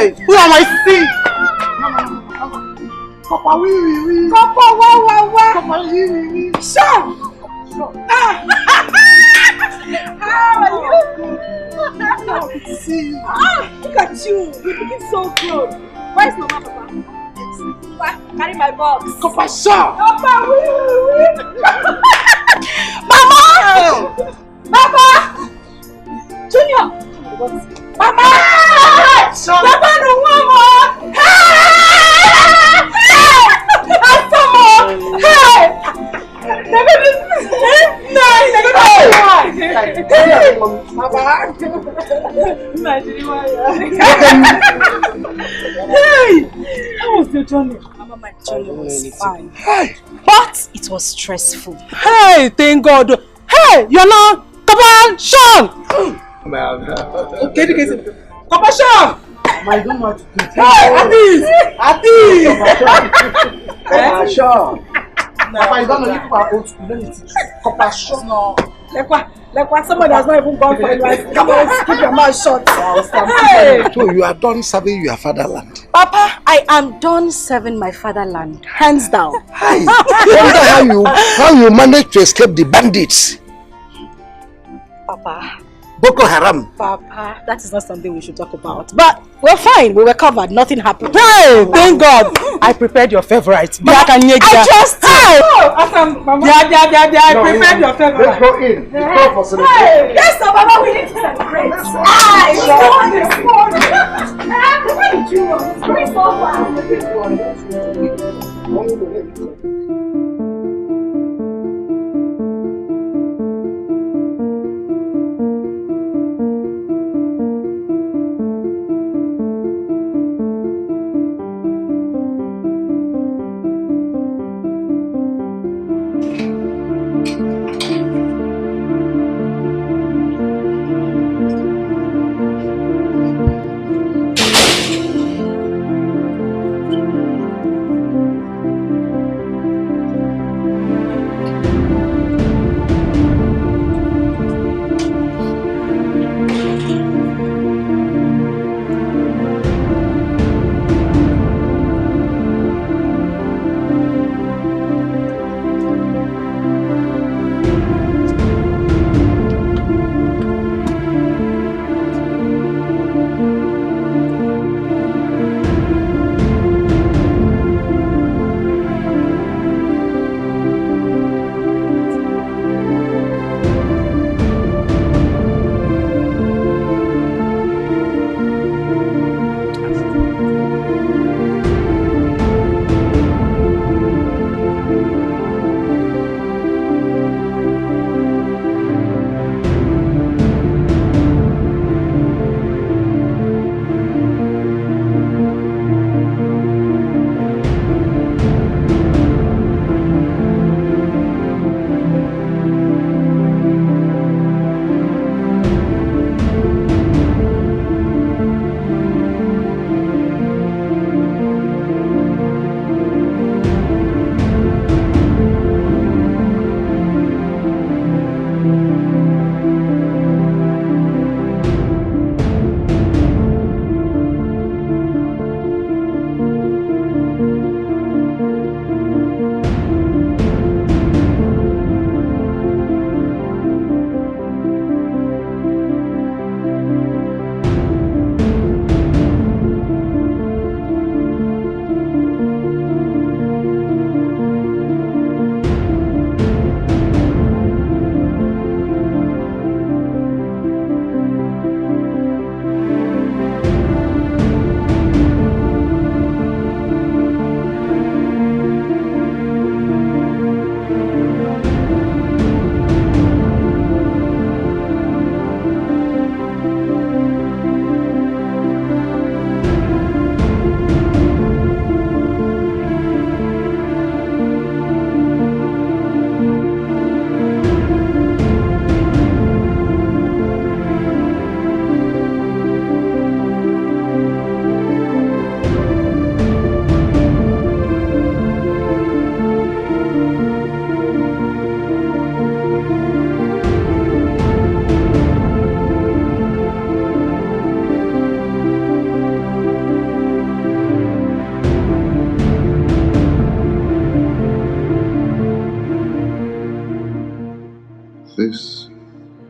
Hey, who am I seeing? Papa, oui. Papa, wa. Papa, oui. Sure. How are you? Good to see you. Look at you. You're looking so good. Where's Mama, Papa? Carry my box. Papa, sure. Papa, oui. Mama! Papa! Junior! Papa! Papa, no mama! How was your journey? Mama, my journey was fine. But it was stressful. Hey, thank God. Hey, you're not. Come on, Sean. Okay, Papa Sean. My God, hey, Adi. Papa Sean. Papa, you don't know you are old school. Let me teach you. Papa Sean. No. Like what somebody has not even gone for it. Come on, keep your mouth shut. Hey. So you are done serving your fatherland? Papa, I am done serving my fatherland. Hands down. Hi. I wonder how you managed to escape the bandits. Papa. Boko Haram. Papa, that is not something we should talk about. But we're fine. We were covered. Nothing happened. Hey, thank God. I prepared your favorite. I trust you. I prepared your favorite. Let's go in. Let's go for celebration. Hey, yes, so Mama, we need to celebrate. Where did you run? It's going so fast.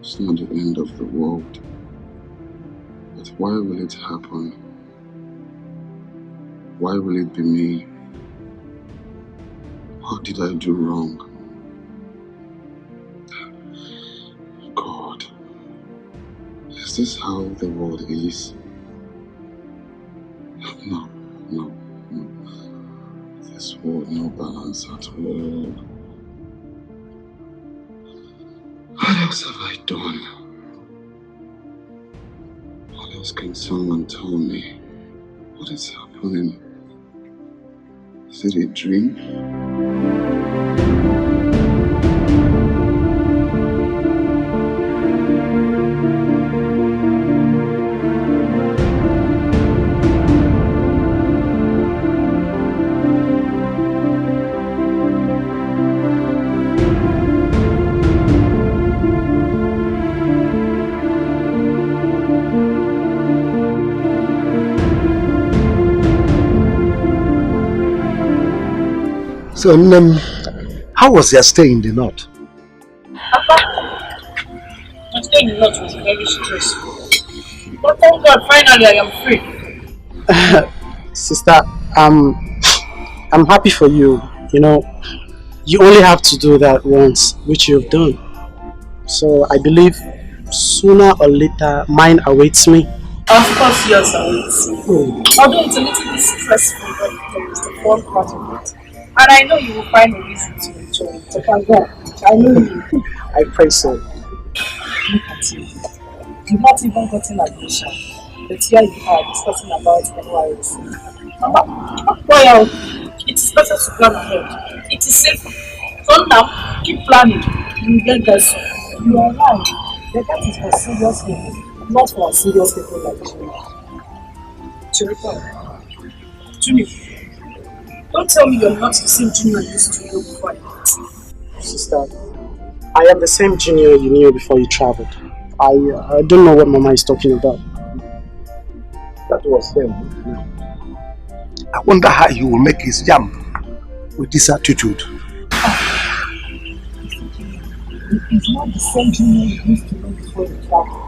It's not the end of the world. But why will it happen? Why will it be me? What did I do wrong? God, is this how the world is? No, no, no. This world, no balance at all. What else have I done? What else can someone tell me? What is happening? Is it a dream? So, how was your stay in the north? Papa, my stay in the north was very stressful. But thank God, finally I am free. Sister, I'm happy for you. You know, you only have to do that once, which you've done. So I believe sooner or later mine awaits me. Of course yours awaits. Although it's a little bit stressful, but there is the fun part of it. And I know you will find a reason to enjoy it. So thank God. I know you. I pray so. Look at you. You've not even gotten admission. But here you are discussing about NYSC. Well, it is better to plan ahead. It is safer. So now, keep planning. You will get there soon. You are right. The that is for serious people, not for serious people like you. Chirika, Junior, don't tell me you're not the same Junior you used to know before I met. Sister, I am the same Junior you knew before you traveled. I don't know what Mama is talking about. That was him. I wonder how he will make his jump with this attitude. He's not the same Junior you used to know before you traveled.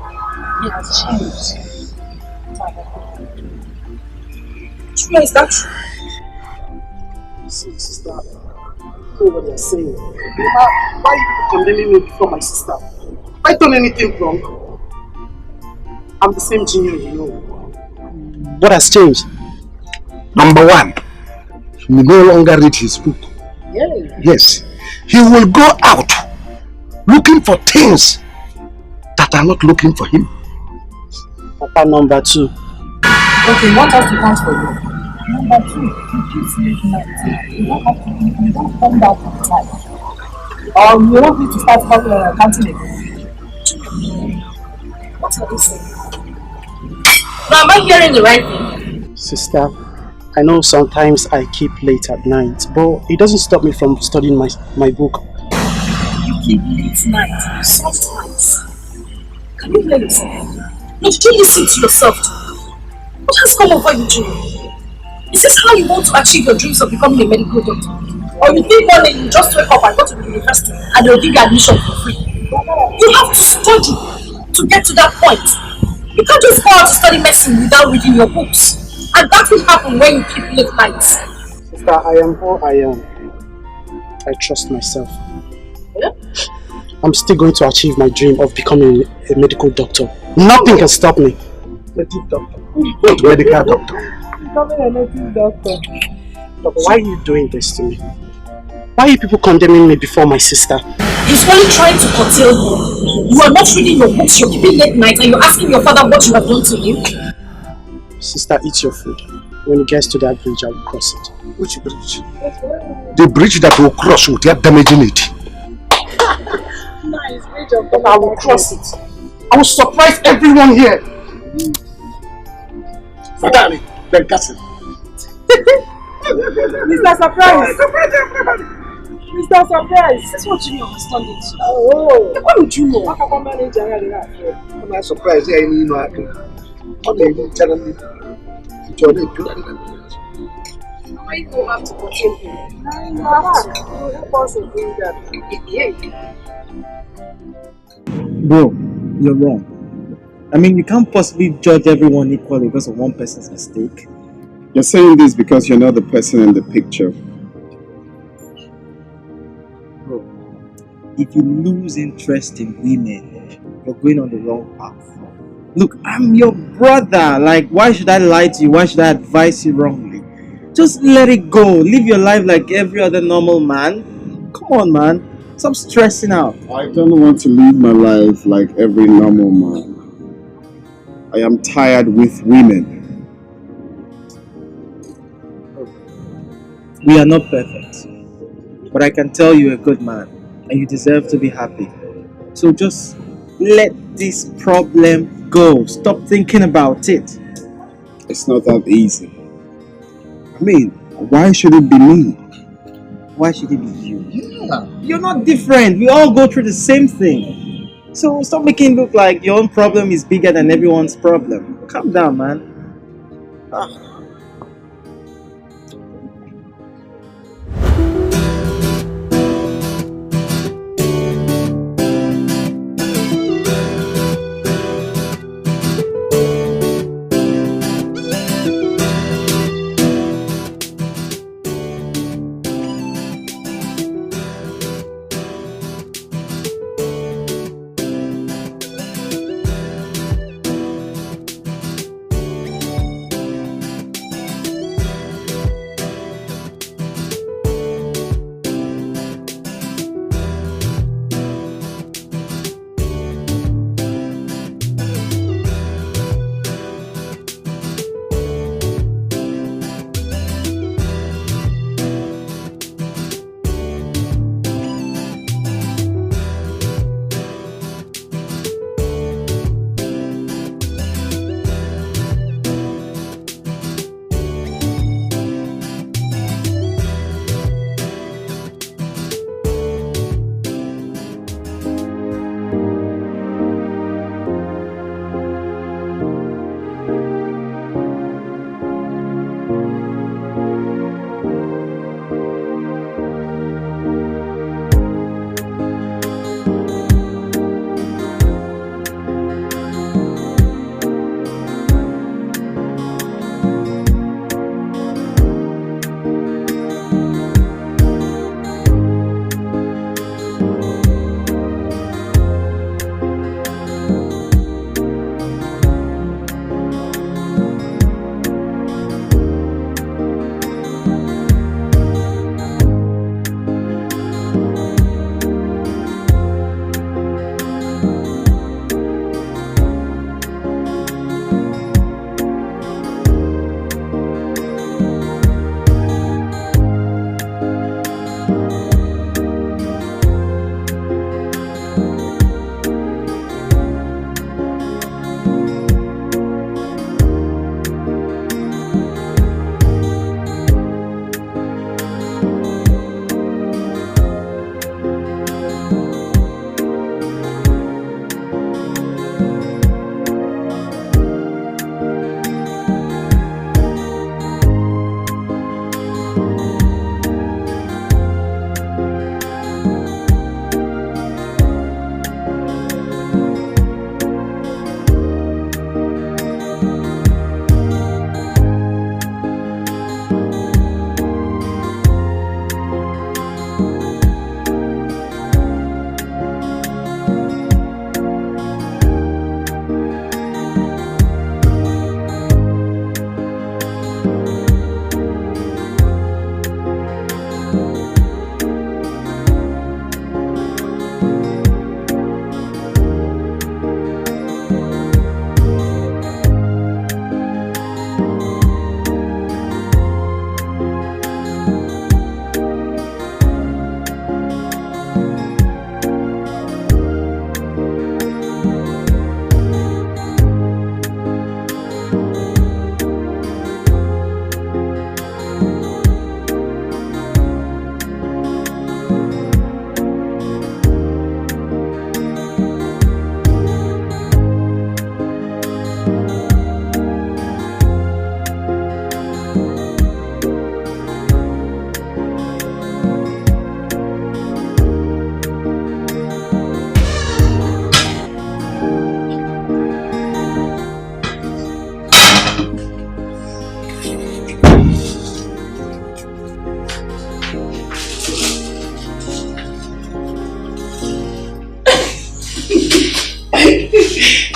He has changed. Junior, is that true? Sister, I know what you're saying. Why are you condemning me before my sister? Have I done anything wrong? I'm the same Junior you know. What has changed? Number one, he will no longer read his book. Yeah. Yes, he will go out looking for things that are not looking for him. Papa, number two. Okay, what has to count for you? Number two, you keep sleep night. You don't have to, you don't come back at night. Or you want me to start counting again? What are you saying? Now, am I hearing the right thing? Sister, I know sometimes I keep late at night, but it doesn't stop me from studying my book. You keep late night, sometimes. Can you hear yourself? No, did you listen to yourself? What has come over you, Junior? Is this how you want to achieve your dreams of becoming a medical doctor? Or you think one day you just wake up and go to the university and they'll give you admission for free? You have to study to get to that point. You can't just go out to study medicine without reading your books. And that will happen when you keep late nights. Sister, I am who I am. I trust myself. Yeah? I'm still going to achieve my dream of becoming a medical doctor. Nothing can stop me. Medical doctor? What medical doctor? Becoming a medical doctor. But why are you doing this to me? Why are you people condemning me before my sister? He's only trying to curtail you. You are not reading your books, you're keeping late night, and you're asking your father what you have done to him. Sister, eat your food. When it gets to that bridge, I will cross it. Which bridge? The bridge that will cross without damaging it. Nice bridge of But I will cross it. I will surprise everyone here. Fatali, then Castle. Mr. Surprise! Mr. Surprise! That's what Junior was turning to. Oh! What would you know? What can manage I'm not surprised. I need no acting. What are you telling me? Why you go have to control him? You have to. Help us bring that. Bro, You're wrong. I mean, you can't possibly judge everyone equally because of one person's mistake. You're saying this because you're not the person in the picture. Bro, if you lose interest in women, you're going on the wrong path. Look, I'm your brother. Like, why should I lie to you? Why should I advise you wrongly? Just let it go. Live your life like every other normal man. Come on, man. Stop stressing out. I don't want to live my life like every normal man. I am tired with women. We are not perfect. But I can tell you're a good man and you deserve to be happy. So just let this problem go. Stop thinking about it. It's not that easy. I mean, why should it be me? Why should it be you? Yeah. You're not different. We all go through the same thing. So stop making it look like your own problem is bigger than everyone's problem. Calm down, man.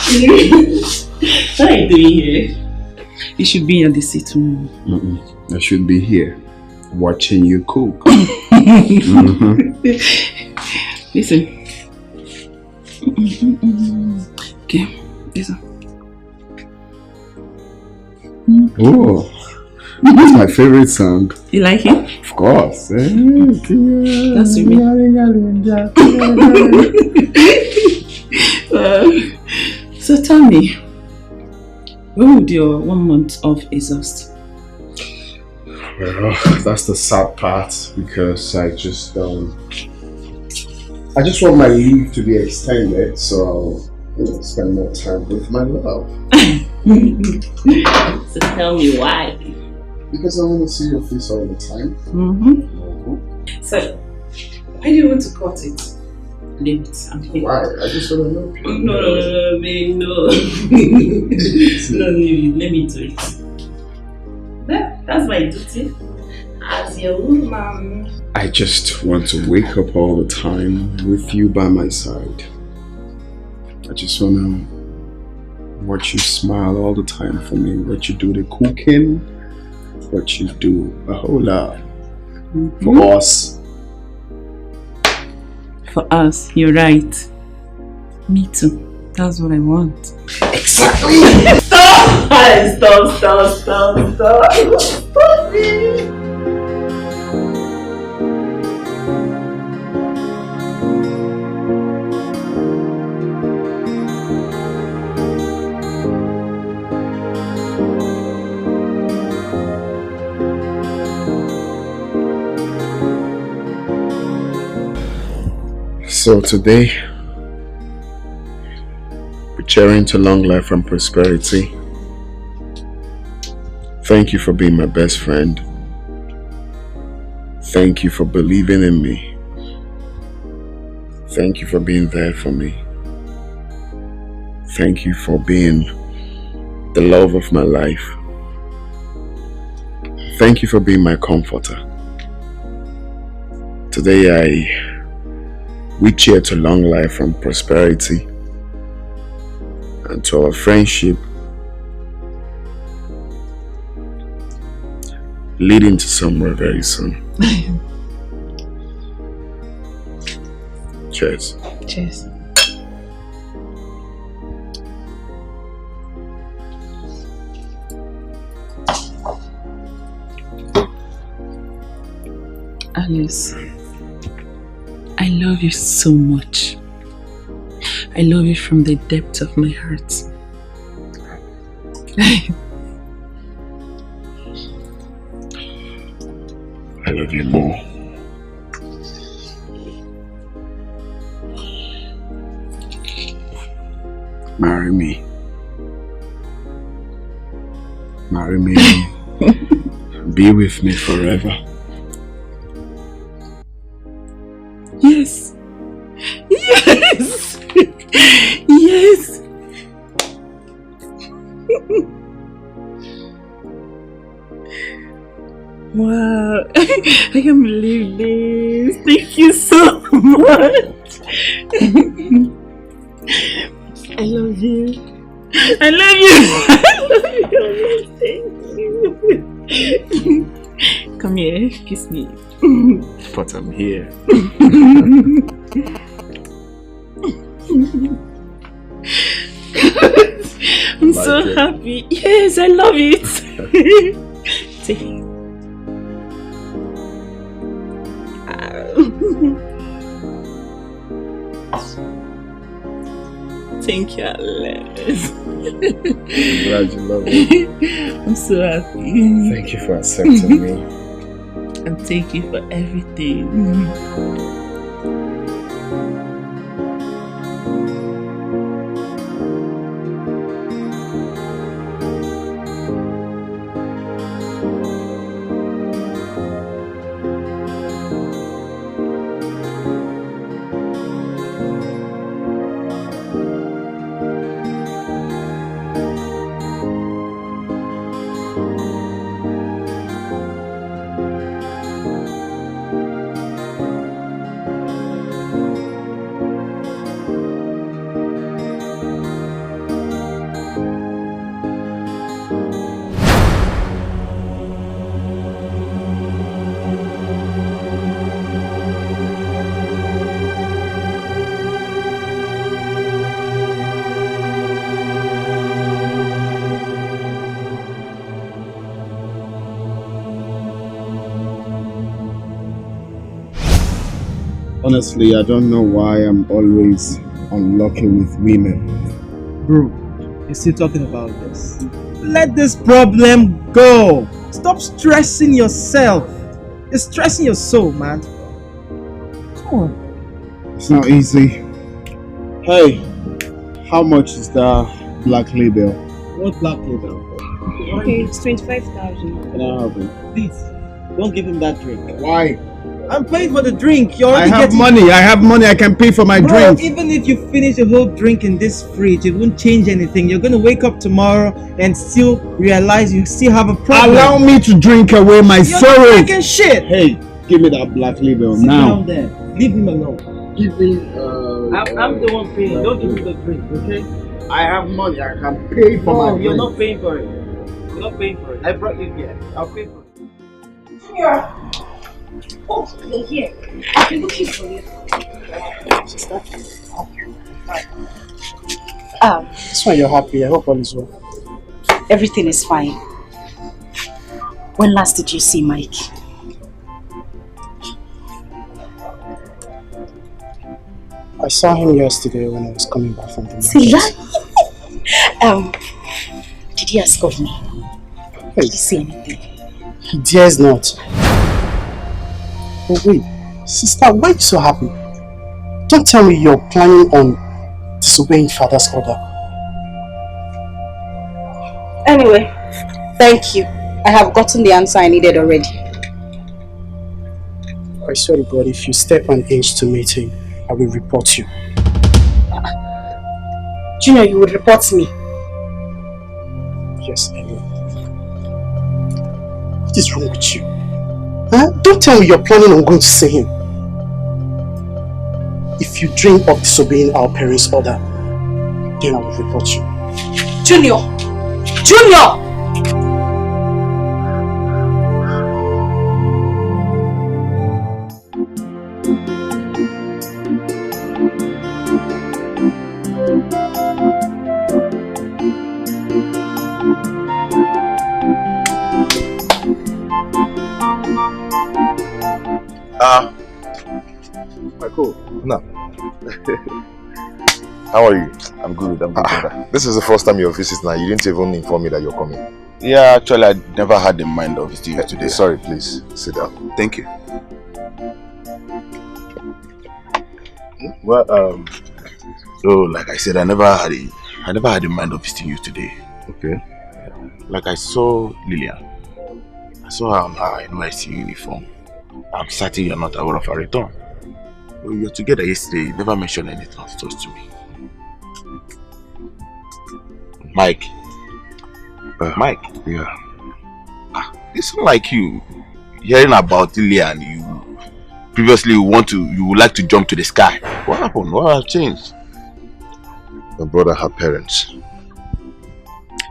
What are you doing here? You should be in the sitting room. I should be here, watching you cook. Listen. Okay, listen. Oh, that's my favorite song. You like it? Of course. That's with me. So tell me, when would your 1 month of exhaust? Well, that's the sad part because I just want my leave to be extended, so I'll spend more time with my love. So tell me why. Because I want to see your face all the time. So, why do you want to cut it? Leave it. Why? I just want to know. No, babe, no. No, let me do it. That's my duty as your woman. I just want to wake up all the time with you by my side. I just want to watch you smile all the time for me. Watch you do the cooking. Watch you do a whole lot for us. For us, you're right. Me too. That's what I want. Exactly! Stop it! So today, we're cheering to long life and prosperity. Thank you for being my best friend. Thank you for believing in me. Thank you for being there for me. Thank you for being the love of my life. Thank you for being my comforter. Today we cheer to long life and prosperity and to our friendship leading to somewhere very soon. Cheers. Cheers. Alice, I love you so much. I love you from the depth of my heart. I love you more. Marry me. Marry me. Be with me forever. Yes. Yes. Yes. Wow. I can't believe this. Thank you so much. I love you. I love you. I love you. Thank you. Come here, kiss me. But I'm here. I'm so happy. Yes, I love it. Take it. Thank you, Alice. I'm glad you love me. I'm so happy. Thank you for accepting me. And thank you for everything. Honestly, I don't know why I'm always unlucky with women. Bro, you're still talking about this. Let this problem go. Stop stressing yourself. It's stressing your soul, man. Come on. It's not easy. Hey, how much is that black label? What black label? Okay, it's 25,000. Can I have it? Please, don't give him that drink. Why? I'm paying for the drink. You're I already have getting money. I have money. I can pay for my Bro, drink. even if you finish a whole drink in this fridge, it won't change anything. You're gonna wake up tomorrow and still realize you still have a problem. Allow me to drink away my You're sorrow. not drinking shit. Hey, give me that black label Sit now. down there. Leave him alone. Give me. I'm the one paying. Don't give me the drink, okay? I have money. I can pay for my No, drink. you're not paying for it. You're not paying for it. I brought you here. I'll pay for it. Here. Oh, you're here. I've been looking for you. That's why you're happy. I hope all is well. Everything is fine. When last did you see Mike? I saw him yesterday when I was coming back from the market. See that? Did he ask of me? Did he say anything? He dares not. But wait, sister, why are you so happy? Don't tell me you're planning on disobeying father's order. Anyway, thank you. I have gotten the answer I needed already. I swear to God, if you step an inch to meet him, I will report you. Junior, you would report me. Yes, I will. What is wrong with you? Huh? Don't tell me you're planning on going to see him. If you dream of disobeying our parents' order, then I will report you. Junior! Junior! Michael, no. How are you? I'm good, brother. This is the first time you're visiting now. You didn't even inform me that you're coming. Yeah, actually, I never had in mind of visiting you today. Sorry, please. Sit down. Thank you. Well, so, like I said, I never had in mind of visiting you today. Okay. Like I saw Lillian. I saw her on her NYC uniform. I'm certain you're not aware of her return. We were together yesterday. You never mentioned anything of such to me. Mike. Mike. Yeah. It's not like you hearing about Lillian. You previously you would like to jump to the sky. What happened? What has changed? My brother, her parents.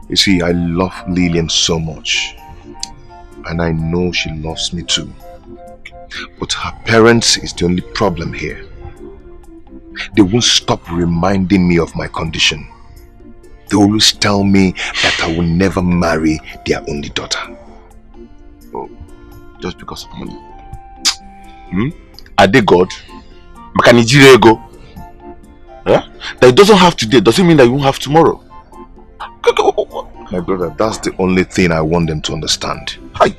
You see, I love Lillian so much. And I know she loves me too. But her parents is the only problem here. They won't stop reminding me of my condition. They always tell me that I will never marry their only daughter. Oh, just because of money? Are they God? Makanijire go? Yeah? That it doesn't have today doesn't mean that you won't have tomorrow. My brother, that's the only thing I want them to understand. Hi.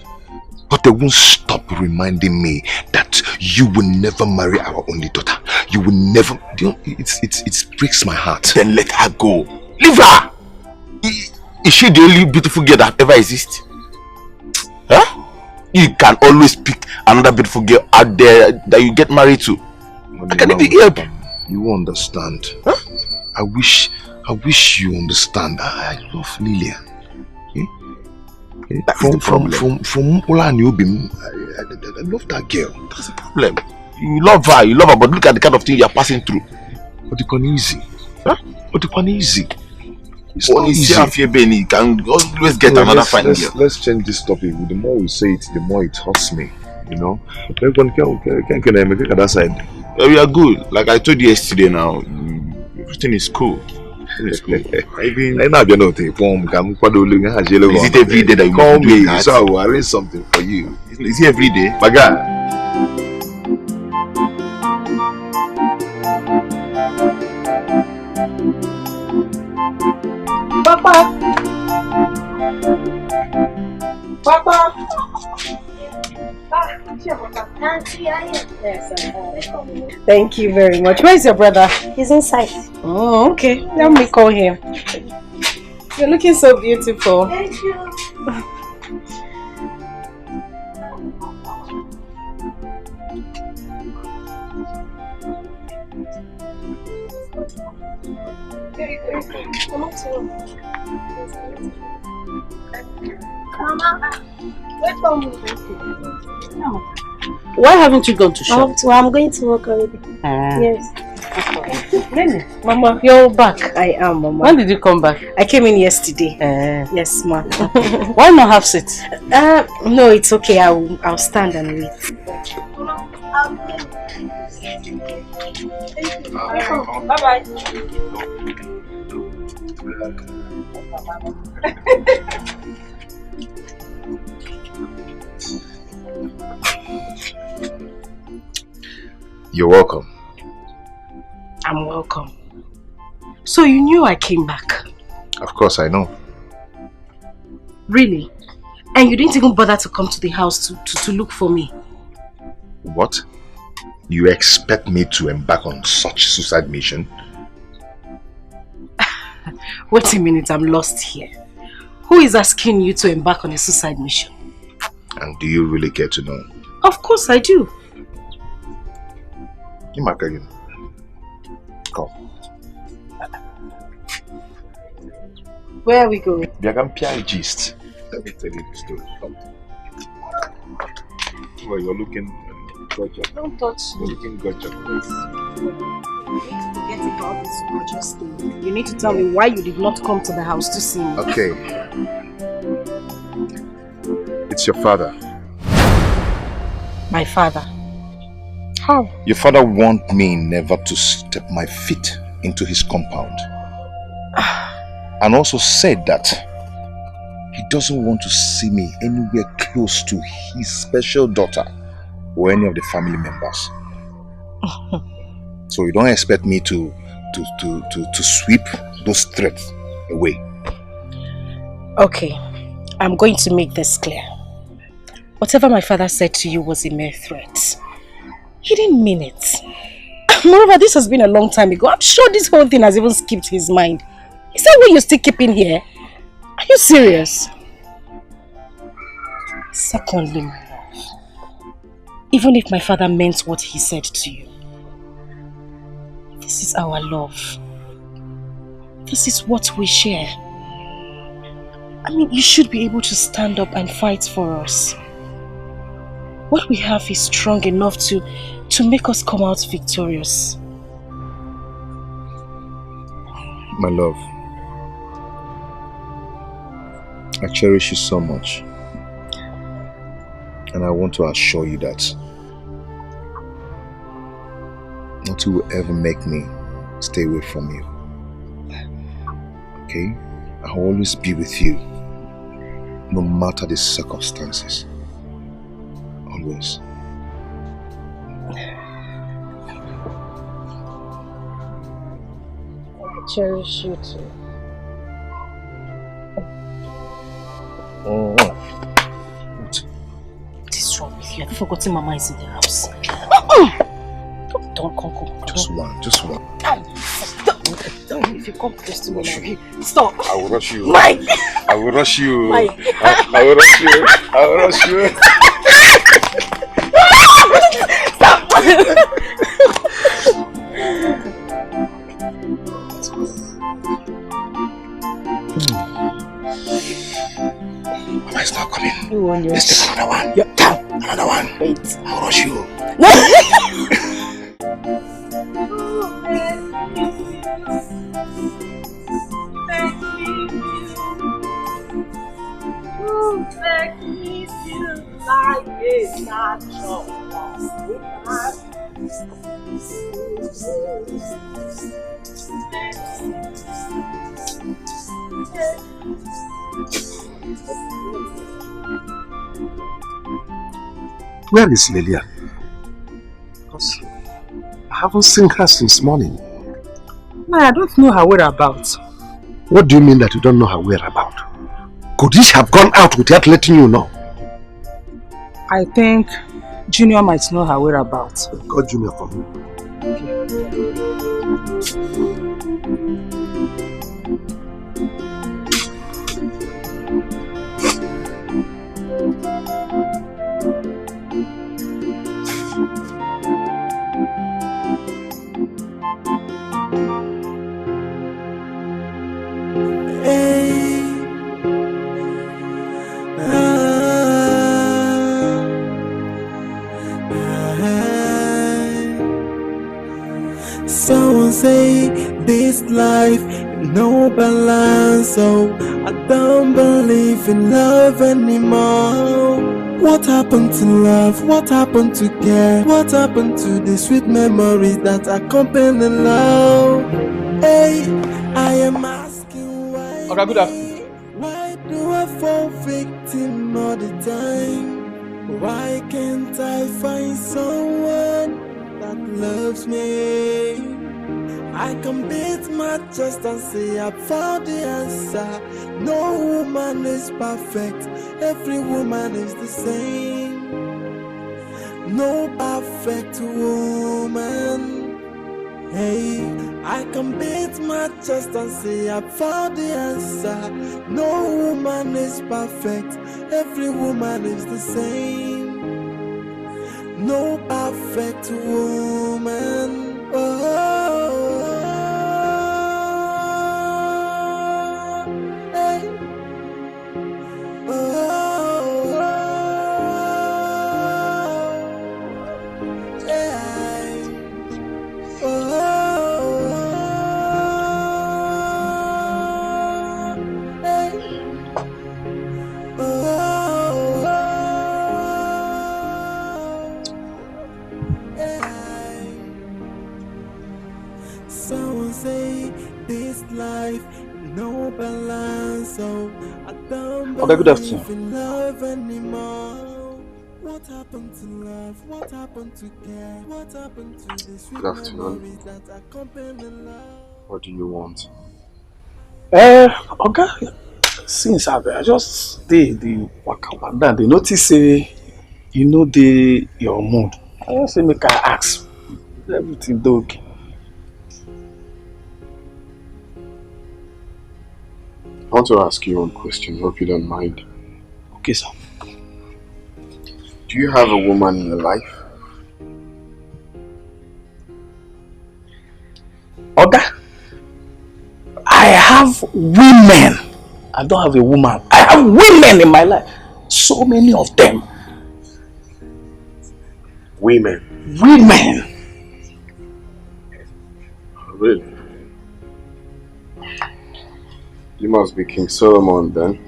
But they won't stop reminding me that you will never marry our only daughter. You will never. It breaks my heart. Then let her go. Leave her. Is she the only beautiful girl that ever exists? Huh? You can always pick another beautiful girl out there that you get married to. I can even help. You understand? Huh? I wish you understand. I love Lillian. That is the problem. From all I knew, I love that girl. That's the problem. You love her, but look at the kind of thing you are passing through. But it's not easy. Huh? But it's not easy. It's not easy. You can always get another fine girl. Let's change this topic. The more we say it, the more it hurts me. You know? We are good. Like I told you yesterday now, everything is cool. Is it every day that you call me? So I will arrange something for you. Is it every day? My guy. Papa! Papa! Yes, thank you very much. Where is your brother? He's inside. Oh, okay. Let me call him. You're looking so beautiful. Thank you. Mama, why haven't you gone to shop? I'm going to work already. Yes. Mama, you're back. I am, Mama. When did you come back? I came in yesterday. Yes, ma. Why not have seat? No, it's okay. I'll stand and wait. Bye-bye. You're welcome. I'm welcome. So you knew I came back? Of course I know. Really? And you didn't even bother to come to the house to look for me? What? You expect me to embark on such suicide mission? Wait a minute, I'm lost here. Who is asking you to embark on a suicide mission? And do you really care to know? Of course I do. Imakarin, come. Where are we going? Biagampia gist. Let me tell you the story. Come. Well, you're looking gorgeous. Don't touch You're me. looking gorgeous. Forget about this gorgeous thing. You need to tell me why you did not come to the house to see me. Okay. It's your father. My father? How? Your father warned me never to step my feet into his compound. And also said that he doesn't want to see me anywhere close to his special daughter or any of the family members. So you don't expect me to sweep those threats away. Okay, I'm going to make this clear. Whatever my father said to you was a mere threat. He didn't mean it. Moreover, this has been a long time ago. I'm sure this whole thing has even skipped his mind. Is that what you're still keeping here? Are you serious? Secondly, my love, even if my father meant what he said to you, this is our love. This is what we share. I mean, you should be able to stand up and fight for us. What we have is strong enough to make us come out victorious. My love, I cherish you so much. And I want to assure you that nothing will ever make me stay away from you. Okay? I'll always be with you, no matter the circumstances. Always. I cherish you too. Oh. What? What is wrong with you? Have you forgotten Mama is in the house? Don't come. Just one. Don't. If you come close to me, stop. I will rush you. Mike! I will rush you. Mike! I will rush you. I will rush you. Stop! Mama is not coming. You want Let's take another one. You're down. Another one. Wait. I'll rush you. Make me feel like it's not your loss. Where is Lilia? Because I haven't seen her since morning. No, I don't know her whereabouts. What do you mean that you don't know her whereabouts? Could she have gone out without letting you know? I think Junior might know her whereabouts. Call Junior for me. Someone say this life no balance, so I don't believe in love anymore. What happened to love? What happened to care? What happened to the sweet memories that accompany love? Hey, I am asking why. Okay, good afternoon. Why do I fall victim all the time? Why can't I find someone that loves me? I can beat my chest and say I found the answer. No woman is perfect, every woman is the same. No perfect woman. Hey, I can beat my chest and say I found the answer. No woman is perfect, every woman is the same. No perfect woman. Hey. Someone say this life no balance, so I don't Good afternoon. believe in love anymore. What happened to love? What happened to care? What happened to the sweet Good afternoon. memories that accompany love? What do you want? Okay. Since I just stay the waka down, they notice say you know your mood. I just say make I ask. Everything okay. I want to ask you one question. Hope you don't mind. Okay, sir. Do you have a woman in your life? Okay. I have women. I don't have a woman. I have women in my life. So many of them. Women? Women. Really? You must be King Solomon then,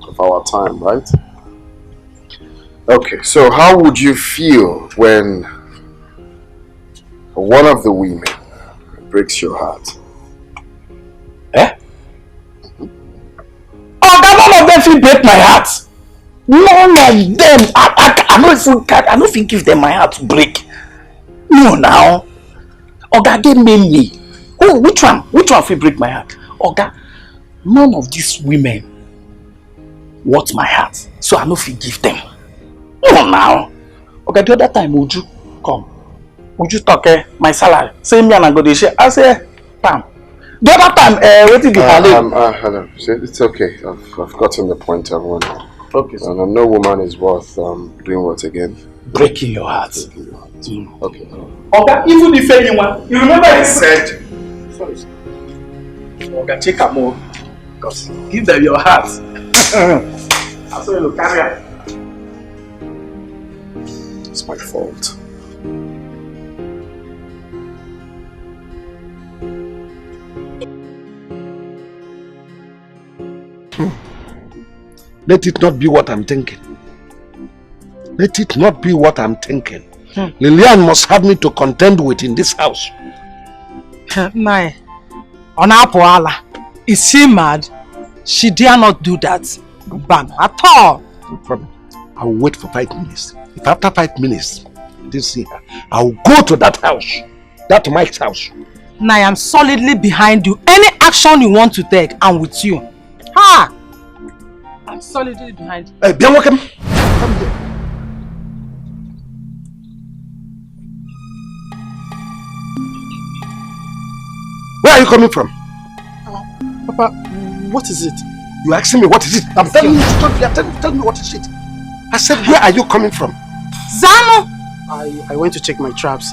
of our time, right? Okay, so how would you feel when one of the women breaks your heart? Eh? Oh, none of them will break my heart. None of them. I don't think give them my heart to break. No, now. Oga, give me. Oh, which one? Which one will break my heart? Oga, none of these women want my heart, so I don't forgive them. No, now. Oga, the other time, Uju, come. Uju talk, my salary. Say me and I go to share. I say, Pam. The other time, what did you have? Hello. It's okay. I've gotten the point I want. Okay, sir. And no woman is worth doing what again? Breaking your heart. Breaking your heart. Okay. Oga, even if anyone, you remember I said, sorry, Oga, take a more. Because give them your heart. I saw you carry it. It's my fault. Let it not be what I'm thinking. Let it not be what I'm thinking. Lillian must have me to contend with in this house. Nai, is she mad? She dare not do that. Bam, at all. No problem. I'll wait for 5 minutes. If after 5 minutes I didn't see her, I'll go to that house. That Mike's house. Now I am solidly behind you. Any action you want to take, I'm with you. Ha! I'm solidly behind you. Hey, bien welcome. Come here. Where are you coming from? Papa, what is it? You asking me what is it? I'm telling you, tell me what is it. I said, where are you coming from? Zano! I went to check my traps.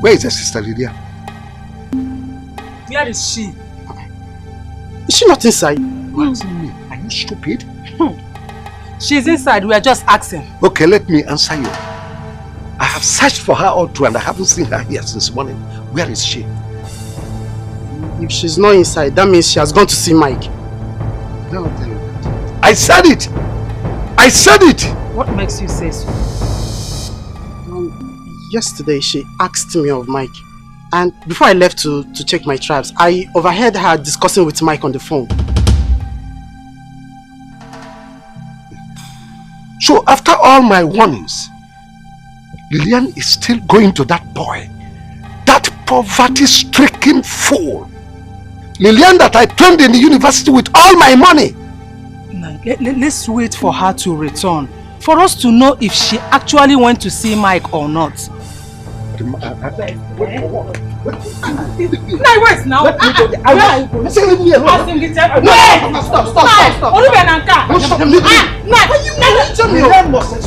Where is your sister Lydia? Where is she? Is she not inside? You asking me? Are you stupid? She's inside. We are just asking. Okay, let me answer you. I have searched for her all through and I haven't seen her here since morning. Where is she? If she's not inside, that means she has gone to see Mike. No, I'll tell you that. I said it! I said it! What makes you say so? Yesterday, she asked me of Mike. And before I left to check my traps, I overheard her discussing with Mike on the phone. So after all my warnings, Lillian is still going to that boy. That poverty-stricken fool. Lillian that I trained in the university with all my money. Let's wait for her to return. For us to know if she actually went to see Mike or not. Now wait now. Where are you going? Leave me alone. Stop.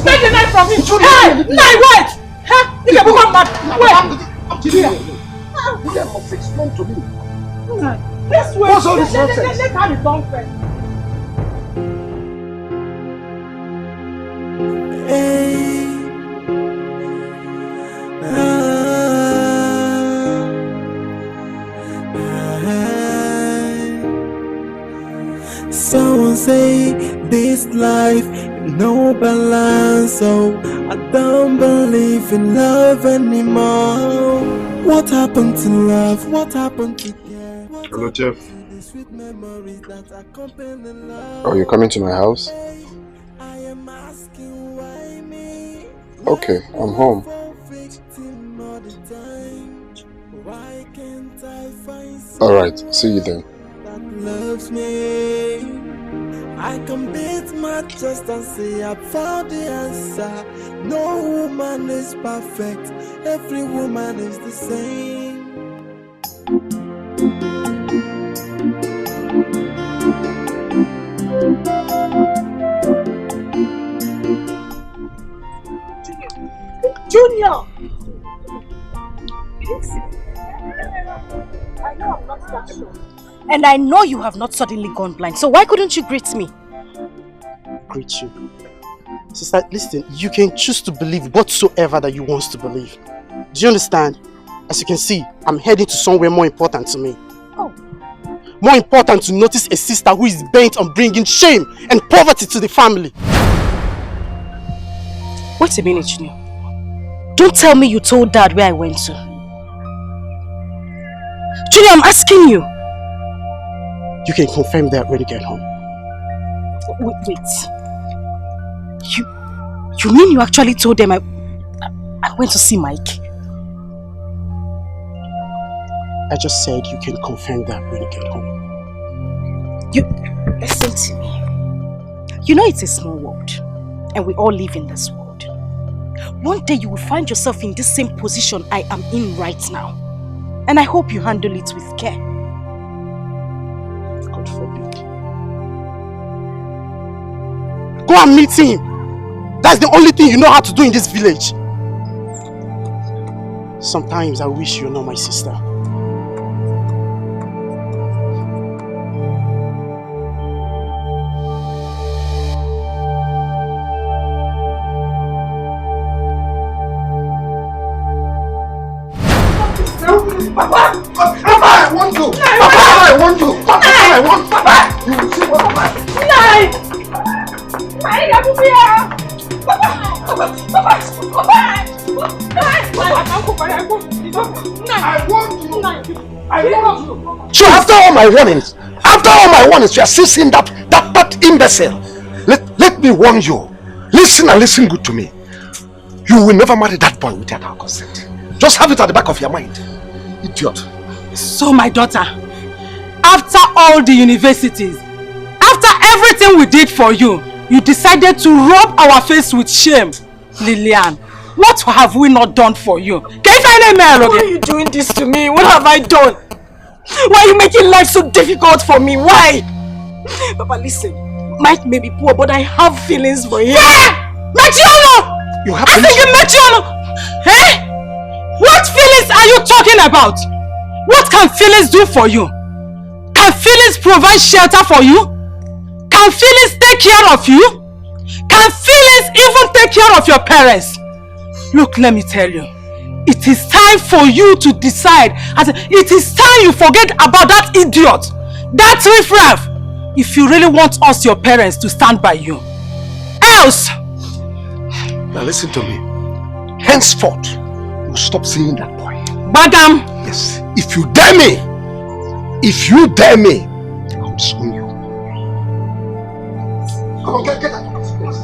Take the knife from him. Hey, wait. Lillian must explain to me. Let's wait. What's all this nonsense? Let her return first. Someone say this life no balance, so I don't believe in love anymore. What happened to love? What happened to care? Hello, Jeff. Oh, you're coming to my house? Okay, I'm home. Alright, see you then. Loves me. I can beat my chest and say I found the answer. No woman is perfect. Every woman is the same. Junior! I know I'm not that sure. And I know you have not suddenly gone blind, so why couldn't you greet me? Greet you? Sister, listen, you can choose to believe whatsoever that you want to believe. Do you understand? As you can see, I'm heading to somewhere more important to me. Oh. More important to notice a sister who is bent on bringing shame and poverty to the family. Wait a minute, Junior. Don't tell me you told Dad where I went to. Junior, I'm asking you. You can confirm that when you get home. Wait. You mean you actually told them I went to see Mike? I just said you can confirm that when you get home. You listen to me. You know it's a small world, and we all live in this world. One day you will find yourself in this same position I am in right now. And I hope you handle it with care. God forbid. Go and meet him. That's the only thing you know how to do in this village. Sometimes I wish you're not my sister. Papa, I want you. I want you. I want Papa. You will see what I want. So after all my warnings, you are still seeing that imbecile. Let me warn you. Listen and listen good to me. You will never marry that boy without our consent. Just have it at the back of your mind. Idiot. So my daughter, after all the universities, after everything we did for you, you decided to rub our face with shame. Lillian, what have we not done for you? Why are you doing this to me? What have I done? Why are you making life so difficult for me? Why? Papa, listen. Mike may be poor, but I have feelings for him. Mechiano! You have I think you Mechiano! Hey? What feelings are you talking about? What can feelings do for you? Can feelings provide shelter for you? Can feelings take care of you? Can feelings even take care of your parents? Look, let me tell you. It is time for you to decide. It is time you forget about that idiot. That riffraff. If you really want us, your parents, to stand by you. Else. Now listen to me. Henceforth, you stop seeing that boy. Badam. Yes. If you dare me, I'll disown you. Come on, get out of this place.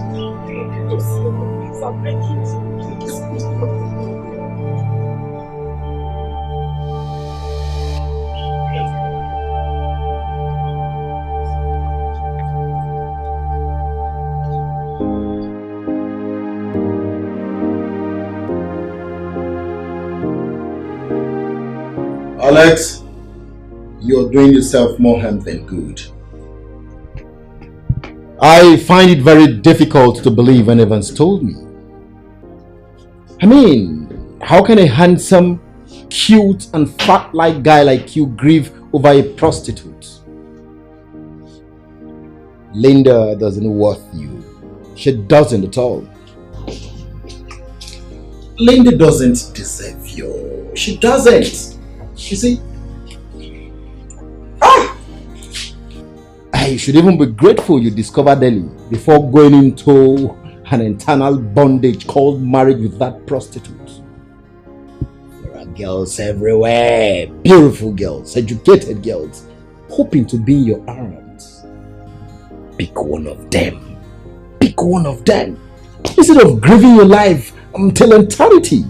Alex, you're doing yourself more harm than good. I find it very difficult to believe when Evans told me. I mean, how can a handsome, cute and fat-like guy like you grieve over a prostitute? Linda doesn't worth you. She doesn't at all. Linda doesn't deserve you. She doesn't. You see? I should even be grateful you discovered Ellie before going into an internal bondage called marriage with that prostitute. There are girls everywhere, beautiful girls, educated girls, hoping to be in your arms. Pick one of them. Pick one of them. Instead of grieving your life until eternity.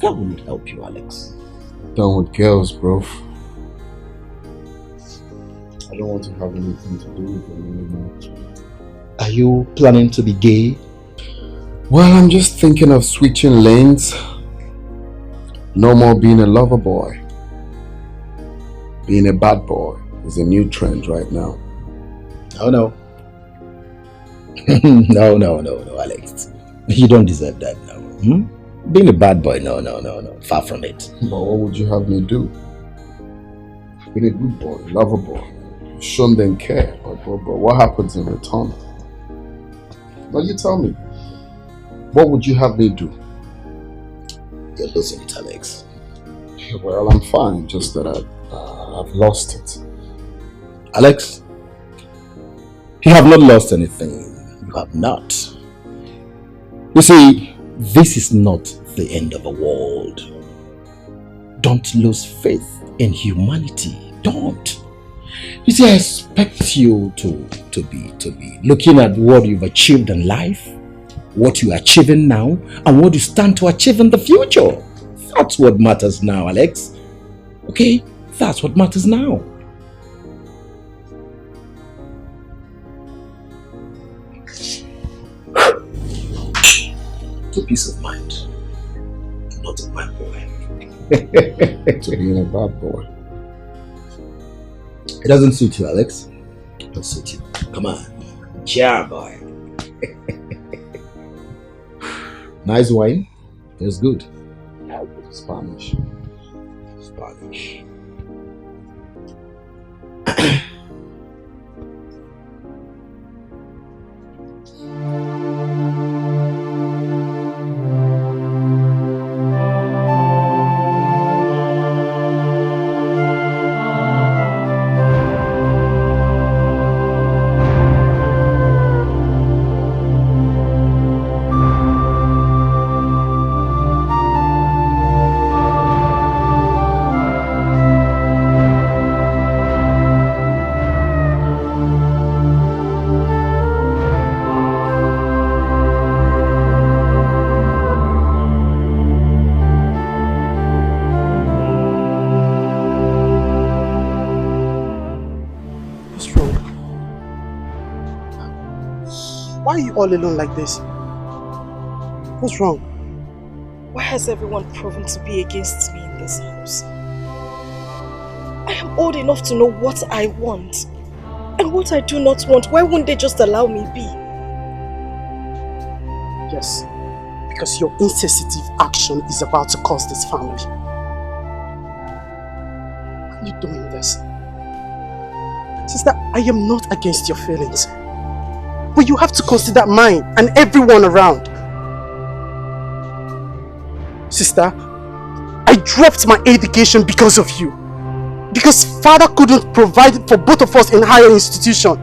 That won't help you, Alex. Done with girls, bro. I don't want to have anything to do with them anymore. Are you planning to be gay? Well, I'm just thinking of switching lanes. No more being a lover boy. Being a bad boy is a new trend right now. Oh no. No, Alex. You don't deserve that now. Being a bad boy, no. Far from it. But what would you have me do? Being a good boy, lover boy. Shown them care, but what happens in return? Now you tell me. What would you have me do? You're losing it, Alex. Well, I'm fine, just that I've lost it. Alex, you have not lost anything. You have not. You see, this is not the end of the world. Don't lose faith in humanity. Don't. You see, I expect you to be looking at what you've achieved in life, what you're achieving now, and what you stand to achieve in the future. That's what matters now, Alex. Okay? That's what matters now. To peace of mind. Not a bad boy. To being a bad boy. It doesn't suit you, Alex. It doesn't suit you. Come on. Cheer, boy. Nice wine. Tastes good. Spanish. Why are you all alone like this? What's wrong? Why has everyone proven to be against me in this house? I am old enough to know what I want. And what I do not want, why wouldn't they just allow me be? Yes, because your insensitive action is about to cause this family. Why are you doing this? Sister, I am not against your feelings. But you have to consider mine and everyone around. Sister, I dropped my education because of you. Because father couldn't provide for both of us in higher institution.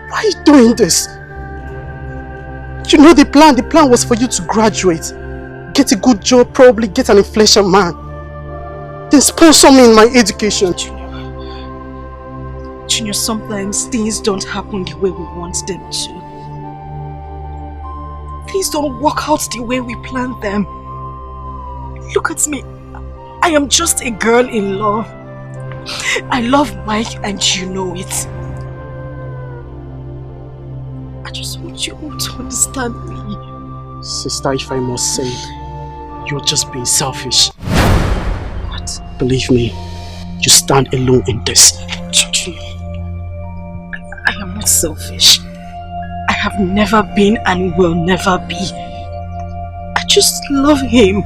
Why are you doing this? You know the plan was for you to graduate, get a good job, probably get an inflation man. Then sponsor me in my education. Junior, sometimes things don't happen the way we want them to. Things don't work out the way we planned them. Look at me. I am just a girl in love. I love Mike and you know it. I just want you all to understand me. Sister, if I must say, you're just being selfish. What? Believe me, you stand alone in this. I am not selfish. I have never been and will never be. I just love him.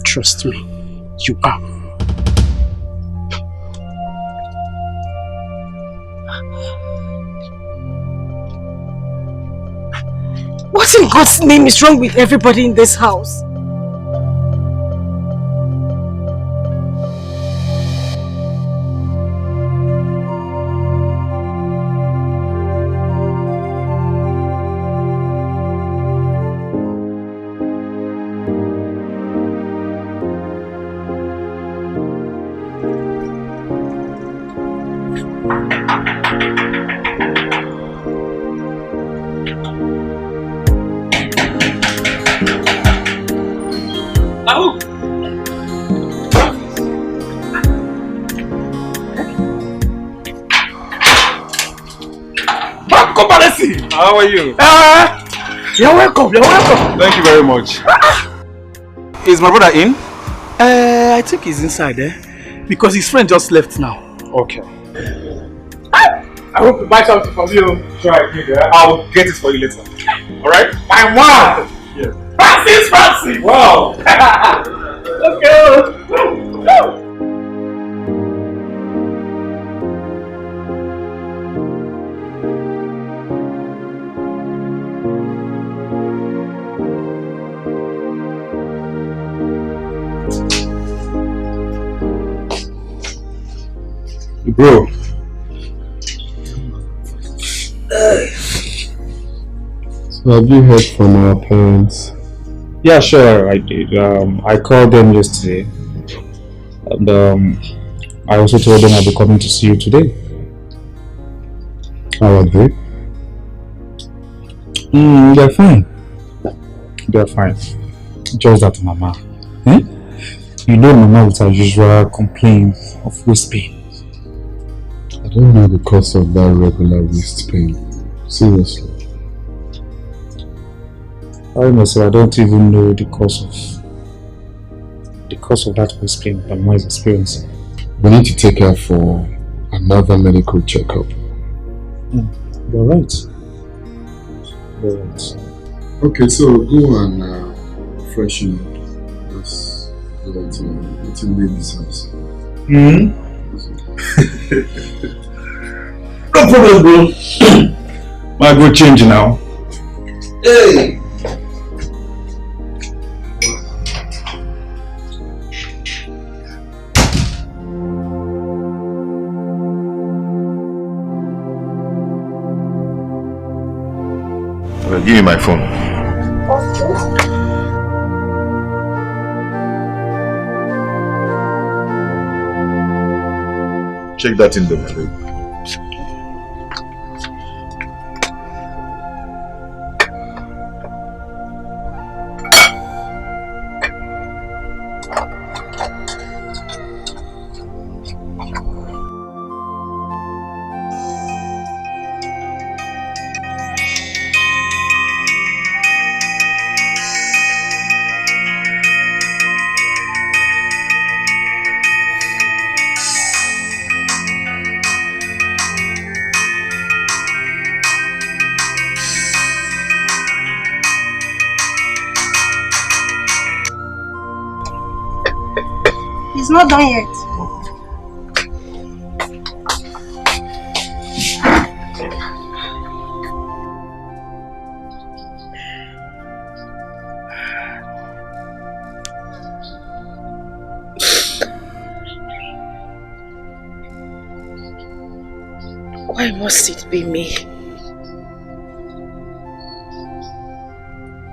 Trust me, you are. What in God's name is wrong with everybody in this house? How are you? You're welcome, you're welcome. Thank you very much. Is my brother in? I think he's inside there. Because his friend just left now. Okay. I hope to buy something from you. Sure, I did. I'll get it for you later. Alright? My man! Yes. Francis! Wow! Okay. Bro. So have you heard from our parents? Yeah, sure, I did. I called them yesterday. And I also told them I'll be coming to see you today. How are they? They're fine. They're fine. Just that Mama. You know Mama with her usual complaints of waist pain. I don't know the cause of that regular waist pain. Seriously. I must say I don't even know the cause of that waist pain that Mama is experiencing. We need to take her for another medical checkup. You're right. You're right. Okay, so go and freshen up. That's what you leave this house. No problem, bro. Might go change now. Hey! Well, give me my phone. Check that in the babe. It's not done yet. Why must it be me?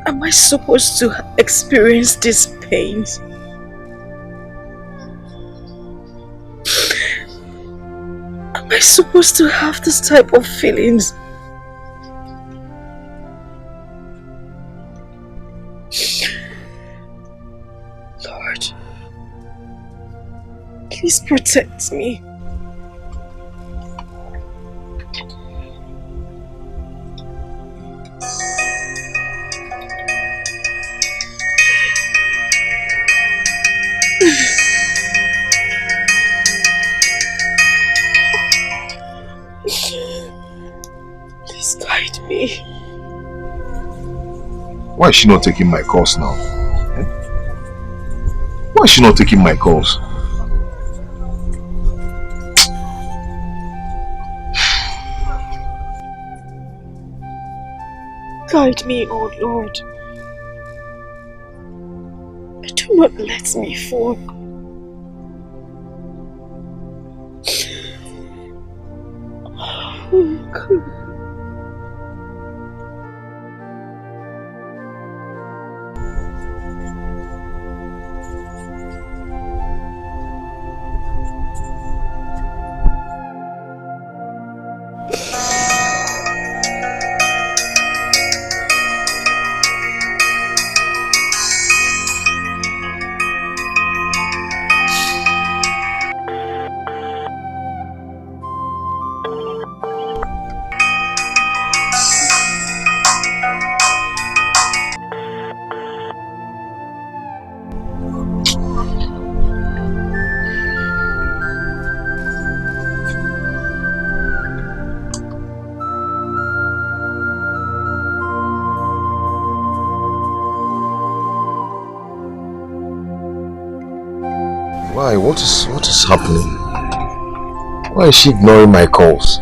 Am I supposed to experience this pain? Am I supposed to have this type of feelings? Lord, please protect me. Please guide me. Why is she not taking my calls now? Why is she not taking my calls? Guide me, oh Lord. Do not let me fall. Oh God. Why? What is happening? Why is she ignoring my calls?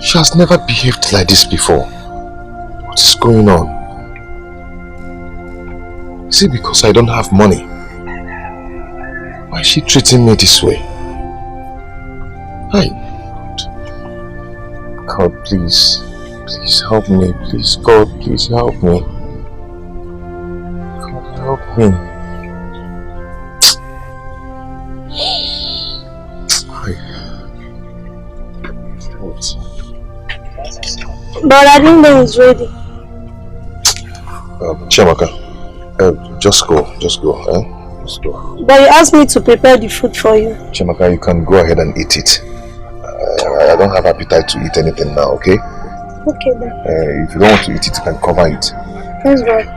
She has never behaved like this before. What is going on? Is it because I don't have money? Why is she treating me this way? Hi. God, please. Please help me. Please, God, please help me. God, help me. Hi. What? But I didn't know he's ready. Chiamaka, just go, Just go. But you asked me to prepare the food for you. Chiamaka, you can go ahead and eat it. I don't have appetite to eat anything now, okay? Okay then. If you don't want to eat it, you can cover it. Thanks, God.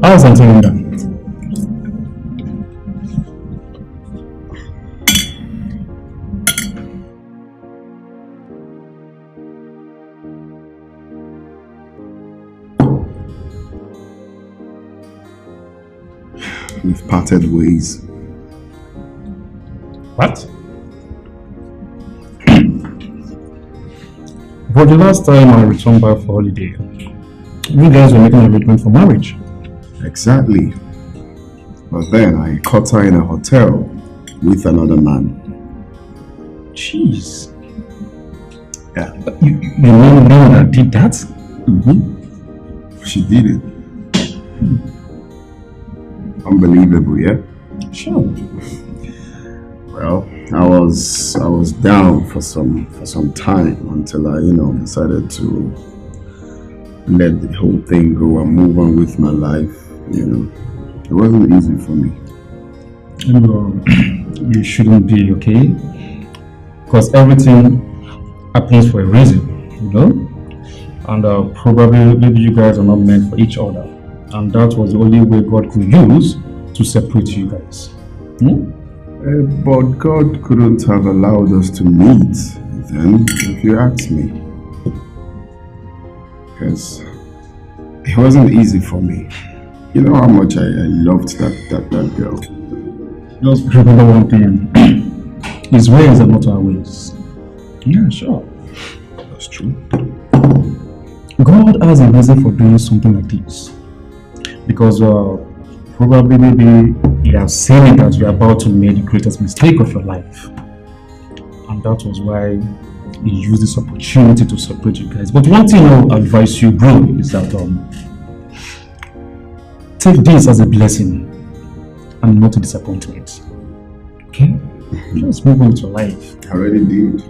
How's Auntie Linda? We've parted ways. What? For the last time I returned back for holiday, you guys were making an arrangement for marriage. Exactly. But then I caught her in a hotel with another man. Jeez. Yeah. But you know that did that? Mm-hmm. She did it. Unbelievable, yeah? Sure. Well, I was down for some time until I, decided to let the whole thing go and move on with my life. It wasn't easy for me. No, you shouldn't be, okay? Because everything happens for a reason, you know? And probably maybe you guys are not meant for each other. And that was the only way God could use to separate you guys. Hmm? But God couldn't have allowed us to meet then, if you ask me. Because it wasn't easy for me. You know how much I loved that girl. Just remember one thing. His ways are not our ways. Yeah, sure. That's true. God has a reason for doing something like this. Because probably maybe he has seen it that you're about to make the greatest mistake of your life. And that was why he used this opportunity to separate you guys. But one thing I'll advise you, bro, is that take this as a blessing and not a disappointment. Okay? Just move on with your life. I already did.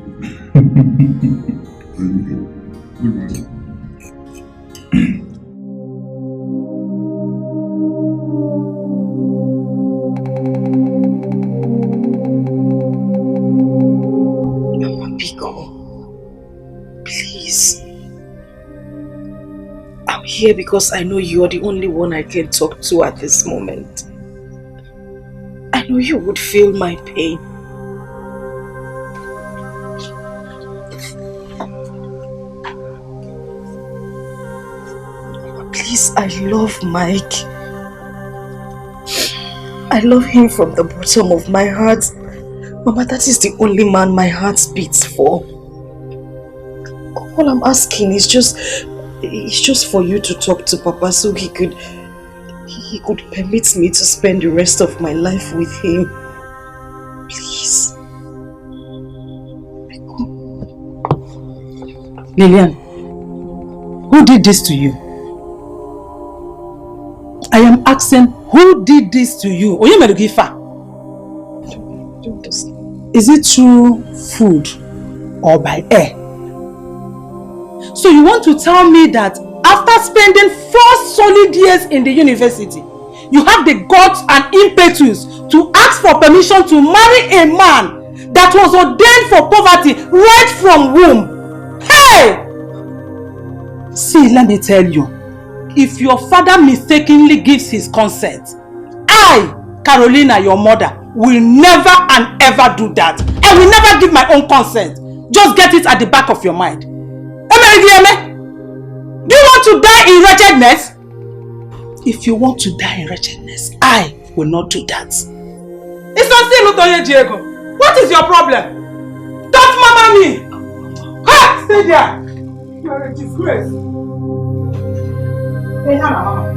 Please. I'm here because I know you're the only one I can talk to at this moment. I know you would feel my pain. Please, I love Mike. I love him from the bottom of my heart. Mama, that is the only man my heart beats for. All I'm asking is just for you to talk to Papa so he could permit me to spend the rest of my life with him. Please. Lillian, who did this to you? I am asking, who did this to you? Oyemerugifa. Is it through food or by air? So you want to tell me that after spending 4 solid years in the university, you have the guts and impetus to ask for permission to marry a man that was ordained for poverty right from womb? Hey! See, let me tell you, if your father mistakenly gives his consent, I, Carolina, your mother, will never and ever do that. I will never give my own consent. Just get it at the back of your mind. Do you want to die in wretchedness? If you want to die in wretchedness, I will not do that. It's not still Lutoye Diego. What is your problem? Don't mama me! Ha! Stay there! You are a disgrace. Hey, Hannah, mama.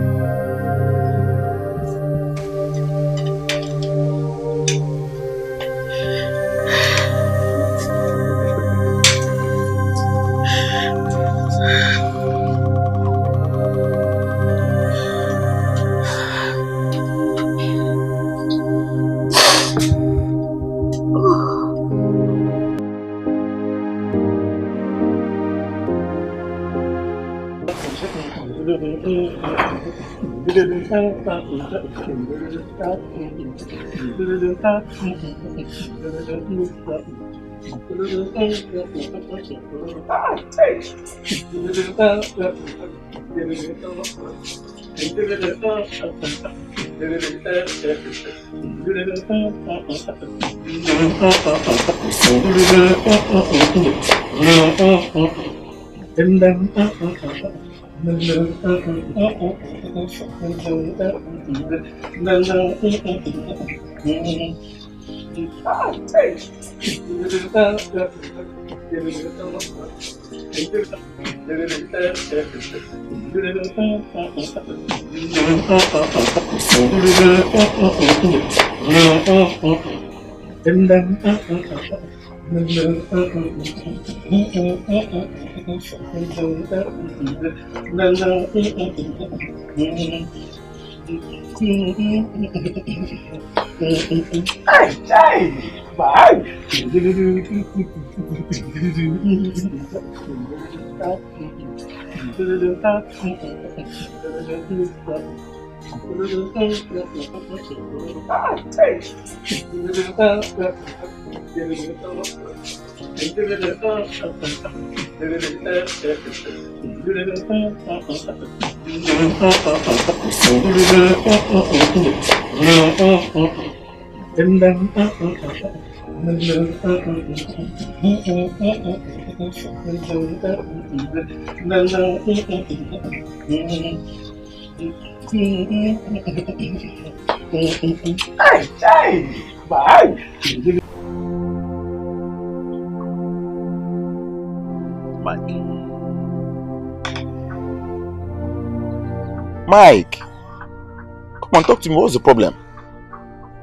Mike, come on, talk to me. What's the problem?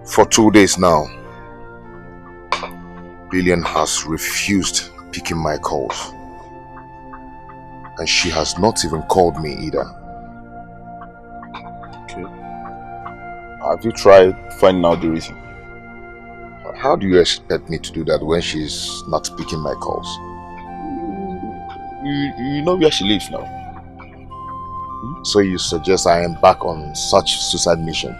For 2 days now, Billion has refused picking my calls. And she has not even called me either. Okay. Have you tried finding out the reason? How do you expect me to do that when she's not picking my calls? You know where she lives now. So you suggest I embark on such suicide mission?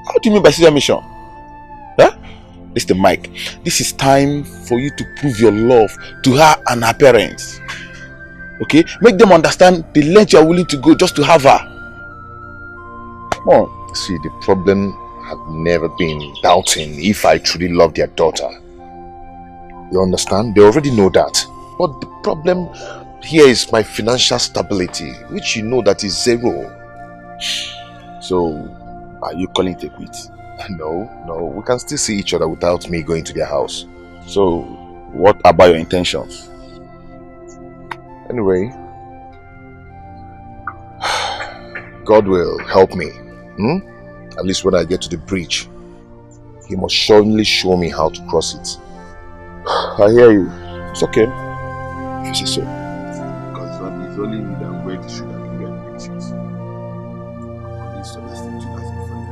How do you mean by suicide mission? Huh? Listen, Mike, this is time for you to prove your love to her and her parents. Okay? Make them understand the length you are willing to go just to have her. Come on. See, the problem had never been doubting if I truly love their daughter. You understand? They already know that. But the problem here is my financial stability, which you know that is zero. So, are you calling it a quit? No, we can still see each other without me going to their house. So, what about your intentions? Anyway, God will help me. At least when I get to the bridge, He must surely show me how to cross it. I hear you. It's okay. If you say so. Because it's only me that wear the shoe that can wear the pictures. Only so that's the two as a friend.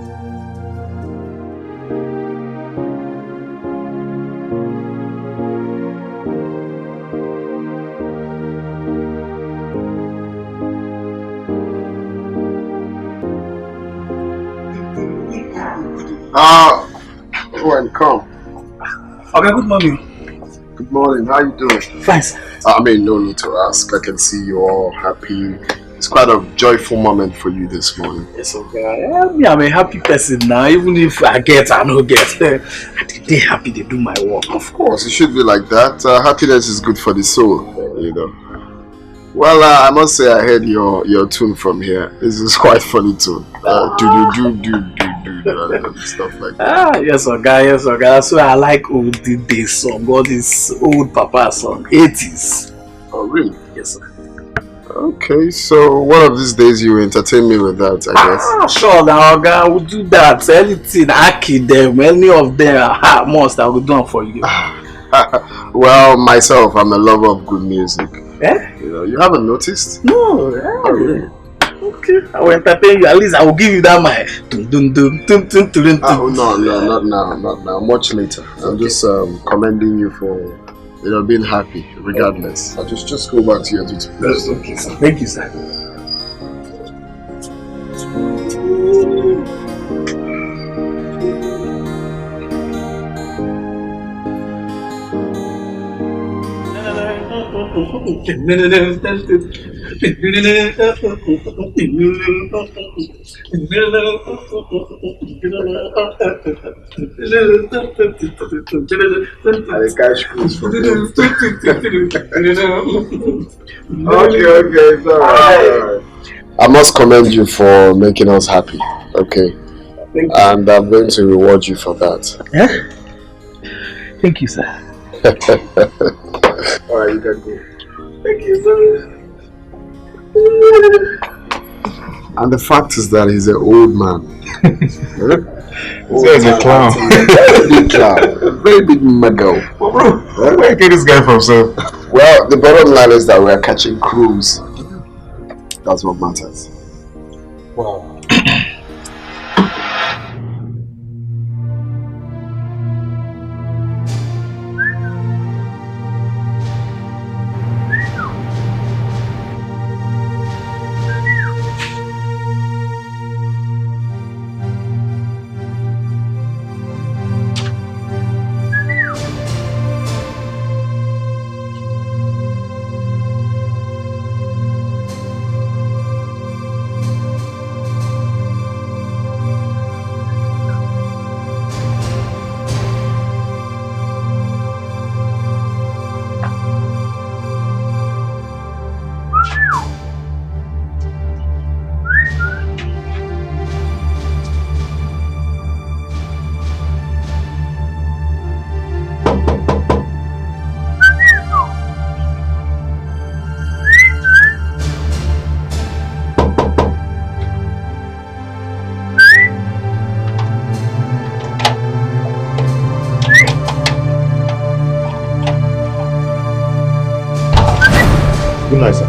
Go and come. Okay, good morning. Good morning, how you doing? Fine, sir. I mean, no need to ask. I can see you all happy. It's quite a joyful moment for you this morning. Yes, okay. I'm a happy person now. Even if I get, I don't get. They're happy they do my work. Of course, it should be like that. Happiness is good for the soul, you know. Well, I must say I heard your tune from here. This is quite funny tune. Do stuff like that. Yes, okay. So I like old days song, all this old papa song, 80s. Oh, really? Yes, sir. Okay, so one of these days you entertain me with that, I guess. Sure, now I will do that. Anything, Aki them, any of them, most I will do them for you. Well, myself, I'm a lover of good music. Eh? You know, you haven't noticed? No. Really? Okay, I will entertain you. At least I will give you that my no, not now. Much later. I'm just commending you for being happy, regardless. I'll just go back to your duty. That's okay, sir. Thank you, sir. Okay, it's alright. I must commend you for making us happy, okay? And I'm going to reward you for that. Yeah? Thank you, sir. Alright, you can go. Thank you, sir. And the fact is that he's an old man. He's a clown. Very big clown. A very big muggle. Well, bro, where you get this guy from, sir? Well, the bottom line is that we're catching crews. That's what matters. Wow. Good night, sir.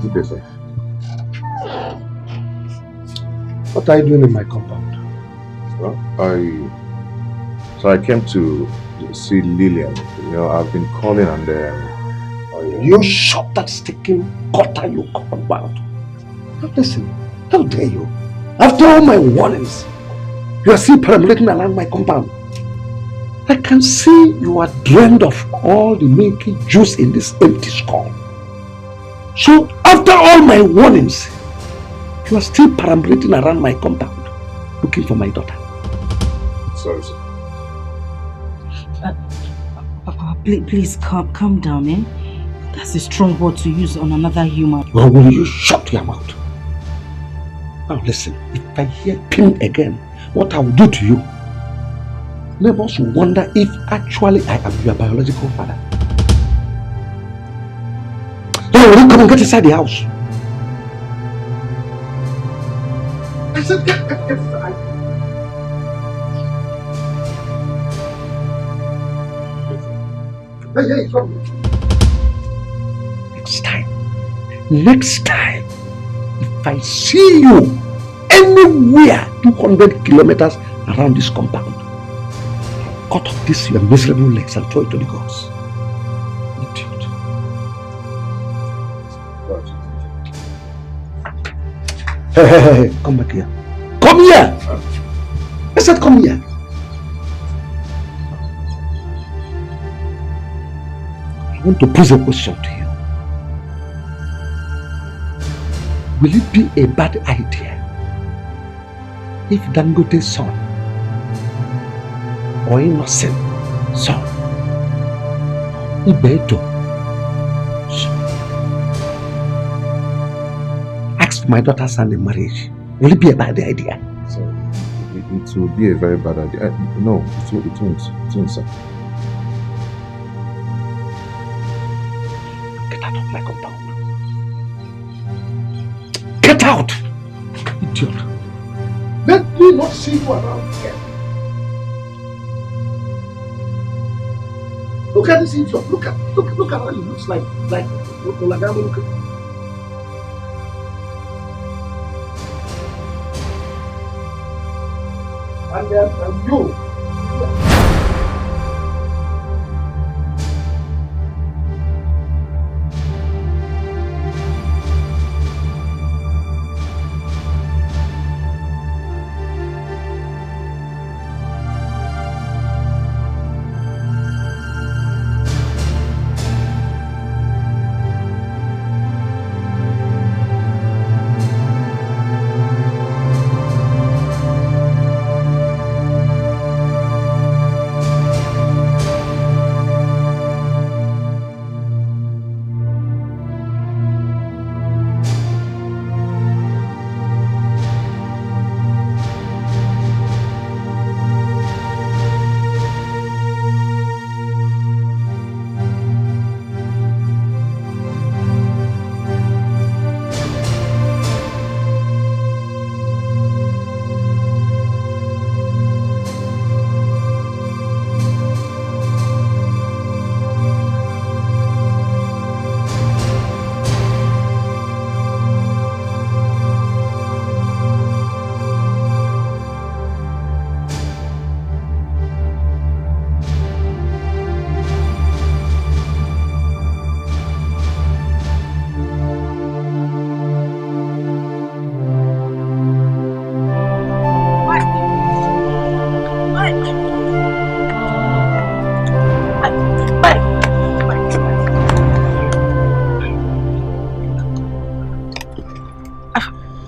Good day, sir. What are you doing in my compound? Well, I came to see Lillian. You know, I've been calling and You shot that sticking gutter you compound. Now listen, how dare you? After all my warnings, you are still perambulating around my compound. I can see you are drained of all the milky juice in this empty skull. So after all my warnings, you are still perambulating around my compound, looking for my daughter. Sorry, sir. Papa, please calm down, eh? That's a strong word to use on another human. Well, will you shut your mouth? Now listen, if I hear pin again, what I will do to you, neighbors will wonder if actually I am your biological father. Now will you come and get inside the house? I said get inside. Hey, come. Next time, if I see you anywhere 200 kilometers around this compound, cut off this your miserable legs and throw it to the gods. Idiot. Hey, come back here. Come here! I said come here. I want to pose a question to you. Will it be a bad idea if Dangote's son or innocent son, Ini Edo, asked my daughter's hand in marriage? Will it be a bad idea? So, it will be a very bad idea. No, it won't. It won't, sir. Get out of my compound. Get out! Idiot. Let me not see you around here. Look at this idiot. Look at how he looks like Olagamo. Look at. And you.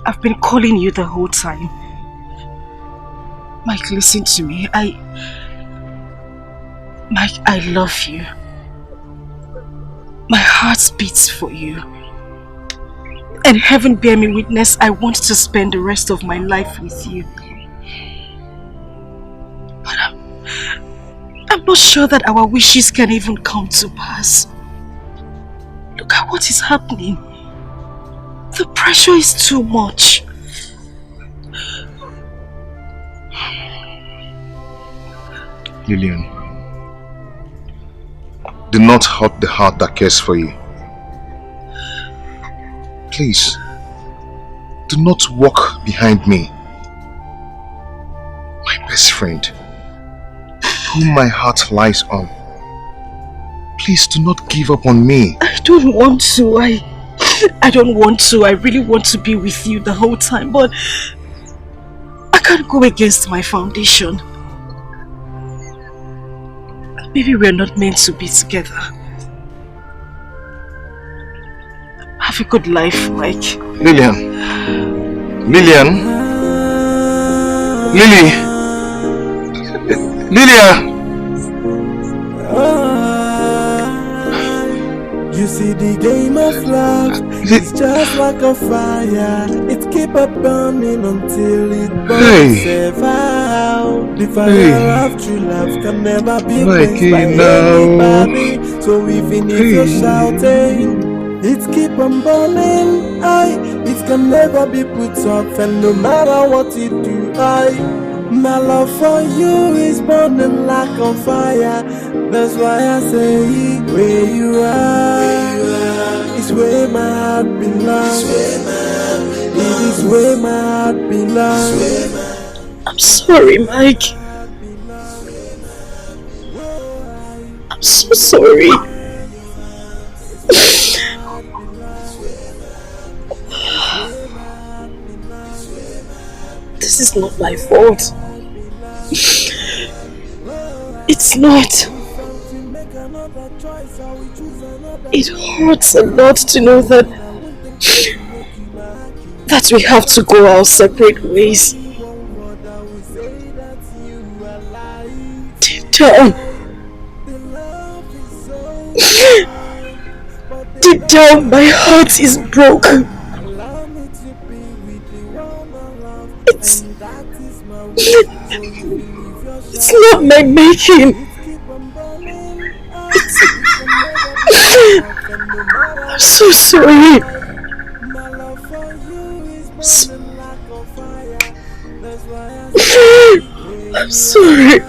I've been calling you the whole time. Mike, listen to me. Mike, I love you. My heart beats for you. And heaven bear me witness, I want to spend the rest of my life with you. But I'm not sure that our wishes can even come to pass. Look at what is happening. The pressure is too much. Lillian, do not hurt the heart that cares for you. Please, do not walk behind me. My best friend, whom my heart lies on. Please do not give up on me. I don't want to. I don't want to. I really want to be with you the whole time, but I can't go against my foundation. Maybe we're not meant to be together. Have a good life, Mike. Lillian. Lillian. Lily. Lilia. You see the game of love, it's just like a fire. It keep on burning until it burns itself out. The fire of true love can never be quenched by anybody. So even if you're shouting, it keep on burning. It can never be put off, and no matter what you do, my love for you is burning like a fire. That's why I say, where you are, is where my heart belongs. It is where my heart belongs. I'm sorry, Mike. I'm so sorry. This is not my fault. It's not. It hurts a lot to know that we have to go our separate ways. Deep down, my heart is broken. It's not my making. I'm so sorry. I'm sorry.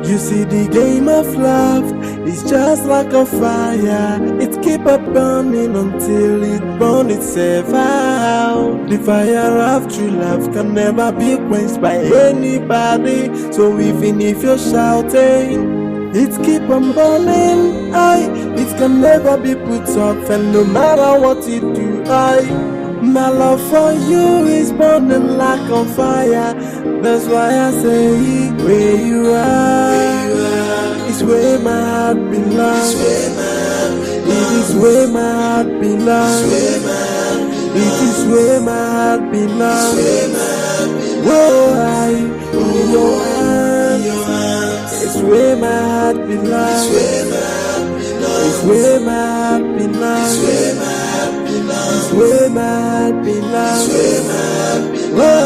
You see the game of love, it's just like a fire. It keep on burning until it burns itself out. The fire of true love can never be quenched by anybody. So even if you're shouting, it keep on burning. It can never be put off, and no matter what you do, my love for you is burning like a fire. That's why I say, where you are, is where my heart belongs. It is where my heart belongs. It is where my heart belongs. Whoa, in your hands, it's where my heart belongs. It's where my heart belongs. It's where my heart belongs. Whoa,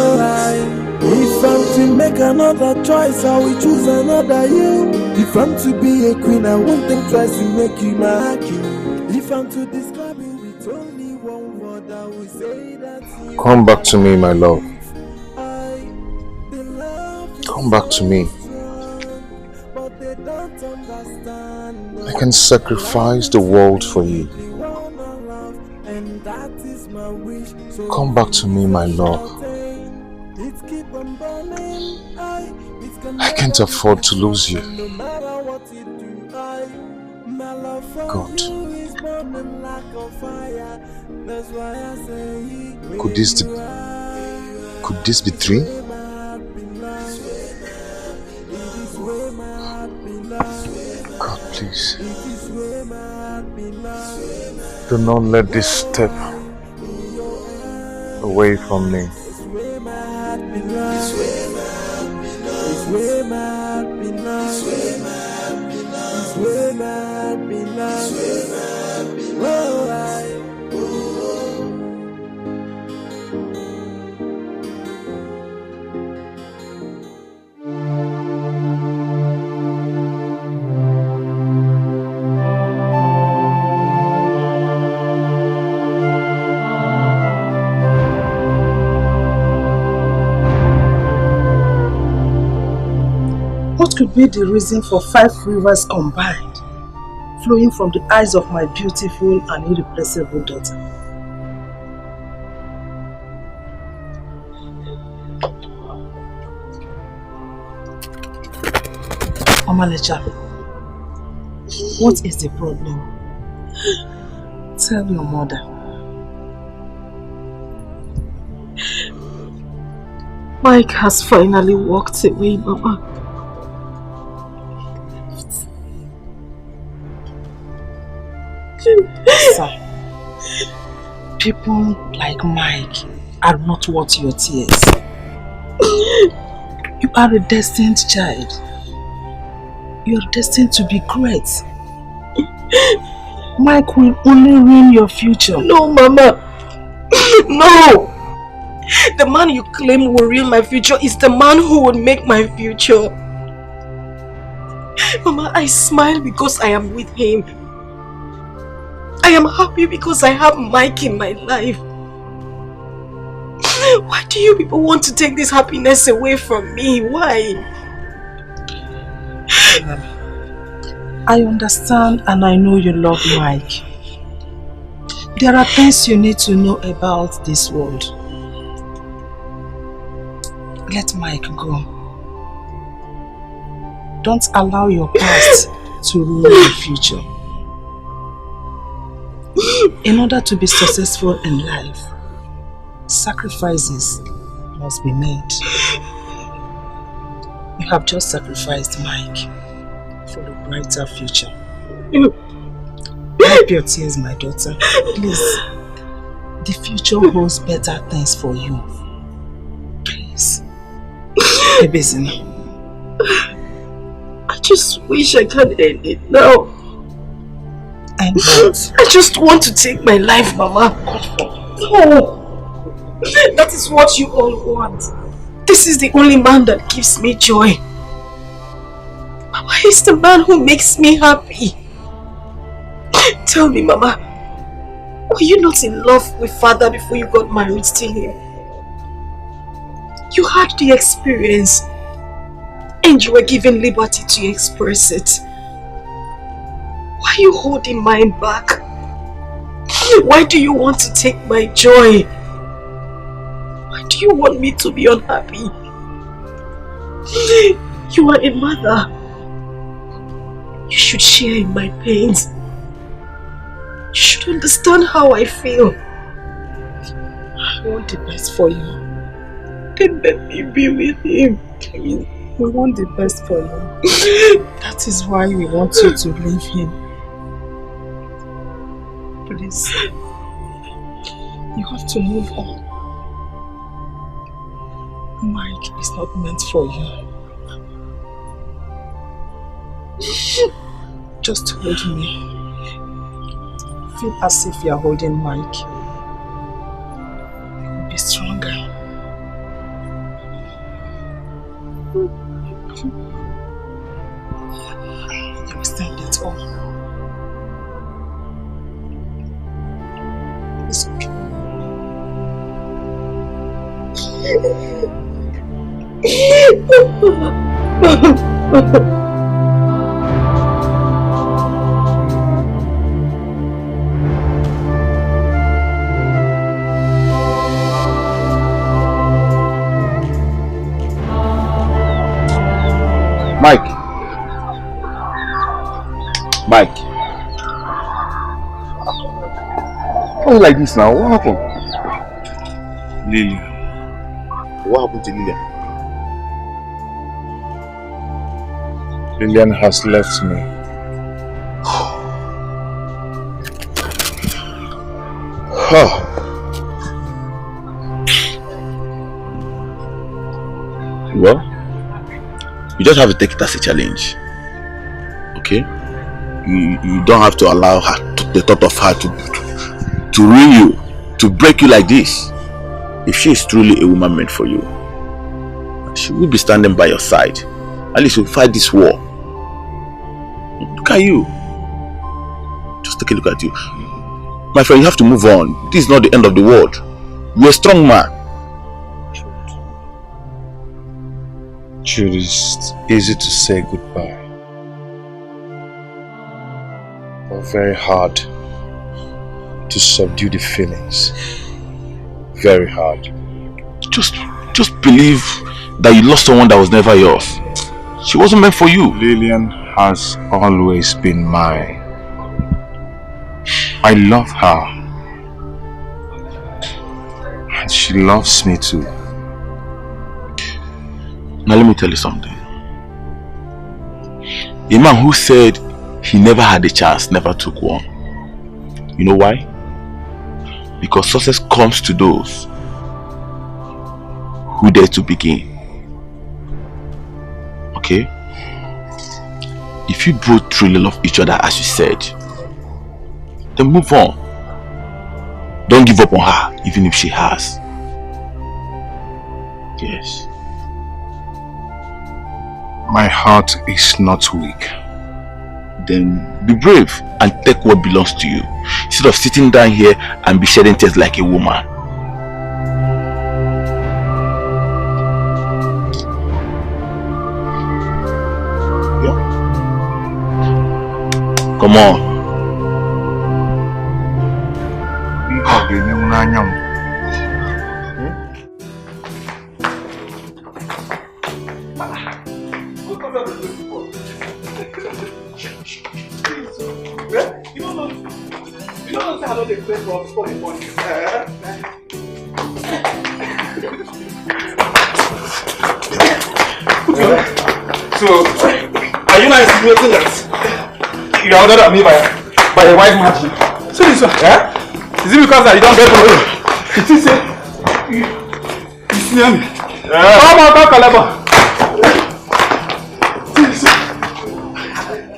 if I'm to make another choice, I will choose another you. If I'm to be a queen, I won't think twice to make you my king. If I'm to describe you with only one word, I will say that you. Come back to me, my love. Come back to me. I can sacrifice the world for you. Come back to me, my love. I can't afford to lose you. God. Could this be three? God, please. Do not let this step away from me. It's where my heart belongs. It's where my heart belongs. It's where my heart belongs. would be the reason for 5 rivers combined, flowing from the eyes of my beautiful and irreplaceable daughter. Omalecha, what is the problem? Tell your mother. Mike has finally walked away, Mama. Sir, people like Mike are not worth your tears. You are a destined child. You are destined to be great. Mike will only ruin your future. No, Mama. No! The man you claim will ruin my future is the man who will make my future. Mama, I smile because I am with him. I am happy because I have Mike in my life. Why do you people want to take this happiness away from me? Why? I understand and I know you love Mike. There are things you need to know about this world. Let Mike go. Don't allow your past to ruin your future. In order to be successful in life, sacrifices must be made. You have just sacrificed Mike for a brighter future. Wipe your tears, my daughter. Please. The future holds better things for you. Please. Ebezina. I just wish I can end it now. And what? I just want to take my life, Mama. No. That is what you all want. This is the only man that gives me joy. Mama, he's the man who makes me happy. Tell me, Mama, were you not in love with Father before you got married to him? You had the experience and you were given liberty to express it. Why are you holding mine back? Why do you want to take my joy? Why do you want me to be unhappy? You are a mother. You should share in my pains. You should understand how I feel. I want the best for you. Then let me be with him, please. We want the best for you. That is why we want you to leave him. Please. You have to move on. Mike is not meant for you. Just hold me. Feel as if you are holding Mike. Be stronger. You will stand it all. It's okay. Mike. Why are you like this now? What happened? Lily. What happened to Lilian? Lilian has left me. Well, you just have to take it as a challenge. Okay? You don't have to allow her, the thought of her to ruin you, to break you like this. If she is truly a woman meant for you, she will be standing by your side. At least you'll fight this war. Look at you. Just take a look at you. My friend, you have to move on. This is not the end of the world. You're a strong man. Jude, it's easy to say goodbye, but very hard to subdue the feelings. Very hard. Just believe that you lost someone that was never yours. She wasn't meant for you. Lillian has always been mine. I love her. And she loves me too. Now let me tell you something. A man who said he never had a chance never took one. You know why? Because success comes to those who dare to begin. Okay? If you both truly love each other as you said, then move on. Don't give up on her, even if she has. Yes. My heart is not weak. Then be brave and take what belongs to you, instead of sitting down here and be shedding tears like a woman. Yeah. Come on. So, are you not insinuating that you are ordered at me by a white magic? So this one, eh? Is it because that you don't get for me? It is you see me? Come on, Kaleba.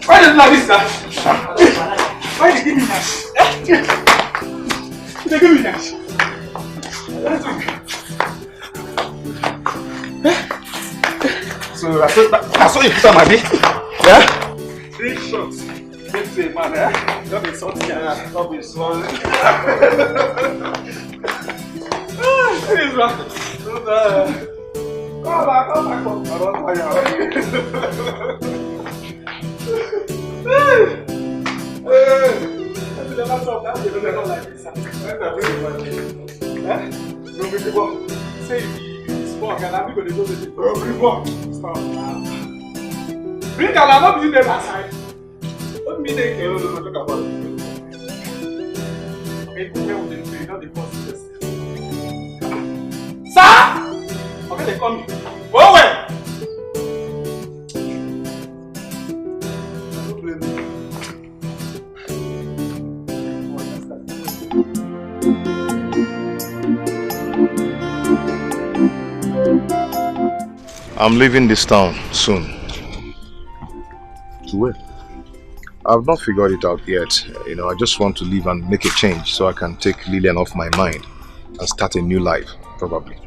Why did you like this, sir? Why did you give me that? They give me that. So I saw you put on my bed. Yeah? 3 shots. Let's say, man, eh? Don't be salty, don't be swollen. Please, man. Come back. I don't fire. That's the last of that. You don't like this. Eh? No, we go. Say small, and I'm going to go to the stop now. Bring a lot of you there aside. What me they care talk about it? Okay, who will they say not the first sir? Okay, they come. Go away. Don't blame me. I'm leaving this town soon. To where? I've not figured it out yet. You know, I just want to leave and make a change so I can take Lillian off my mind and start a new life, probably.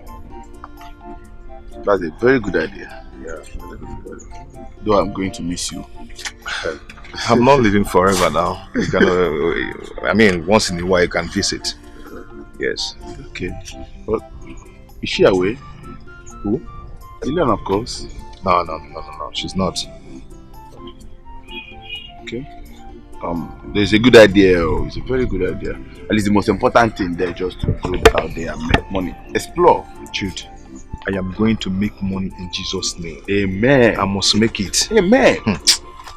That's a very good idea. Yeah. Though I'm going to miss you. I'm not living forever now. You can, I mean, once in a while you can visit. Yes. Okay. Well, is she away? Who? Lillian, of course. No. She's not. Okay. There's a good idea. It's a very good idea. At least the most important thing there, just to go out there and make money. Explore. Jude, I am going to make money in Jesus' name. Amen. I must make it. Amen.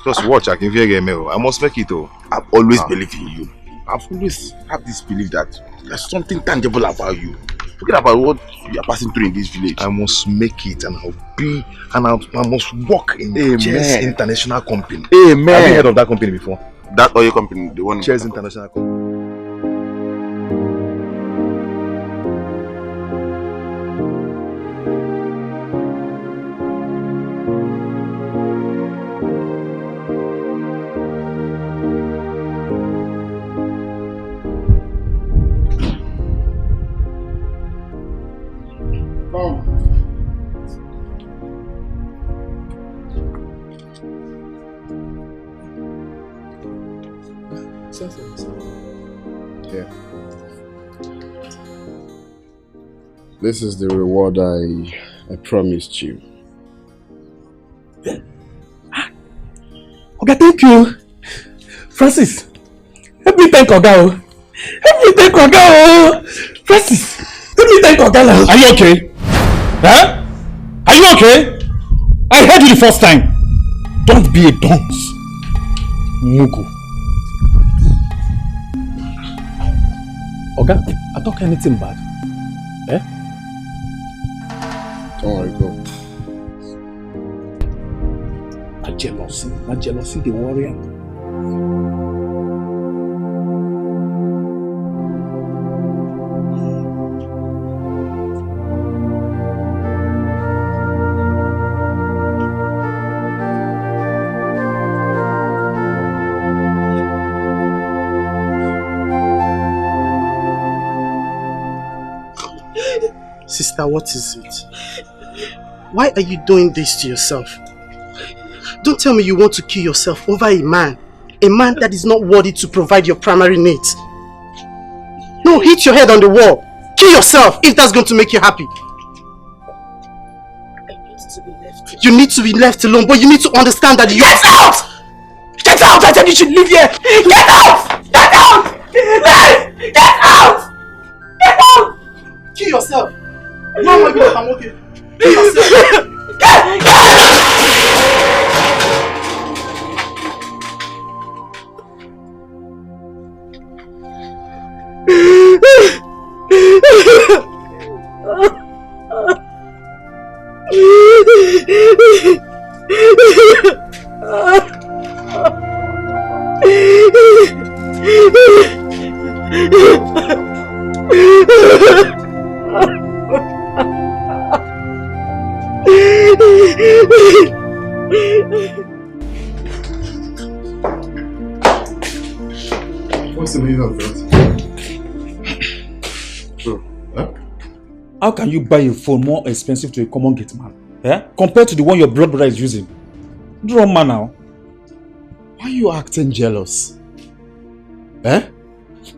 Just watch, I can hear I must make it though. I've always believed in you. I've always had this belief that there's something tangible about you. Forget about what you are passing through in this village. I must make it, and I must work in Cheers International Company. Amen. Have you heard of that company before? That oil company, the one. Cheers International Company. Yeah. This is the reward I promised you. Okay, thank you. Francis, help me thank Oga. Help me thank Oga. Francis, help me thank Oga now. Are you okay? Huh? Are you okay? I heard you the first time. Don't be a dunce. Mugu. Oga, I talk anything bad. Eh? Don't worry, go. My jealousy, the warrior. Sister, what is it? Why are you doing this to yourself? Don't tell me you want to kill yourself over a man that is not worthy to provide your primary needs. No, hit your head on the wall. Kill yourself if that's going to make you happy. You need to be left alone, but you need to understand that you... Get out! Get out! I said you should leave here! Get out! Get out! Get out! Get out! Kill yourself. No, I'm okay. Kill yourself. Get What's the meaning of that? Bro, huh? How can you buy a phone more expensive to a common gate man? Eh? Compared to the one your blood brother is using? Draw man now. Why are you acting jealous? Eh?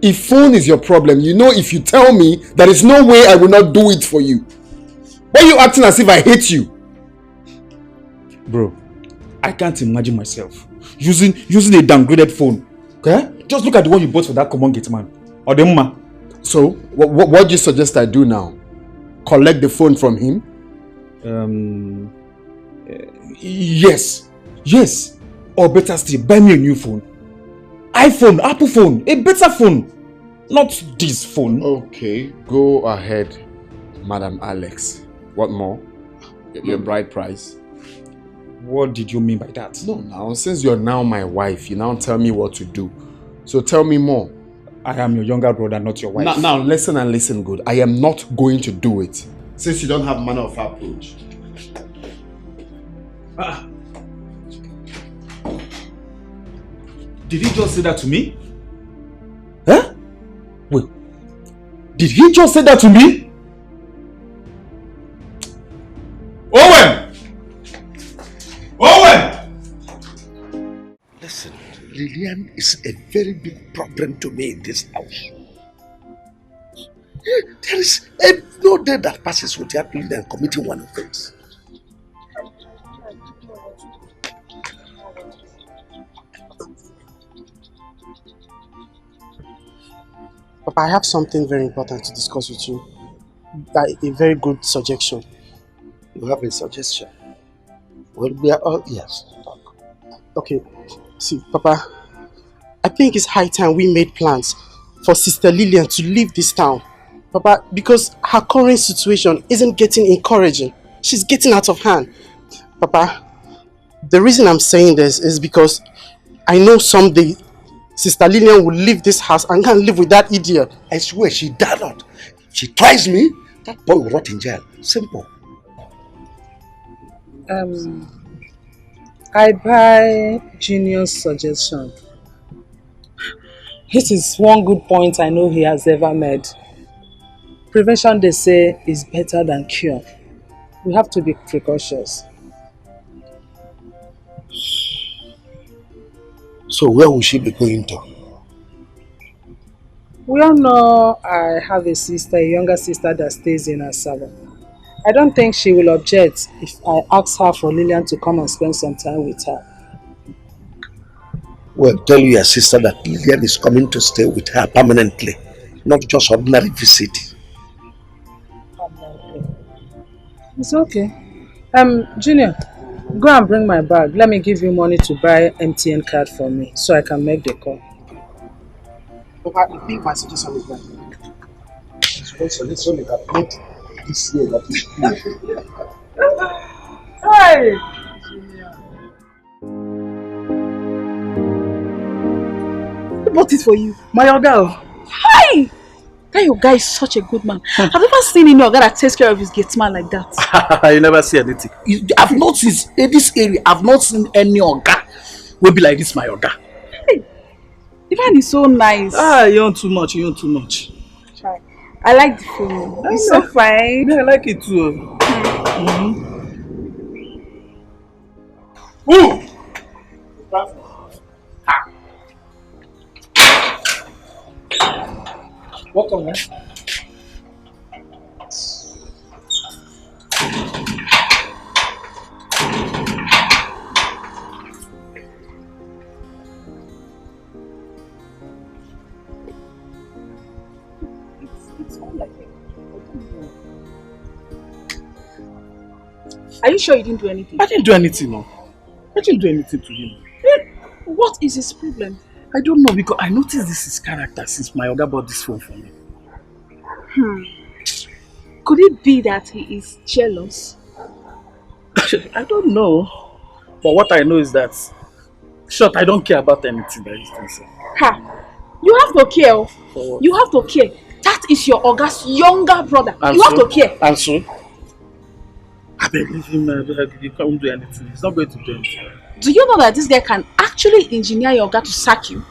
If phone is your problem, you know if you tell me, there is no way I will not do it for you. Why are you acting as if I hate you? Bro, I can't imagine myself using a downgraded phone. Okay? Just look at the one you bought for that common gate man. Or the mama. So, what do you suggest I do now? Collect the phone from him? Yes. Yes. Or better still, buy me a new phone. iPhone, Apple phone, a better phone. Not this phone. Okay, go ahead, Madam Alex. What more? Your bride price? What did you mean by that? No, now, since you're now my wife, you now tell me what to do. So tell me more. I am your younger brother, not your wife. Now listen and listen good. I am not going to do it. Since you don't have manner of approach. Did he just say that to me? Huh? Wait. Did he just say that to me? Owen! Owen! Listen, Lillian is a very big problem to me in this house. There is no day that passes without Lillian committing one offense. Papa, I have something very important to discuss with you. A very good suggestion. You have a suggestion? Well, we are all ears. Talk. Okay, see, Papa, I think it's high time we made plans for Sister Lillian to leave this town. Papa, because her current situation isn't getting encouraging. She's getting out of hand. Papa, the reason I'm saying this is because I know someday Sister Lillian will leave this house and can't live with that idiot. I swear she dare not. If she tries me, that boy will rot in jail. Simple. I buy Junior's suggestion. This is one good point I know he has ever made. Prevention, they say, is better than cure. We have to be precautious. So where will she be going to? We all know I have a sister, a younger sister that stays in Asaba. I don't think she will object if I ask her for Lillian to come and spend some time with her. Well, tell your sister that Lillian is coming to stay with her permanently, not just ordinary visit. It's okay. Junior, go and bring my bag. Let me give you money to buy MTN card for me so I can make the call. Papa, I think my suggestion is right. Let's only calculate this year that is Hey! Who bought it for you? My Oga. Hi! That your guy is such a good man. I've never seen any Oga that takes care of his gate man like that. You never see anything. I've not seen in this area. I've not seen any Oga will be like this. My Oga. Hey, the man is so nice. You want too much. You want too much. Try. I like the film. It's so fine. Yeah, I like it too. Ooh. Welcome, man. It's all like it. Are you sure you didn't do anything? I didn't do anything, no. I didn't do anything to him. What is his problem? I don't know, because I noticed this is character since my Oga bought this phone for me. Could it be that he is jealous? I don't know. But what I know is that, short, I don't care about anything that he's doing. Ha! You have to care. You have to care. That is your Oga's younger brother. And you so, have to care. And so? I beg, leave him. You can't do anything. He's not going to do anything. Do you know that this guy can actually engineer your Oga to sack you?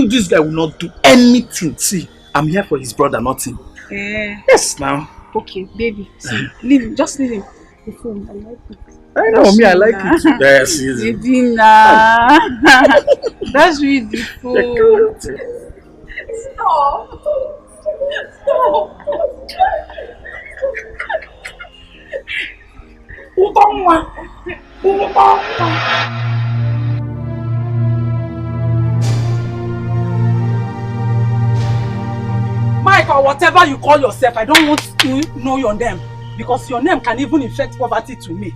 This guy will not do anything. See, I'm here for his brother, not him. Yes, now. Okay, baby. See, leave him. Just leave him. The phone, I like it. I know, me, I like it too. Yes, yes. Baby, nah. That's really beautiful. Stop. Mike, or whatever you call yourself, I don't want to know your name because your name can even infect poverty to me.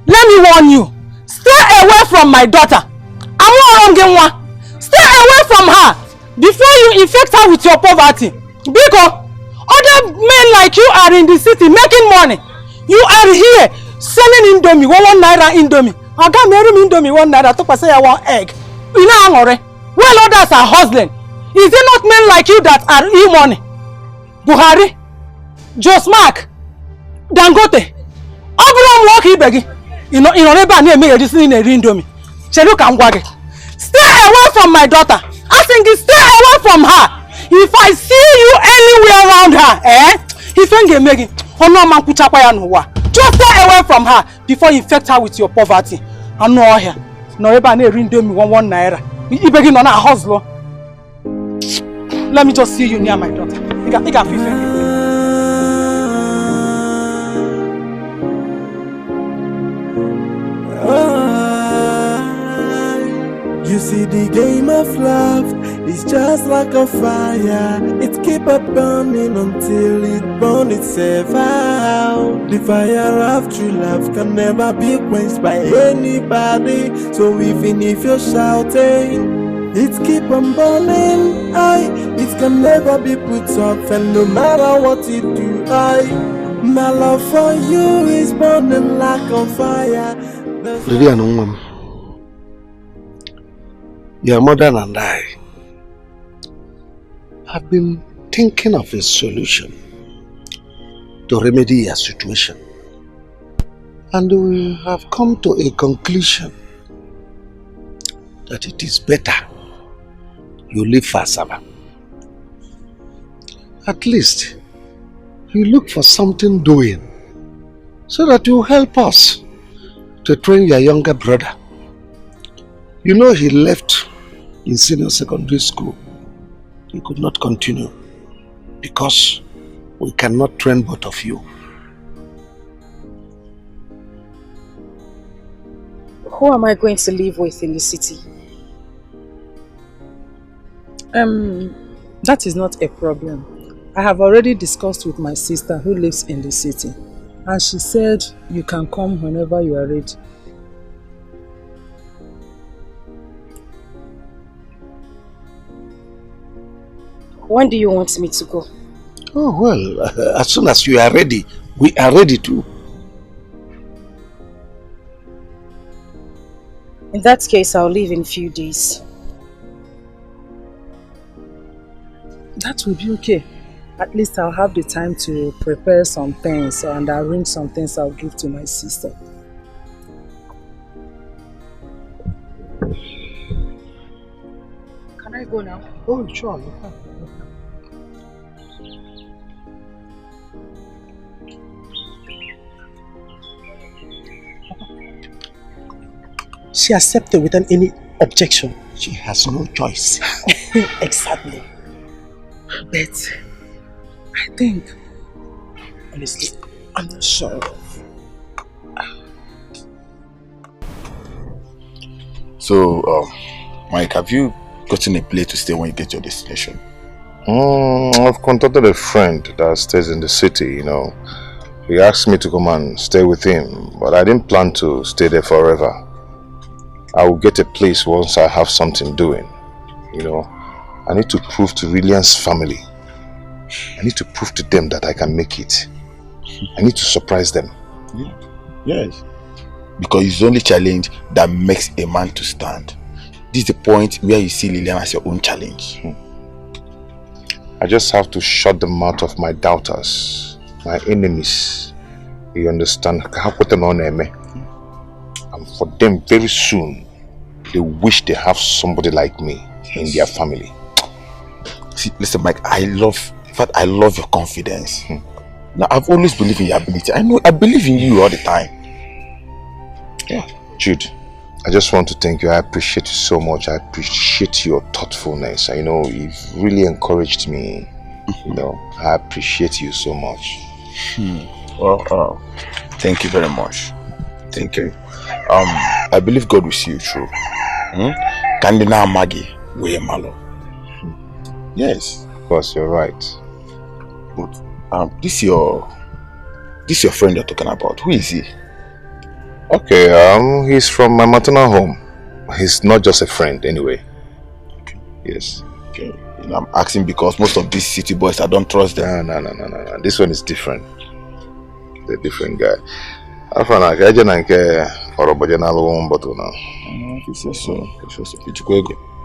Let me warn you, stay away from my daughter. Stay away from her before you infect her with your poverty. Because other men like you are in the city making money. You are here selling Indomie, 1 naira Indomie. I got married Indomie 1 naira, to say I want egg. You know, well, others are hustling. Is it not men like you that are e-money? Buhari, Josmark, Dangote, Abraham Walkie Beggy. You know, never near me, this in a Indomie. Cheluka Mwage. Stay away from my daughter. I think stay away from her. If I see you anywhere around her, if you get making, just stay away from her before you infect her with your poverty. I know her. No, ever near Indomie 1 naira. You begin on a hustle. Let me just see you near my daughter. You can feel You see, the game of love is just like a fire. It keep up burning until it burns itself out. The fire of true love can never be quenched by anybody. So even if you're shouting, it keep on burning. It can never be put off, and no matter what you do, my love for you is burning like a fire. Your mother and I have been thinking of a solution to remedy your situation, and we have come to a conclusion that it is better you leave Fasaba. At least you look for something doing so that you help us to train your younger brother. You know, he left in senior secondary school. He could not continue because we cannot train both of you. Who am I going to live with in the city? That is not a problem. I have already discussed with my sister who lives in the city, and she said you can come whenever you are ready. When do you want me to go? Oh, well, as soon as you are ready, we are ready too. In that case, I'll leave in a few days. That will be okay. At least I'll have the time to prepare some things and arrange some things I'll give to my sister. Can I go now? Oh, sure. She accepted without any objection. She has no choice. Exactly. But I think, honestly, I'm not sure. So, Mike, have you gotten a place to stay when you get your destination? I've contacted a friend that stays in the city, you know. He asked me to come and stay with him, but I didn't plan to stay there forever. I will get a place once I have something doing, you know. I need to prove to Lillian's family. I need to prove to them that I can make it. I need to surprise them. Yeah. Yes. Because it's the only challenge that makes a man to stand. This is the point where you see Lillian as your own challenge. I just have to shut the mouth of my doubters, my enemies. You understand? And for them, very soon, they wish they have somebody like me in their family. See, listen, Mike, I love your confidence. Now, I've always believed in your ability. I believe in you all the time. Yeah, Jude, I just want to thank you. I appreciate you so much. I appreciate your thoughtfulness. I know you've really encouraged me. You know, I appreciate you so much. Well, thank you very much. Thank you. I believe God will see you through. Kandina Maggie, we malo. Yes, of course, you're right. But this your friend you're talking about. Who is he? Okay, he's from my maternal home. He's not just a friend anyway. Okay. Yes. Okay. You know, I'm asking because most of these city boys, I don't trust them. No. This one is different. The different guy. I found out I didn't for a bottle now. If you say so.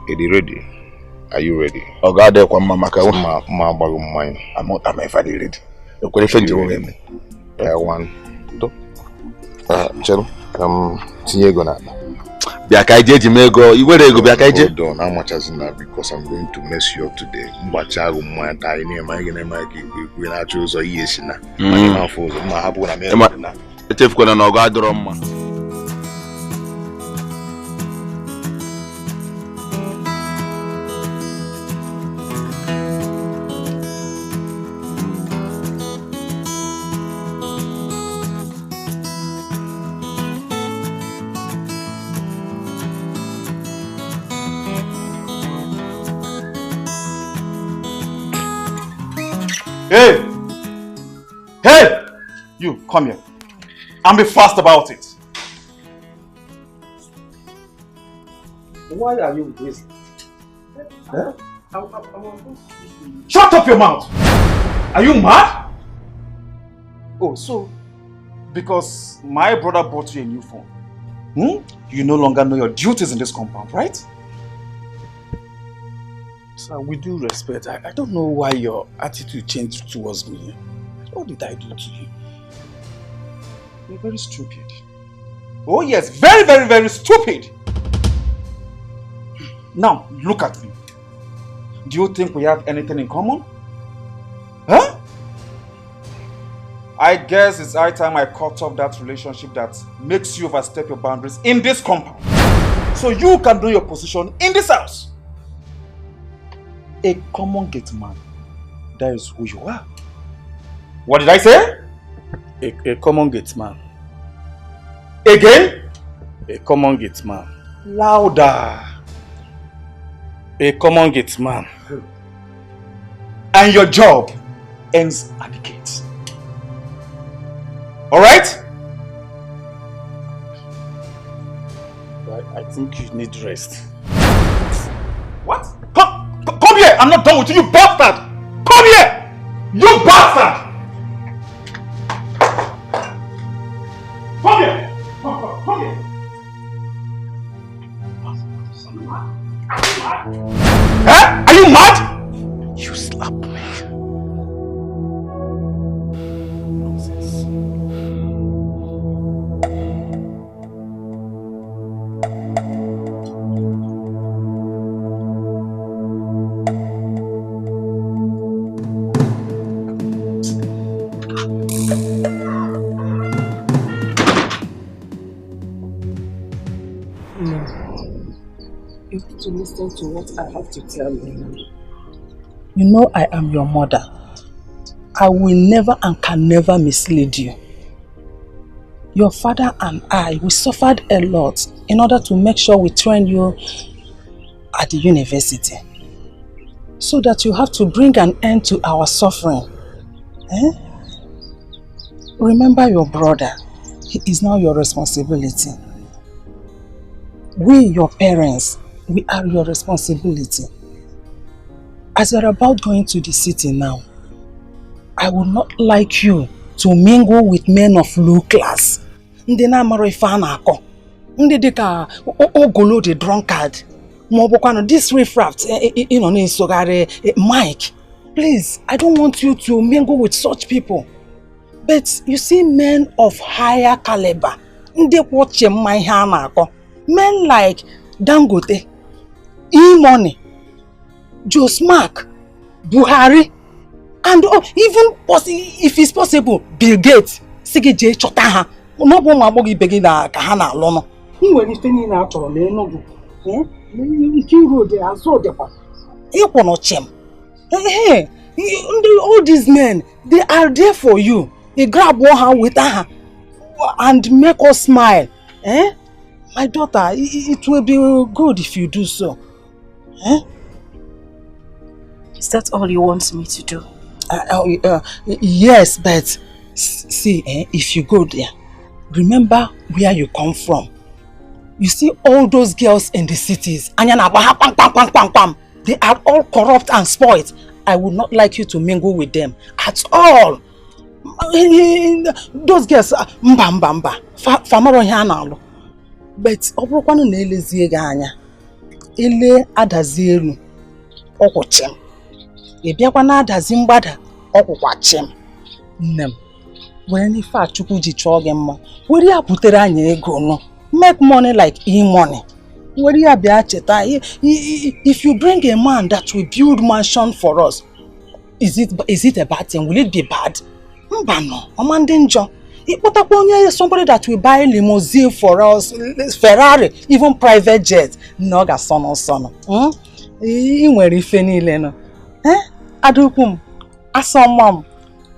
Are you ready? Are you ready? Oh God, there come mama. I'm ever ready. The question you one. Chelo, tinye go na. Biakaije Jimego, you were go Biakaije? Hold on, how much has in that? Because I'm going to mess you up today. Mbacha go my tie near my we na choose or yes na. My phone, my happen na me na. Etef ko na no ga drum. Hey! You, come here. And be fast about it. Why are you wasting? Huh? Shut up your mouth! Are you mad? Oh, so, because my brother bought you a new phone, you no longer know your duties in this compound, right? Sir, with due respect, I don't know why your attitude changed towards me. What did I do to you? You're very stupid. Oh yes, very, very, very stupid. Now, look at me. Do you think we have anything in common? Huh? I guess it's high time I cut off that relationship that makes you overstep your boundaries in this compound. So you can know your position in this house. A common gate man. That is who you are. What did I say? A common gate man. Again? A common gate man. Louder. A common gate man. And your job ends at the gate. Alright? I think you need rest. What? Come here! I'm not done with you, you bastard! Come here! You bastard! Come here! Come here! Huh? Are you mad? You slap me. Nonsense. You have to listen to what I have to tell you. You know I am your mother. I will never and can never mislead you. Your father and I, we suffered a lot in order to make sure we train you at the university. So that you have to bring an end to our suffering. Remember your brother. He is now your responsibility. We, your parents, we are your responsibility. As you're about going to the city now, I would not like you to mingle with men of low class. Ndị na-amara ife a na-akọ. Ndị dịka ogolo the drunkard. Maọbụkwanụ this riffraff na-esogharị Mike. Please, I don't want you to mingle with such people. But you see men of higher caliber. Ndị kwọche mma ihe a na-akọ. Men like Dangote, E-Money, Josmark, Buhari, and even if it's possible, Bill Gates. Sige je chọta ha. No bụ nwa agbọghọ ibe gị na ka ha na-alụ nọ. I nwere ife niile a chọrọ n'Enugu. Ike iru dị azụ dịkwa. Ịkwọnọ chem. All these men, they are there for you. You grab one hand with her and make us smile. My daughter, it will be good if you do so. Is that all you want me to do? Yes, but see, if you go there, remember where you come from. You see all those girls in the cities, they are all corrupt and spoiled. I would not like you to mingle with them at all. Those girls, mba, famaro hianalo. But obrokwana na elezie ga anya. Ele adazi elu, okwochem. Ebiakwa na adazi mgbada, okwukwachem. Nnem. Were ni fa chukwu ji chọọ gị mma. Were ya butere anyị ego no. Make money like e-money. Were ya bịa cheta. If you bring a man that will build mansion for us, is it a bad thing? Will it be bad? Mbano, omande njọ. Somebody that will buy limousine for us, Ferrari, even private jet. No ga sono. I nwere ife niile no. Adukum, asomam.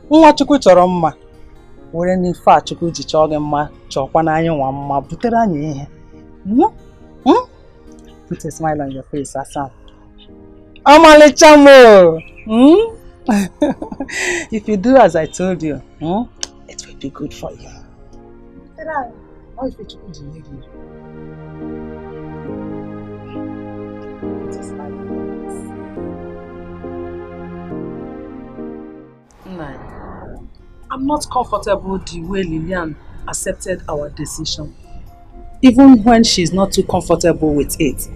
Nwa Chukwu chọrọ mma. Were n'ife a Chukwu ji chọọ gị mma, chọọkwa n'anya nwa mma, butere anyị ihe. Put a smile on your face, Asam. Ọmalịcha mo. If you do as I told you, it will be good for you. Put a smile on your face. I'm not comfortable the way Lillian accepted our decision, even when she's not too comfortable with it.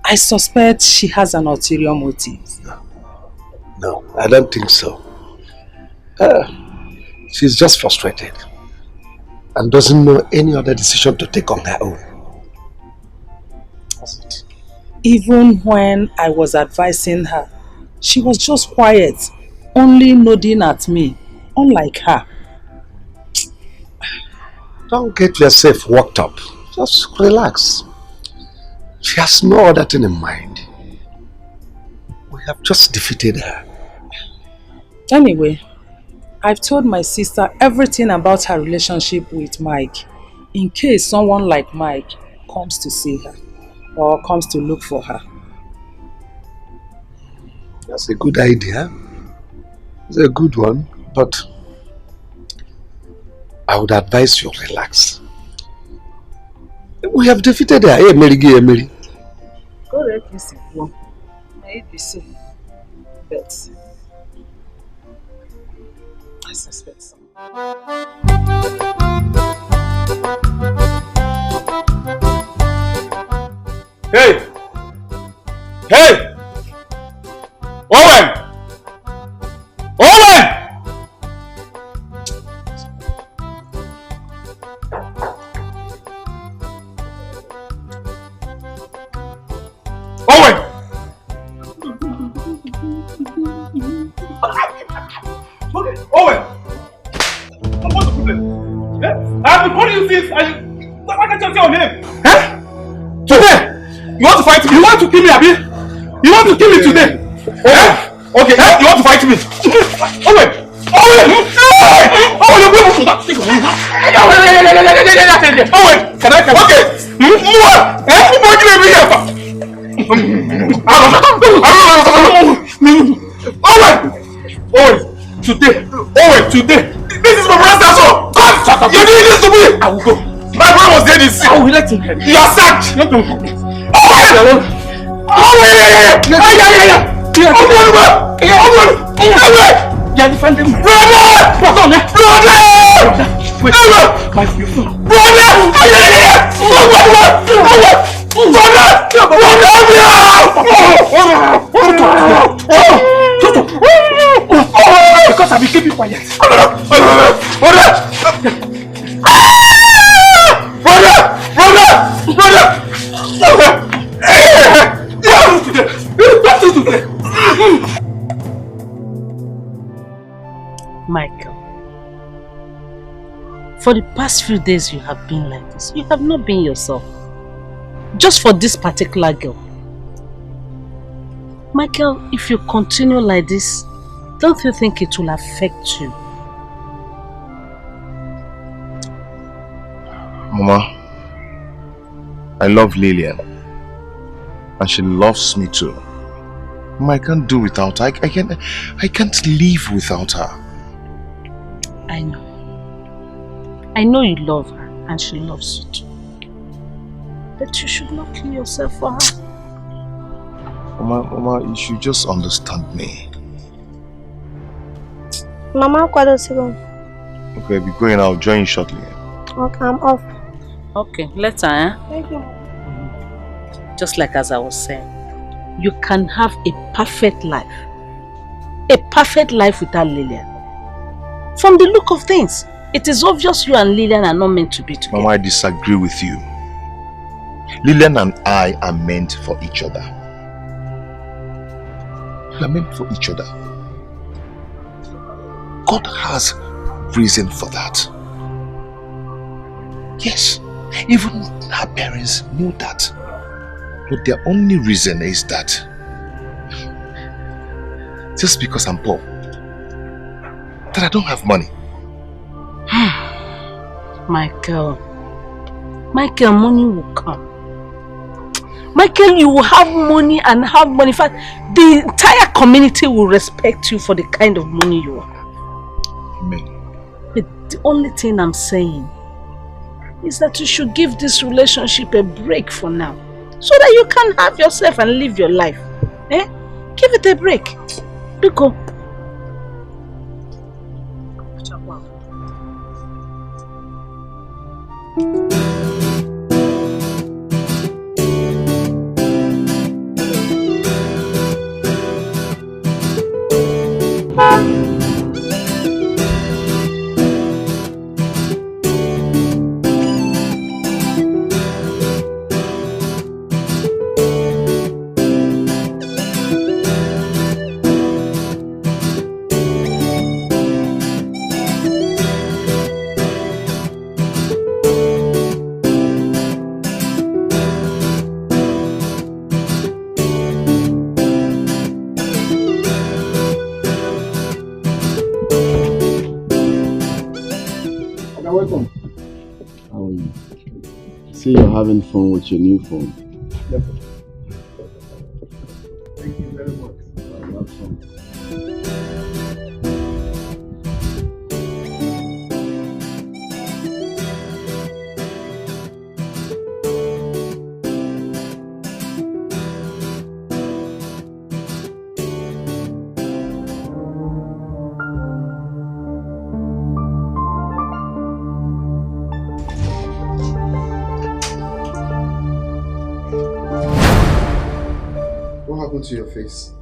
I suspect she has an ulterior motive. No, I don't think so. She's just frustrated and doesn't know any other decision to take on her own. That's it. Even when I was advising her, she was just quiet, only nodding at me, unlike her. Don't get yourself worked up. Just relax. She has no other thing in mind. We have just defeated her. Anyway, I've told my sister everything about her relationship with Mike. in case someone like Mike comes to see her or comes to look for her. That's a good idea. It's a good one, but I would advise you relax. We have defeated her. Hey, Mary, Mary. Correct, Mr. Wong. May it be so. But I suspect so. Hey! Hey! Owen! Owen! Owen! Owen! What's the problem? Yeah? I've been calling you since why can't you say your name? Huh? Today! You want to fight me? You want to kill me, Abi? You want to kill me today? Yeah? Okay, yeah? You want to fight me? Owen! Owen! Owen! Owen! Can I? Okay! More! More give me here! Owen! Owen! Today! Owen! Today! This is my brother's house! God! You did this to me! I will go. My brother was there this. I will let him help. You are sacked! Owen! You are defending me. Brother! Brother! Wait. My future. Brother! Because I've been keeping quiet. Michael, for the past few days you have been like this. You have not been yourself. Just for this particular girl. Michael, if you continue like this, don't you think it will affect you? Mama, I love Lillian. And she loves me too. Mama, I can't do without her. I can't live without her. I know. I know you love her and she loves you too. But you should not kill yourself for her. Mama, you should just understand me. Mama, what does he go? Okay, I'll be going. I'll join you shortly. Okay, I'm off. Okay, later, eh? Thank you. Just like as I was saying, you can have a perfect life. A perfect life without Lillian. From the look of things, it is obvious you and Lillian are not meant to be together. Mama, I disagree with you. Lillian and I are meant for each other. We are meant for each other. God has reason for that. Yes, even her parents know that. But their only reason is that just because I'm poor, that I don't have money. Michael, money will come. Michael, you will have money and have money. In fact, the entire community will respect you for the kind of money you have. Amen. But the only thing I'm saying is that you should give this relationship a break for now. So that you can have yourself and live your life. Eh? Give it a break. Biko. see you're having fun with your new phone. Yes, sir. Thank you very much. Have fun. What happened to your face?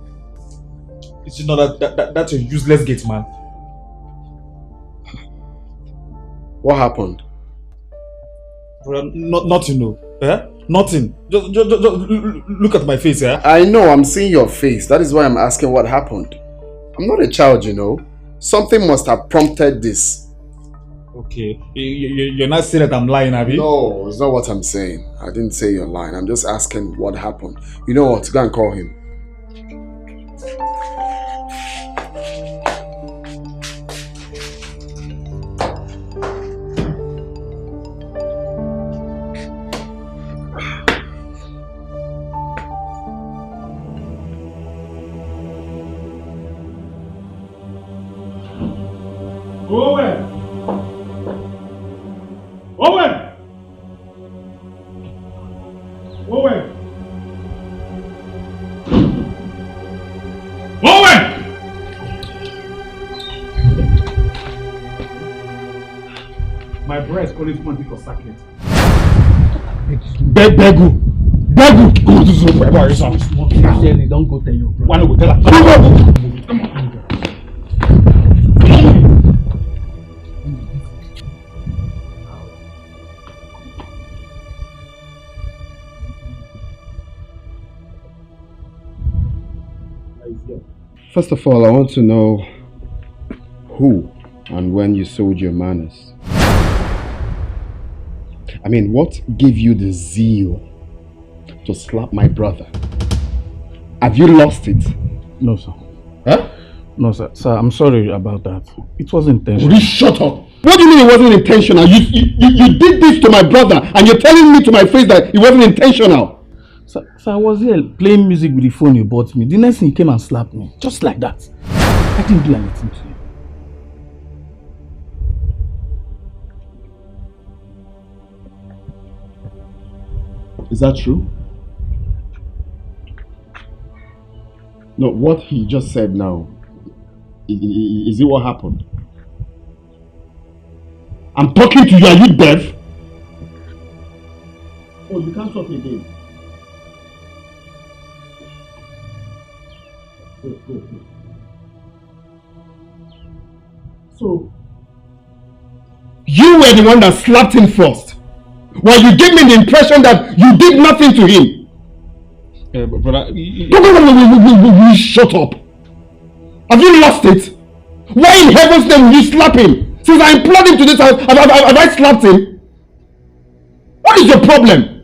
It's not that's a useless gate, man. What happened? Brother, nothing, no. Eh? Nothing. Just look at my face, eh? I know, I'm seeing your face. That is why I'm asking what happened. I'm not a child, you know. Something must have prompted this. Okay. You're not saying that I'm lying, Abby? No, it's not what I'm saying. I didn't say you're lying. I'm just asking what happened. You know what? Go and call him. Owen! Owen! Owen! Owen! My brother is calling for a second. Begu! Come to Zoom. Where is it? Don't go tell your brother. Why not go tell her? Come on. First of all, I want to know who and when you sold your manners. I mean, what gave you the zeal to slap my brother? Have you lost it? No, sir. Huh? No, sir. Sir, I'm sorry about that. It wasn't intentional. Will you shut up? What do you mean it wasn't intentional? You did this to my brother and you're telling me to my face that it wasn't intentional. Sir, I was here playing music with the phone you bought me. The next thing he came and slapped me. Just like that. I didn't do anything to you. Is that true? No, what he just said now, is it what happened? I'm talking to you, are you deaf? Oh, you can't talk again. Go. So, you were the one that slapped him first. While you gave me the impression that you did nothing to him. Brother, shut up. Have you lost it? Why in heaven's name will you slap him? Since I employed him to this house, have I slapped him? What is your problem?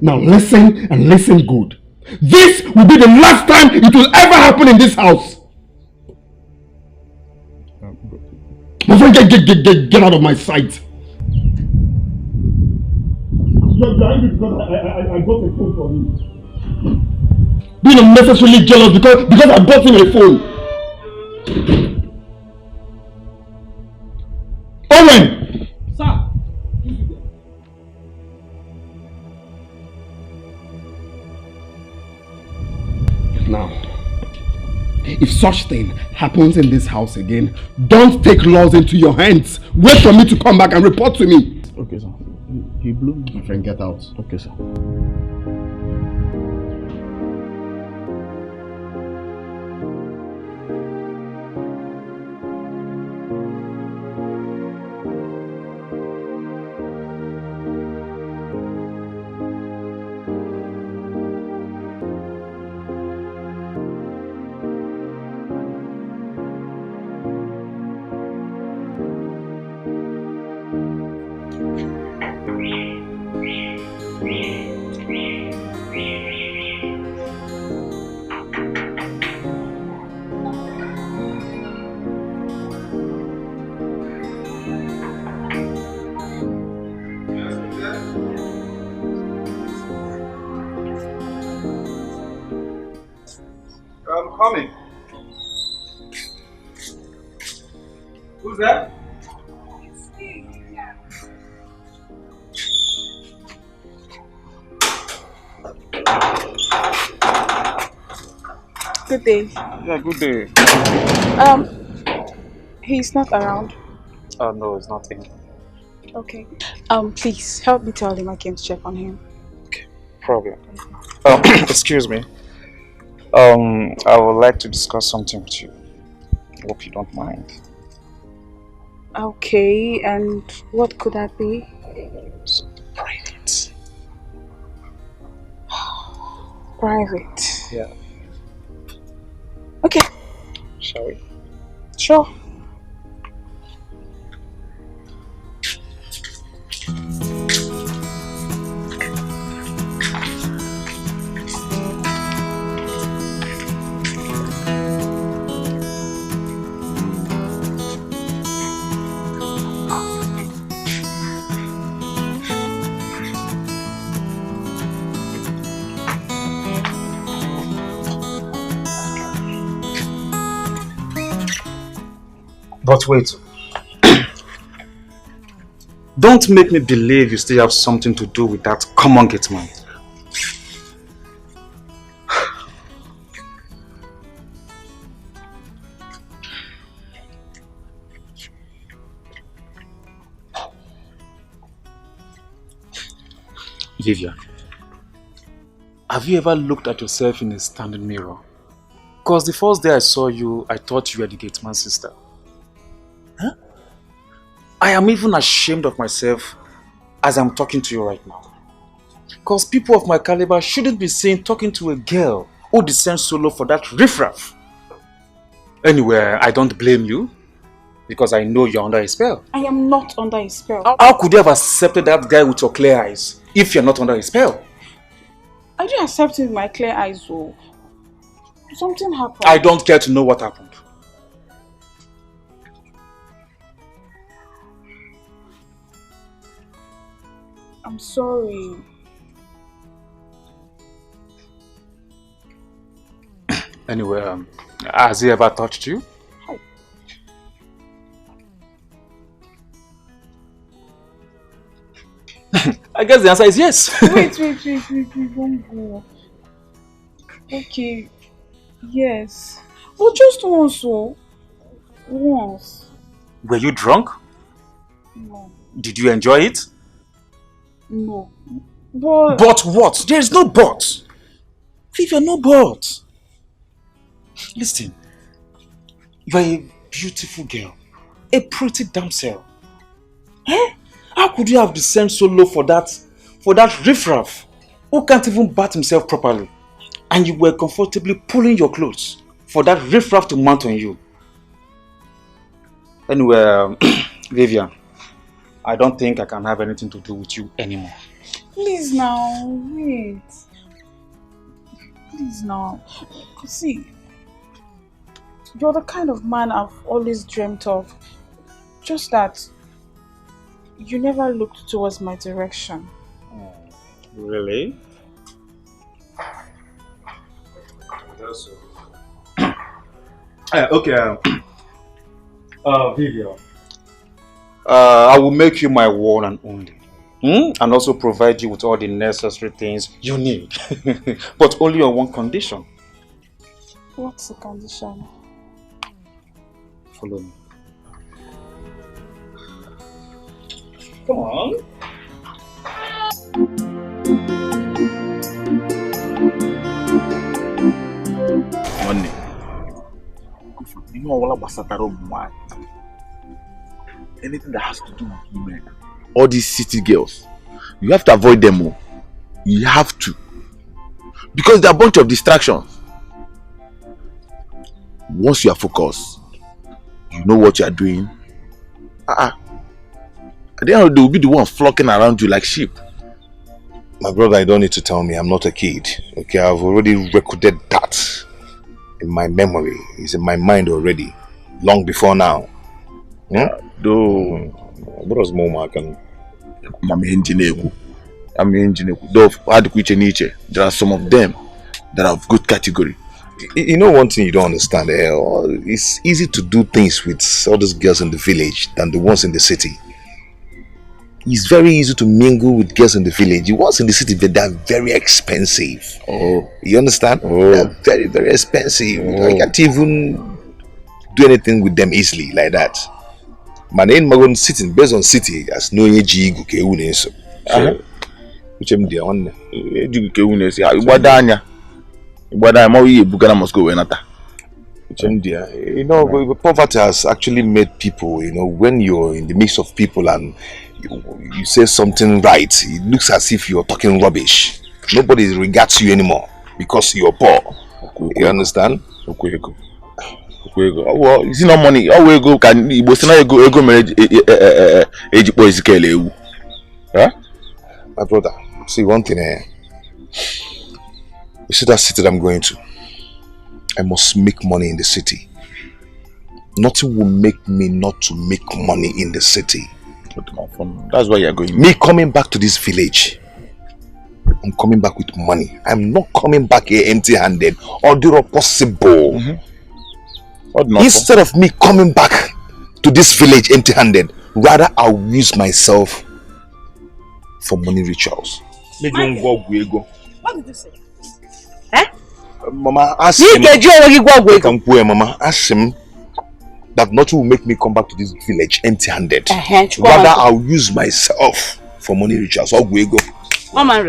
Now listen and listen good. This will be the last time it will ever happen in this house. My friend, get out of my sight. You're angry because I got a phone from him. Being unnecessarily jealous because I bought him a phone. Owen! Sir! Now, if such thing happens in this house again, don't take laws into your hands. Wait for me to come back and report to me. Okay, sir. He blew me. My friend, get out. Okay, sir. coming. Who's that? Good day. Yeah, good day. He's not around. No, it's not in. Okay. Please help me tell him I came to check on him. Problem. Excuse me. I would like to discuss something with you. Hope you don't mind. Okay, and what could that be? Private. Private. Yeah. Okay. Shall we? Sure. But wait. Don't make me believe you still have something to do with that common gate man. Vivian, have you ever looked at yourself in a standing mirror? Because the first day I saw you, I thought you were the gate man's sister. Huh? I am even ashamed of myself as I'm talking to you right now. Because people of my caliber shouldn't be seen talking to a girl who descends solo for that riffraff. Anyway, I don't blame you because I know you're under a spell. I am not under a spell. How could you have accepted that guy with your clear eyes if you're not under a spell? I didn't accept him with my clear eyes, though. Something happened. I don't care to know what happened. I'm sorry. Anyway, has he ever touched you? I guess the answer is yes. Wait, don't go. Okay, yes. But just once, oh. Once. Were you drunk? No. Did you enjoy it? No. But... But what? There is no but. Vivian, no but. Listen. You are a beautiful girl. A pretty damsel. Eh? How could you have descended so low for that riffraff who can't even bat himself properly? And you were comfortably pulling your clothes for that riffraff to mount on you. Anyway, Vivian, I don't think I can have anything to do with you anymore. Please now, wait. Please now. See, you're the kind of man I've always dreamt of. Just that you never looked towards my direction. Really? Okay. Vivian. I will make you my one and only. And also provide you with all the necessary things you need. But only on one condition. What's the condition? Follow me. Come on. Money. You know all about Sataro. Anything that has to do with women. All these city girls, you have to avoid them all. You have to. Because they're a bunch of distractions. Once you are focused, you know what you are doing. At the end of the day, will be the one flocking around you like sheep. My brother, you don't need to tell me I'm not a kid. Okay, I've already recorded that in my memory. It's in my mind already. Long before now. Though, what was more can there are some of them that are of good category. You know one thing you don't understand, it's easy to do things with all those girls in the village than the ones in the city. It's very easy to mingle with girls in the village. The ones in the city, they're very expensive. Oh. You understand? Oh. They're very, very expensive. Oh. I can't even do anything with them easily like that. My name is sitting based on city as no jigu ke uneso. Which am the one. Jigu ke uneso. Ibadanya. Ibadanya mo yi bugana Moscow wenata. You know, poverty has actually made people, you know, when you're in the midst of people and you say something right, it looks as if you're talking rubbish. Nobody regards you anymore because you're poor. You understand? Well, it's not money. Oh, we go can you go marriage age boys kele. Huh? My brother, see one thing here. You see that city that I'm going to? I must make money in the city. Nothing will make me not to make money in the city. That's why you're going. Me coming back to this village, I'm coming back with money. I'm not coming back here empty-handed. Or do possible. Instead of me coming back to this village empty-handed, rather I'll use myself for money rituals. What did you say? Mama, ask him. Mama, ask him that nothing will make me come back to this village empty-handed. Rather, I'll use myself for money rituals. I'll go. Michael,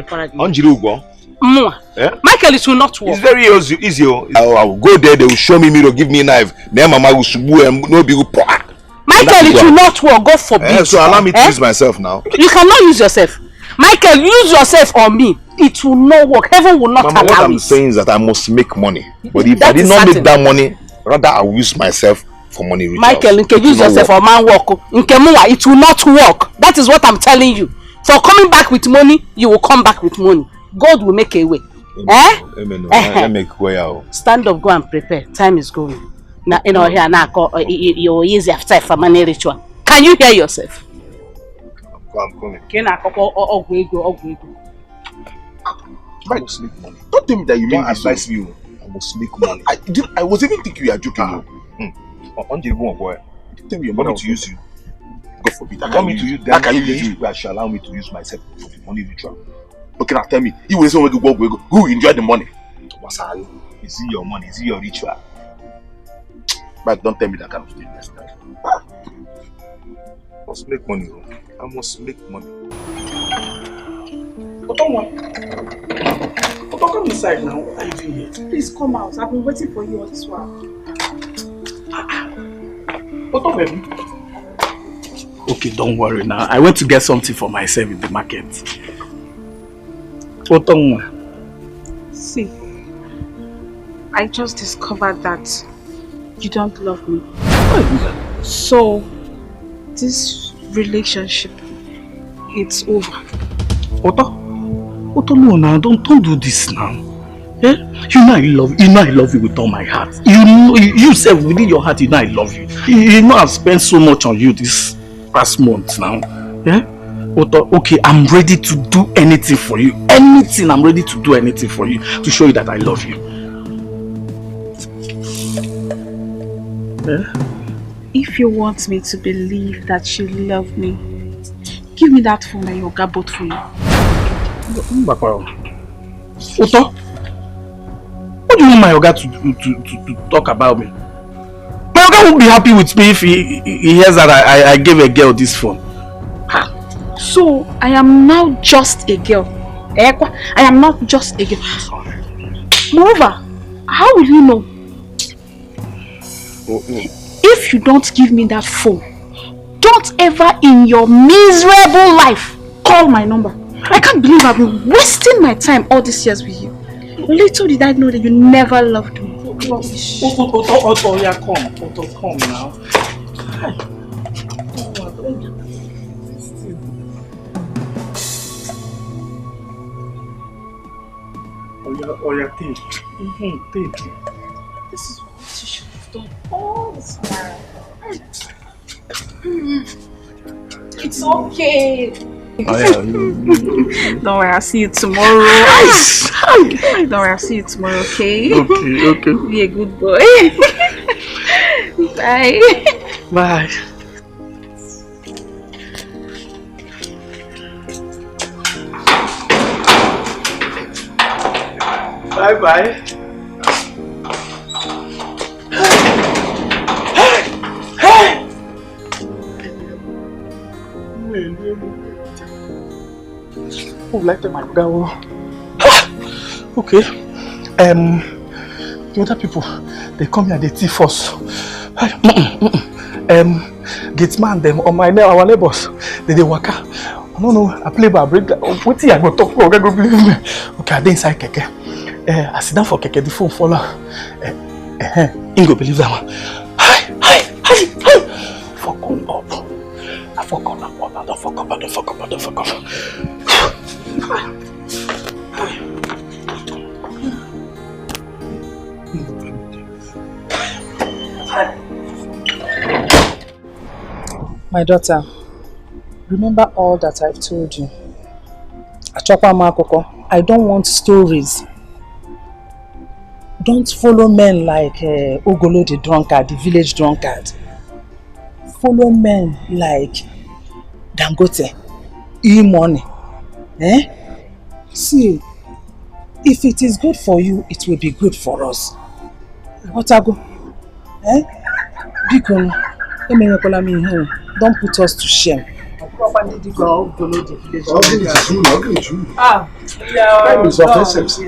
it will not work. It's very easy. I'll go there, they will show me mirror, give me a knife. Then Mama will subu and no be Michael, it will not work. God forbid. So allow me to use myself now. You cannot use yourself. Michael, use yourself on me. It will not work. Heaven will not allow it. What I'm saying is that I must make money. But if I did not make that money, rather I'll use myself for money rituals. Michael, you can use yourself for man work. It will not work. That is what I'm telling you. For coming back with money, you will come back with money. God will make a way. Amen. Stand up, go and prepare. Time is going. Now, you know, here now, you're easy after for money ritual. Can you hear yourself? I'm coming. I must make money. Don't tell me that you mean this. I must make money. I was even thinking you are joking. Tell me your money to use you. God forbid. I want me to use that. Can you use you? You shall allow me to use myself for the money ritual. Okay, now tell me. You will say who enjoy the money? Is it your money? Is it your ritual? But don't tell me that kind of thing next time. I must make money. I must make money. Come inside now. What are you doing here? Please come out. I've been waiting for you all this while. Baby. Okay, don't worry now. I went to get something for myself in the market. See, I just discovered that you don't love me. So, this relationship, it's over. Otto, no, now don't do this now. Eh? You know I love you with all my heart. You self within your heart, you know I love you. You know I've spent so much on you this past month now. Eh? Otto, okay, I'm ready to do anything for you. I'm ready to do anything for you to show you that I love you. If you want me to believe that you love me, give me that phone and your gabot for you. Otto, what do you want my Oga to talk about me? My Oga won't be happy with me if he hears that I gave a girl this phone. So, I am now just a girl. I am not just a girl. Moreover, how will you know? If you don't give me that phone, don't ever in your miserable life call my number. I can't believe I've been wasting my time all these years with you. Little did I know that you never loved me. Otto, yeah, come. Otto, come now. Take. Take. This is what you should have done all this time. It's okay. Oh, yeah. Don't worry, I'll see you tomorrow. Don't worry, I'll see you tomorrow, okay? Okay. Be a good boy. Bye. Bye. Bye-bye. Who like my girl? Okay. The other people, they come here, they thief us. Gate man them on our neighbors, they waka. No, I play by break. What I go talk for? Okay, go believe me. Okay, I dey inside keke. I sit down for keke, the phone fall. You go believe them. Hi. Fuck up. I fuck up. Don't fuck up. My daughter, remember all that I've told you. I don't want stories. Don't follow men like Ogolo the drunkard, the village drunkard. Follow men like Dangote, E-Money. See, if it is good for you, it will be good for us. Otago, Bikon, don't put us to shame. Time is of essence.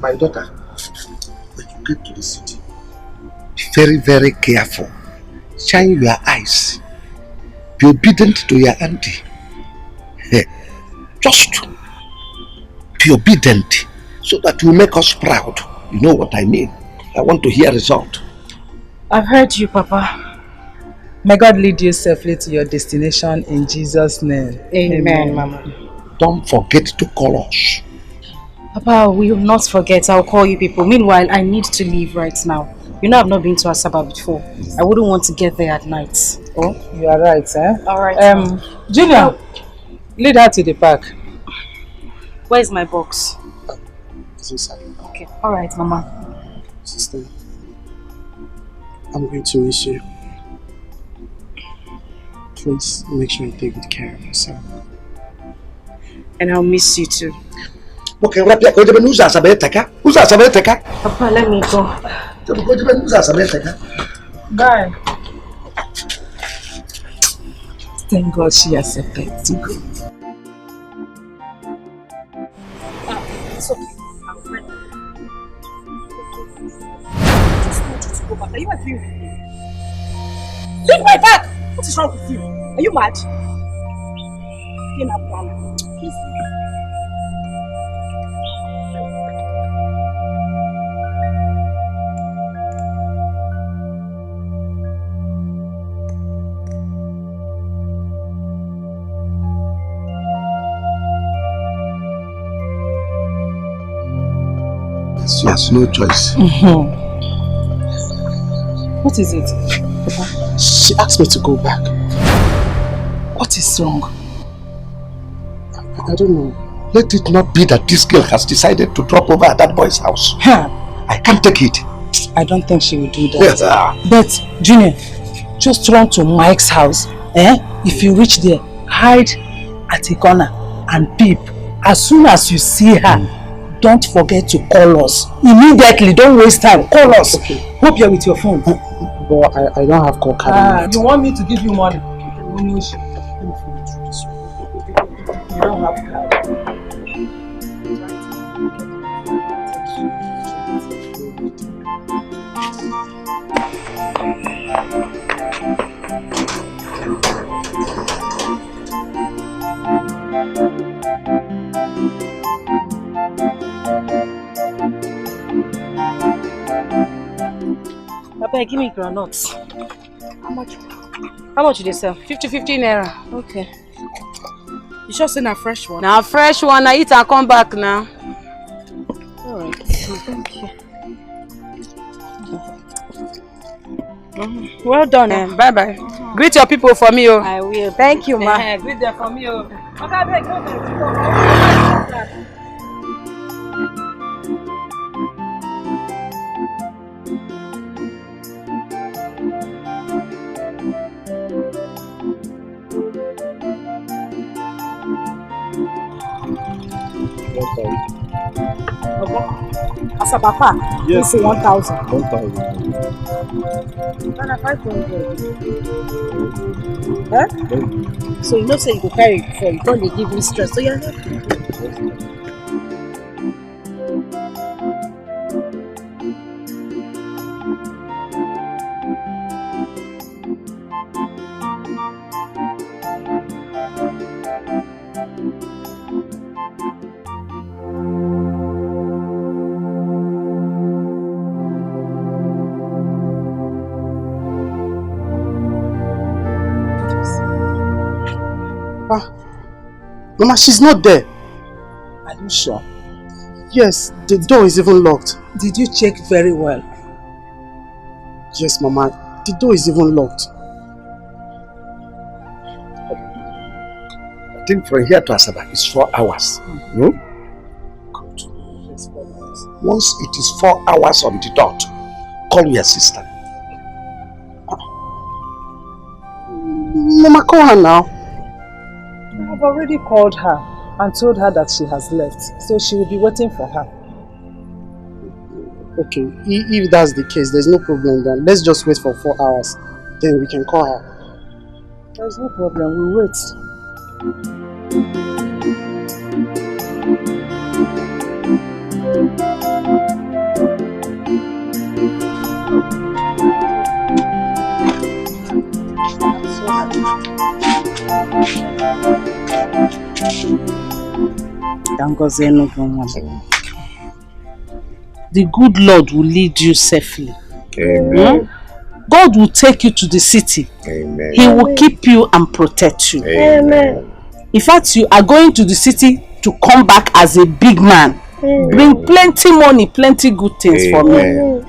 My daughter, when you get to the city, be very, very careful. Shine your eyes. Be obedient to your auntie. Just be obedient so that you make us proud. You know what I mean? I want to hear result. I've heard you, Papa. May God lead you safely to your destination in Jesus' name. Amen, Mama. Don't forget to call us. Papa, we will not forget. I'll call you people. Meanwhile, I need to leave right now. You know I've not been to Asaba before. I wouldn't want to get there at night. Oh, you are right, eh? Alright. Junior, lead her to the park. Where's my box? It's inside. Okay. Alright, Mama. Sister, I'm going to miss you. Please make sure you take good care of yourself. And I'll miss you too. Okay, Papa, let me go. Bye. Thank God she accepted to go. It's okay. I'm ready. I just want you to go back. Are you agreeing with me? Leave my bag! What is wrong with you? Are you mad? Please. She has no choice. What is it, Papa? She asked me to go back. What is wrong? I don't know. Let it not be that this girl has decided to drop over at that boy's house. I can't take it. I don't think she will do that. Yes, But, Junior, just run to Mike's house. If you reach there, hide at a corner and peep. As soon as you see her, don't forget to call us. Immediately, don't waste time. Call us. Okay. Hope you're with your phone. But I don't have call card. You want me to give you money? You don't have card. Papa, give me granuts. How much do they sell? 50 naira. Okay. You sure say a fresh one? Now fresh one, I eat and come back now. Alright, thank you. Well done. Bye-bye. Greet your people for me, oh. I will. Thank you, ma. Greet them for me, oh. Asabapa, Yes. this is 1,000. 1,000. Nana 500. Huh? So you know say you go carry it before, you don't dey give me stress. So you're not. Mama, she's not there. Are you sure? Yes, the door is even locked. Did you check very well? Yes, Mama, the door is even locked. I think from here to Asaba is 4 hours. No? Once it is 4 hours on the dot, call your sister. Mama, call her now. I've already called her and told her that she has left, so she will be waiting for her. Okay, if that's the case, there's no problem then. Let's just wait for 4 hours. Then we can call her. There's no problem, we'll wait. The good Lord will lead you safely. Amen. God will take you to the city. Amen. He will keep you and protect you. Amen. In fact, you are going to the city to come back as a big man. Bring plenty money, plenty good things for me.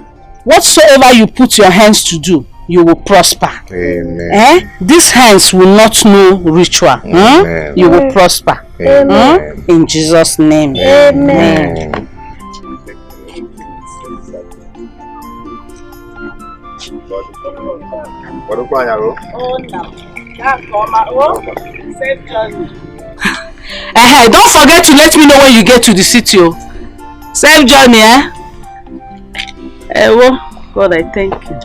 Whatsoever you put your hands to do, you will prosper. Amen. These hands will not know ritual. You will prosper. In Jesus' name. Amen. Don't forget to let me know when you get to the city. Safe journey, God, I thank you.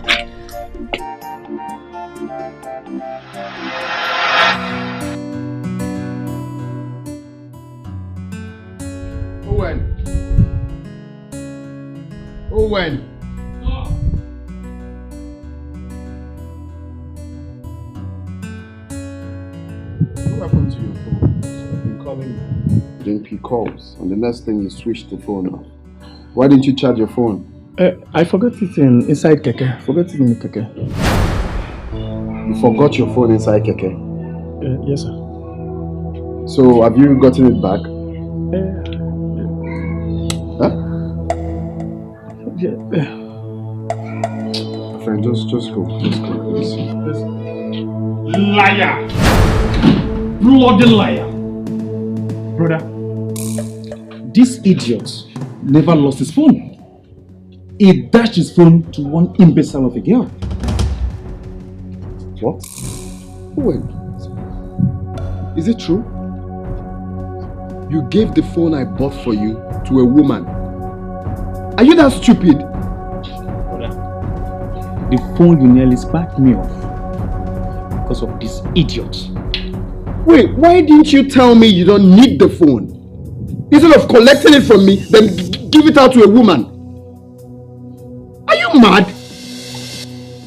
Owen. What happened to your phone? I've been calling you. You didn't pick calls, and the next thing you switched the phone off. Why didn't you charge your phone? I forgot it inside Keke. Forgot it in the Keke. You forgot your phone inside Keke? Yes, sir. So, have you gotten it back? Friend, just go. Just go, please. Liar! Bloody liar! Brother, this idiot never lost his phone. He dashed his phone to one imbecile of a girl. What? Owen, is it true? You gave the phone I bought for you to a woman. Are you that stupid? The phone you nearly sparked me off because of this idiot. Wait, why didn't you tell me you don't need the phone? Instead of collecting it from me, then give it out to a woman. Are you mad?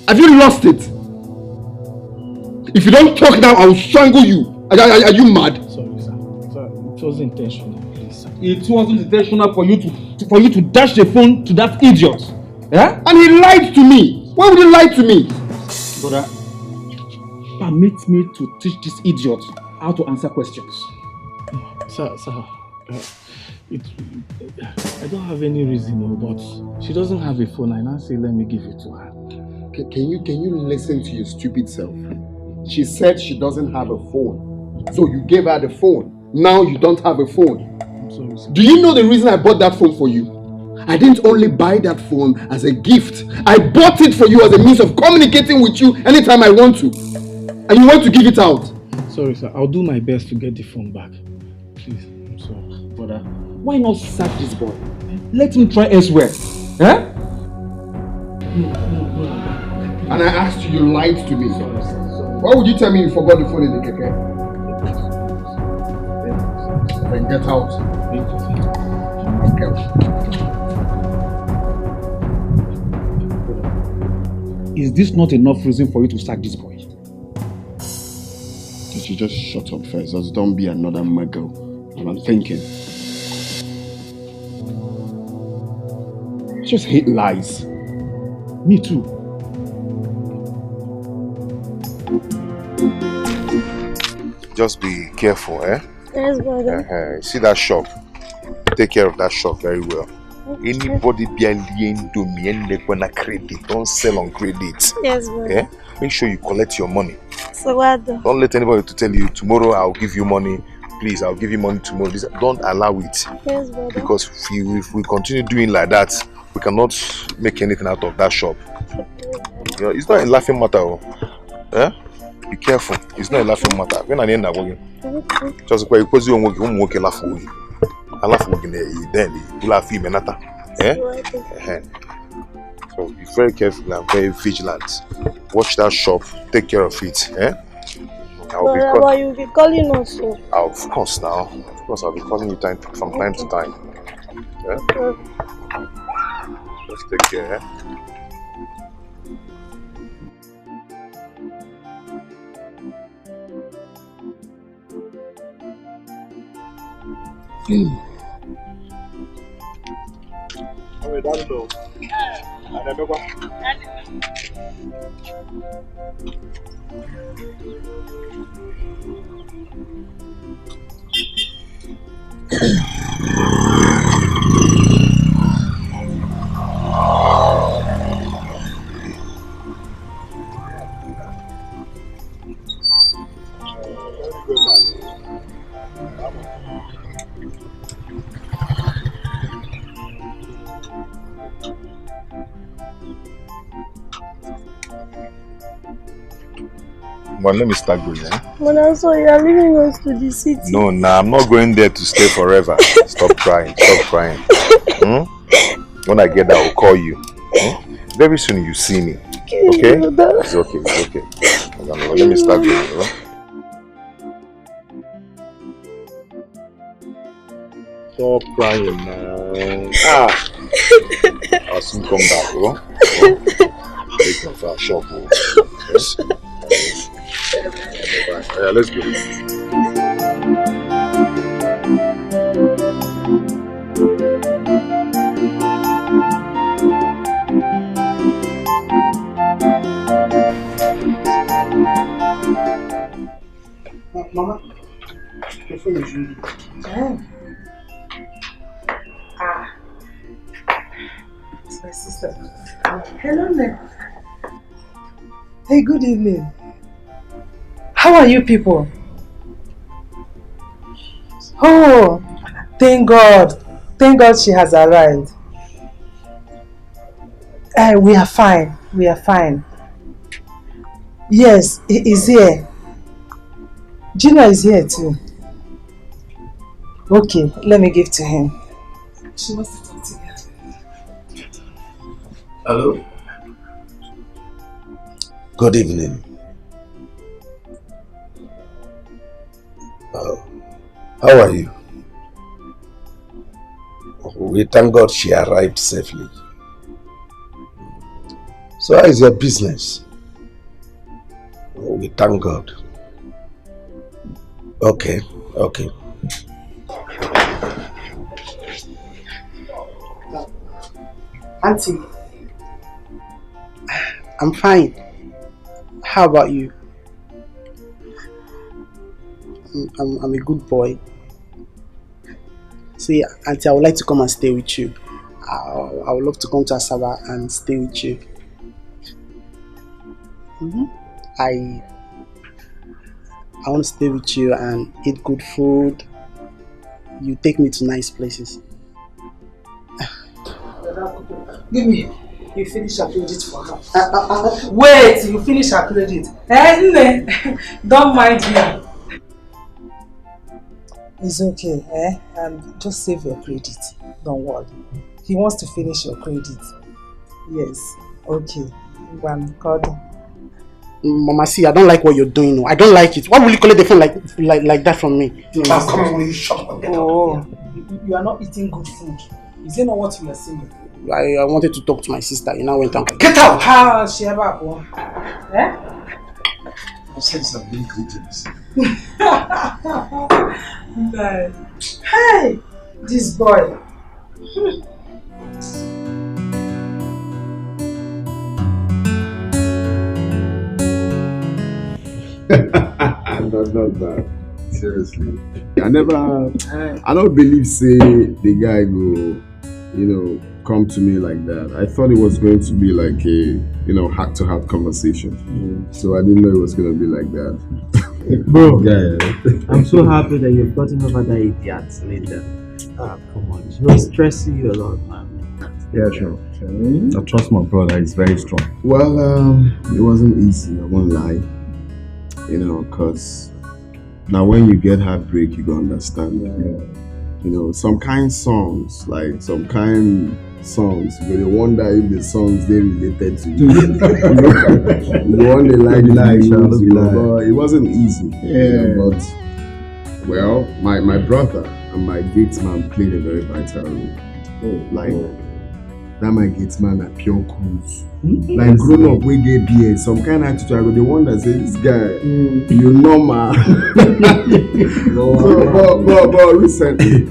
Have you lost it? If you don't talk now, I will strangle you. Are you mad? Sorry, sir. It wasn't intentional, please. It wasn't intentional for you to dash the phone to that idiot. Yeah? And he lied to me. Why would he lie to me? Brother, permit me to teach this idiot how to answer questions. Sir, It, I don't have any reason, no, but she doesn't have a phone. I now say, let me give it to her. Can you listen to your stupid self? She said she doesn't have a phone. So you gave her the phone. Now you don't have a phone. I'm sorry, sir. Do you know the reason I bought that phone for you? I didn't only buy that phone as a gift. I bought it for you as a means of communicating with you anytime I want to. And you want to give it out. Sorry, sir. I'll do my best to get the phone back. Please, I'm sorry. Brother, why not sack this boy? Let him try elsewhere. Eh? No. And I asked you, you lied to me. Why would you tell me you forgot the phone in the keke? Then get out. Is this not enough reason for you to sack this boy? Did you just shut up first? Just don't be another muggle. And I'm thinking. I just hate lies. Me too. Just be careful, eh? Yes, brother. See that shop? Take care of that shop very well. Anybody be a credit, don't sell on credit. Yes, brother. Eh? Make sure you collect your money. So what? Don't let anybody to tell you tomorrow I'll give you money. Please, I'll give you money tomorrow. Don't allow it. Yes, brother. Because if we continue doing like that, we cannot make anything out of that shop. You know, it's not a laughing matter. Eh? Be careful. It's not a laughing matter. When I end up working, just because you won't laugh with you. I laugh with you, then you laugh with me. Eh? So be very careful and very vigilant. Watch that shop. Take care of it. Eh? But you'll be calling us. Of course now. Of course I'll be calling you from time to time. Yeah? Just take care. Eh? But let me start going, eh? But also, you are leaving us to the city. No, I'm not going there to stay forever. Stop crying. When I get there, I'll call you. Very soon you see me. Okay? It's okay. Let me start going, right? Stop crying now. I'll soon come back, bro. Take off our shop, bro. Yes? Yeah, let's go. Mama, your phone is ringing. It's my sister. Hello there. Hey, good evening. How are you people? Oh, thank God. Thank God she has arrived. We are fine. Yes, he is here. Gina is here too. Okay, let me give to him. She wants to talk to you. Hello. Good evening. How are you? We thank God she arrived safely. So how is your business? We thank God. Okay. Auntie, I'm fine. How about you? I'm a good boy. See, Auntie, I would like to come and stay with you. I would love to come to Asaba and stay with you. I want to stay with you and eat good food. You take me to nice places. Give me. You finish her credit for her. Wait, you finish her credit. Don't mind me. It's okay, just save your credit. Don't worry. He wants to finish your credit. Yes. Okay. One card. Mama, see, I don't like what you're doing. No. I don't like it. Why will you collect the phone like that from me? Oh, come on, you shut up. Oh, you are not eating good food. Is it not what you are saying? I wanted to talk to my sister. You know, went down. Get out! How she ever go? I said some big greetings. Hey, this boy. Not bad. Seriously. I don't believe say the guy go, come to me like that. I thought it was going to be like a, heart-to-heart conversation. So I didn't know it was going to be like that. Bro, I'm so happy that you've gotten over that idiot later. Come on, it's stressing you a lot, man. Yeah, sure. I trust my brother, he's very strong. Well, it wasn't easy, I won't lie. Because now when you get heartbreak, you go understand. Some kind songs, you will wonder if the songs they related to you. You wonder like but it wasn't easy. But well, my brother and my gate man played a very vital role. That my gate man at pure cruise. Like grown up we get beer, some kind of attitude. I go the wonder say this guy, you normal. But recently,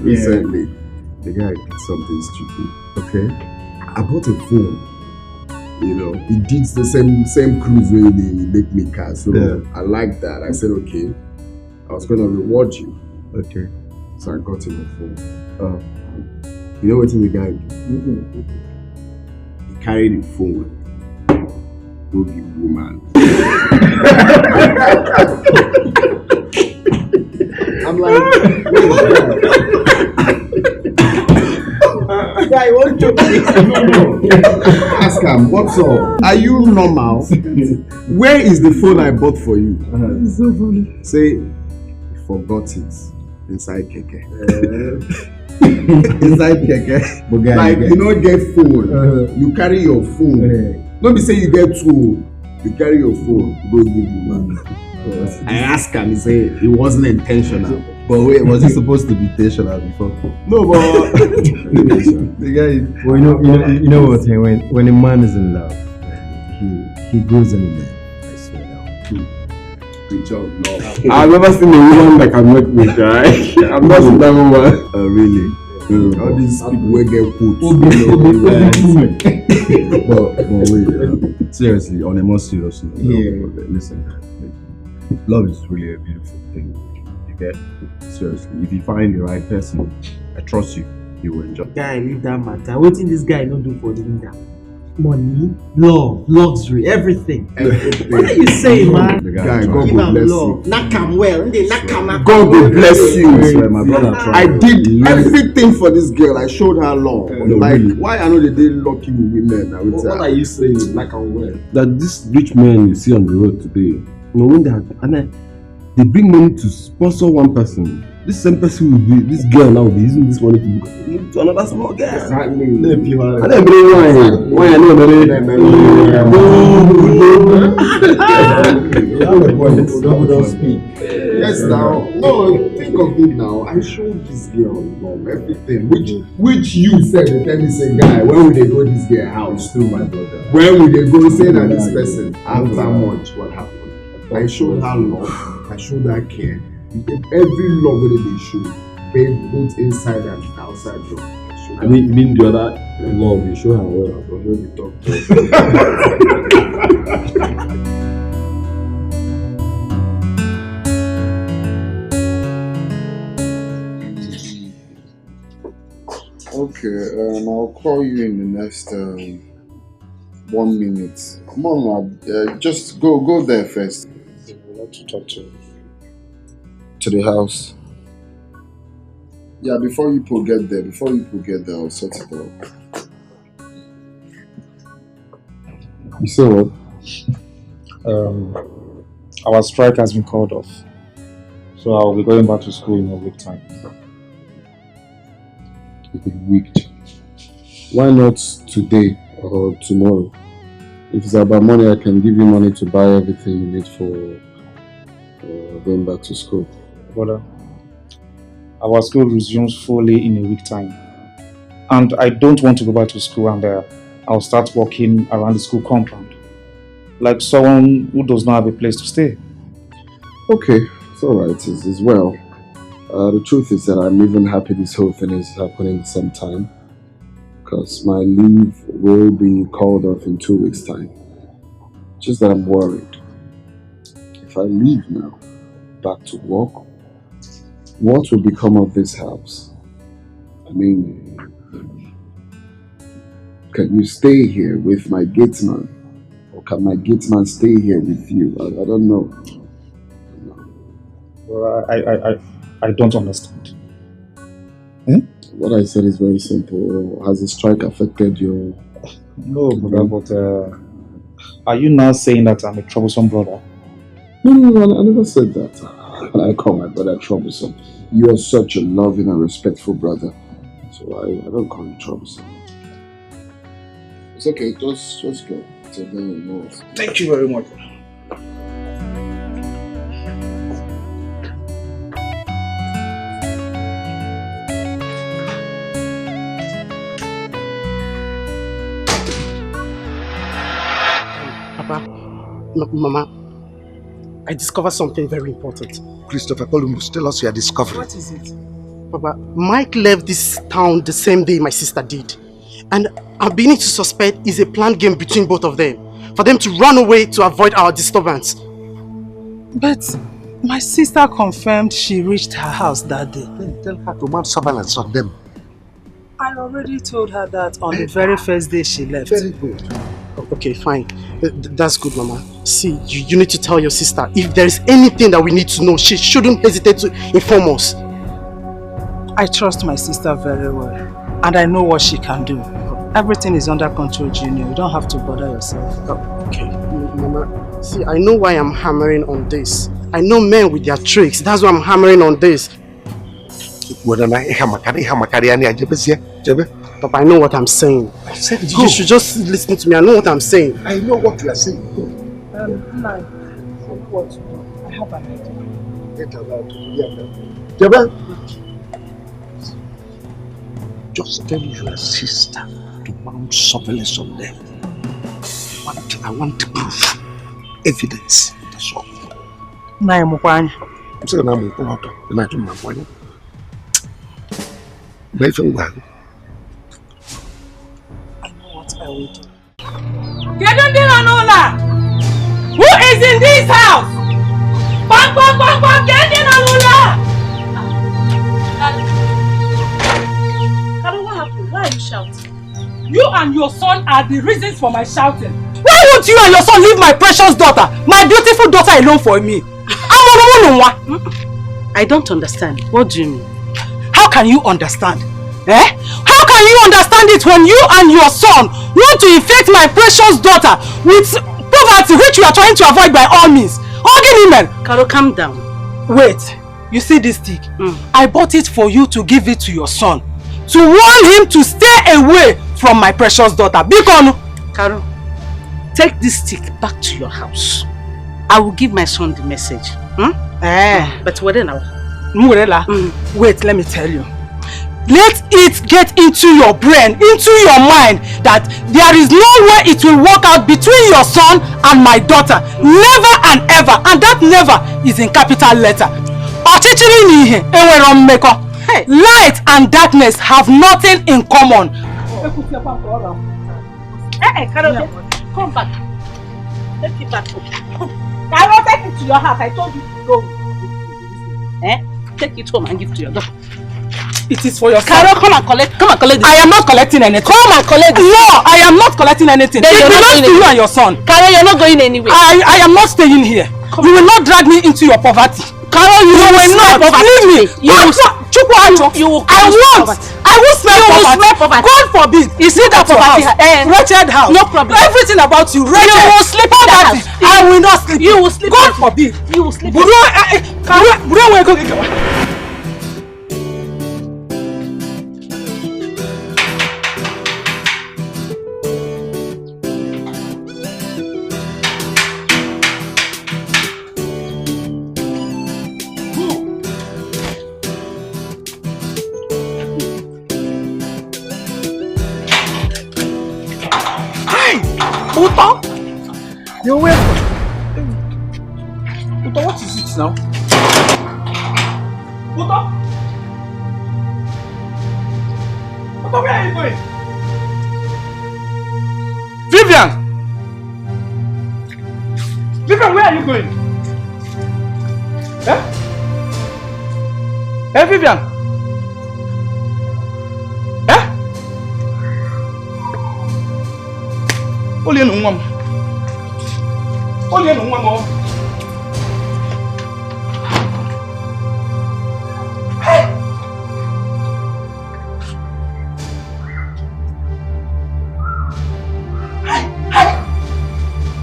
the guy did something stupid. Okay, I bought a phone. He did the same cruise where they make me car. So I like that. I said okay, I was gonna reward you. Okay, so I got him a phone. You know what the guy did? He carried the phone. Go give woman. I'm like, guy, what you ask him, what's up? Are you normal? Where is the phone I bought for you? It's so funny. Say, you forgot it inside Dikeh. Inside Dikeh. Like, you don't get phone. You carry your phone. Don't be saying you get two. You carry your phone, go give you man. I asked him, he said it wasn't intentional. But wait, was it supposed to be intentional before? No, but the guy. Well, you know what? When a man is in love, he goes anywhere. I swear down. Good job, no. I've never seen a woman that can make me cry. I've not seen that woman. Oh, really? All these people will get put. But wait, seriously, on a more serious note, listen, love is really a beautiful thing. You get? Seriously, if you find the right person, I trust you, you will enjoy. Guy, leave that matter. What did this guy not do for the leader? Money, love, luxury, everything. What are you saying, man? Guy, God give will bless love. you. Knock him well. God will bless you. My brother I did everything for this girl. I showed her love. Why I know that they lucky with women? What are you saying? Like I'm well. That this rich men you see on the road today, when they bring money to sponsor one person. This same person will be, this girl now will be using this money to another small girl. Exactly. And then bring wine. Wine, I know don't speak. Yes, now. No, think of it now. I showed this girl love, everything. Which you said, the time you say, guy, when will they go this girl house? Through my brother. When will they go say that this person? After much, what happened? I showed her love. I showed her care. Every love that they show, both inside and outside love. I mean the other love, you show her well. I don't know the talk Okay, I'll call you in the next 1 minute. Come on, just go there first. I would like to talk to the house. Yeah, before you people get there, I'll sort it out. You say what? Our strike has been called off, so I'll be going back to school in a week time. A week? Why not today or tomorrow? If it's about money, I can give you money to buy everything you need for going back to school. Brother, our school resumes fully in a week time, and I don't want to go back to school and I'll start walking around the school compound like someone who does not have a place to stay. Okay, it's alright, it's well. The truth is that I'm even happy this whole thing is happening at the same time, because my leave will be called off in 2 weeks' time. Just that I'm worried. If I leave now, back to work, what will become of this house? I mean, can you stay here with my gateman? Or can my gateman stay here with you? I don't know. Well, I don't understand. What I said is very simple. Has the strike affected your... No, brother, but are you now saying that I'm a troublesome brother? No, I never said that. I call my brother troublesome. You are such a loving and respectful brother. So I don't call you troublesome. It's okay, just go. So then you know. Thank you very much. Mama, I discovered something very important. Christopher Columbus, tell us your discovery. What is it? Papa, Mike left this town the same day my sister did. And I'm beginning to suspect it's a planned game between both of them. For them to run away to avoid our disturbance. But my sister confirmed she reached her house that day. Then tell her to mount surveillance on them. I already told her that on the very first day she left. Very good. Okay, fine. That's good, Mama. See, you need to tell your sister if there is anything that we need to know, she shouldn't hesitate to inform us. I trust my sister very well, and I know what she can do. Everything is under control, Junior. You don't have to bother yourself. Okay, Mama. See, I know why I'm hammering on this. I know men with their tricks. That's why I'm hammering on this. Papa, I know what I'm saying. I said you should just listen to me. I know what I'm saying. I know what you are saying. What? I have an idea. Just tell your sister to mount surveillance on them. I want proof, evidence. That's all. I'm saying I'm going to imagine my money. Very well. I will do. Who is in this house? Bang, bang, bang, bang, get in, Anula! Karo, what happened? Why are you shouting? You and your son are the reasons for my shouting. Why won't you and your son leave my precious daughter, my beautiful daughter alone for me? I don't understand. What do you mean? How can you understand? How can you understand it when you and your son want to infect my precious daughter with poverty which you are trying to avoid by all means? Karo, calm down. Wait, you see this stick? I bought it for you to give it to your son, to warn him to stay away from my precious daughter. Karo, take this stick back to your house. I will give my son the message. But what now? Wait, let me tell you. Let it get into your brain, into your mind, that there is no way it will work out between your son and my daughter. Never and ever. And that never is in capital letter. Light and darkness have nothing in common. Come back. Take it back. I will take it to your house. I told you to go. Take it home and give it to your daughter. It is for your son. Carol, come and collect this. I am not collecting anything. Come and collect this. No, I am not collecting anything. Then It belongs to you and your son. Carol, you're not going anywhere. I am not staying here. You will not drag me into your poverty. Carol, you will not. Leave me. You will smell poverty. God forbid. You see that poverty? Wretched house. No problem. Everything about you. Wretched. You will sleep in that house. I will not sleep. You will sleep. God forbid. You will sleep. Uto? You're welcome. Uto, what is it now? Uto? Uto, where are you going? Vivian! Vivian, where are you going? Eh? Hey, Vivian! Eh? Only no one. Only no one more.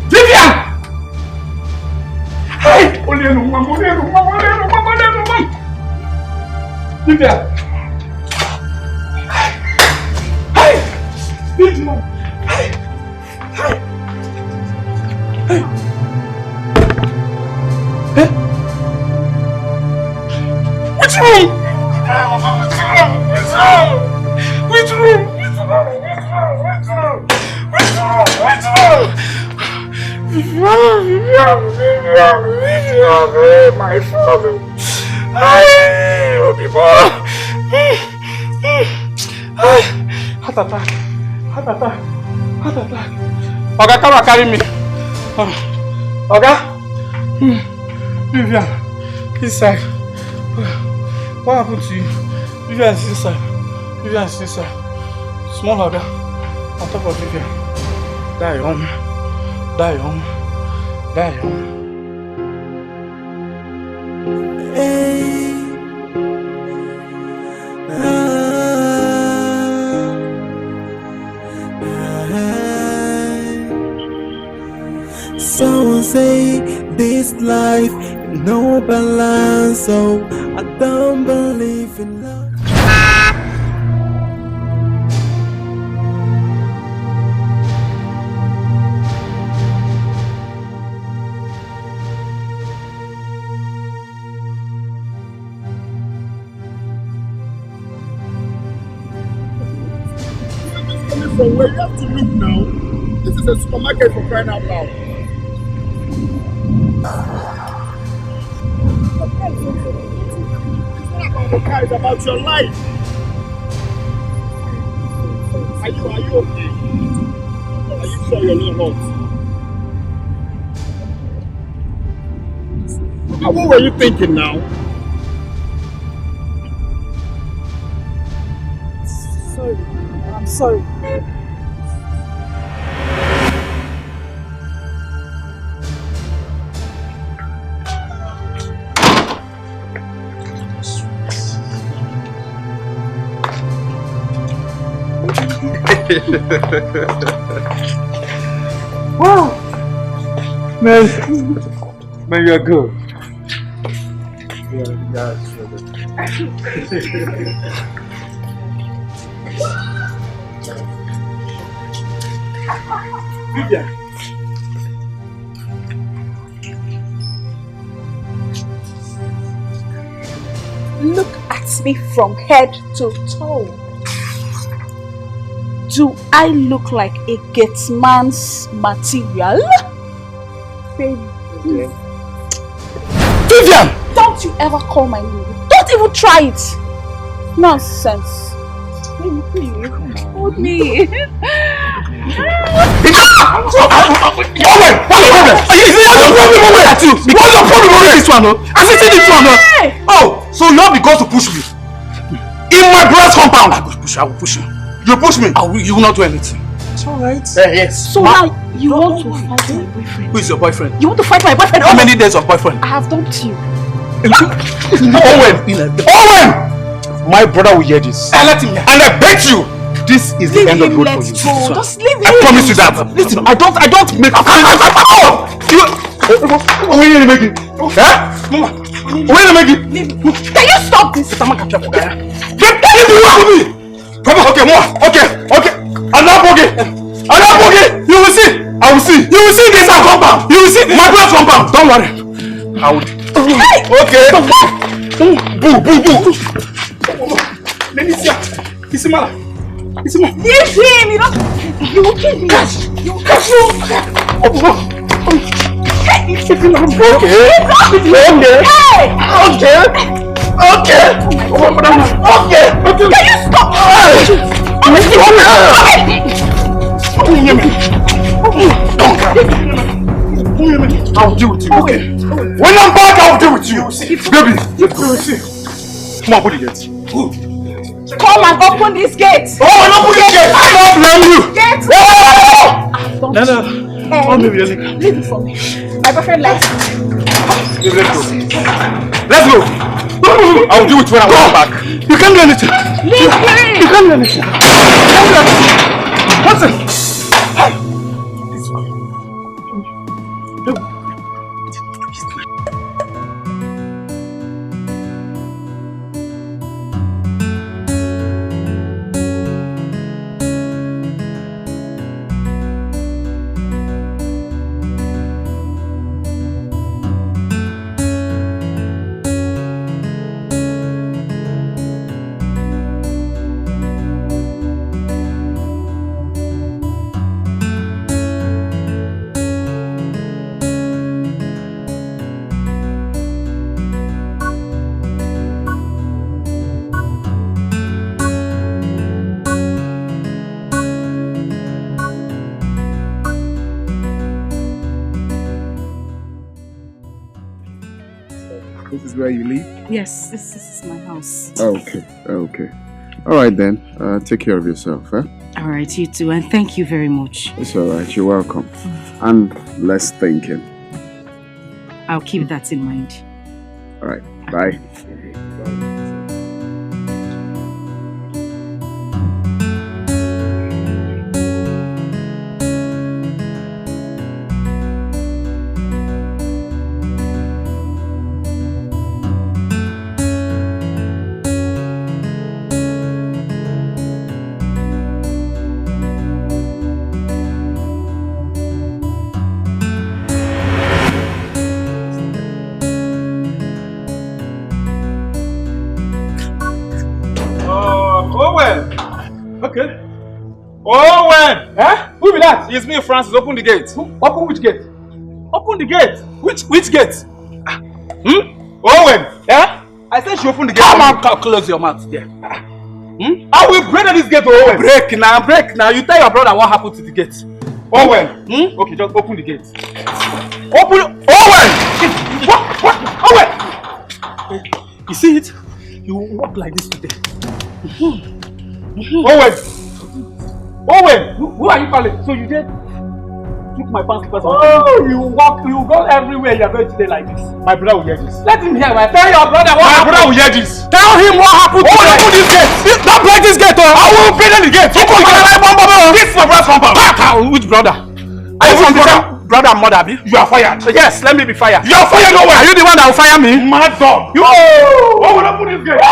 Vivian! Hey! Only no one. Vivian! Hey! Vivian! What's wrong? My father. Heart attack. Oga, come and carry me. Oga. Vivian, inside. What happened to you? Vivian is inside. Small Oga, on top of Vivian. Die home. Someone say this life no balance, so I don't believe in love. From where you have to look now. This is a supermarket for crying out loud. It's not about the car, it's about your life. Are you okay? Are you sure you're not hot? What were you thinking now? I'm sorry. Wow. Man, you're good. Yeah, Vivian. Look at me from head to toe. Do I look like a Getman's material? Baby. Vivian! Don't you ever call my name. Don't even try it. Nonsense. Hold me. What's your problem with this one? I'm sitting this one. Oh, so you have the guts to push me. In my brother's compound! I will push you. You push me? You will not do anything. It's alright. Yes. So now you want to fight my boyfriend? Who is your boyfriend? You want to fight my boyfriend? How many days of boyfriend? I have dumped you. Owen! My brother will hear this. Let him hear. And I bet you, this is the end of the road for you. Just leave him. I promise you that. Listen, I don't make a Wait a minute. Can you stop this? Okay, you will see. I will see. You will see this compound. You will see this. My brother's compound. Don't worry. I will. Okay. Boo. Let me see. Isimala. Leave him. You will kill me. You will catch you. Okay. Can you stop? I'll deal with you. Okay. When I'm back, I'll deal with you. Baby, you will see. Come on, open the gate. Come and open this gate. Oh, and open this gate. I don't blame you. No. Leave it for me. My boyfriend likes it. Let's go. I'll do it when I come back. You can't do anything. Leave him. You can't do anything. What's it? This is where you live? Yes, this is my house. Okay. All right then. Take care of yourself, eh? All right, you too, and thank you very much. It's all right. You're welcome. And less thinking. I'll keep that in mind. All right. Bye. Okay. Owen! Eh? Who be that? It's me, Francis. Open the gate. Open which gate? Open the gate. Which gate? Owen! Eh? I said she open the gate. Come on, close your mouth there. I will break this gate, Owen. Break now. You tell your brother what happened to the gate. Owen! Okay, just open the gate. Open! Owen! What? Owen! You see it? You walk like this today. Owen! Who are you calling? So you did took my pants slippers. Oh, you go everywhere. You're going today like this. My brother will hear this. Let him hear. Tell your brother what happened. My brother will hear this. Tell him what happened. Open this gate. Don't break this gate. I will open the gate. This is my brother's compound. Which brother? Are you from brother and mother? You are fired. Yes, let me be fired. You are fired. Nowhere. Are you the one that will fire me? Mad dog. You. Open this gate.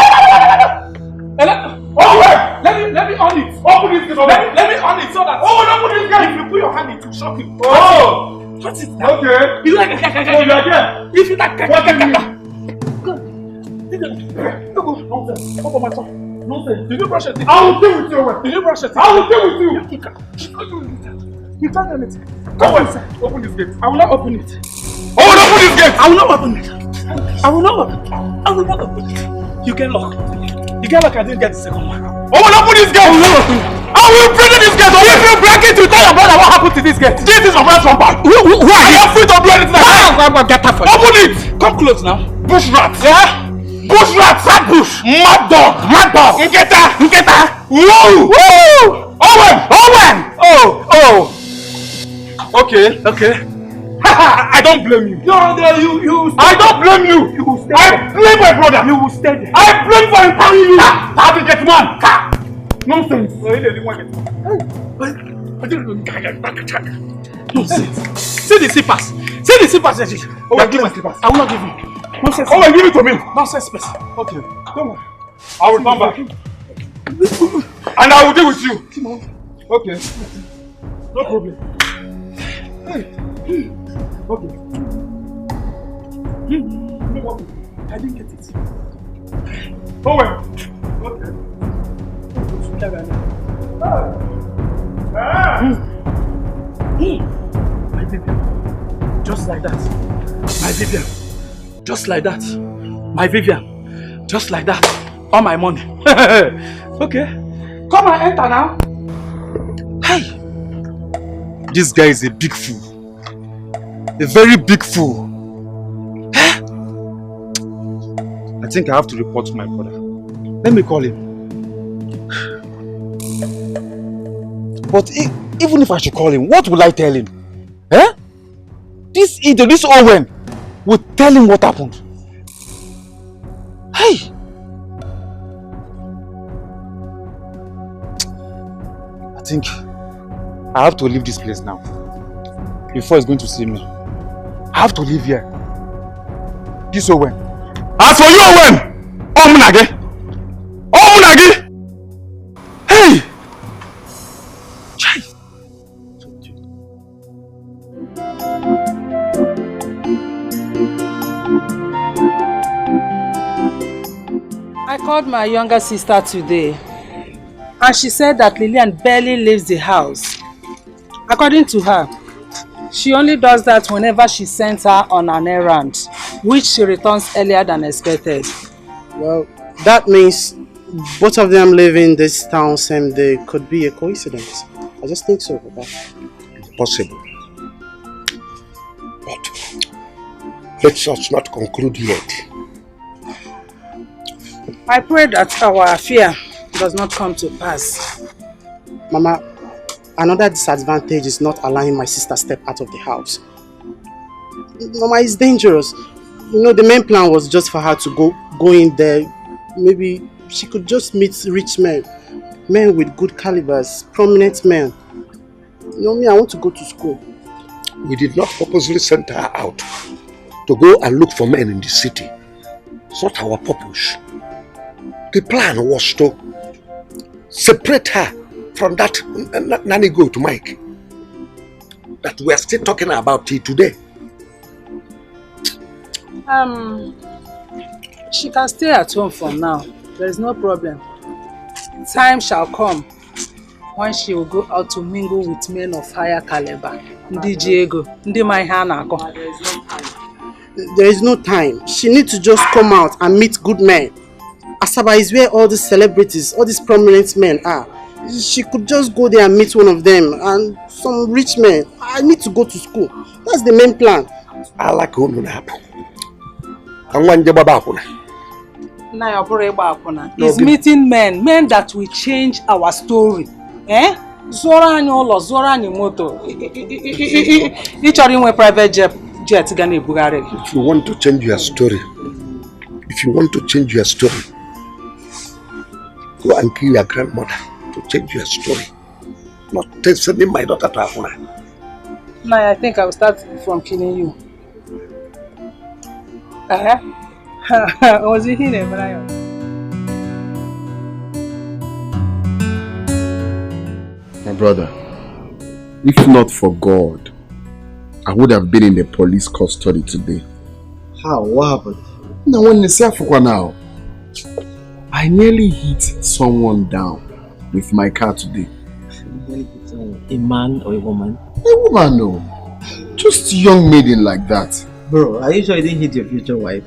Let me on it. Open this gate. Let me on it so that. Open this gate. If you put your hand, it will shock you. Oh. What is that? Okay. You like you are there. If you like what do you mean? Open my tongue. Nonsense. Did you brush your teeth? I will deal with you. Did you brush your teeth? I will deal with you. You can't do anything. Come on, sir. Open this gate. I will not open it. Open this gate. I will not open it. I will not open it. You get locked. You get locked. I didn't get the second one. Open this gate. I will break this gate. If you break it, you tell your brother what happened to this gate. This is my brother's compound. Who are you? I am free to do anything. Get that for Open it. Come close now. Bush rat. Yeah? Bush rat! Rat bush! Mad dog! Mad dog! Nketa! Nketa! Woo! Woo! Owen! Owen! Oh! Okay. I don't blame you. No, you I don't blame you. I blame my brother. You will stay there. I blame for empowering you. How to get man? Nonsense. Nonsense. See the slippers. Oh, give my slippers. I will not give you. Nonsense. Oh, give it to me. Nonsense person. Okay. Don't worry. I will come back. And I will deal with you. Okay. No problem. Okay. I didn't get it. Oh well. Okay. My Vivian. Just like that. My Vivian. Just like that. My Vivian. Just like that. All my money. Okay. Come and enter now. Hey. This guy is a big fool. A very big fool. I think I have to report to my brother. Let me call him. But even if I should call him, what will I tell him? Eh? This idiot, this Owen, will tell him what happened. Hey! I think I have to leave this place now. Before he's going to see me. I have to leave here. This Owen. As for you, Owen! Omunage! Omunage! Hey! Chai! I called my younger sister today and she said that Lillian barely leaves the house. According to her, she only does that whenever she sends her on an errand, which she returns earlier than expected. Well, that means both of them live in this town same day. Could be a coincidence. I just think so, Papa. Possible. But let us not conclude yet. I pray that our affair does not come to pass. Mama, another disadvantage is not allowing my sister step out of the house. Mama, it's dangerous. You know, the main plan was just for her to go in there. Maybe she could just meet rich men. Men with good calibers, prominent men. You know me, I want to go to school. We did not purposely send her out to go and look for men in the city. It's not our purpose. The plan was to separate her from that nanny goat Mike that we are still talking about it today. She can stay at home for now. There is no problem. Time shall come when she will go out to mingle with men of higher caliber. Ndi Diego, Ndi Maihana. There is no time. She needs to just come out and meet good men. Asaba is where all these celebrities, all these prominent men are. She could just go there and meet one of them and some rich men. I need to go to school. That's the main plan. I like happen. Is meeting men that will change our story. Eh? Zora any olo, zora any moto. Each are in a private jet gani Bugari. If you want to change your story, go and kill your grandmother to change your story. Not sending my daughter to Afuna. Now I think I will start from killing you. Was he here, Brian? My brother, if not for God, I would have been in the police custody today. How? What happened? Now when you say now, I nearly hit someone down with my car today. A man or a woman? A woman, no. Just a young maiden like that. Bro, are you sure you didn't hit your future wife?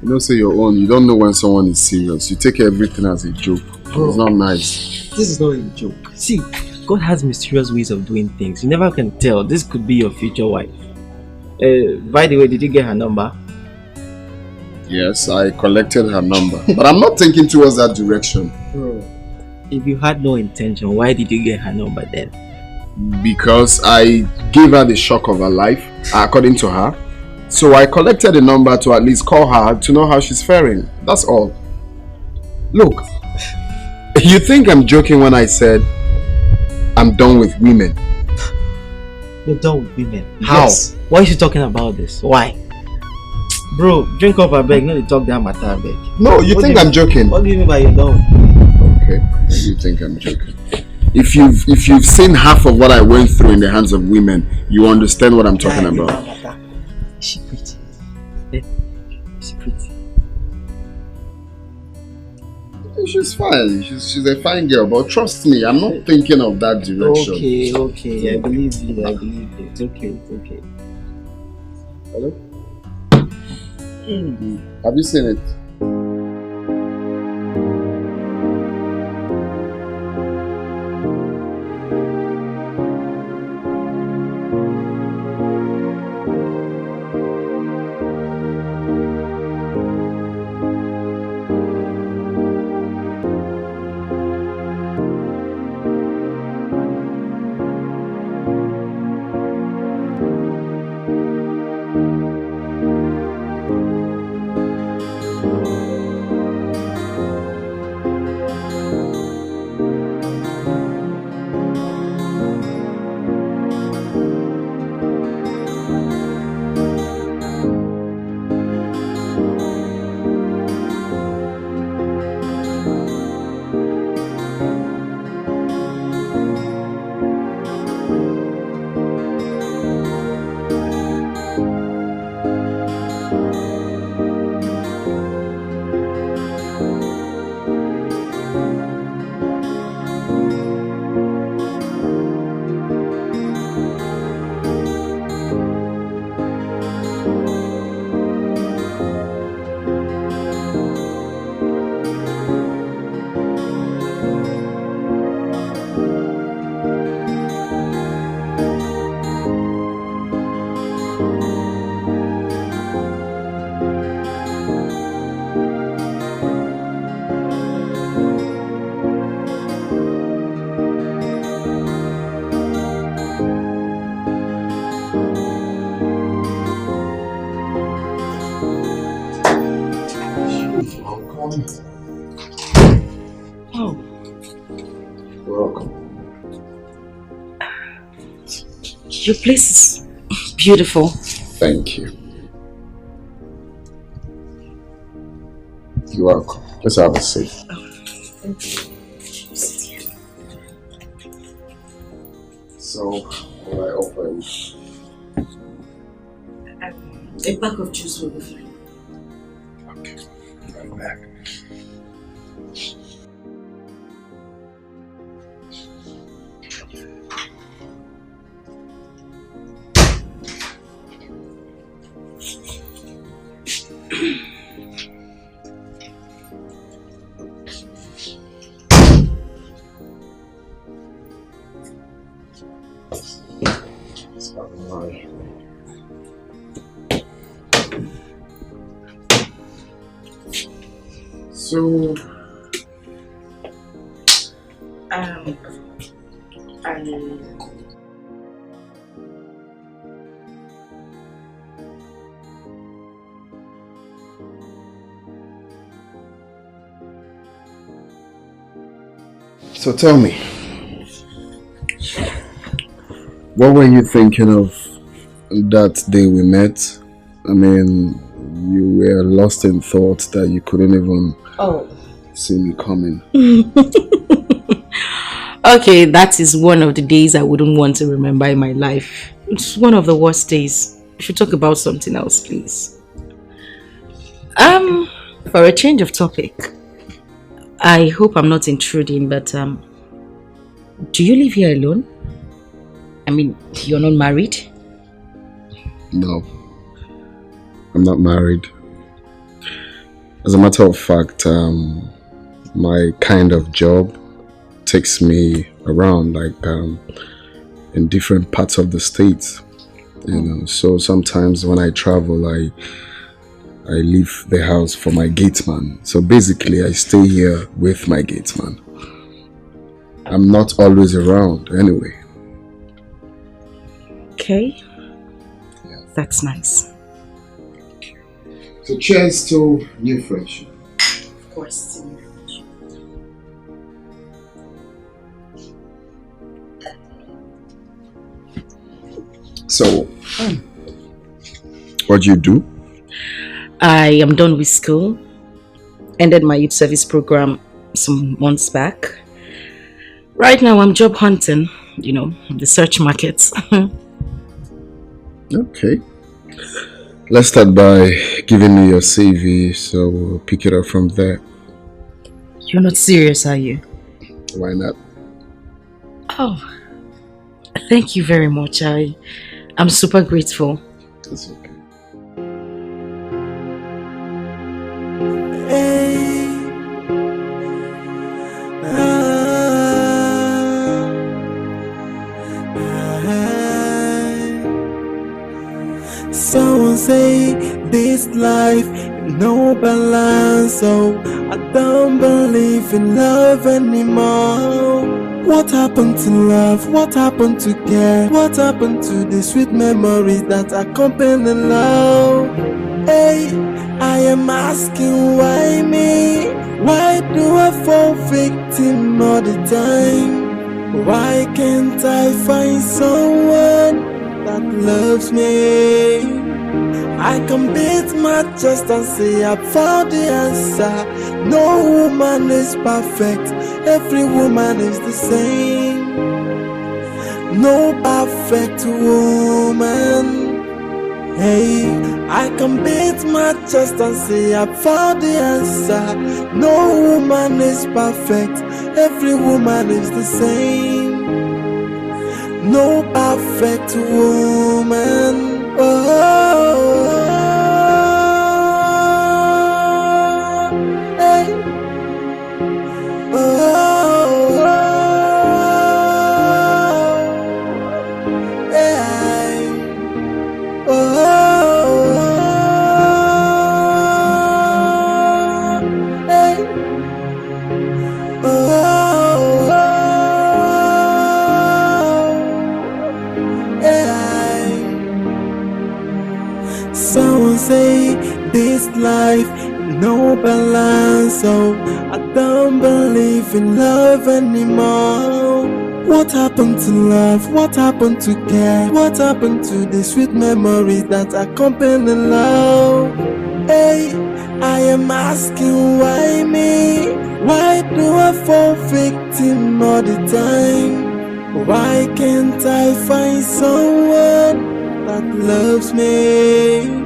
You don't say your own. You don't know when someone is serious. You take everything as a joke. Bro, it's not nice. This is not a joke. See, God has mysterious ways of doing things. You never can tell. This could be your future wife. By the way, did you get her number? Yes, I collected her number. But I'm not thinking towards that direction. Bro, if you had no intention, why did you get her number then? Because I gave her the shock of her life, according to her. So I collected the number to at least call her to know how she's faring. That's all. Look, you think I'm joking when I said I'm done with women? You're done with women? How? Yes. Why are you talking about this? Why? Bro, drink up a beg, not to talk down matter beg. No, you think I'm joking? What do you mean by you're done? Okay, you think I'm joking. If you've seen half of what I went through in the hands of women, you understand what I'm talking about. Is she pretty? Is she pretty? She's fine. She's a fine girl, but trust me, I'm not thinking of that direction. Okay. I believe you. It's okay. Hello? Have you seen it? Your place is beautiful. Thank you. You're welcome. Let's have a seat. So, what I offer you? A pack of juice will be fine. Okay, right back. So, so tell me, what were you thinking of that day we met? I mean, you were lost in thought that you couldn't even see me coming. Okay, that is one of the days I wouldn't want to remember in my life. It's one of the worst days. We should talk about something else, please. For a change of topic, I hope I'm not intruding, but do you live here alone? I mean, you're not married? No, I'm not married. As a matter of fact, my kind of job takes me around, like in different parts of the state, you know. So sometimes when I travel, I leave the house for my gateman. So basically, I stay here with my gateman. I'm not always around anyway. Okay. Yeah. That's nice. So cheers to new friendship. Of course, to new friendship. So, what do you do? I am done with school. Ended my youth service program some months back. Right now, I'm job hunting, the search market. Okay. Let's start by giving me your CV, so we'll pick it up from there. You're not serious, are you? Why not? Oh, thank you very much. I'm super grateful. That's okay. Someone say this life no balance, so I don't believe in love anymore. What happened to love? What happened to care? What happened to the sweet memories that accompany love? Hey, I am asking why me? Why do I fall victim all the time? Why can't I find someone that loves me? I can beat my chest and say I found the answer. No woman is perfect, every woman is the same. No perfect woman. Hey, I can beat my chest and say I found the answer. No woman is perfect, every woman is the same. No perfect woman. Someone say this life no balance, so I don't believe in love anymore. What happened to love? What happened to care? What happened to the sweet memories that accompany love? Hey, I am asking why me? Why do I fall victim all the time? Why can't I find someone that loves me?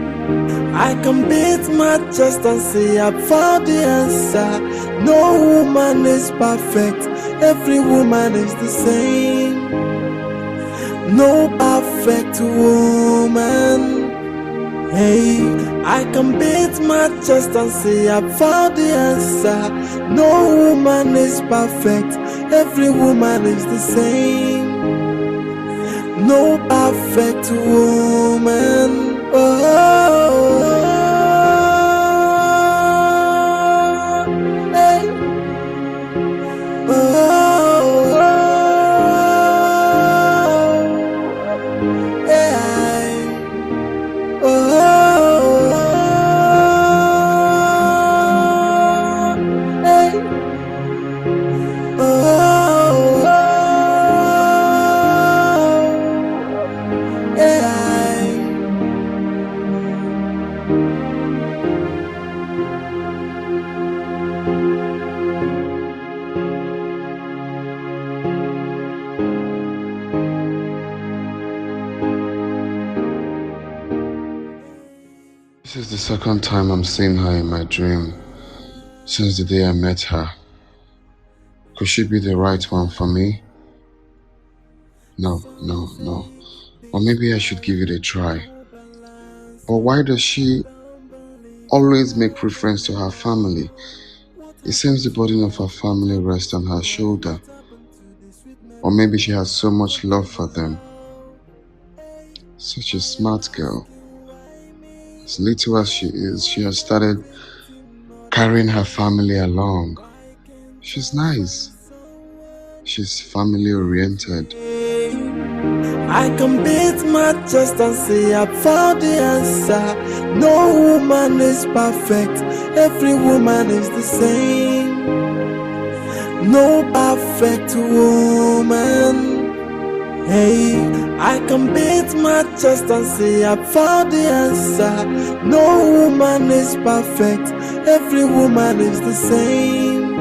I can beat my chest and say I found the answer. No woman is perfect, every woman is the same. No perfect woman. Hey, I can beat my chest and say I found the answer. No woman is perfect, every woman is the same. No perfect woman. This is the second time I'm seeing her in my dream since the day I met her. Could she be the right one for me? No. Or maybe I should give it a try. But why does she always make reference to her family? It seems the burden of her family rests on her shoulder. Or maybe she has so much love for them. Such a smart girl. As little as she is, she has started carrying her family along. She's nice. She's family oriented. I can beat my chest and say I found the answer. No woman is perfect. Every woman is the same. No perfect woman. Hey, I can beat my chest and say I found the answer. No woman is perfect. Every woman is the same.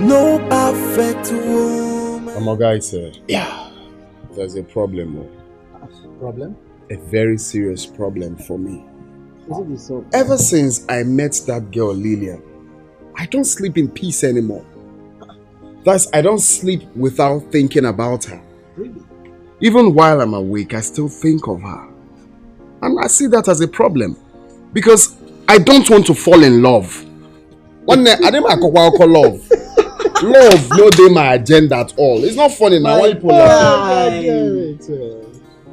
No perfect woman. My guy said, yeah, there's a problem. Problem? A very serious problem for me. Is it so? Ever since I met that girl Lillian, I don't sleep in peace anymore. Thus, I don't sleep without thinking about her. Really? Even while I'm awake, I still think of her. And I see that as a problem. Because I don't want to fall in love. One day, I didn't call love. Love, no day my agenda at all. It's not funny now. Why you pull up?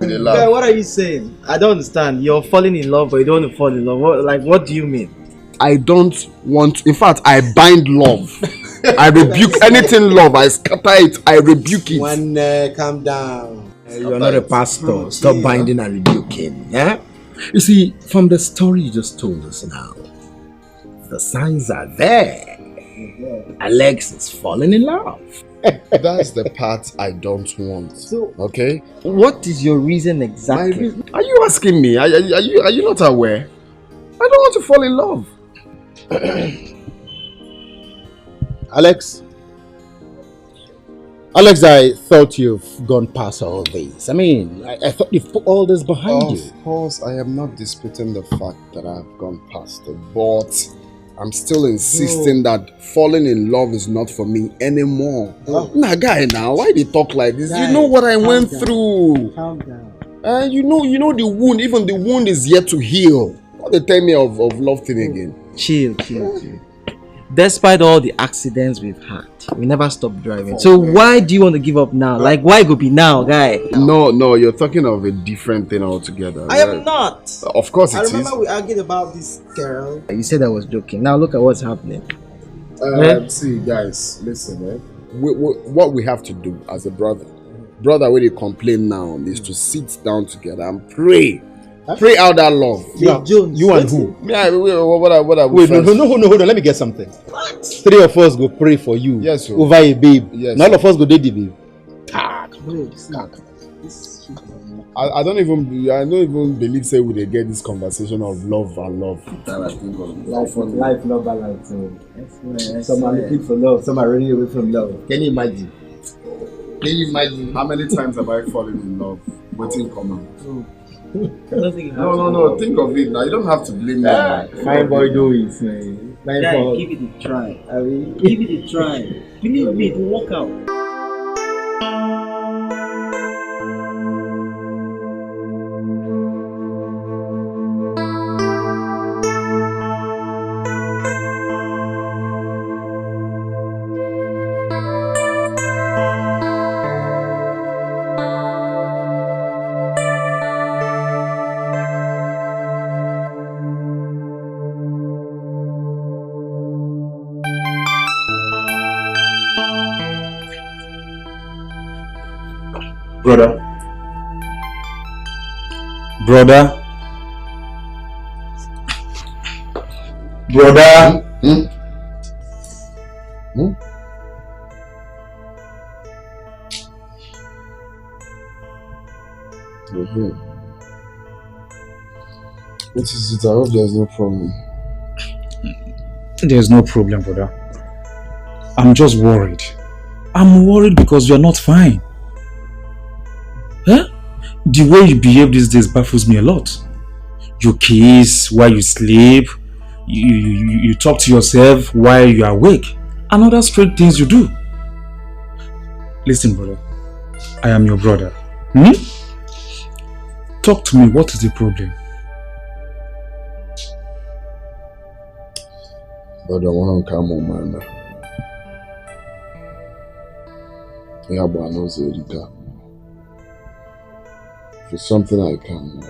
Guy, what are you saying? I don't understand. You're falling in love, but you don't want to fall in love. What do you mean? I don't want. In fact, I bind love. I rebuke anything love. I scatter it. I rebuke it. One, calm down. You're not a pastor. Stop binding and rebuking. Yeah. You see, from the story you just told us now, the signs are there. Alex is falling in love. That's the part I don't want. So, okay. What is your reason exactly? Are you asking me? Are you not aware? I don't want to fall in love. Alex, I thought you've gone past all this. I mean, I thought you've put all this behind you. Of course, I am not disputing the fact that I've gone past it, but I'm still insisting that falling in love is not for me anymore. Nah, guy, now why they talk like this? Guy, you know what I went through. Calm down. You know the wound. Even the wound is yet to heal. What they tell me of love thing again? Chill. Despite all the accidents we've had, we never stopped driving. So why do you want to give up now? Like, why go be now, guy? No, you're talking of a different thing altogether. I am not. Of course it is. I remember we argued about this girl. You said I was joking. Now look at what's happening. See, guys, listen, what we have to do as a brother, when you complain now, is to sit down together and pray. Pray out that love. You and who? Yeah, Wait, no, hold on. Let me get something. What? 3 of us go pray for you. Yes, sir. Over a babe. Yes. None of us go date the babe. I don't even believe say we they get this conversation of love and love. Life, love, balance. Some are looking for love, some are running away from love. Can you imagine? How many times have I fallen in love? Waiting common. No, think of it now. You don't have to blame me. Fine boy, do it, man. Give it a try. Give it a try. Believe me, it will work out. Brother. What is it? I hope there's no problem. There's no problem, brother. I'm just worried. I'm worried because you're not fine. Huh? The way you behave these days baffles me a lot. You kiss while you sleep. You talk to yourself while you are awake. And other strange things you do. Listen, brother. I am your brother. Talk to me. What is the problem? But I want to come on, man. Yeah, but I know Zerita. If it's something I can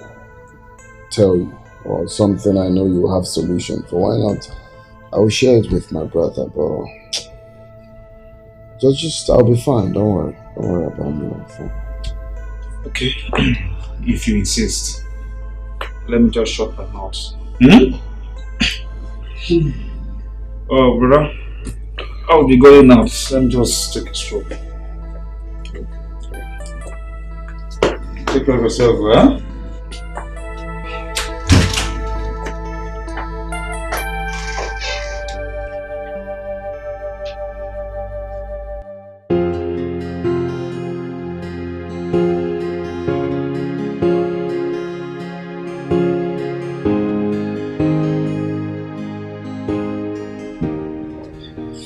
tell you, or something I know you have solution for. Why not? I will share it with my brother, but just I'll be fine. Don't worry. Don't worry about me. I'm fine. Okay, if you insist, let me just shut my mouth. Hmm? Oh, brother, I'll be going out. Let me just take a stroll. Take care of yourself, huh?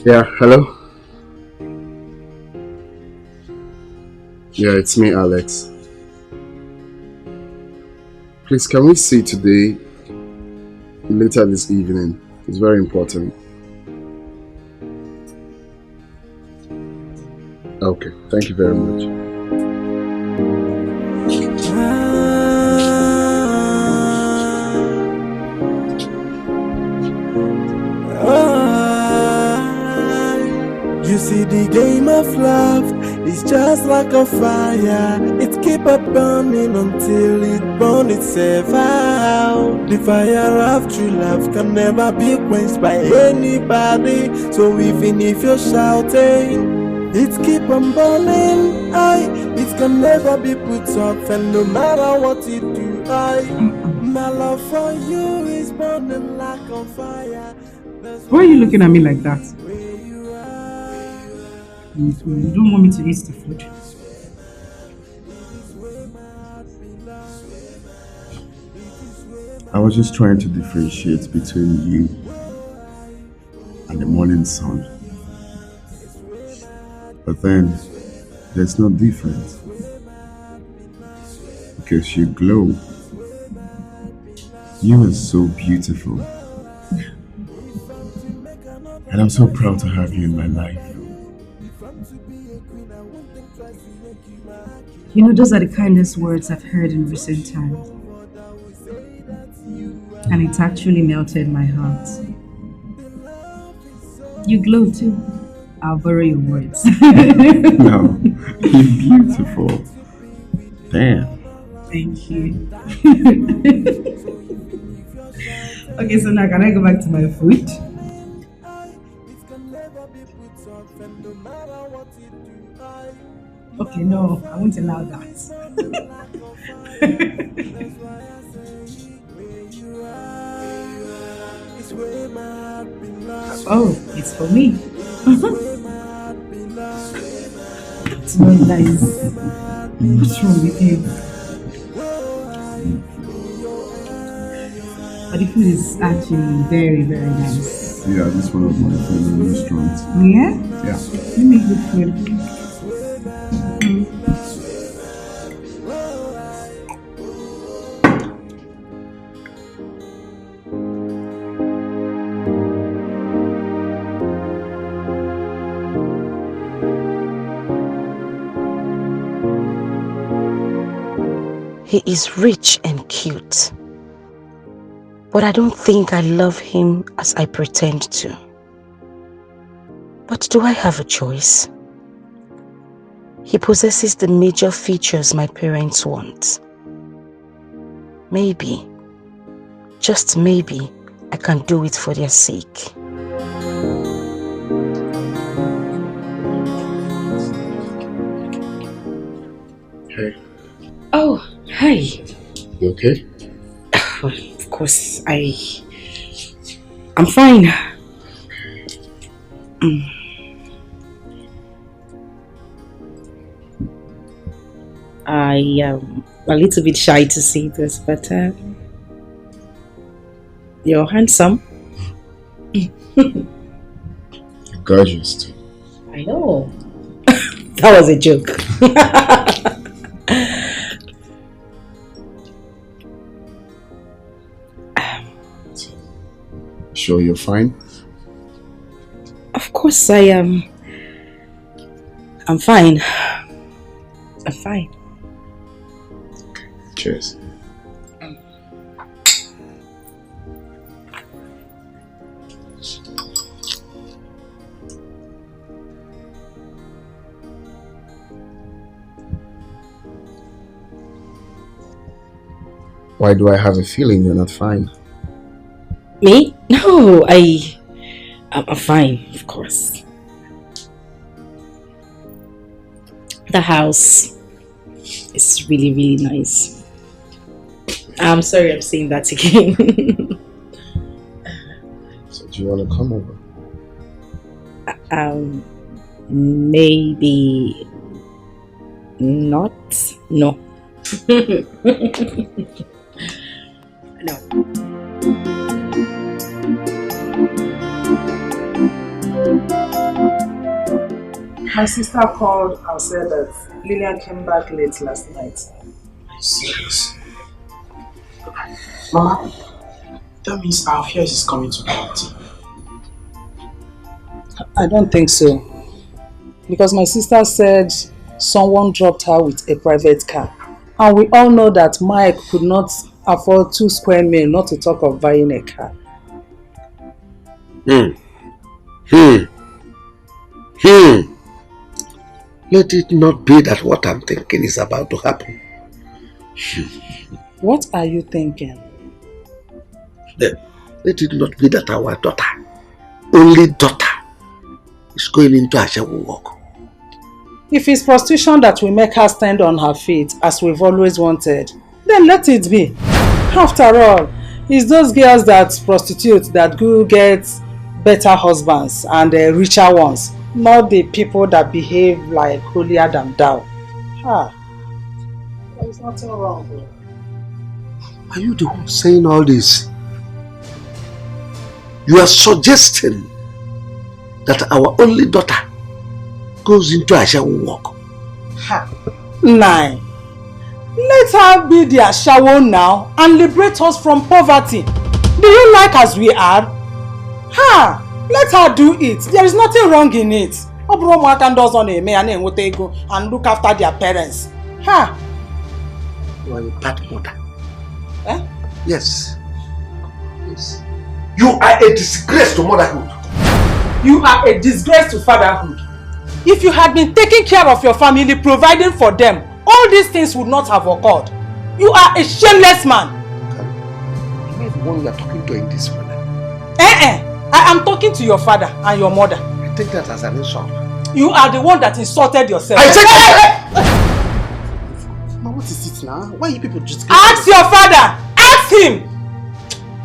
Yeah, hello? Yeah, it's me, Alex. Please, can we see today, later this evening? It's very important. Okay, thank you very much. You see, the game of love is just like a fire. It keep on burning until it burns itself out. The fire of true love can never be quenched by anybody. So even if you're shouting, it keep on burning. It can never be put off, and no matter what you do, my love for you is burning like a fire. Why are you looking at me like that? You don't want me to eat the food? I was just trying to differentiate between you and the morning sun. But then, there's no difference. Because you glow. You are so beautiful. And I'm so proud to have you in my life. You know, those are the kindest words I've heard in recent times. And it actually melted my heart. You glow too. I'll borrow your words. No, you're beautiful. Damn. Thank you. Okay, so now can I go back to my food? Okay, no, I won't allow that. Oh, it's for me. It's not nice. What's wrong with you? But the food is actually very, very nice. Yeah, this is one of my favorite restaurants. Yeah? Yeah. You make good food. He is rich and cute, but I don't think I love him as I pretend to. But do I have a choice? He possesses the major features my parents want. Maybe, just maybe, I can do it for their sake. Hey. Oh, hi. You okay? Of course, I'm fine. I am a little bit shy to say this, but you're handsome. You're gorgeous too. I know. That was a joke. Sure you're fine? Of course I am. I'm fine. I'm fine. Cheers. Why do I have a feeling you're not fine? Me? No, I'm fine, of course. The house is really, really nice. I'm sorry I'm saying that again. So do you want to come over? Maybe not. No. No. My sister called and said that Lillian came back late last night. Serious? Mama, that means our affairs is coming to reality. I don't think so. Because my sister said someone dropped her with a private car. And we all know that Mike could not afford 2 square meals, not to talk of buying a car. Let it not be that what I'm thinking is about to happen. What are you thinking? Let it not be that our daughter, only daughter, is going into a shadow walk. If it's prostitution that will make her stand on her feet, as we've always wanted, then let it be. After all, it's those girls that prostitute that go get better husbands and richer ones, not the people that behave like holier than thou. There's nothing wrong with it. Are you the one saying all this? You are suggesting that our only daughter goes into a shadow walk. Nine. Let her be the Ashawo now and liberate us from poverty. Do you like as we are? Let her do it. There is nothing wrong in it. And look after their parents. You are a bad mother. Yes. You are a disgrace to motherhood. You are a disgrace to fatherhood. If you had been taking care of your family, providing for them, all these things would not have occurred. You are a shameless man. I'm not the one you are talking to in this manner. I am talking to your father and your mother. I take that as an insult. You are the one that insulted yourself. I take Mama, what is it now? Why are you people just... Ask your father! Ask him!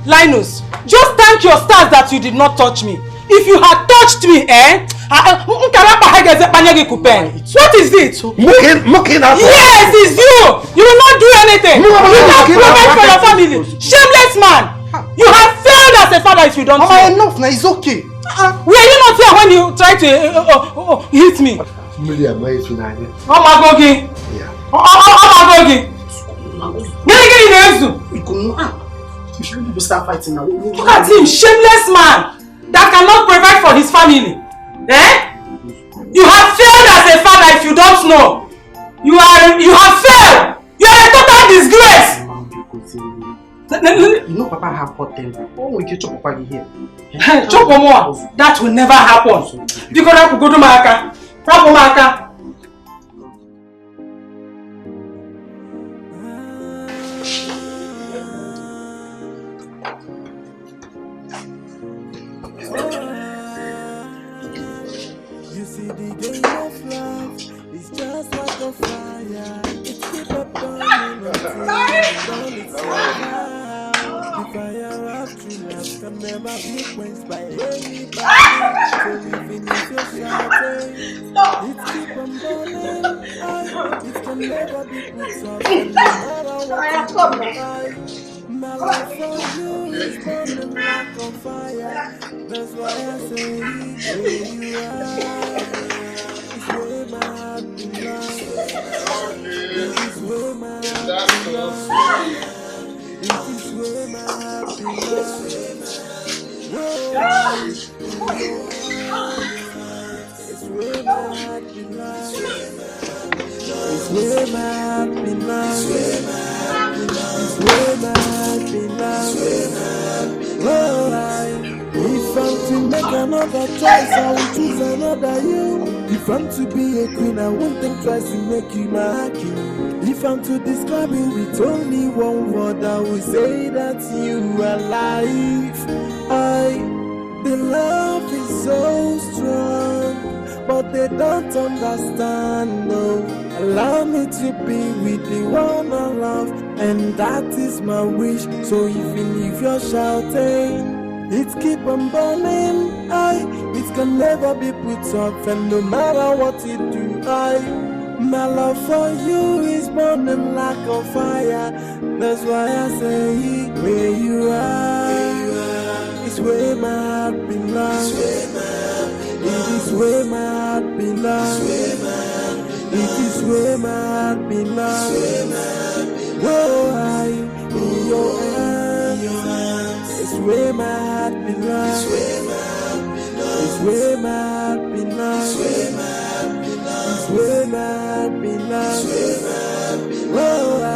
Linus, just thank your stars that you did not touch me. If you had touched me, what is it? Mocking us. Yes, it's you! You will not do anything! You will not provide for your family! Shameless man! You have failed as a father if you don't know. Enough now, it's okay. Were you not here when you tried to hit me? You shouldn't start fighting now. Look at him, shameless man that cannot provide for his family. You have failed as a father if you don't know. You have failed. You are a total disgrace. You know Papa have hot temper. Oh, we can chop Papa here. Chop more. That will never happen. You gotta go to Maka. Maka. You see the game of life is just like a fire. It keep up burning until it's over. The fire of true love can never be quenched by anybody. So even if you're shouting, it keep on burning. It can never be put out. No matter what you do. My love for you is burning like a fire. That's why I say where you are. It's where my heart belongs. It's where my heart belongs. It is where my heart belongs. It's where my heart belongs. It's where my heart belongs. It's where my heart belongs. If I'm to another choice, I will choose another you. If I'm to be a queen, I won't think twice to make you my king. If I'm to describe you with only one word, I will say that you are life. The love is so strong, but they don't understand, no. Allow me to be with the one I love, and that is my wish. So even if you're shouting, it keep on burning, it can never be put off, and no matter what you do, my love for you is burning like a fire. That's why I say, where you are, it's where my heart belongs. It is where my heart belongs. It is where my heart belongs. Oh, I in your hands. It's where my heart belongs. It's where my heart belongs. It's where my heart belongs. Oh, I.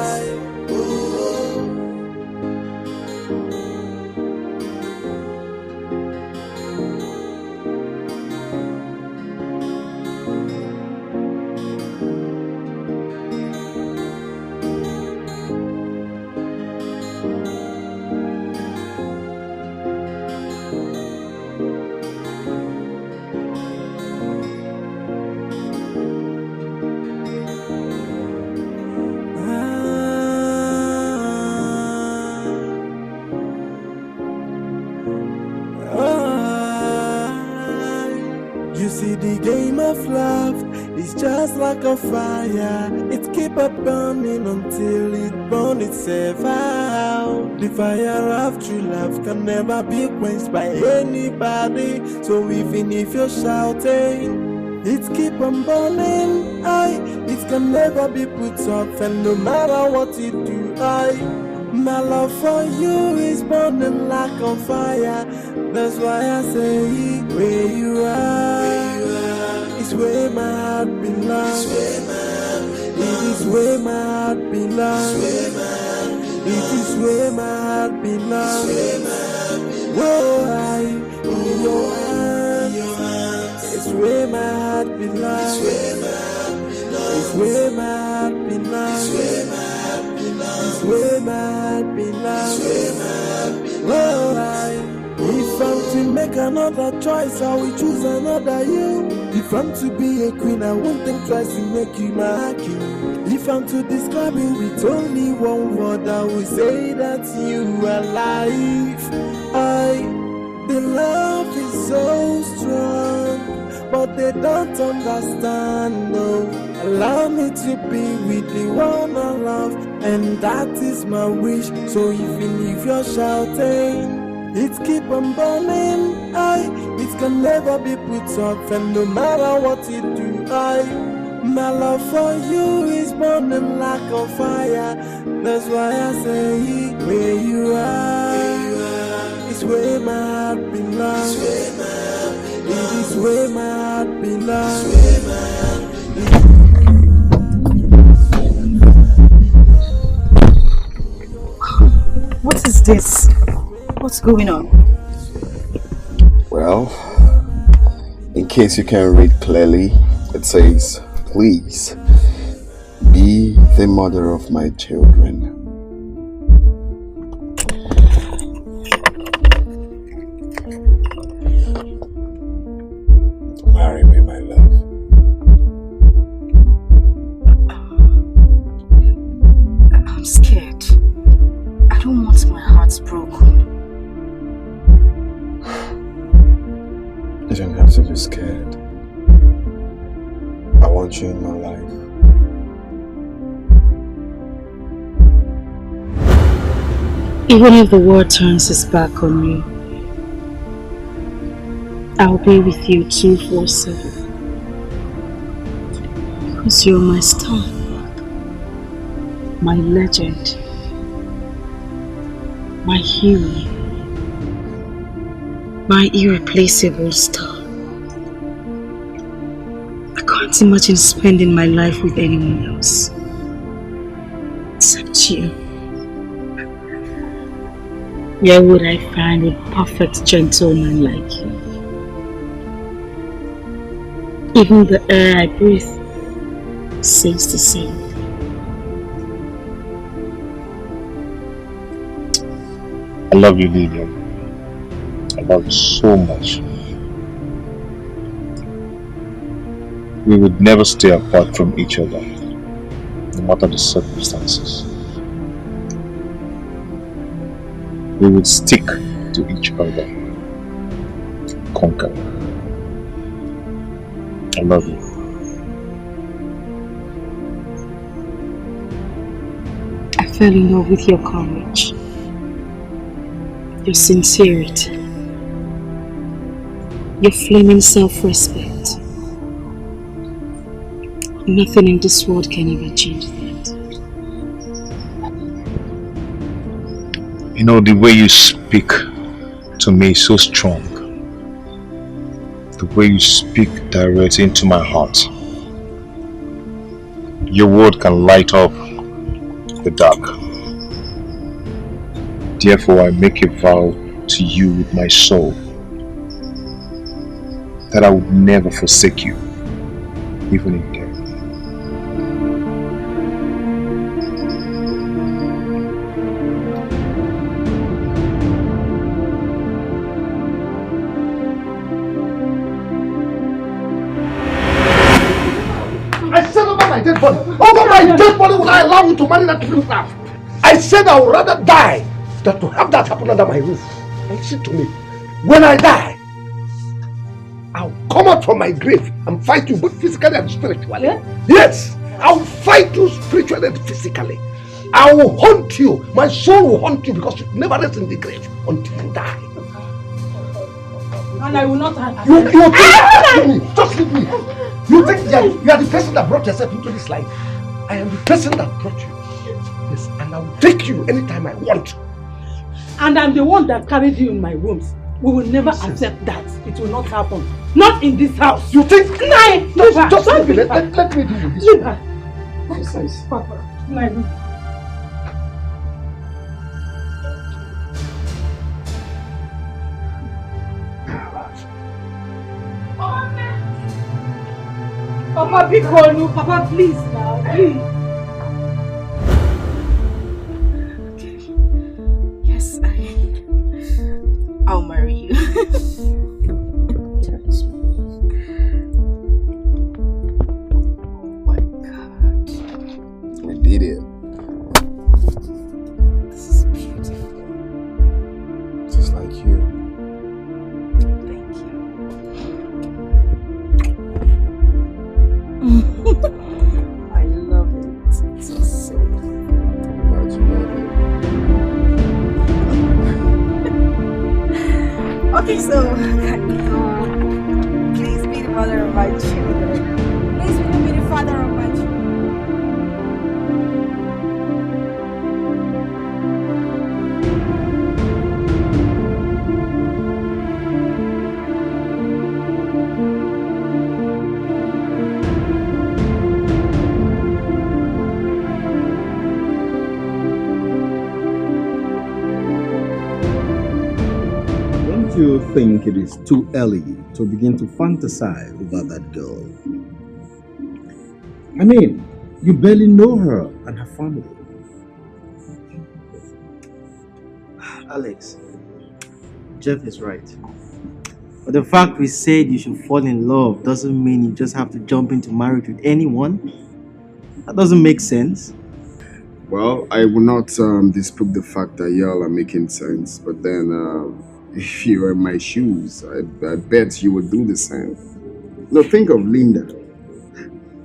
You see, the game of love is just like a fire. It keep on burning until it burns itself out. The fire of true love can never be quenched by anybody. So even if you're shouting, it keep on burning, it can never be put off, and no matter what you do, my love for you is burning like a fire. That's why I say, where you are, it's where my heart belongs. It is where my heart belongs. It is where my heart belongs. Oh, I in your hands. It's where my heart belongs. It's where my heart belongs. It's where my heart belongs. Oh, I. If I'm to make another choice, I will choose another you. If I'm to be a queen, I won't think twice to make you my king. If I'm to describe you with only one word, I will say that you are life. The love is so strong, but they don't understand, no. Allow me to be with the one I love, and that is my wish. So even if you're shouting, it keep on burning, it can never be put off, and no matter what you do, my love for you is burning like a fire. That's why I say, where you are, it's where my heart belongs. It is where my heart belongs. What is this? What's going on? Well, in case you can't read clearly, it says, please be the mother of my children. Marry me, my love. I'm scared. I don't want my heart broken. You don't have to be scared. I want you in my life. Even if the world turns its back on me, I'll be with you 247. Because you're my star, my legend, my hero, my irreplaceable star. I can't imagine spending my life with anyone else except you. Where would I find a perfect gentleman like you? Even the air I breathe says the same. I love you, Lillian. I love you so much. We would never stay apart from each other, no matter the circumstances. We would stick to each other, conquer. I love you. I fell in love with your courage, your sincerity, your flaming self-respect. Nothing in this world can ever change that. You know, the way you speak to me is so strong. The way you speak directly into my heart. Your word can light up the dark. Therefore, I make a vow to you with my soul that I would never forsake you, even in death. I said over my dead body. Over my dead body would I allow you to marry that riffraff? I said I would rather die than to have that happen under my roof. Listen to me. When I die, I'll come out from my grave and fight you both physically and spiritually. Yeah? Yes, I'll fight you spiritually and physically. I will haunt you. My soul will haunt you because you never rest in the grave until you die. And I will not You think, just leave me. Just leave me. You think you are the person that brought yourself into this life. I am the person that brought you. Yes, and I will take you anytime I want. And I'm the one that carried you in my rooms. We will never accept that. It will not happen. Not in this house. You think? Nine! Just leave me. Let me deal with this. Leave her. Exercise. Papa. Nine. Papa, be cool, no. Papa, please now, please. Yes, I'll marry you. Oh my God. I did it. This is beautiful. Just like you. Thank you. I love it. It's so Glad you love it. Okay, so can you go? Please be the mother of my children. Please be the father of my children. Don't you think it is too early to begin to fantasize about that girl? I mean, you barely know her and her family. Alex, Jeff is right. But the fact we said you should fall in love doesn't mean you just have to jump into marriage with anyone. That doesn't make sense. Well, I will not dispute the fact that y'all are making sense, but then if you were in my shoes, I bet you would do the same. Now think of Linda.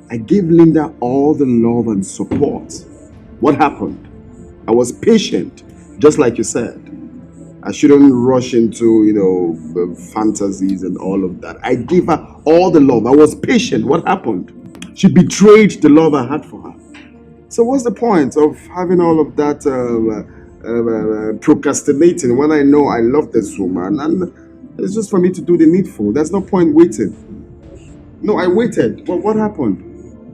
I gave Linda all the love and support. What happened? I was patient, just like you said. I shouldn't rush into, the fantasies and all of that. I gave her all the love. I was patient. What happened? She betrayed the love I had for her. So what's the point of having all of that procrastinating when I know I love this woman and it's just for me to do the needful? There's no point waiting. No, I waited. But what happened?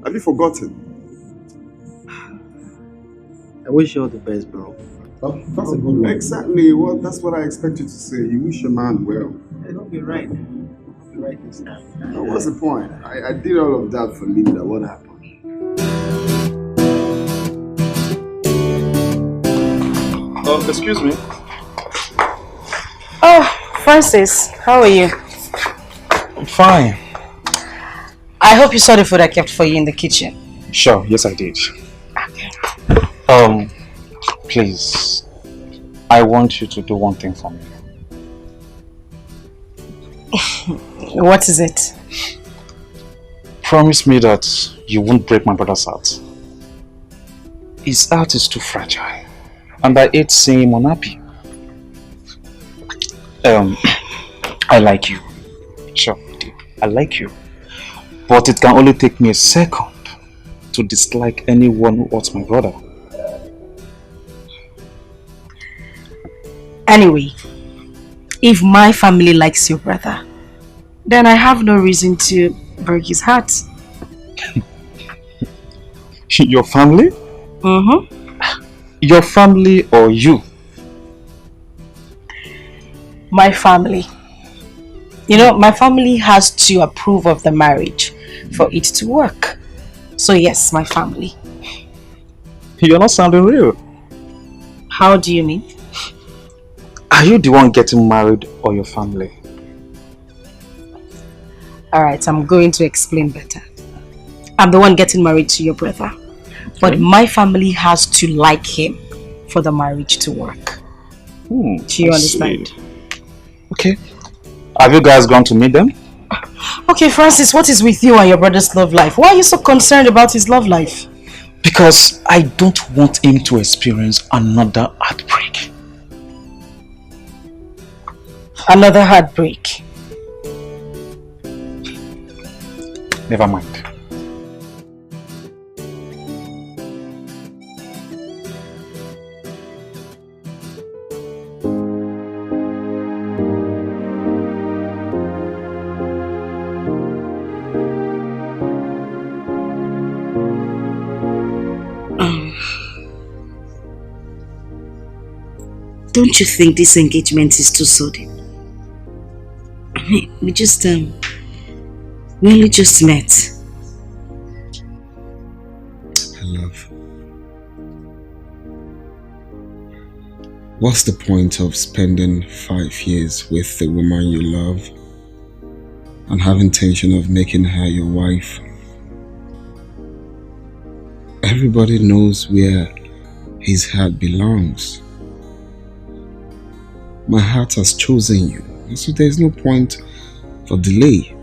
Have you forgotten? I wish you all the best, bro. Oh, that's a good one. Exactly. Well, that's what I expected to say. You wish your man well. I hope you're right. write this down. What's the point? I did all of that for Linda. What happened? Excuse me. Oh, Francis, how are you? I'm fine. I hope you saw the food I kept for you in the kitchen. Sure, yes I did. Please, I want you to do one thing for me. What is it? Promise me that you won't break my brother's heart. His heart is too fragile, and I hate seeing him unhappy. I like you. Sure, I like you. But it can only take me a second to dislike anyone who hurts my brother. Anyway, if my family likes your brother, then I have no reason to break his heart. Your family? Mm-hmm. Your family or you? My family. You know, my family has to approve of the marriage for it to work. So yes, my family. You're not sounding real. How do you mean? Are you the one getting married or your family? Alright, I'm going to explain better. I'm the one getting married to your brother. Okay. But my family has to like him for the marriage to work. Do you understand? See. Okay. Have you guys gone to meet them? Okay, Francis, what is with you and your brother's love life? Why are you so concerned about his love life? Because I don't want him to experience another heartbreak. Another heartbreak? Never mind. Don't you think this engagement is too sudden? I mean, we only just met. Love. What's the point of spending 5 years with the woman you love and have intention of making her your wife? Everybody knows where his heart belongs. My heart has chosen you, so there's no point for delay.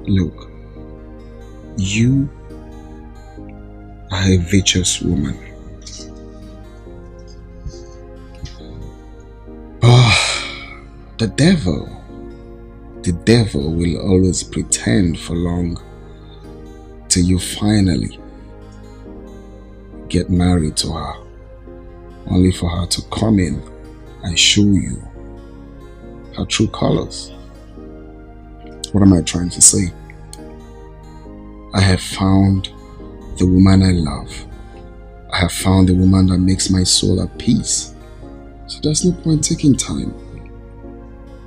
Look, you are a virtuous woman. The devil will always pretend for long till you finally get married to her, only for her to come in and show you her true colors. What am I trying to say? I have found the woman I love. I have found the woman that makes my soul at peace. So there's no point taking time.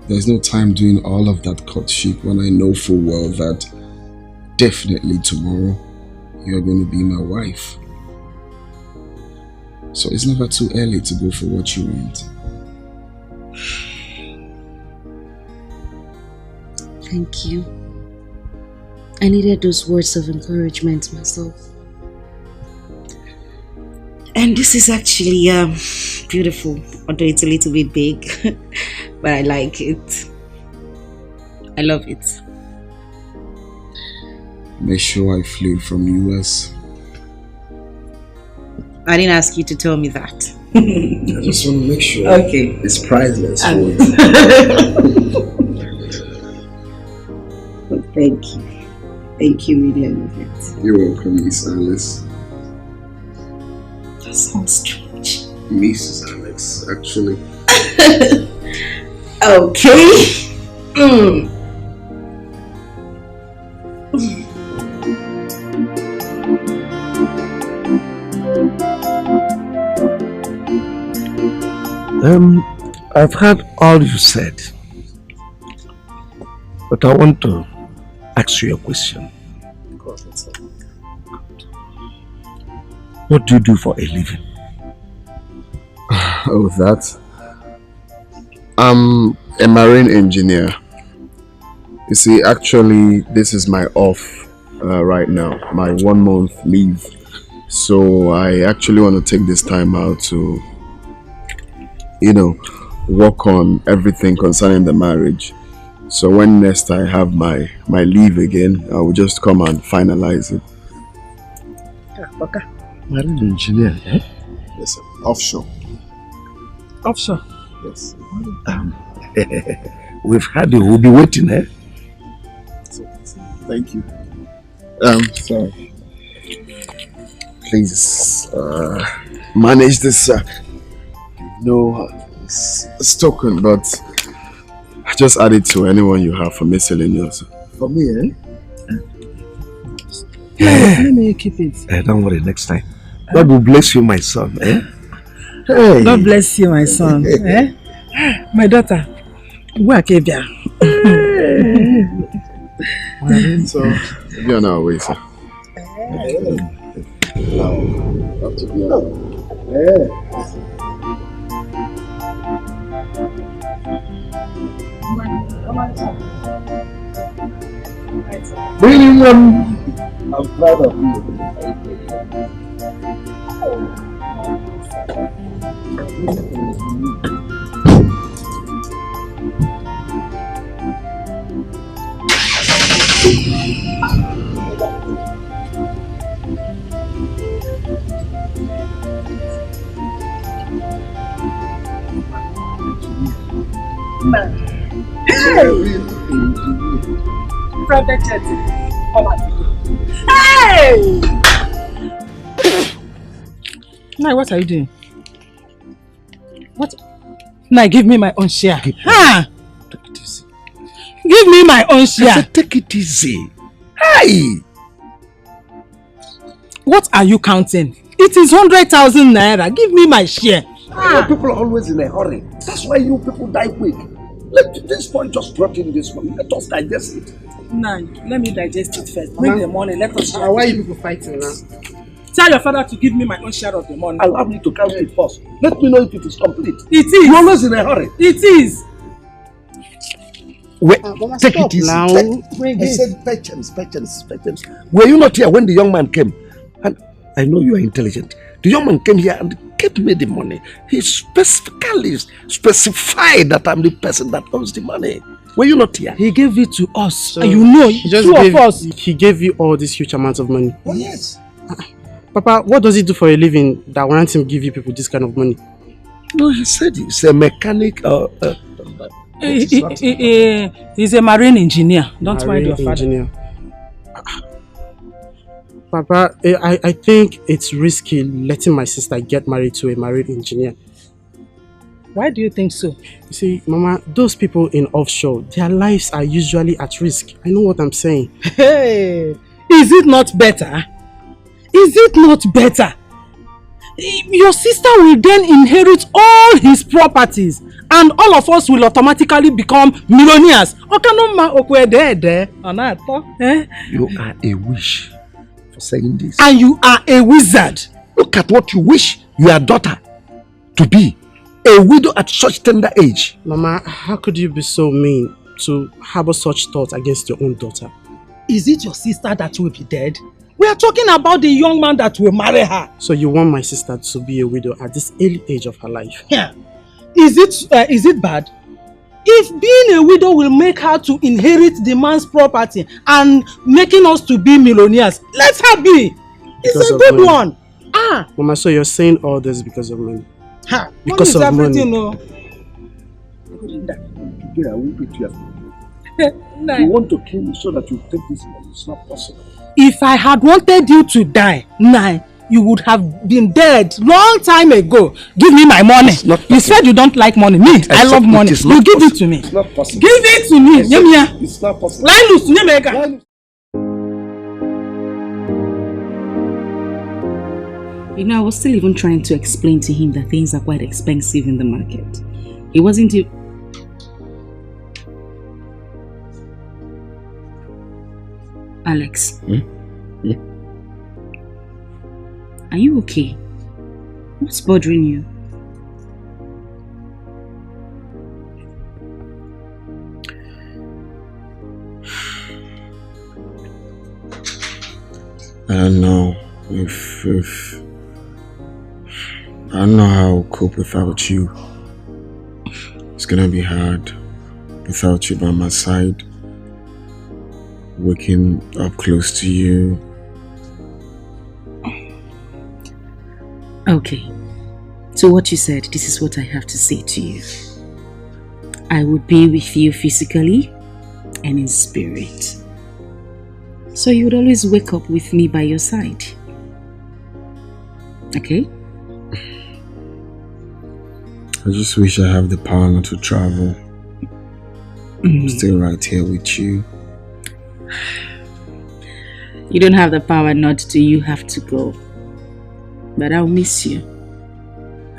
There's no time doing all of that courtship when I know full well that definitely tomorrow you're going to be my wife. So it's never too early to go for what you want. Thank you. I needed those words of encouragement myself. And this is actually beautiful, although it's a little bit big, but I like it. I love it. Make sure I flew from US. I didn't ask you to tell me that. I just want to make sure. Okay. It's priceless. Thank you. Thank you, really, I love it. You're welcome, Miss Alice. That sounds strange. Mrs. Alex, actually. Okay. I've heard all you said. But I want to ask you a question. What do you do for a living? Oh, that? I'm a marine engineer. You see, actually, this is my off right now, my 1 month leave. So I actually want to take this time out to, work on everything concerning the marriage. So when next I have my leave again, I will just come and finalize it. Okay. Marine engineer, eh? Yes, sir. Offshore. Offshore? Yes. We've had you. We'll be waiting, eh? Thank you. Sorry. Please, manage this. No, it's token, but just add it to anyone you have for miscellaneous. For me, eh? Let me keep it. Don't worry, next time. God will bless you, my son, eh? Hey. God bless you, my son. Eh? My daughter. Where came you? So, you're on our way, sir. Bring him one. I'm proud of you. Protected. Hey! Now, what are you doing? What? Now, give me my own share. Ah! Take it easy. Give me my own share. I said, take it easy. Hey! What are you counting? It is 100,000 naira. Give me my share. People are always in a hurry. That's why you people die quick. Let this point just rot in this one. Let us digest it. Nah, let me digest it first. Bring the money. Let us share. Why are you people fighting now? Tell your father to give me my own share of the money. Allow me to count it first. Let me know if it is complete. It is. You're always in a hurry. It is. Wait, take it easy. Now. I said patience. Were you not here when the young man came? And I know you are intelligent. The young man came here and gave me the money. He specifically specified that I'm the person that owns the money. Were you not here? He gave it to us. So and you know, two of us. He gave you all this huge amount of money. Oh, yes. Papa, what does he do for a living that warrants him give you people this kind of money? No, he said he's a mechanic. He's a marine engineer. Don't mind your father. Engineer. Papa, I think it's risky letting my sister get married to a marine engineer. Why do you think so? You see, Mama, those people in offshore, their lives are usually at risk. I know what I'm saying. Hey, is it not better? Is it not better? Your sister will then inherit all his properties and all of us will automatically become millionaires. You are a wish for saying this. And you are a wizard. Look at what you wish your daughter to be. A widow at such tender age. Mama, how could you be so mean to harbor such thoughts against your own daughter? Is it your sister that will be dead? We are talking about the young man that will marry her. So you want my sister to be a widow at this early age of her life? Yeah. Is it bad? If being a widow will make her to inherit the man's property and making us to be millionaires, let her be. It's a good one. Mama, so you're saying all this because of money? Because of money. No. Today I won't beat you. You want to kill me so that you take this money. It's not possible. If I had wanted you to die, you would have been dead long time ago. Give me my money. You said you don't like money. Me, I love money. You give it to me. It's not possible. Give it to me. It's not possible. You know, I was still even trying to explain to him that things are quite expensive in the market. It wasn't you. Alex. Are you okay? What's bothering you? I don't know if I don't know how I'll cope without you. It's gonna be hard without you by my side. Waking up close to you. Okay. So what you said, this is what I have to say to you. I would be with you physically and in spirit. So you would always wake up with me by your side. Okay? I just wish I have the power not to travel. I'm still right here with you. You don't have the power not to, you have to go. But I'll miss you.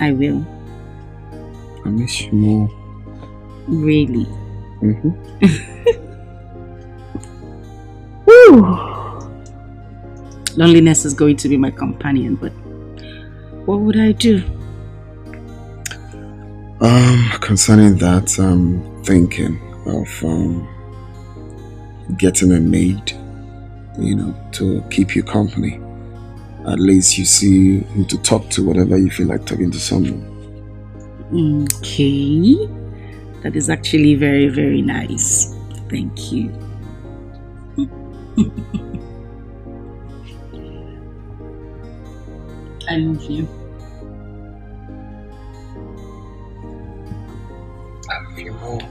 I will. I miss you more. Really? Woo! Loneliness is going to be my companion, but what would I do? Concerning that, I'm thinking of getting a maid, to keep you company. At least you see who to talk to whenever you feel like talking to someone. Okay. That is actually very, very nice. Thank you. I love you.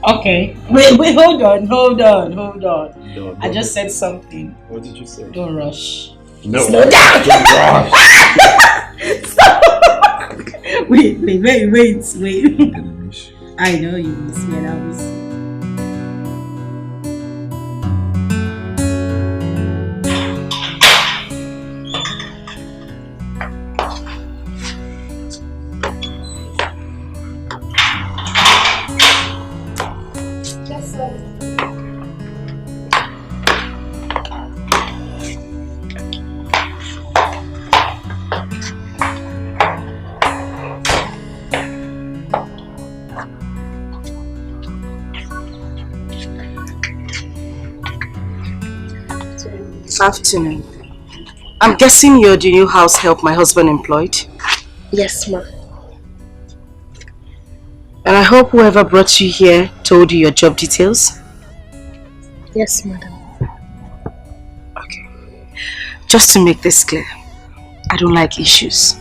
Okay. Wait, hold on. I just said something. What did you say? Don't rush. No. Slow down. Don't rush. Wait. I know you miss me and I miss you. Afternoon. I'm guessing you're the new house help my husband employed? Yes, ma. And I hope whoever brought you here told you your job details? Yes, madam. Okay. Just to make this clear, I don't like issues.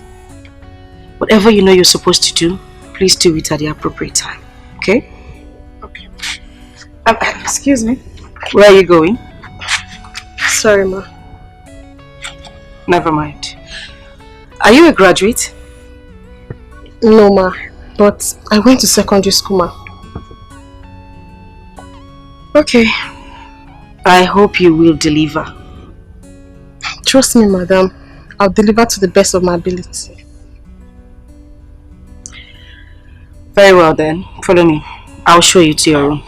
Whatever you know you're supposed to do, please do it at the appropriate time. Okay? Okay. Excuse me. Where are you going? Sorry, ma. Never mind. Are you a graduate? No, ma. But I went to secondary school, ma. Okay. I hope you will deliver. Trust me, madam. I'll deliver to the best of my ability. Very well then. Follow me. I'll show you to your room.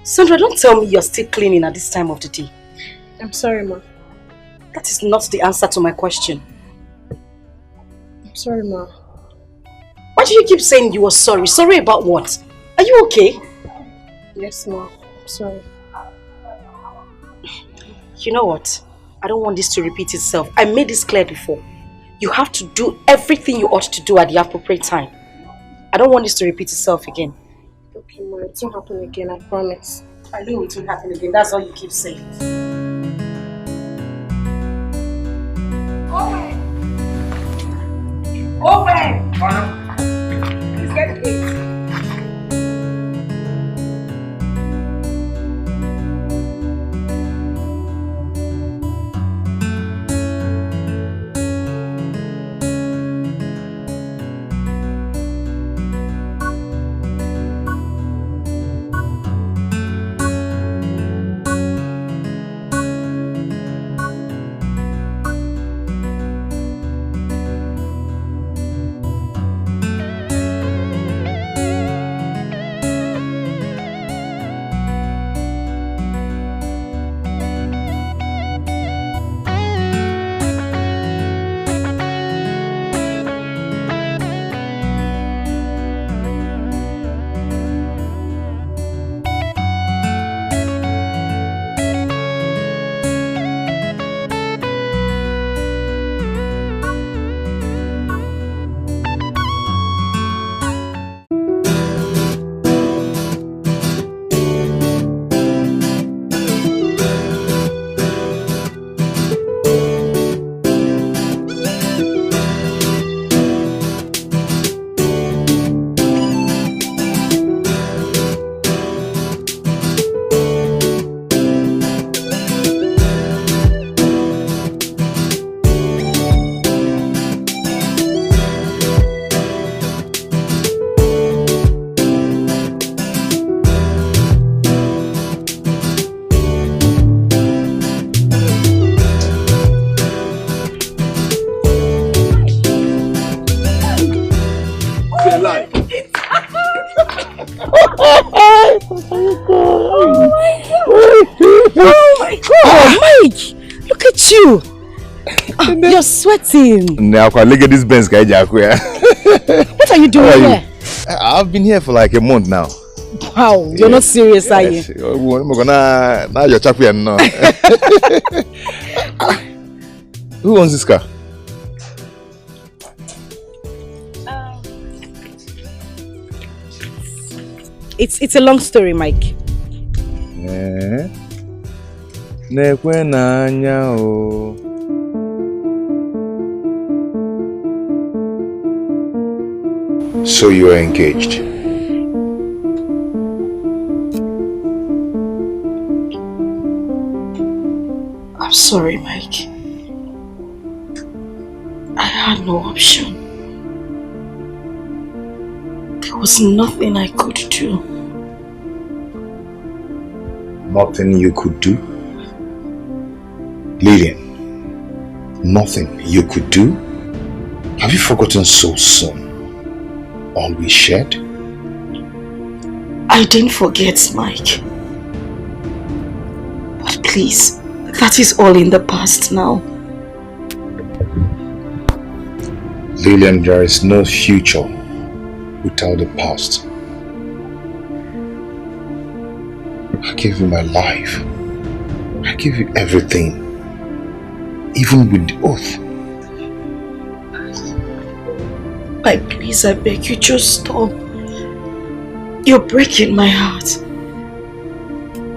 Sandra, don't tell me you're still cleaning at this time of the day. I'm sorry, ma. That is not the answer to my question. I'm sorry, ma. Why do you keep saying you were sorry? Sorry about what? Are you okay? Yes, ma. I'm sorry. You know what? I don't want this to repeat itself. I made this clear before. You have to do everything you ought to do at the appropriate time. I don't want this to repeat itself again. Okay, ma. It won't happen again, I promise. I know it won't happen again. That's all you keep saying. Owen! Please get you? You're sweating. Now, look at this Benz guy. What are you doing here? I've been here for like a month now. Wow, you're not serious, are you? Now you're chapping now. Who owns this car? It's a long story, Mike. So you are engaged? I'm sorry, Mike. I had no option. There was nothing I could do. Nothing you could do? Lillian, nothing you could do? Have you forgotten so soon? All we shared? I didn't forget, Mike. But please, that is all in the past now. Lillian, there is no future without the past. I gave you my life. I gave you everything. Even with the oath. Mike, please, I beg you, just stop. You're breaking my heart.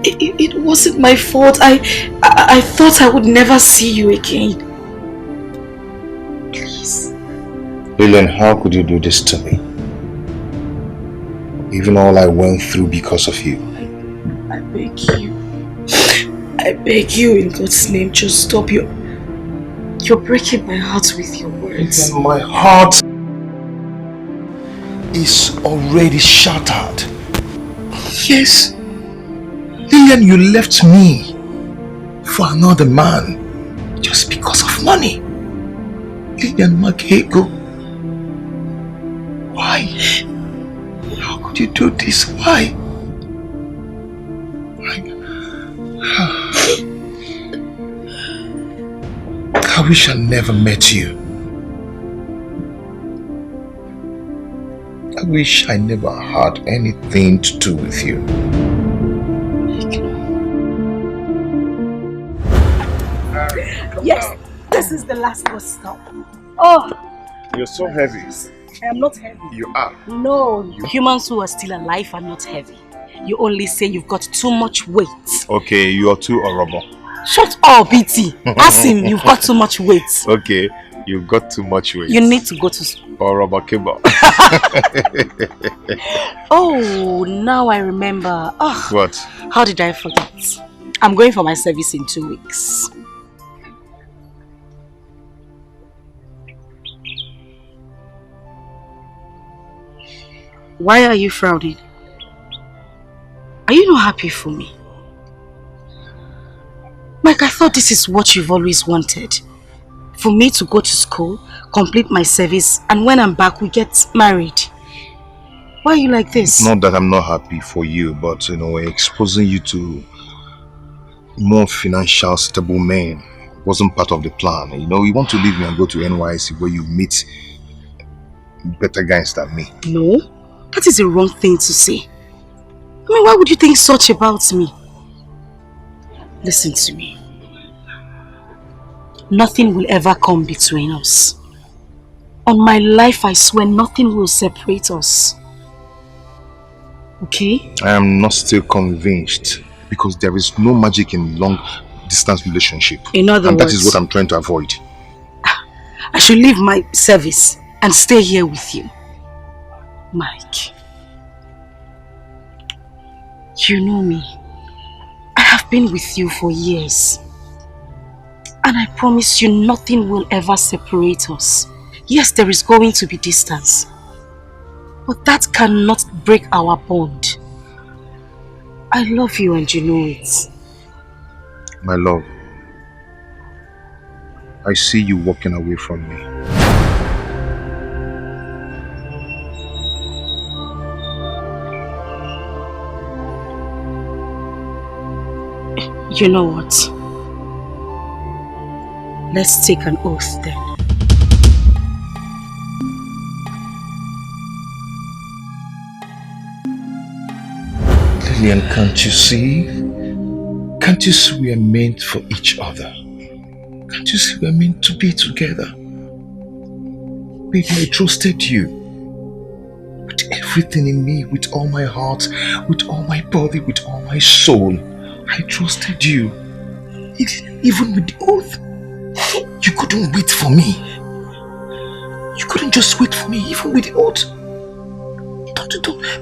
It wasn't my fault. I thought I would never see you again. Please. Lillian, how could you do this to me? Even all I went through because of you. I beg you. I beg you in God's name, just stop. You're breaking my heart with your words. Lillian, my heart is already shattered. Yes. Lillian, you left me for another man just because of money. Lillian Makego. Why? How could you do this? Why? I wish I never met you. I wish I never had anything to do with you. Yes, this is the last bus stop. Oh, You're so heavy. I am not heavy. You are. No, humans who are still alive are not heavy. You only say you've got too much weight. Okay, you are too horrible. Shut up, BT. Ask him, you've got too much weight. Okay, you've got too much weight. You need to go to school. Or rubber cable. Oh, now I remember. Oh, What? how did I forget? I'm going for my service in 2 weeks. Why are you frowning? Are you not happy for me? Mike, I thought this is what you've always wanted. For me to go to school, complete my service, and when I'm back, we get married. Why are you like this? Not that I'm not happy for you, but exposing you to more financial stable men wasn't part of the plan. You want to leave me and go to NYC where you meet better guys than me. No, that is a wrong thing to say. I mean, why would you think such about me? Listen to me. Nothing will ever come between us. On my life, I swear nothing will separate us. Okay? I am not still convinced because there is no magic in long distance relationship. In other words, that is what I'm trying to avoid. I should leave my service and stay here with you. Mike, you know me. I have been with you for years. And I promise you nothing will ever separate us. Yes, there is going to be distance. But that cannot break our bond. I love you and you know it. My love, I see you walking away from me. You know what? Let's take an oath then. Lillian, can't you see? Can't you see we are meant for each other? Can't you see we are meant to be together? Baby, I trusted you. With everything in me, with all my heart, with all my body, with all my soul. I trusted you. Even with the oath. You couldn't wait for me. You couldn't just wait for me, even with the oath.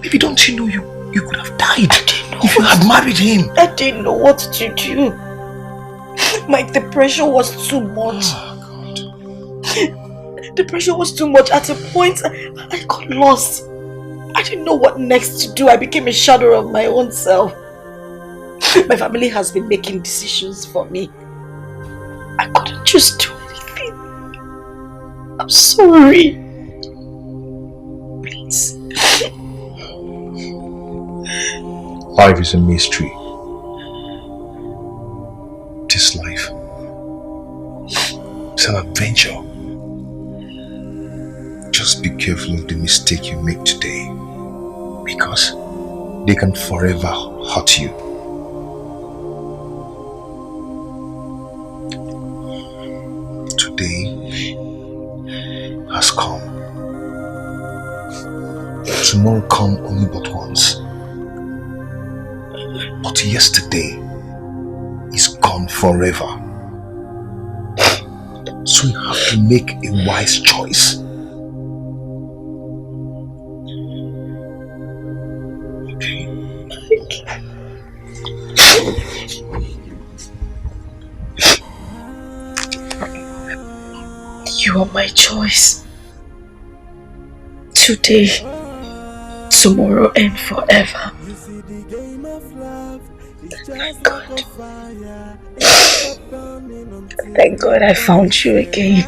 Baby, don't you know you could have died if you had married him? I didn't know what to do. Mike, the pressure was too much. Oh, God. The pressure was too much. At a point, I got lost. I didn't know what next to do. I became a shadow of my own self. My family has been making decisions for me. I couldn't just do anything. I'm sorry. Please. Life is a mystery. This life is an adventure. Just be careful of the mistake you make today, because they can forever hurt you. Today has come. Tomorrow come only but once. But yesterday is gone forever. So you have to make a wise choice. Okay? You are my choice. Today, tomorrow, and forever. Thank God. Thank God I found you again.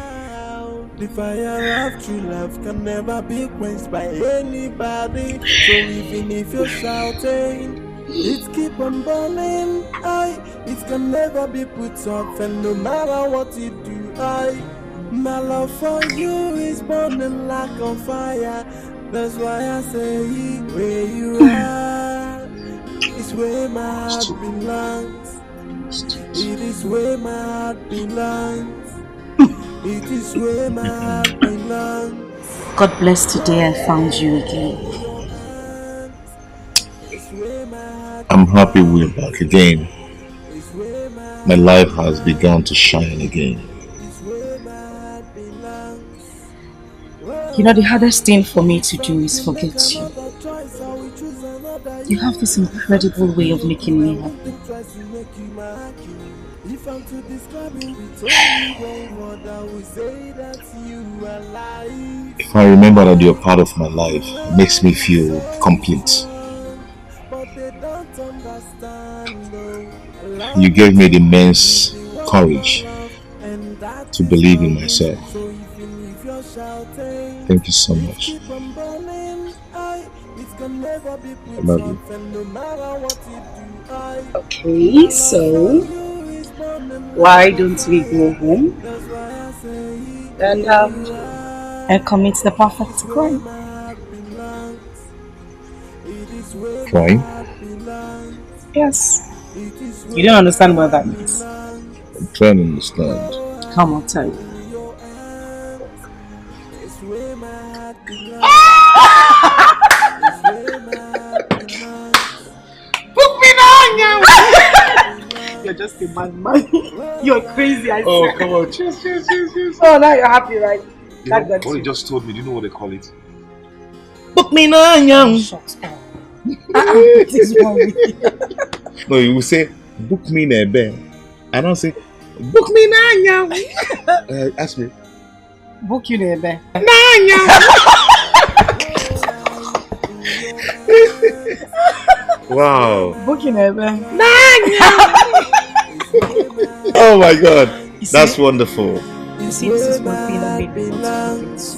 The fire of true love can never be quenched by anybody. So even if you're shouting, it keep on burning. It can never be put off, and no matter what you do, my love for you is burning like a fire. That's why I say where you are is where my heart belongs. It is where my heart belongs. It is where my heart belongs. God bless today I found you again. I'm happy we're back again. My life has begun to shine again. You know, the hardest thing for me to do is forget you. You have this incredible way of making me happy. If I remember that you're part of my life, it makes me feel complete. You gave me the immense courage to believe in myself. Thank you so much. I love you. Okay, so why don't we go home and commit the perfect crime? Crime? Yes. You don't understand what that means. I'm trying to understand. Come on, tell you. You're just a madman. You're crazy, I Oh, swear. come on. Cheers. Oh, now you're happy, right? You know, what you just told me, do you know what they call it? Book me now, young. Shut up. What is wrong with you? No, you will say, book me in a bed. I don't say, book me now, young. Ask me. Book you there. Wow. Book you there. Oh my God. That's wonderful. You see, this is one thing that made me want to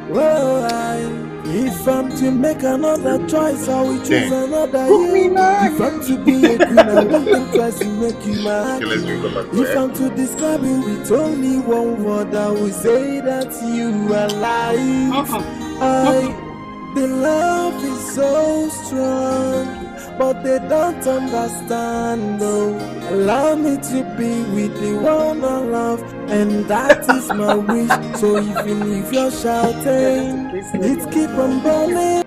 forget you. If I'm to make another choice, I will choose another you. If I'm to be a queen, I won't think twice to make you mine. If I'm to describe you with only one word, I will say that you are life. The love is so strong, but they don't understand, though. Allow me to be with the one I love, and that is my wish. So even if you're shouting, let's keep on burning.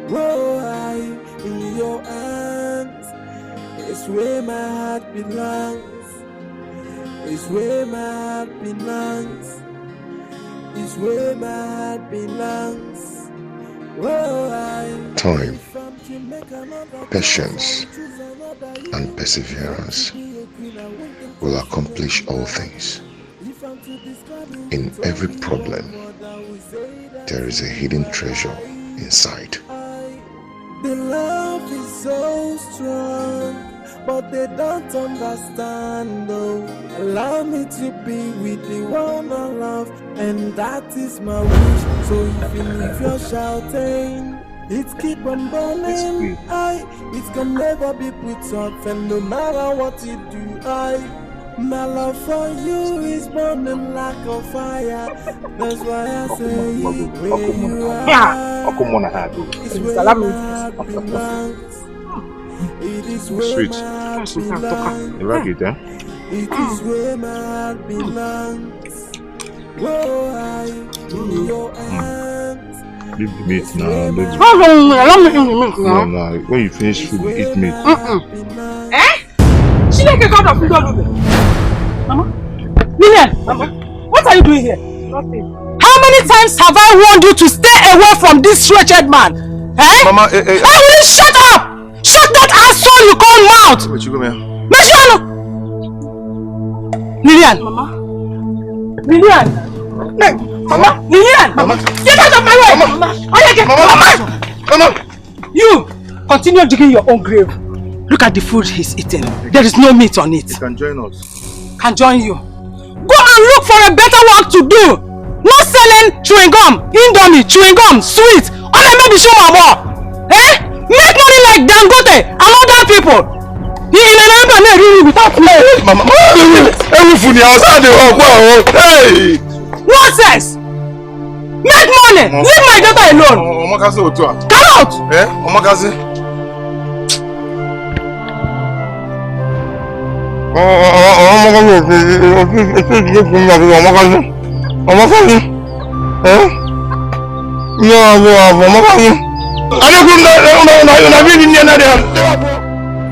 Whoa, in your hands, it's where my heart belongs. It's where my heart belongs. It's where my heart belongs. Time, patience, and perseverance will accomplish all things. In every problem, there is a hidden treasure inside. The love is so strong, but they don't understand, though. Allow me to be with the one I love, and that is my wish. So even if you're shouting, it's keep on burning. It can never be put off, and no matter what you do, my love for you is burning like a fire. That's why I say where you are, it's where my heart belongs. It is where my heart belongs. It is where my heart belongs. Whoa, in your hands. Leave the meat now. No, when you finish food, eat meat. She like a god of food. Mama? Lillian! Mama? What are you doing here? Nothing. How many times have I warned you to stay away from this wretched man? Eh? Mama, I will shut up! Shut that asshole you call mouth! Wait, you come here. Lillian! Mama? Lillian! Mama? Lillian! Mama? Get out of my way! Mama! Mama! You! Continue digging your own grave. Look at the food he's eating. There is no meat on it. You can join us. Can join you. Go and look for a better work to do. Not selling chewing gum, Indomie, chewing gum, sweet. All I made is show my more. Eh? Make money like Dangote and other people. You remember me really without play. Mama, everything outside the home. Hey! Nonsense! Make money! Leave my daughter alone! Come out! Eh? Omakazi?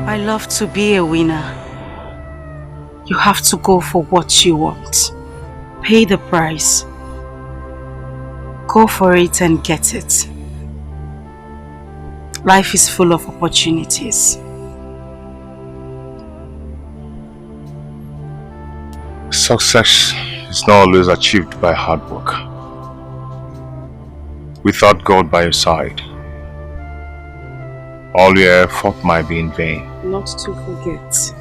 I love to be a winner. You have to go for what you want. Pay the price. Go for it and get it. Life is full of opportunities. Success is not always achieved by hard work. Without God by your side, all your effort might be in vain. Not to forget,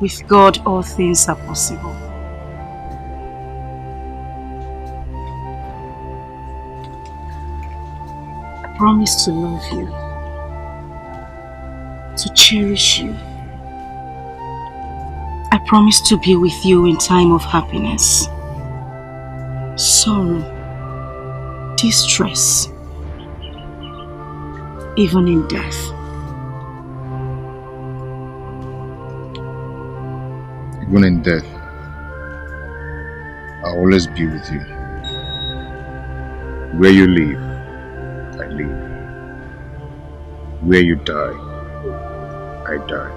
with God all things are possible. I promise to love you, to cherish you. I promise to be with you in time of happiness, sorrow, distress, even in death. Even in death, I'll always be with you. Where you live, I live. Where you die, I die.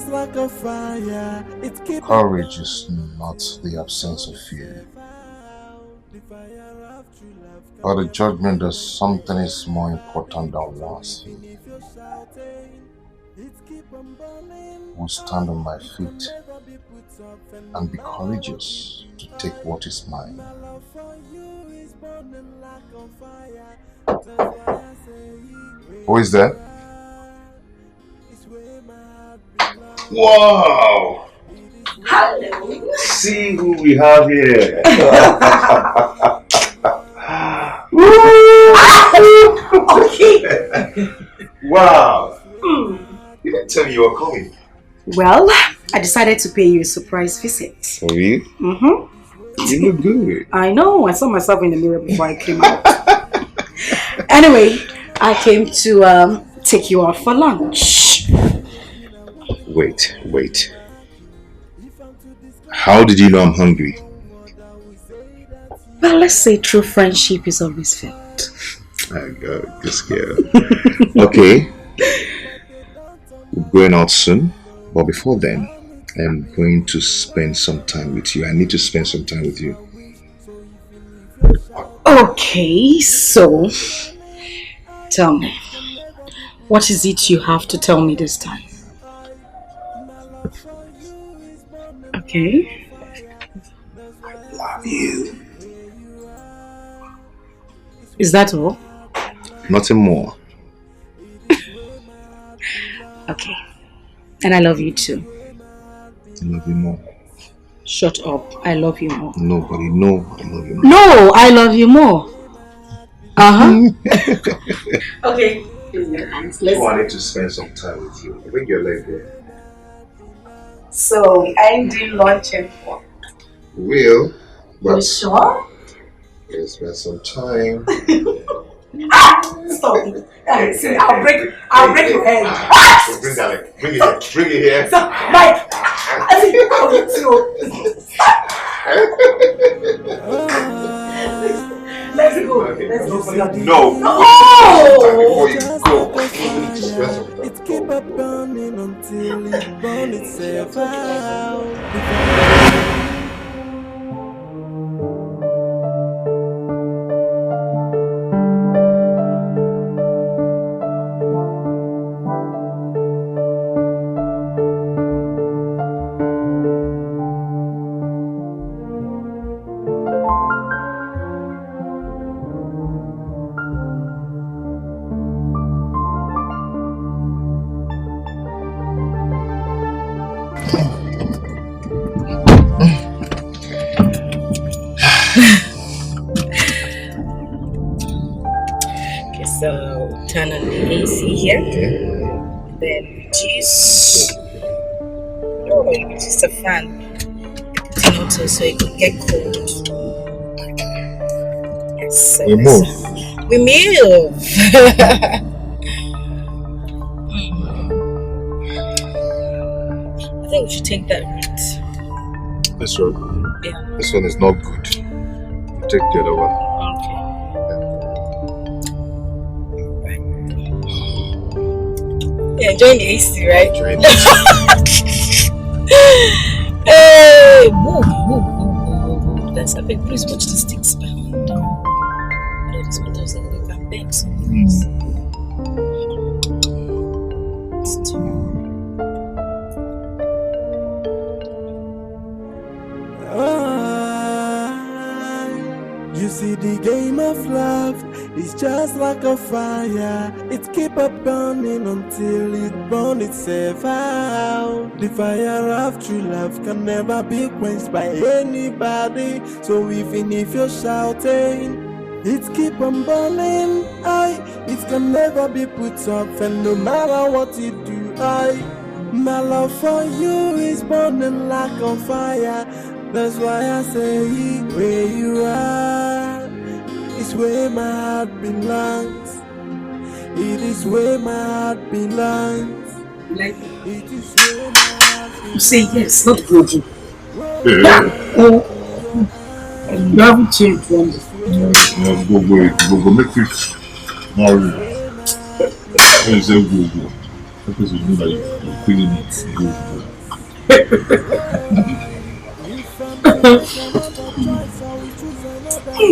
Like a fire, Courage is not the absence of fear, But the judgment that something is more important than loss. I will stand on my feet and be courageous to take what is mine. Who is that? Wow! Hello. See who we have here. Okay. Wow! You didn't tell me you were coming. Well, I decided to pay you a surprise visit. For you? Mm-hmm. You look good. I know. I saw myself in the mirror before I came out. Anyway, I came to take you out for lunch. Wait. How did you know I'm hungry? Well, let's say true friendship is always felt. I got this girl. Okay. We're going out soon. But before then, I'm going to spend some time with you. I need to spend some time with you. Okay, so tell me, what is it you have to tell me this time? Okay. I love you. Is that all? Nothing more. Okay. And I love you too. I love you more. Shut up. I love you more. Nobody know I love you more. No, I love you more. Okay. Let's I need to spend some time with you. Bring your leg there. So, ending lunch and fun. Will. But you sure? Let's spend some time. Stop it. See, I'll break your head. Bring that leg. Bring it here. Bring it here. So, Mike, I think you're coming too. Let's go. Okay. Let's go. No. Before you go. It keep up burning until it burns itself out. So turn on the AC here, then reduce. Oh, reduce the fan. Tonto so it can get cold. Yes. So We move. We move. I think we should take that route. This one? Yeah. This one is not good. You take the other one. You're enjoying the AC, right? Enjoying the Hey, move. That's a big. Please watch the sticks behind. No, this one doesn't look like big. So You see the game of love is just like a fire. It keep up burning until it burns itself out. The fire of true love can never be quenched by anybody. So even if you're shouting, it keep on burning. It can never be put off, and no matter what you do, my love for you is burning like a fire. That's why I say where you are is where my heart belongs. It is where my heart belongs. Like it is where my heart belongs. You say yes, not go. You haven't changed from this. Go make it marry. I say go. Because you know that you're feeling it. Go. If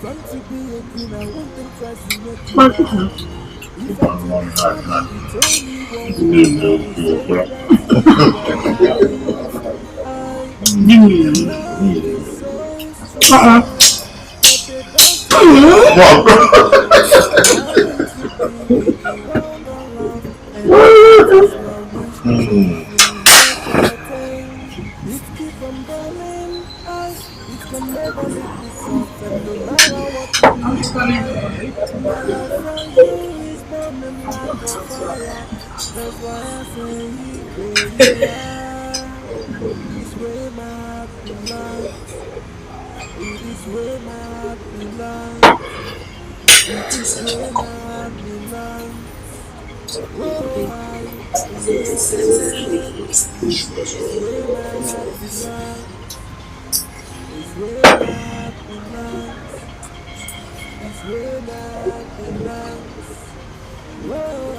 I'm to be a queen, I want them try to make you mine. If I'm to describe you with only one word, I will say that you are life. The love is so strong, but they don't understand. Allow me to be with the one I love, and that is my wish. So if you leave your shelter, it keep on burning. It can never make me soft, and no matter what you do, my love for you is burning like a fire. That's why I say where you are, it is where my heart belongs. It is where my heart belongs. It is where my heart belongs. Oh, it is where my heart belongs. It's where my heart belongs. It's where my heart belongs. Oh,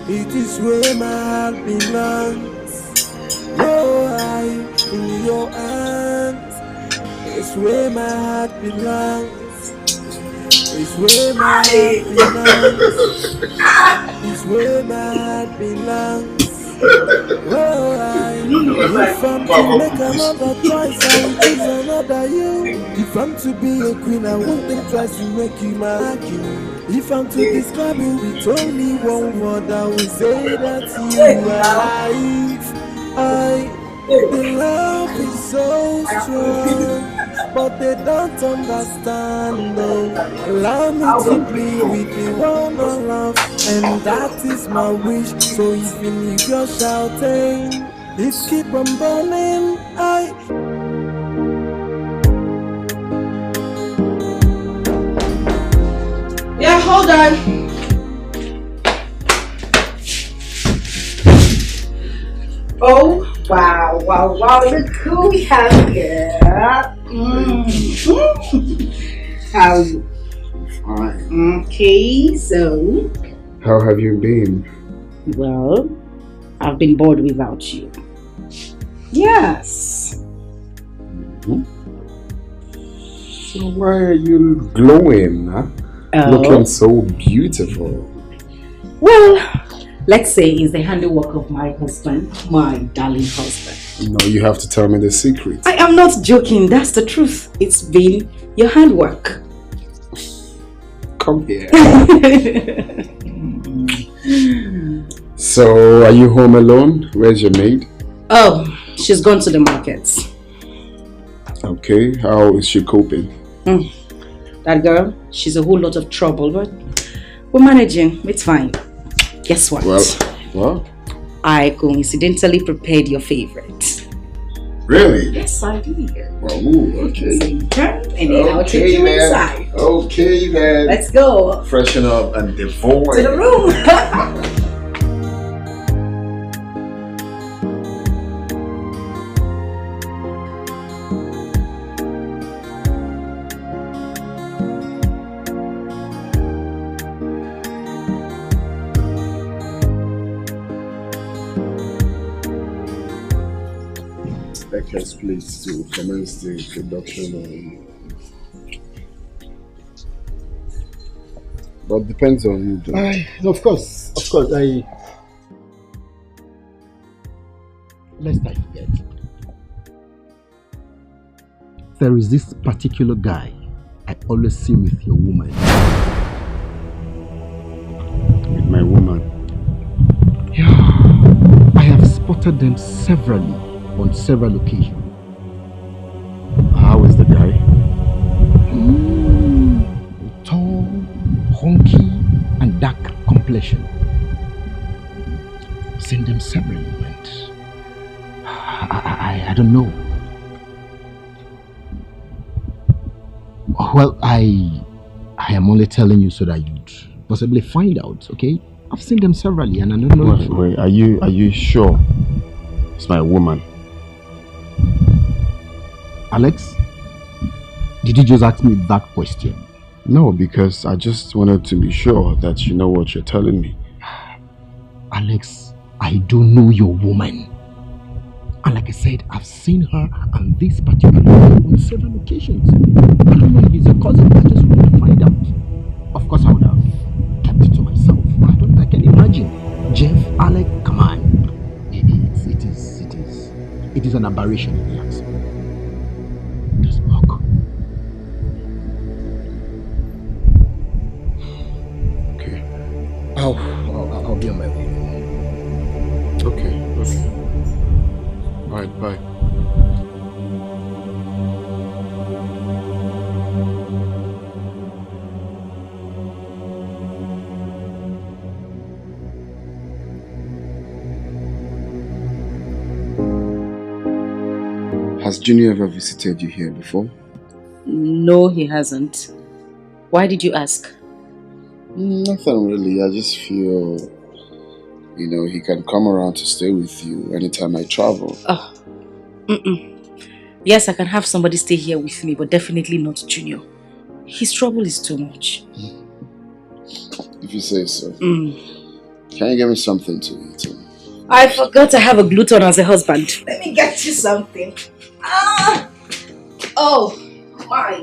it is where my heart belongs. Oh, in your hands. It's where my heart belongs. It's where my heart belongs. It's where my heart belongs. Oh, if I'm to make another choice, I will choose another you. If I'm to be a queen, I won't think twice to make you my king. If I'm to describe you with only one word, I will say that you are life. The love is so strong, but they don't understand. No, allow me to be with the one I love, and that is my wish. So even if you're shouting, it keep on burning. Yeah, hold on. Oh, wow, look who we have here. How are you? Fine. Okay, so. How have you been? Well, I've been bored without you. Yes. So why are you glowing, huh? Looking so beautiful. Well, let's say it's the handiwork of my husband, my darling husband. No, you have to tell me the secret. I am not joking, that's the truth. It's been your handwork. Come here. So, are you home alone? Where's your maid? Oh, she's gone to the markets. Okay, how is she coping? That girl, she's a whole lot of trouble, but we're managing. It's fine. Guess what? Well? I coincidentally prepared your favorite. Really? Yes, I did. Oh, okay. So you turn and then I'll take you inside. Okay then. Let's go. Freshen up and devour. To the room. Please to commence the introduction. But depends on you. Of course. Lest I forget. There is this particular guy I always see with your woman. With my woman? Yeah. I have spotted them severally on several occasions. How is the guy? Tall, hunky, and dark complexion. I've seen them severally, and I don't know. Well, I am only telling you so that you'd possibly find out, okay? I've seen them severally, and I don't know. Wait, are you sure it's my woman? Alex, did you just ask me that question? No, because I just wanted to be sure that you know what you're telling me. Alex, I don't know your woman. And like Like I said, I've seen her and this particular man on several occasions. I don't know if he's a cousin. I just want to find out. Of course, I would have kept it to myself. I can imagine. Jeff, Alec, come on. It is an aberration in the accent. Just look. Okay. I'll be on my way. Okay. Alright, bye. Has Junior ever visited you here before? No, he hasn't. Why did you ask? Nothing really. I just feel, he can come around to stay with you anytime I travel. Oh, yes, I can have somebody stay here with me, but definitely not Junior. His trouble is too much. If you say so. Can you get me something to eat? I forgot I have a gluten as a husband. Let me get you something. Oh, my.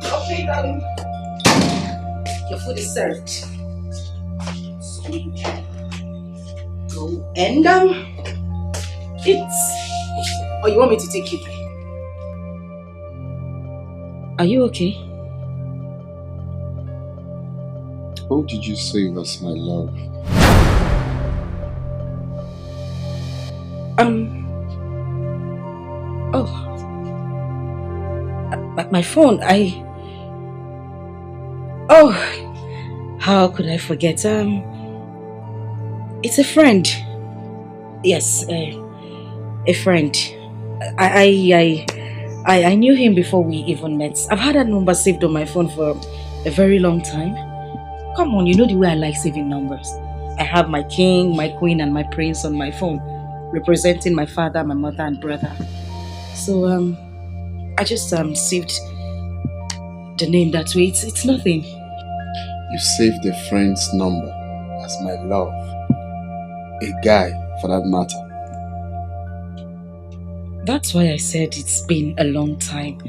Okay, darling. Your food is served. So you can go and eat. Or you want me to take you there? Are you okay? Who did you say was my love? Oh. My phone, Oh, how could I forget? It's a friend. Yes, a friend. I knew him before we even met. I've had that number saved on my phone for a very long time. Come on, you know the way I like saving numbers. I have my king, my queen, and my prince on my phone, representing my father, my mother, and brother. So, I just saved the name that way. It's nothing. You saved a friend's number as my love. A guy, for that matter. That's why I said it's been a long time.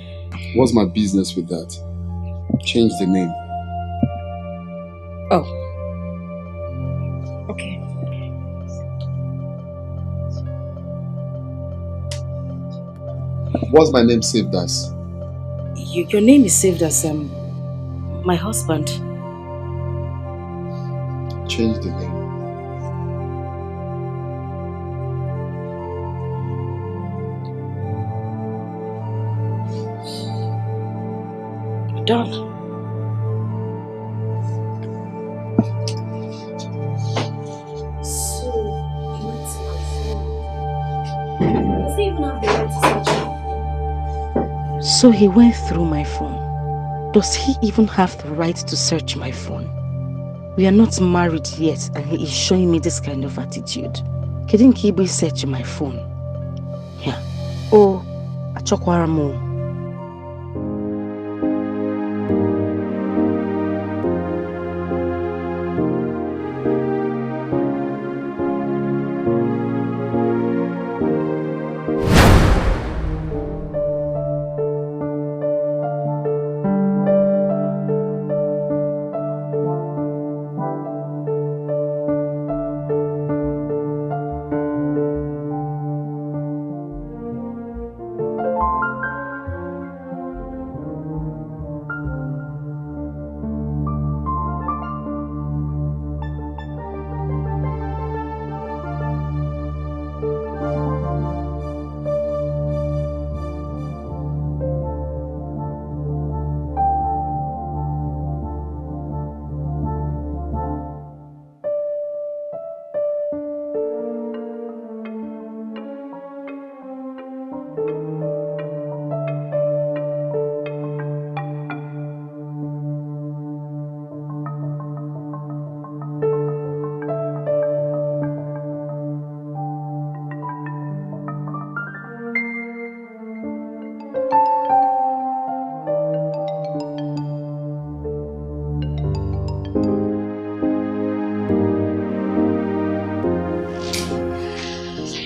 What's my business with that? Change the name. Oh. Okay. What's my name saved as? Your name is saved as my husband. Change the name. Done. So, he went to my phone. Does he even have the right to search my phone? So he went through my phone. Does he even have the right to search my phone? We are not married yet and he is showing me this kind of attitude. Couldn't he be searching my phone? Yeah. Oh, Achokwaramo.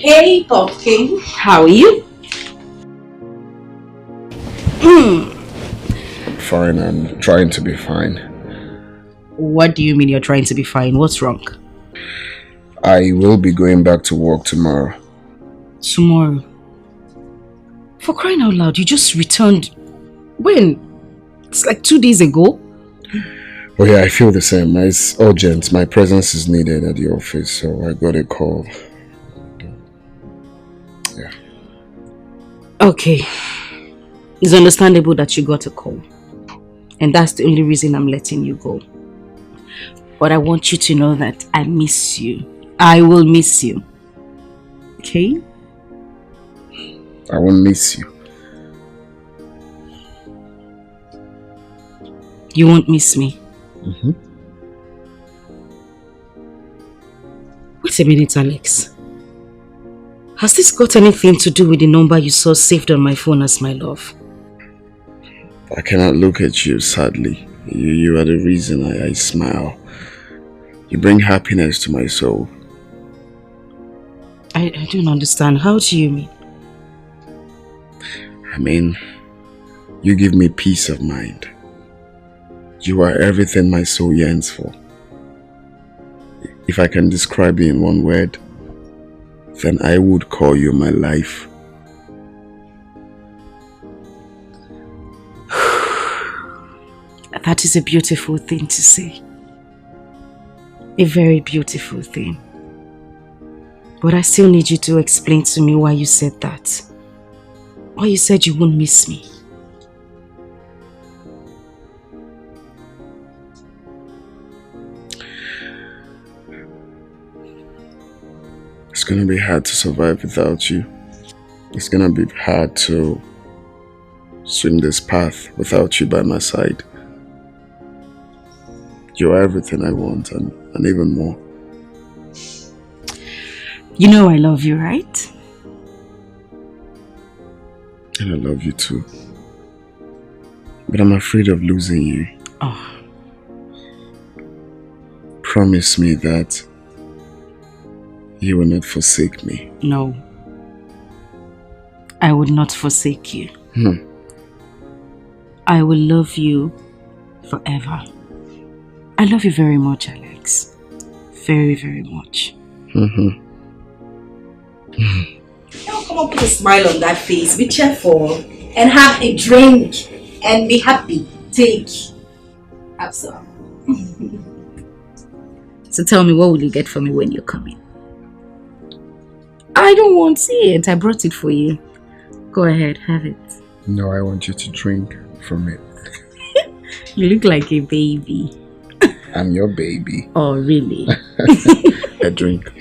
Hey, Pumpkin. How are you? Fine, I'm trying to be fine. What do you mean you're trying to be fine? What's wrong? I will be going back to work tomorrow. Tomorrow? For crying out loud, you just returned. When? It's like 2 days ago. Oh yeah, I feel the same. It's urgent. My presence is needed at the office, so I got a call. Yeah. Okay. It's understandable that you got a call. And that's the only reason I'm letting you go. But I want you to know that I miss you. I will miss you. Okay? I won't miss you. You won't miss me? Wait a minute, Alex. Has this got anything to do with the number you saw saved on my phone as my love? I cannot look at you, sadly. You are the reason I smile. You bring happiness to my soul. I don't understand. How do you mean? I mean, you give me peace of mind. You are everything my soul yearns for. If I can describe you in one word, then I would call you my life. That is a beautiful thing to say. A very beautiful thing. But I still need you to explain to me why you said that. Why you said you won't miss me. It's gonna be hard to survive without you. It's gonna be hard to swim this path without you by my side. You are everything I want and even more. You know I love you, right? And I love you too. But I'm afraid of losing you. Oh. Promise me that you will not forsake me. No. I would not forsake you. I will love you forever. I love you very much, Alex. Very, very much. Now come on, put a smile on that face. Be cheerful and have a drink and be happy. Have some. So tell me, what will you get for me when you're coming? I don't want it. I brought it for you. Go ahead, have it. No, I want you to drink from it. You look like a baby. I'm your baby. Oh, really? A drink.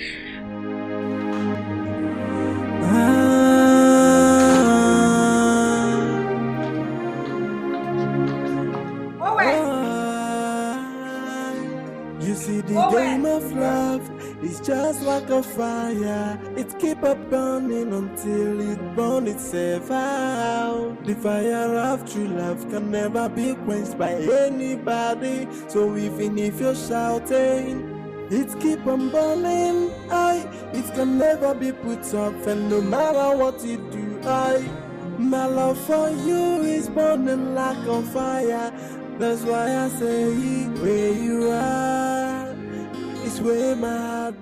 You see the game of love is just like a fire. It keep on burning until it burns itself out. The fire of true love can never be quenched by anybody. So even if you're shouting, it keep on burning. It can never be put off, and no matter what you do, my love for you is burning like a fire. That's why I say where you are is where my heart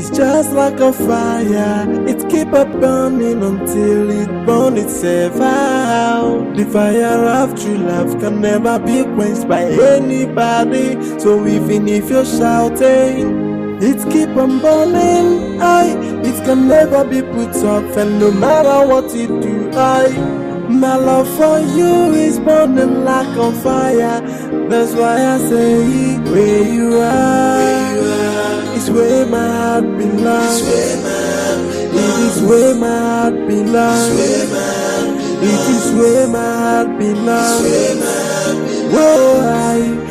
It's just like a fire, it keep a burning until it burn itself out. The fire of true love can never be quenched by anybody. So even if you're shouting, it keep on burning. It can never be put off, and no matter what you do, my love for you is burning like a fire. That's why I say, where you are, it's where my heart belongs. It is where my heart belongs. It is where my heart belongs. Whoa,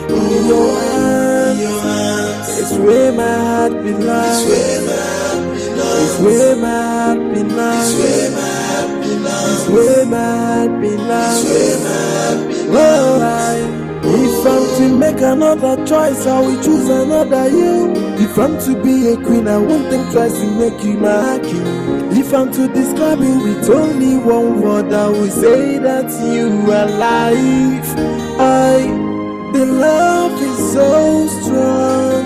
in your hands, it's where my heart belongs. It's where my heart belongs. It's where my heart belongs. Whoa, if I'm to make another choice, I will choose another you. If I'm to be a queen, I won't think twice to make you my king. If I'm to describe you with only one word, I will say that you are life. The love is so strong,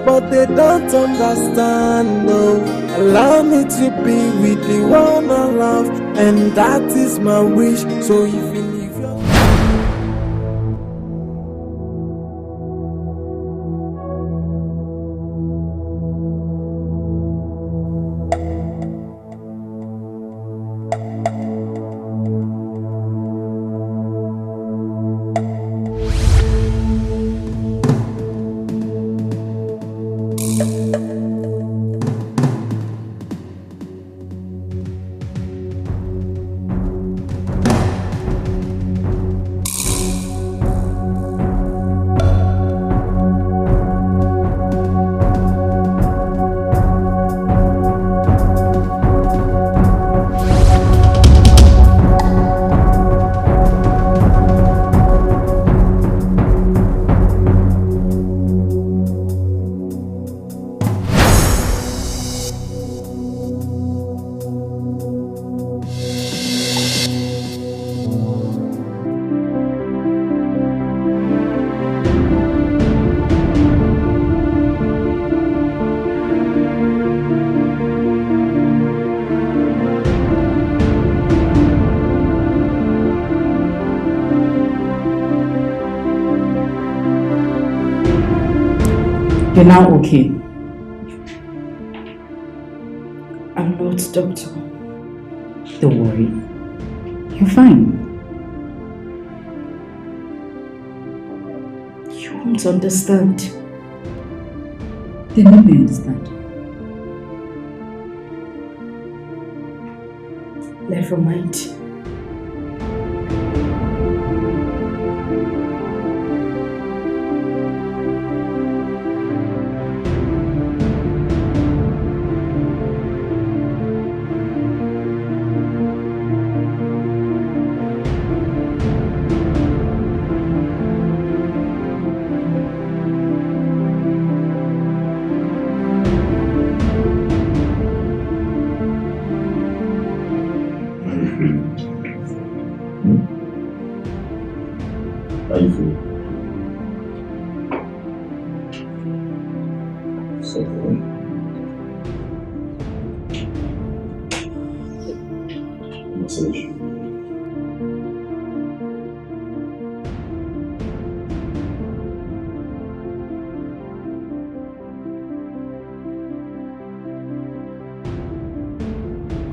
but they don't understand, no. Allow me to be with the one I love, and that is my wish. So even if you're You're now okay. I'm not, doctor. Don't worry. You're fine. You won't understand. Then let me understand. Never mind.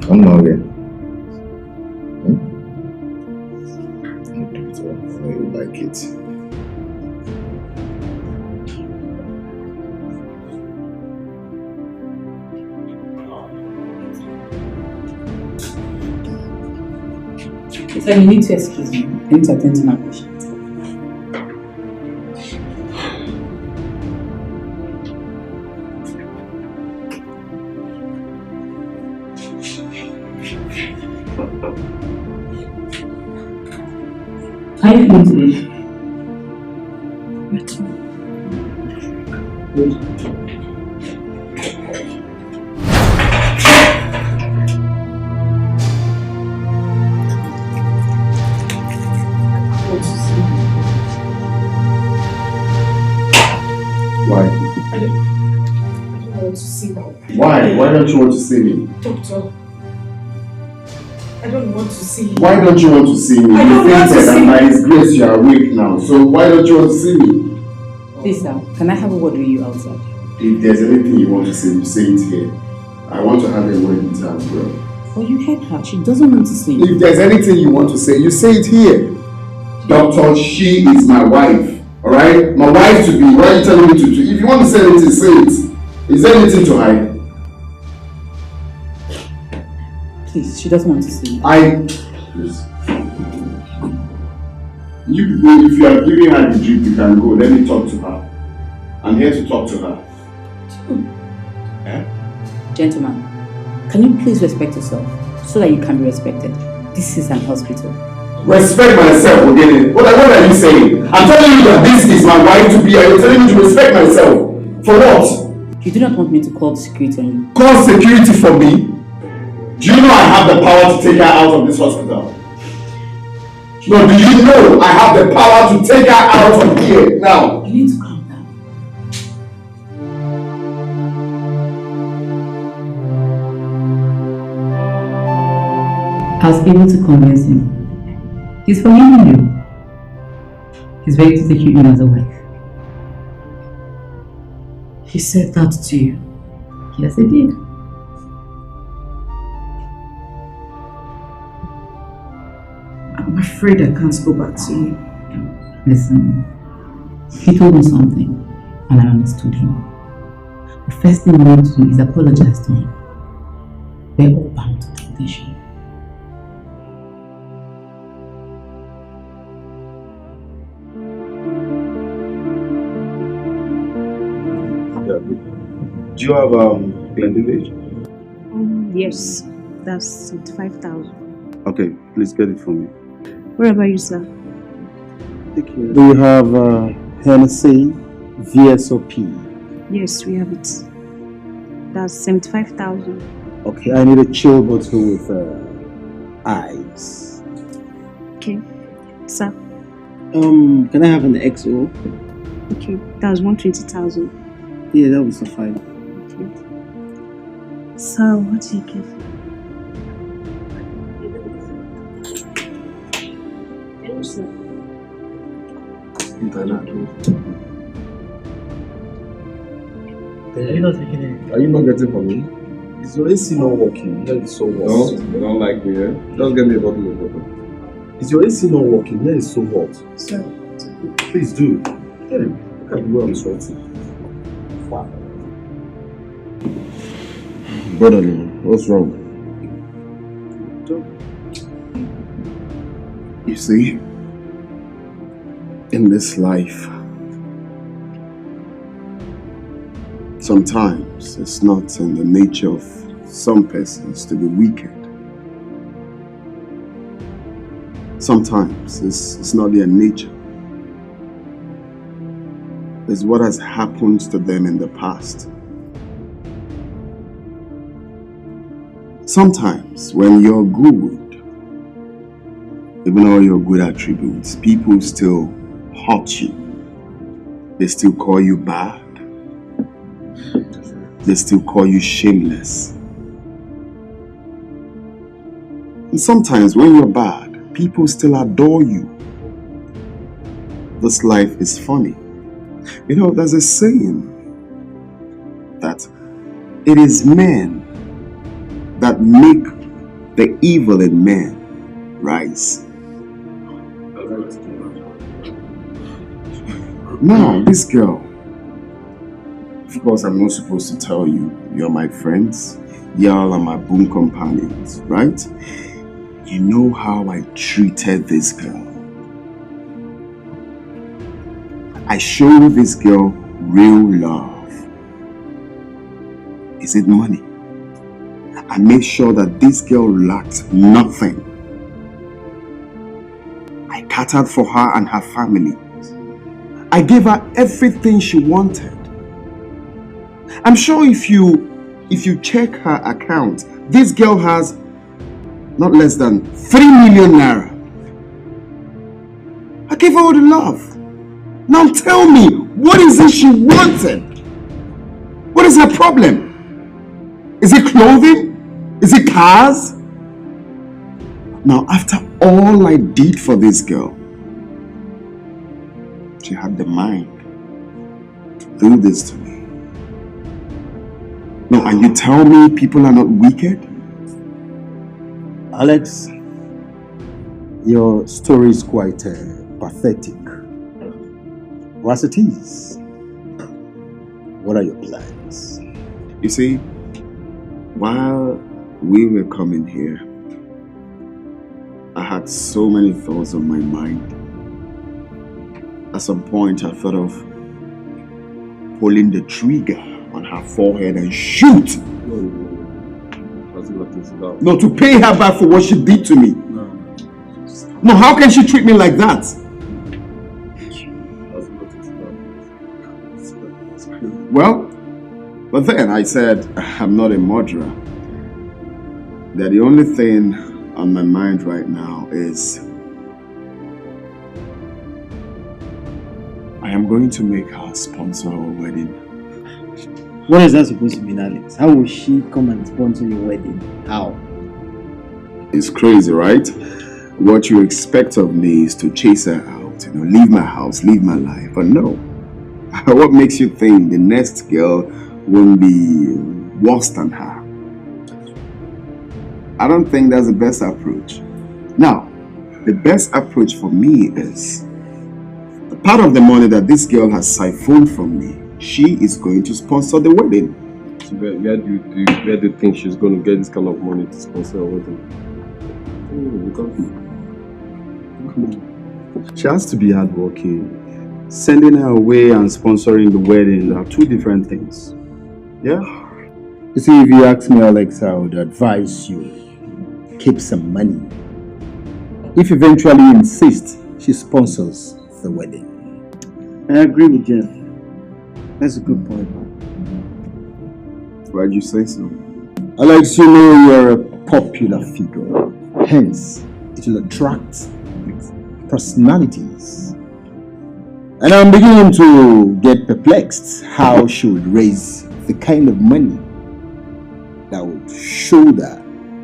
I'm not here. I like it. So you need to excuse me. I need to attend to my patient. How are you feeling today? Good. Why? want to see me. Why? Why don't you want to see me? Doctor, I don't want to see you. Why don't you want to see me? I don't want to see and by you. His grace you are awake now. So why don't you want to see me? Please, sir, can I have a word with you outside? If there's anything you want to say, you say it here. I want to have a word with her as well. Oh, you heard her. She doesn't want to see you. If there's anything you want to say, you say it here. Doctor, she is my wife. Alright? My wife to be. Why are you telling me to do? If you want to say anything, say it. Is there anything to hide? Please, she doesn't want to see you. Please. You people, if you are giving her the drip, you can go. Let me talk to her. I'm here to talk to her. Gentlemen, can you please respect yourself so that you can be respected? This is an hospital. Respect myself, Ogene. What are you saying? I'm telling you that this is my wife to be, and you're telling me to respect myself. For what? You do not want me to call security on you. Call security for me? Do you know I have the power to take her out of this hospital? No, do you know I have the power to take her out of here now? You need to calm down. I was able to convince him. He's forgiving you. He's ready to take you in as a wife. He said that to you? Yes, he did. I'm afraid I can't go back to you. Listen, he told me something and I understood him. The first thing we need to do is apologize to him. We're all bound to temptation. Do you have Glenvillage? Yes, that's 75,000. Okay, please get it for me. What about you, sir? Do you have Hennessy, VSOP? Yes, we have it. That's 75,000. Okay, I need a chill bottle with ice. Okay, sir. Can I have an XO? Okay, that was 120,000. Yeah, that would suffice. Okay. So, what do you give? Hello, sir. Are you not taking it? Are you not getting for me? Is your AC not working? Here is so hot. No, you don't like me, eh? Just get me a bottle of water. Is your AC not working? Here is so hot. Sir. Please do. Get him. Look at the way I'm sweating. Wow. Brother, what's wrong? You see, in this life, sometimes it's not in the nature of some persons to be wicked. Sometimes it's not their nature. It's what has happened to them in the past. Sometimes when you're good, even all your good attributes, people still hurt you. They still call you bad. They still call you shameless. And sometimes when you're bad, people still adore you. This life is funny. You know, there's a saying that it is men that make the evil in men rise. Now, this girl, of course, I'm not supposed to tell you, you're my friends, y'all are my boon companions, right? You know how I treated this girl. I showed this girl real love. Is it money? I made sure that this girl lacked nothing. I catered for her and her family. I gave her everything she wanted. I'm sure if you check her account, this girl has not less than 3 million naira. I gave her all the love. Now tell me, what is it she wanted? What is her problem? Is it clothing? Is it cars? Now, after all I did for this girl, she had the mind to do this to me. No, and you tell me people are not wicked? Alex, your story is quite pathetic. As it is, what are your plans? You see, while we were coming here, I had so many thoughts on my mind. At some point, I thought of pulling the trigger on her forehead and shoot. No, to pay her back for what she did to me. No, how can she treat me like that? Well, but then I said, I'm not a murderer. That the only thing on my mind right now is I am going to make her sponsor our wedding. What is that supposed to mean, Alex? How will she come and sponsor your wedding? How? It's crazy, right? What you expect of me is to chase her out, leave my house, leave my life. But no. What makes you think the next girl won't be worse than her? I don't think that's the best approach. Now, the best approach for me is the part of the money that this girl has siphoned from me, she is going to sponsor the wedding. So where do you think she's going to get this kind of money to sponsor a wedding? She has to be hardworking. Sending her away and sponsoring the wedding are two different things. Yeah? You see, if you ask me, Alex, I would advise you keep some money. If eventually you insist, she sponsors the wedding. I agree with Jeff. That's a good point. Why'd you say so? Alex, you know you're a popular figure. Hence, it will attract personalities. And I'm beginning to get perplexed how she would raise the kind of money that would shoulder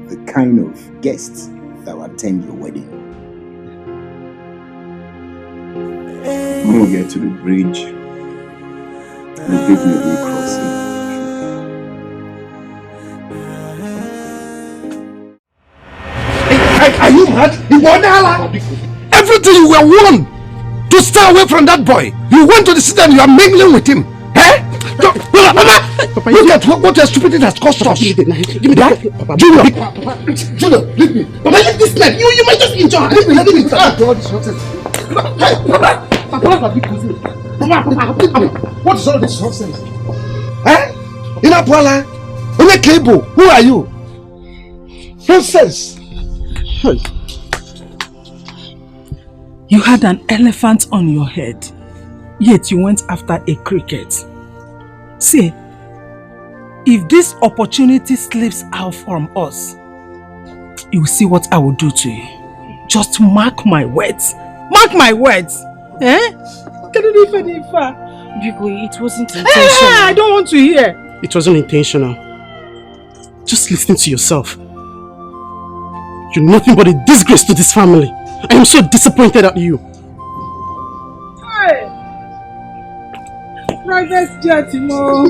the kind of guests that will attend your wedding. When we get to the bridge, we'll definitely cross it. Are you mad? Everything you were warned to stay away from that boy. You went to the city and you are mingling with him. Eh? Mama, look at what your stupidity has cost us. Give me that. Junior, leave me. Mama, leave this knife. You might just enjoy. Leave me. What is all this nonsense? Eh? Inapwala? Kebo, who are you? Nonsense. You had an elephant on your head, yet you went after a cricket. See, if this opportunity slips out from us, you will see what I will do to you. Just mark my words. Mark my words. Eh? It wasn't intentional. I don't want to hear. It wasn't intentional. Just listen to yourself. You're nothing but a disgrace to this family. I am so disappointed at you. Hey! Private jet, Mo.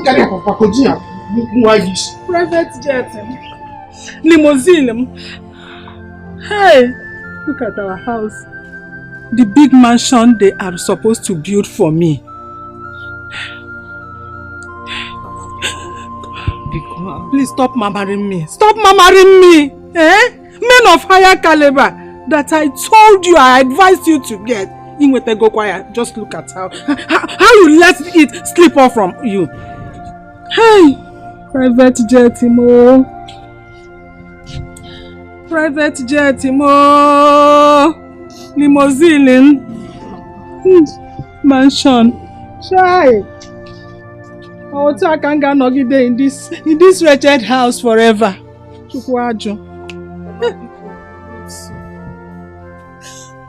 Private jet. Limousine. Hey! Look at our house. The big mansion they are supposed to build for me. Please stop murmuring me. Stop murmuring me. Eh? Men of higher caliber that I told you, I advised you to get. Go quiet. Just look at how you let it slip off from you. Hey, private jet, Mo. Private jet, Mo. Limousine. Mansion. Shy. Oh, I can't get in this wretched house forever.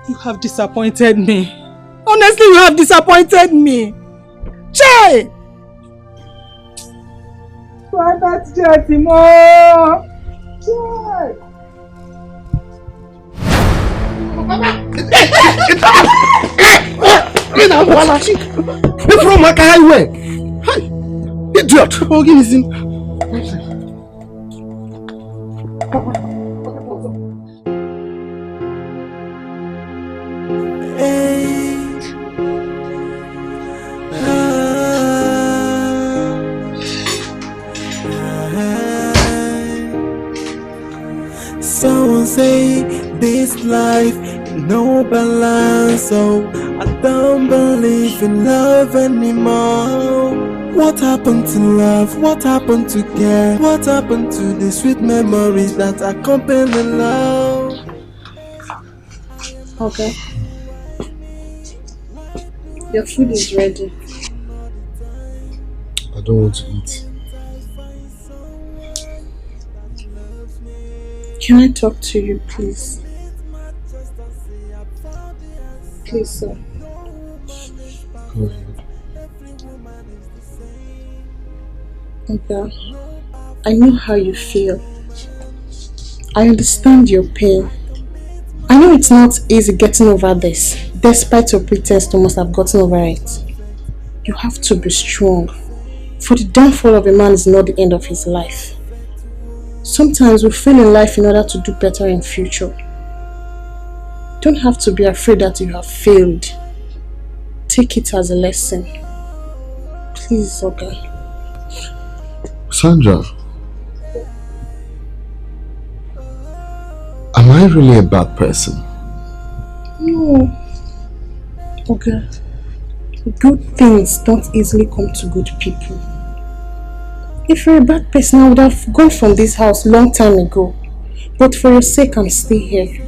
You have disappointed me. Honestly, you have disappointed me. Che! Private jet, Imo! Jet! From my highway. Hi, idiot. Organism. Someone say this life no balance, so I don't believe in love anymore. What happened to love? What happened to care? What happened to the sweet memories that accompany love? Okay. Your food is ready. I don't want to eat. Can I talk to you, please? Please, sir. Go ahead. Okay. I know how you feel. I understand your pain. I know it's not easy getting over this, despite your pretense to must have gotten over it. You have to be strong. For the downfall of a man is not the end of his life. Sometimes we fail in life in order to do better in future. Don't have to be afraid that you have failed. Take it as a lesson. Please, okay. Sandra, am I really a bad person? No. Okay. Good things don't easily come to good people. If you're a bad person, I would have gone from this house long time ago. But for your sake, I'm still here.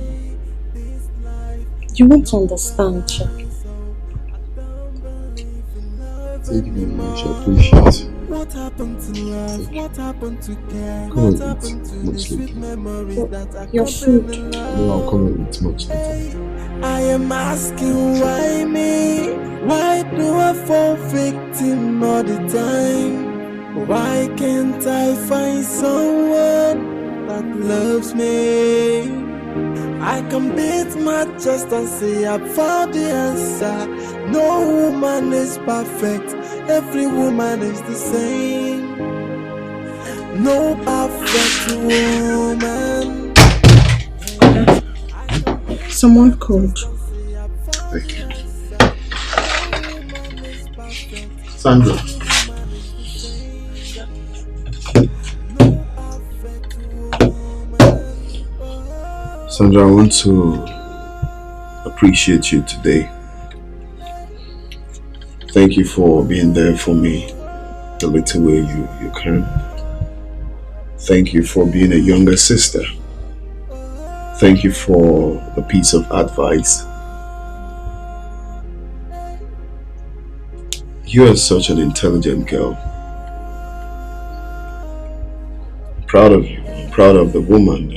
You won't understand, Jack. Thank you very much. I appreciate it. What happened to love? What happened to care? Come What and happened eat to much the sweet later. memories that Your food. accompany love? No, I'll come and eat much later. I am asking why me? Why do I fall victim all the time? Why can't I find someone that loves me? I can beat my chest and say I found the answer. No woman is perfect. Every woman is the same. No perfect woman. Someone called. Thank you. Sandra. Sandra, I want to appreciate you today. Thank you for being there for me the little way you can. Thank you for being a younger sister. Thank you for the piece of advice. You are such an intelligent girl. I'm proud of you. I'm proud of the woman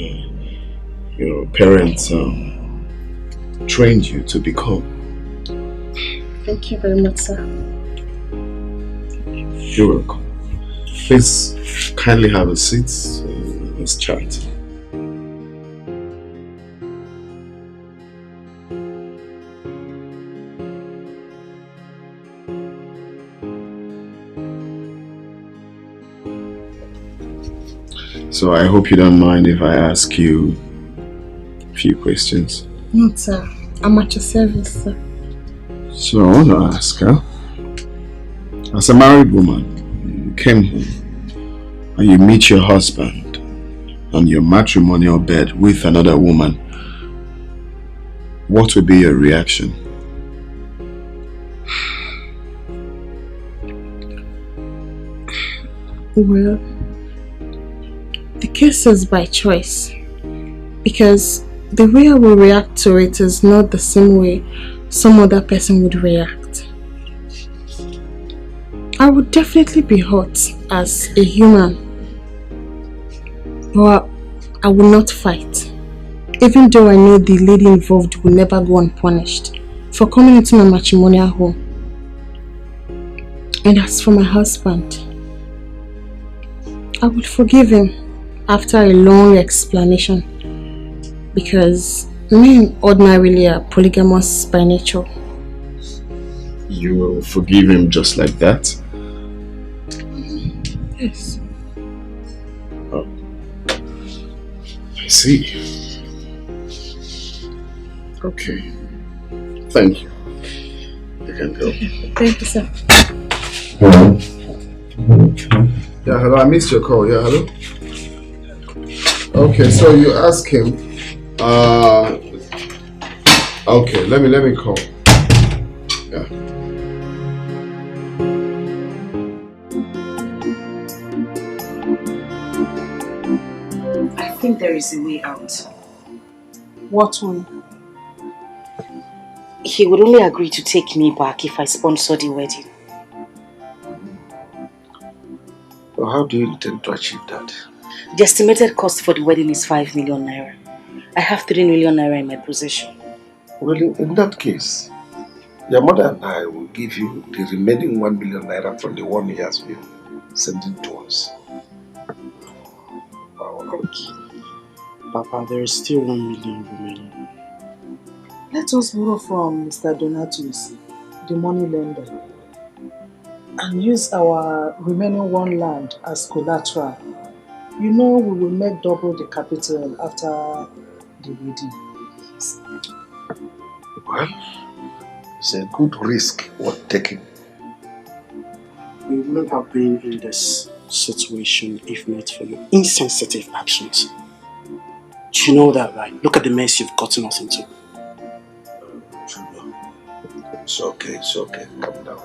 your parents trained you to become. Thank you very much, sir. You're welcome. Please kindly have a seat. Let's chat. So I hope you don't mind if I ask you a few questions. No, sir. I'm at your service, sir. So I want to ask her, as a married woman, you came home and you meet your husband on your matrimonial bed with another woman, what would be your reaction? Well, the case is by choice, because the way I will react to it is not the same way some other person would react. I would definitely be hurt as a human, but I will not fight, even though I know the lady involved will never go unpunished for coming into my matrimonial home. And as for my husband, I would forgive him after a long explanation because men ordinarily are polygamous by nature. You will forgive him just like that? Yes. Oh. I see. Okay. Thank you. You can go. Thank you, sir. Yeah, hello. I missed your call. Yeah, hello. Okay, so you ask him. Okay, let me call. Yeah. I think there is a way out. What way? He would only agree to take me back if I sponsor the wedding. Well, how do you intend to achieve that? The estimated cost for the wedding is 5 million naira. I have 3 million naira in my possession. Well, in that case, your mother and I will give you the remaining 1 million naira from the one he has been sending to us. Okay. Papa, there is still 1 million remaining. Let us borrow from Mr. Donatus, the money lender, and use our remaining 1 land as collateral. You know we will make double the capital after the wedding. Well, it's a good risk worth taking. We wouldn't have been in this situation if not for your insensitive actions. You know that, right? Look at the mess you've gotten us into. It's okay, calm down.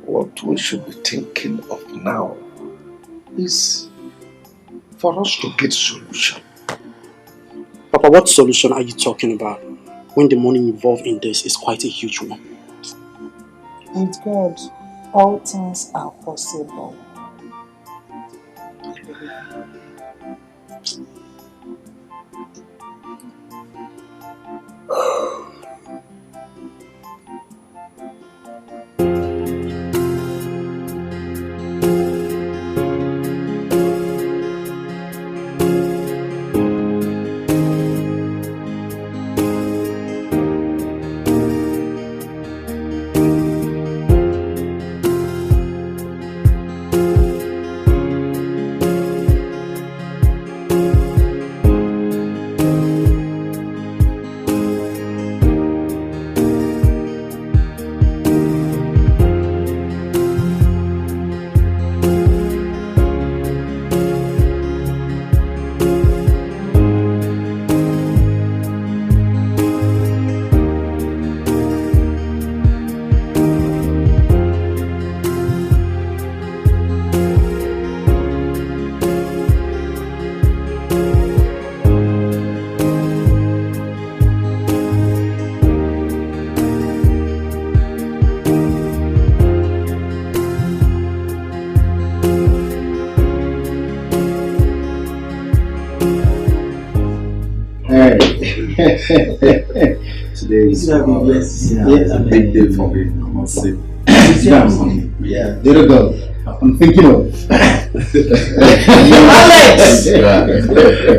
What we should be thinking of now is for us to get solution. Papa, what solution are you talking about when the money involved in this is quite a huge one? With God, all things are possible. Today is a big day for me, I must say. Yeah, there you go. I'm thinking of Alex!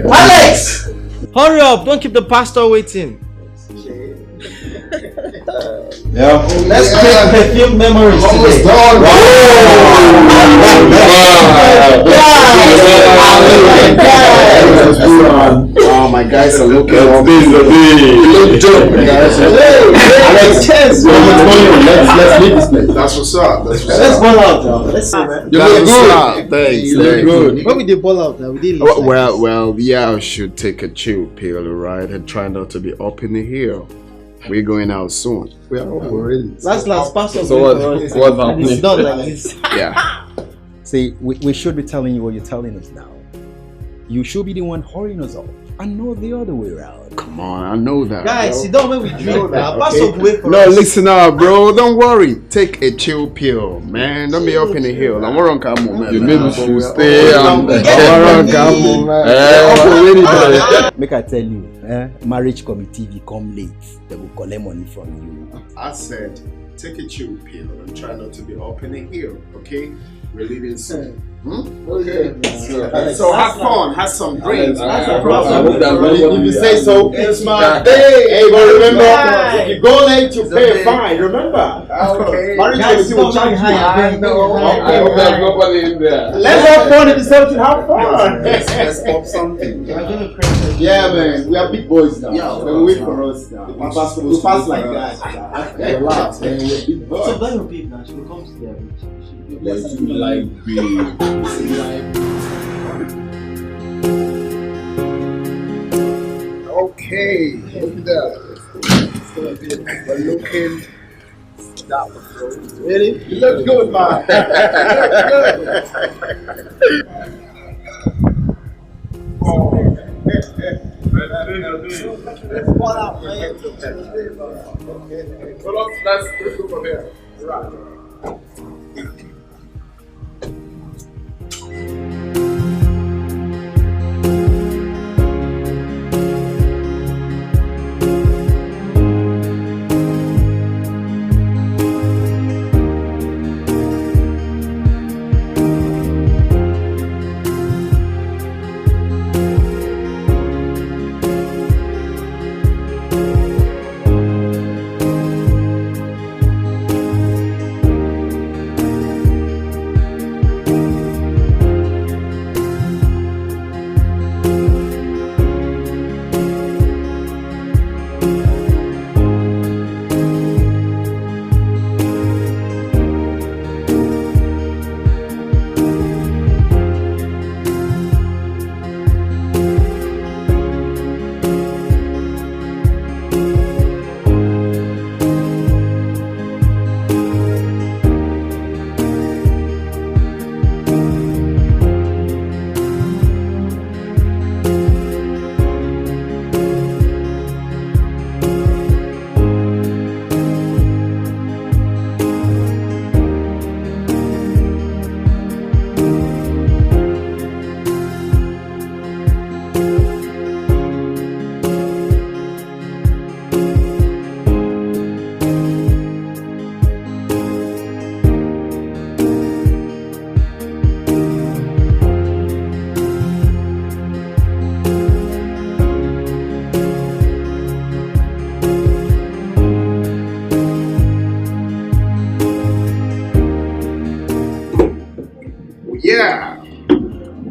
Alex! Hurry up, don't keep the pastor waiting. Yeah. Let's create perfume memories today. Oh, my guys are looking up. Let's leave this place. That's what's up. Let's ball out now. Let's see, man. You look good. Thanks. You look good. When we did ball out now, we did look well, yeah, I should take a chill pill, right? And try not to be up in the hill. We're going out soon. We are already. Last pastor. So what's happening? It's not like this. Yeah. See, we should be telling you what you're telling us now. You should be the one hurrying us off and not the other way around. Come on, I know that. Guys, sit down when we drink now. Pass up way for No, us. listen up, bro. Don't worry. Take a chill pill, man. Don't be up in the hill. I'm on come man. You maybe should stay on the Make I tell you, marriage committee will come late. They will collect money from you. I said, take a chill pill and try not to be up in the hill, okay? We're leaving soon. Okay. So have fun, have some drinks. That's the problem. If you say so, it's my day. Hey, but remember, if you go late, you pay a fine. Remember? Okay. Marriage will charge you. I know. There's nobody in there. Let's have fun. If you say to have fun. Let's pop something. Yeah, man. We are big boys now. Yeah. They wait for us now. We pass like that. Relax, man. We're big boys. So that your babe now. She will come to the Let's do like big. Okay, look at that. It's gonna be a looking. That was ready? You look good, man. You look good. Let's go from here. Right.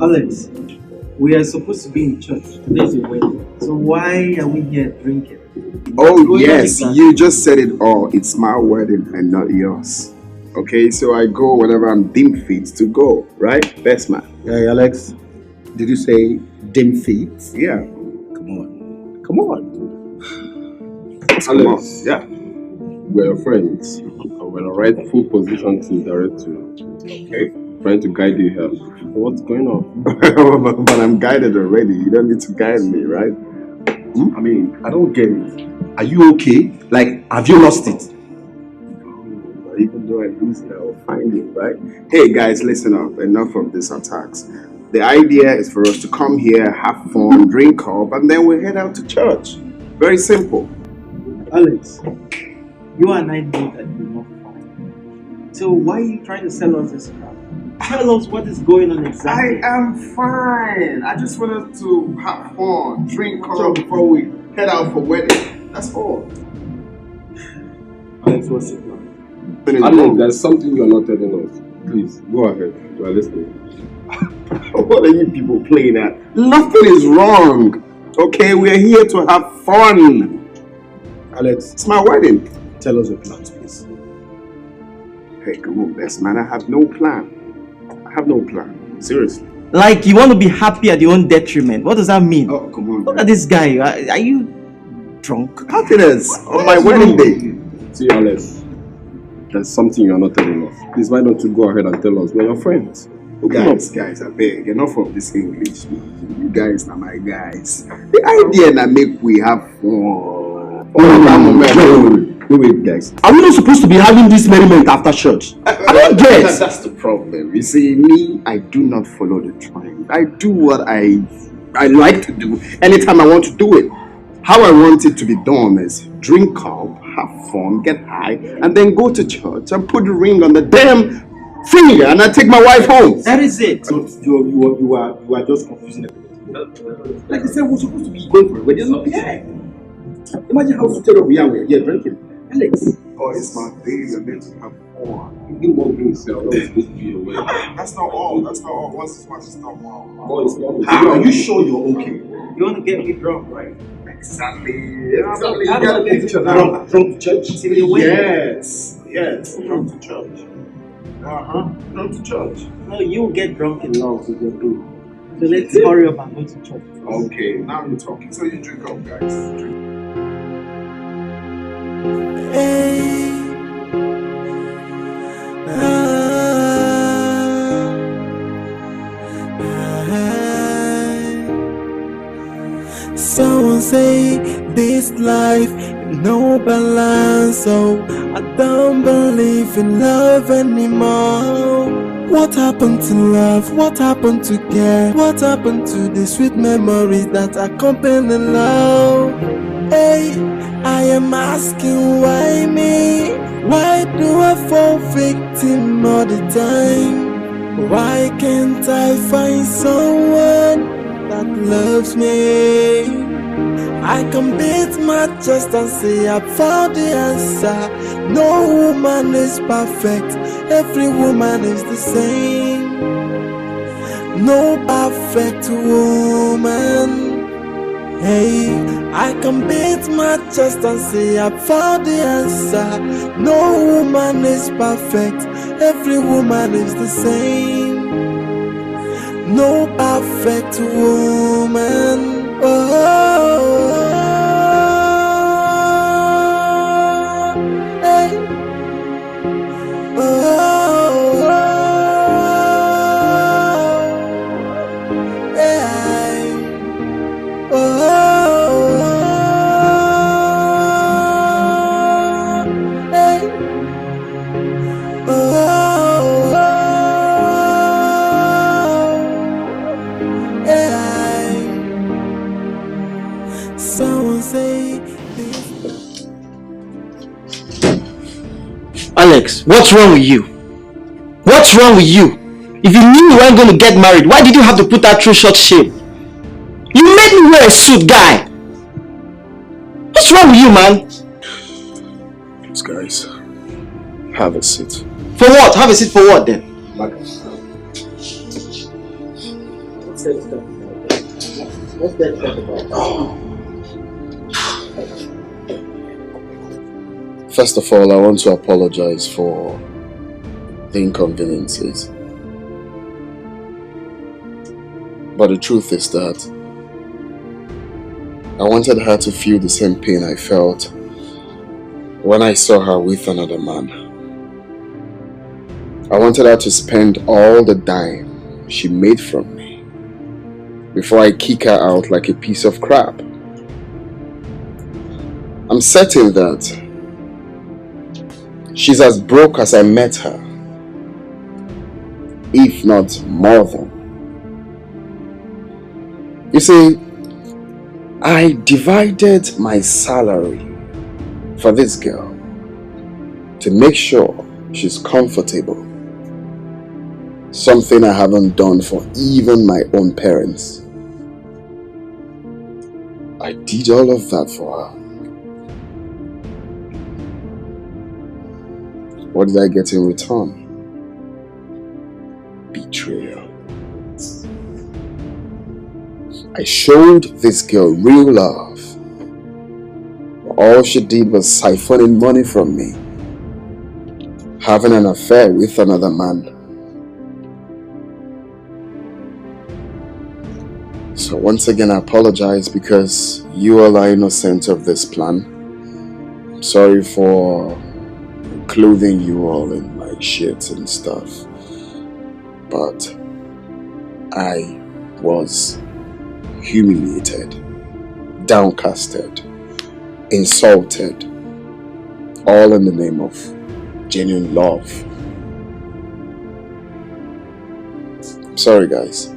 Alex, we are supposed to be in church. Today's your wedding. So why are we here drinking? Oh yes, you just said it all. It's my wedding and not yours. Okay, so I go whenever I'm deemed fit to go, right? Best man. Hey Alex, did you say dim feet? Yeah. Come on. Alex, yeah. We're your friends. We're in a rightful position to direct you. Okay? Trying to guide you here. What's going on? But I'm guided already. You don't need to guide me, right? I mean, I don't get it. Are you okay? Like, have you lost it? Even though I lose it, I will find it, right? Hey guys, listen up. Enough of these attacks. The idea is for us to come here, have fun, drink up, and then we head out to church. Very simple. Alex, you and I know that you're not fine. So why are you trying to sell us this crap? Tell us what is going on exactly. I am fine. I just wanted to have fun, drink up before we head out for wedding. That's all. Alex, what's it now? Alex, there's something you're not telling us. Please, go ahead. We're listening. What are you people playing at? Nothing is wrong. Okay, we're here to have fun. Alex, it's my wedding. Tell us your plans, please. Hey, come on, best man. I have no plan. I have no plan. Seriously. Like you want to be happy at your own detriment. What does that mean? Oh, come on. Look at this guy. Are you drunk? Happiness on my wedding day. See, Alex, there's something you're not telling us. Please, why don't you go ahead and tell us? We're your friends. Guys, I beg. Enough of this English. You guys are my guys. The idea that make we have fun. Wait, guys. Are we not supposed to be having this merriment after church? I don't get. That's the problem. You see, me, I do not follow the trend. I do what I like to do anytime I want to do it. How I want it to be done is drink up, have fun, get high, and then go to church and put the ring on the damn finger and I take my wife home. That is it. You are just confusing everything. Like I said, we're supposed to be going for it. We're just not here. Imagine how suited we are. We're here drinking. Alex. Oh, it's my days are meant to have fun. You won't be yourself. That's supposed to be your way. That's not all. That's not all. Once it's much, it's not all. Oh, it's not. Are you sure you're okay? You want to get me drunk, right? Exactly. You gotta get drunk to church. Yes. Drunk to church. Drunk to church. No, you get drunk in love with your boo. So let's hurry up and go to church. Okay, now you're talking. So you drink up, guys. Drink. Hey. Someone say this life no balance, so I don't believe in love anymore. What happened to love? What happened to care? What happened to the sweet memories that accompany love? Hey, I am asking why me? Why do I fall victim all the time? Why can't I find someone that loves me? I can beat my chest and say I found the answer. No woman is perfect, every woman is the same. No perfect woman. Hey, I can beat my chest and say I found the answer. No woman is perfect, every woman is the same. No perfect woman. Alex, what's wrong with you? What's wrong with you? If you knew you weren't going to get married, why did you have to put that through such shame? You made me wear a suit, guy. What's wrong with you, man? Please, guys, have a seat. For what? Have a seat for what then? What's that talk about? First of all, I want to apologize for the inconveniences. But the truth is that I wanted her to feel the same pain I felt when I saw her with another man. I wanted her to spend all the dime she made from me before I kick her out like a piece of crap. I'm certain that she's as broke as I met her, if not more than. You see, I divided my salary for this girl to make sure she's comfortable. Something I haven't done for even my own parents. I did all of that for her. What did I get in return? Betrayal. I showed this girl real love. All she did was siphoning money from me, having an affair with another man. So once again, I apologize because you all are innocent of this plan. I'm sorry for including you all in my shit and stuff, but I was humiliated, downcasted, insulted, all in the name of genuine love. I'm sorry, guys.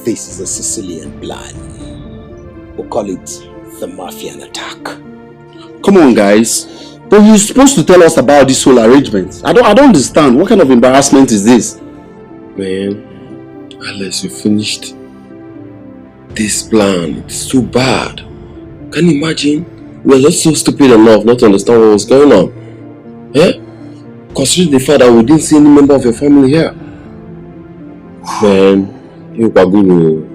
This is a Sicilian plan. We'll call it the Mafian attack. Come on, guys. But you're supposed to tell us about this whole arrangement. I don't understand. What kind of embarrassment is this? Man, unless you finished this plan, it's too bad. Can you imagine? We're just so stupid enough not to understand what was going on. Eh? Considering the fact that we didn't see any member of your family here. Man, you are good.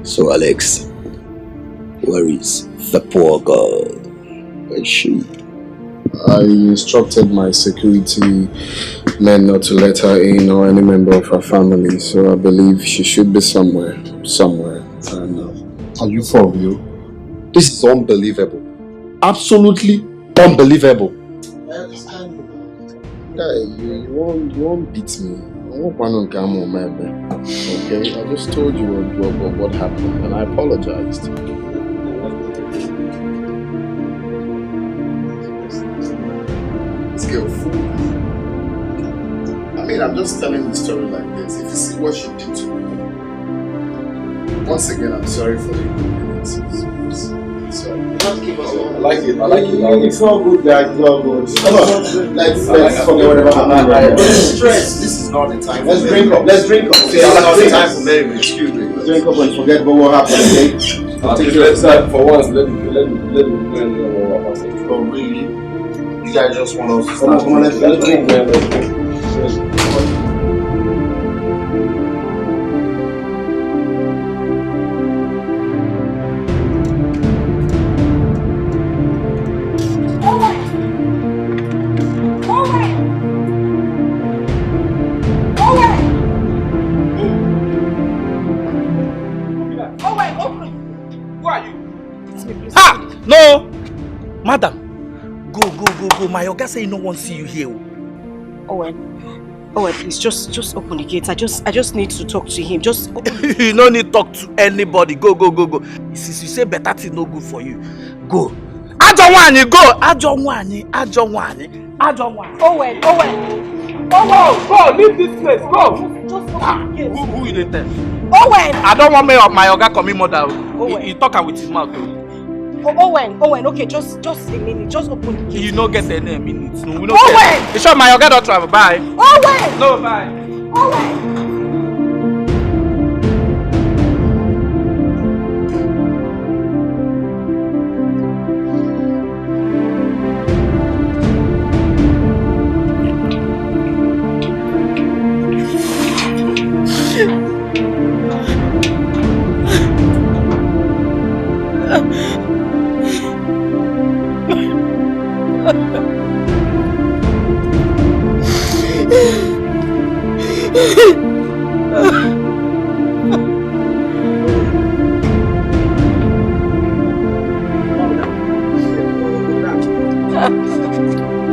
So Alex, where is the poor girl? Where is she? I instructed my security men not to let her in or any member of her family, so I believe she should be somewhere. And, are you for real? This is unbelievable. Absolutely unbelievable. You won't beat me. Okay, I just told you what happened and I apologized. This girl fooled me. I mean, I'm just telling the story like this. If you see what she did to me, once again, I'm sorry for the inconveniences. Sorry. I like it. It's all good, guys. It's all good. Come on. Let's forget whatever happened. Stress. This is not the time. Let's drink up. Let's drink up. See, it's not the time for merriment. Excuse me. Let's drink up and forget about what happened. Okay? For once, let me know what happened. Oh, really? You guys just want us to start? Come on, let's drink, man. Let's drink. No! Madam! Go. My Oga say he no one see you here. Owen, please, just open the gate. I just need to talk to him. Just open. You no need talk to anybody. Go. Since you say better thing no good for you, go. Ajonwani, go! Ajonwani. Owen! Go! Leave this place, go! Just open the gate. Who you dey tell? Owen! I don't want my Oga come in mother. He talk with his mouth. Owen, okay, just a minute, just open the gate. You no get any minutes. No, we no Owen! get. You sure my Oga don't travel? Bye. Owen! No, bye. Owen!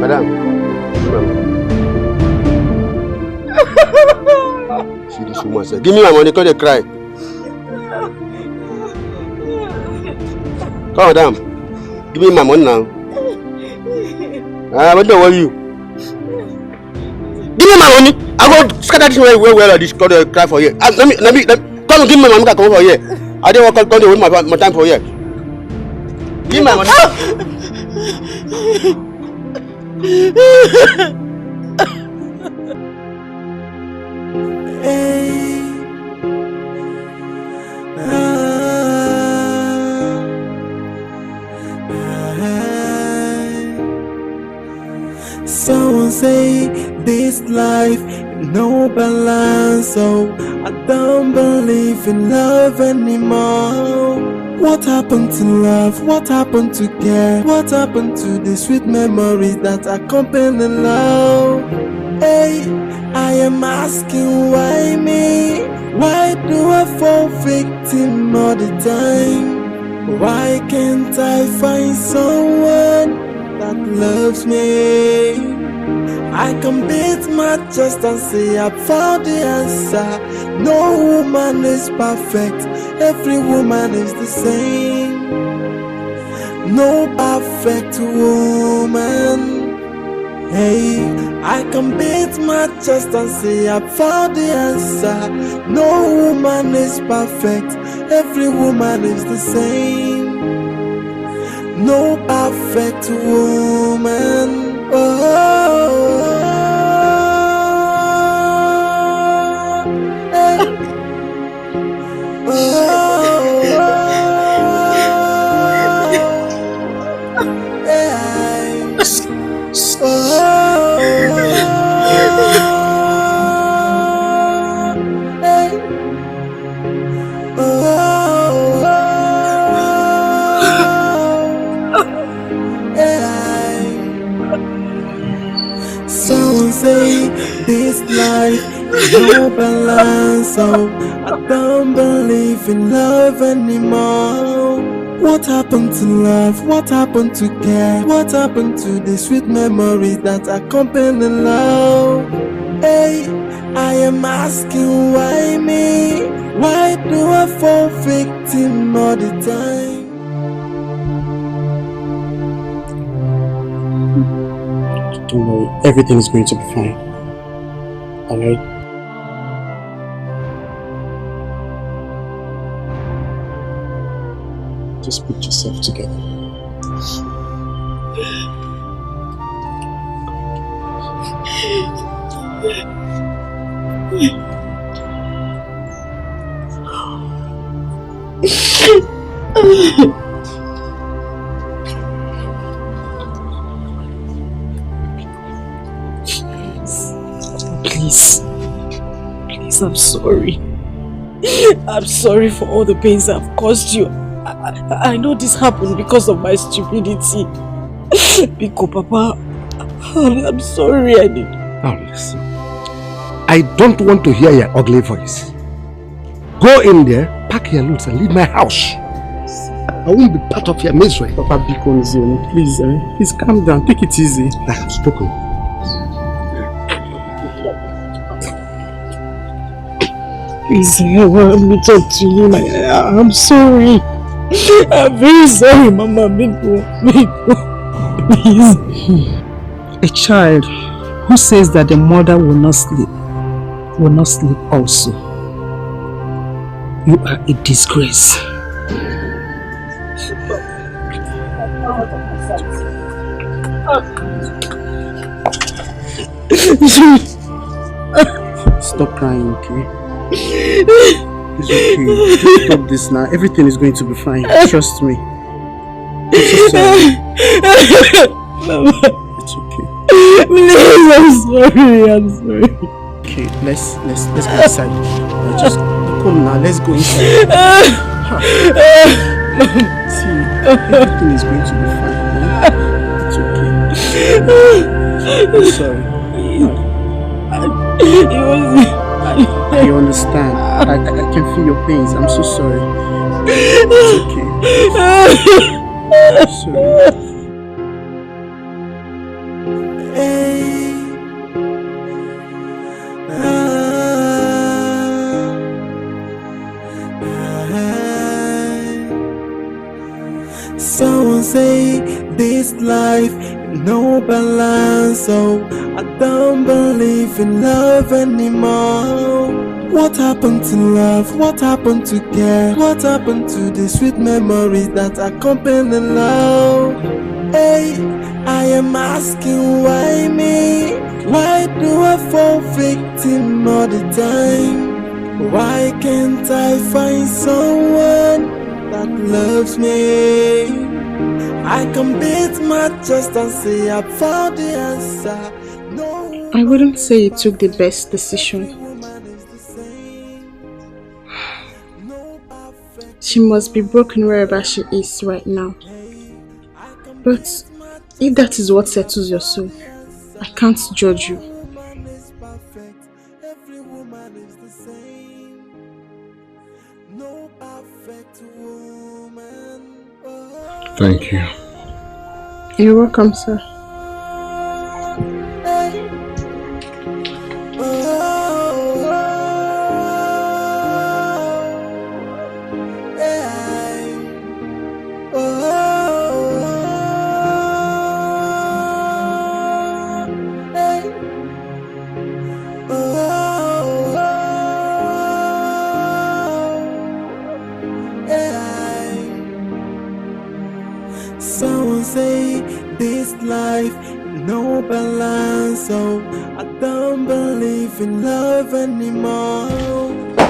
Madam. See this woman say, give me my money, because they cry. Come, madam. Give me my money now. What do I want you? Give me my money. I go scatter this way where this because they cry for you. Let me come give me my money. Come over here. I don't want to come my time for here. Give me my money. Someone say this life no balance, so I don't believe in love anymore. What happened to love? What happened to care? What happened to the sweet memories that accompany love? Hey, I am asking why me? Why do I fall victim all the time? Why can't I find someone that loves me? I can beat my chest and say I found the answer. No woman is perfect, every woman is the same. No perfect woman. Hey, I can beat my chest and say I found the answer. No woman is perfect, every woman is the same. no perfect woman. Someone say this life is no balance, so I don't believe in love anymore. What happened to love? What happened to care? What happened to the sweet memories that accompany love? Hey, I am asking why me? Why do I fall victim all the time? Don't worry, everything is going to be fine. Alright? Just put yourself together. Please, I'm sorry. I'm sorry for all the pains I've caused you. I know this happened because of my stupidity. Biko, Papa, I'm sorry. Now listen, I don't want to hear your ugly voice. Go in there, pack your loads and leave my house. I won't be part of your misery. Papa, Biko, please calm down, take it easy. I have spoken. Please, let me talk to you. I'm sorry. I'm very sorry, Mama. Biko, please. A child who says that the mother will not sleep also. You are a disgrace. Stop crying, okay? It's okay. Stop this now. Everything is going to be fine. Trust me. I'm so sorry. It's okay. Please, I'm sorry. Okay, let's go inside. Just come now. Let's go inside. See, everything is going to be fine. It's okay. I'm sorry. I understand. I can feel your pains. I'm so sorry. It's okay. I'm sorry. Someone say this life no balance, so I don't believe in love anymore. What happened to love? What happened to care? What happened to the sweet memories that accompany love? Hey, I am asking why me? Why do I fall victim all the time? Why can't I find someone that loves me? I can beat my chest and say I found the answer. I wouldn't say you took the best decision. She must be broken wherever she is right now. But if that is what settles your soul, I can't judge you. Thank you. You're welcome, sir. Someone say this life no balance, so I don't believe in love anymore.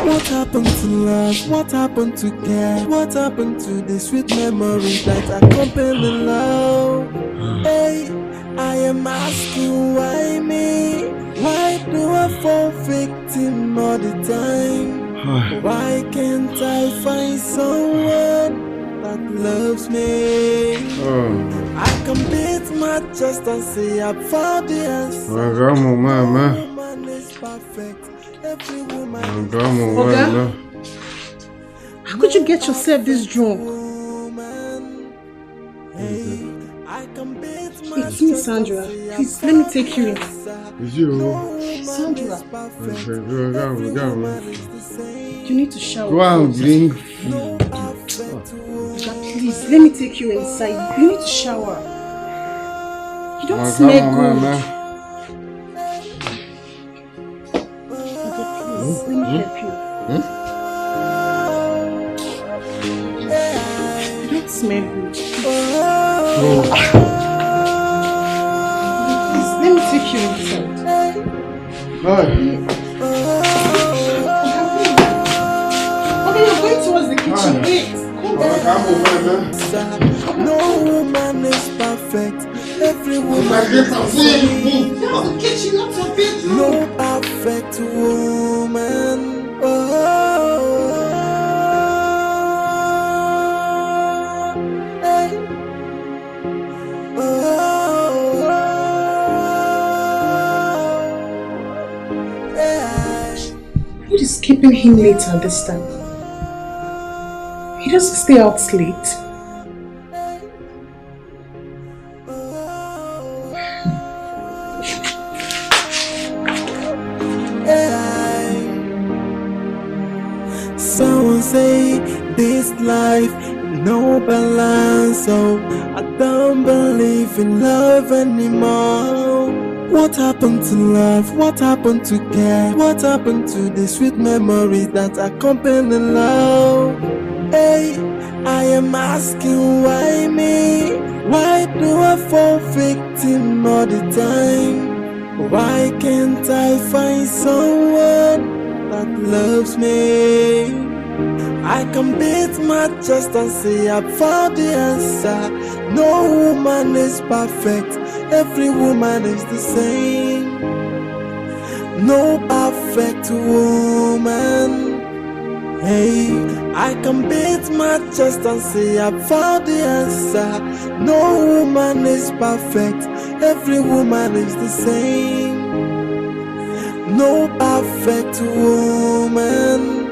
What happened to love? What happened to care? What happened to the sweet memories that accompany love? Hey, I am asking why me? Why do I fall victim all the time? Why can't I find someone that loves me? I can beat my chest and say I found the answer. Woman is perfect. Every woman is Oga, how could you get yourself this drunk? It's me, Sandra. Please, let me take you in. Sandra. You need to shower. Go and bring food. Please, let me take you inside. You need to shower. You don't smell good. Please, let me help you. You don't smell good. Please, let me take you inside. Okay, you're going towards the kitchen. Wait. No woman is perfect. Every woman is the same. No perfect woman. What is keeping him late at this time? He doesn't stay out late. Someone say this life no balance, so I don't believe in love anymore. What happened to love? What happened to care? What happened to the sweet memories that accompany love? Hey, I am asking why me? Why do I fall victim all the time? Why can't I find someone that loves me? I can beat my chest and say I found the answer. No woman is perfect. Every woman is the same. No perfect woman. Hey, I can beat my chest and say I found the answer. No woman is perfect. Every woman is the same. No perfect woman.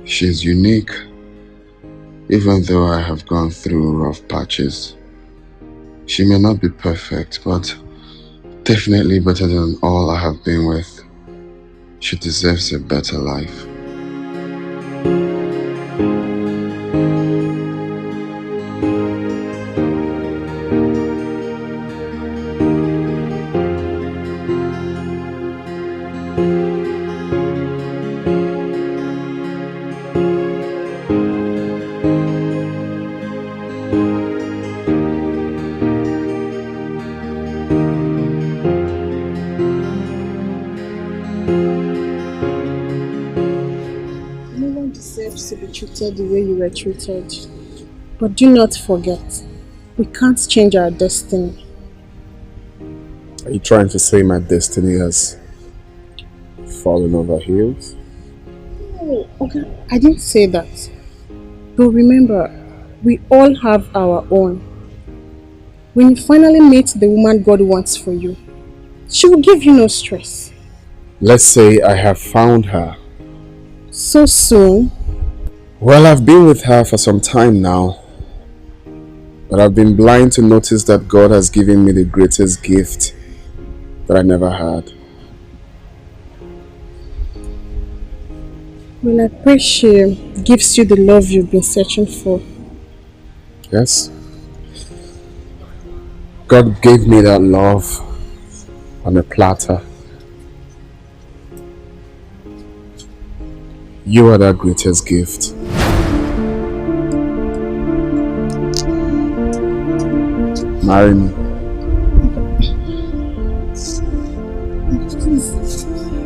She's unique, even though I have gone through rough patches. She may not be perfect, but definitely better than all I have been with. She deserves a better life. To be treated the way you were treated. But do not forget, we can't change our destiny. Are you trying to say my destiny has fallen over heels? No, okay, I didn't say that. But remember, we all have our own. When you finally meet the woman God wants for you, she will give you no stress. Let's say I have found her. So soon? Well, I've been with her for some time now, but I've been blind to notice that God has given me the greatest gift that I never had. Well, I pray she gives you the love you've been searching for. Yes. God gave me that love on a platter. You are that greatest gift. Marry me.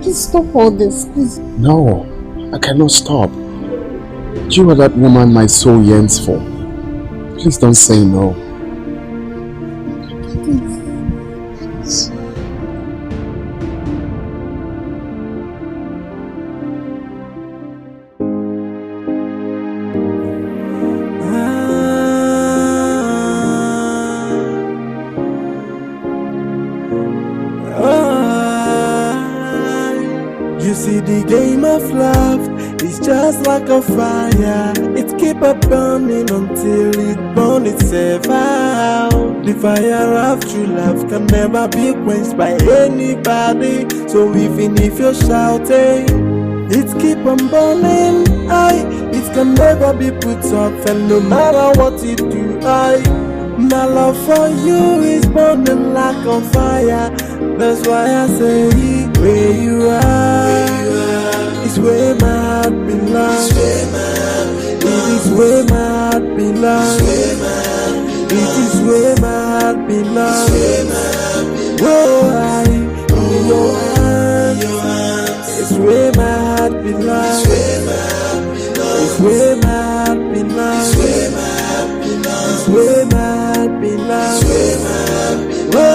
Please stop all this, please. No, I cannot stop. You are that woman my soul yearns for. Please don't say no. Please. The game of love is just like a fire. It keep on burning until it burns itself out. The fire of true love can never be quenched by anybody. So even if you're shouting, it keep on burning. It can never be put off, and no matter what you do, my love for you is burning like a fire. That's why I say, where you are, it's where my heart belongs. It is where my heart belongs. It is where my heart belongs. Oh, in your hands, it's where my heart belongs. It's where my heart belongs. It's where my heart belongs. Oh,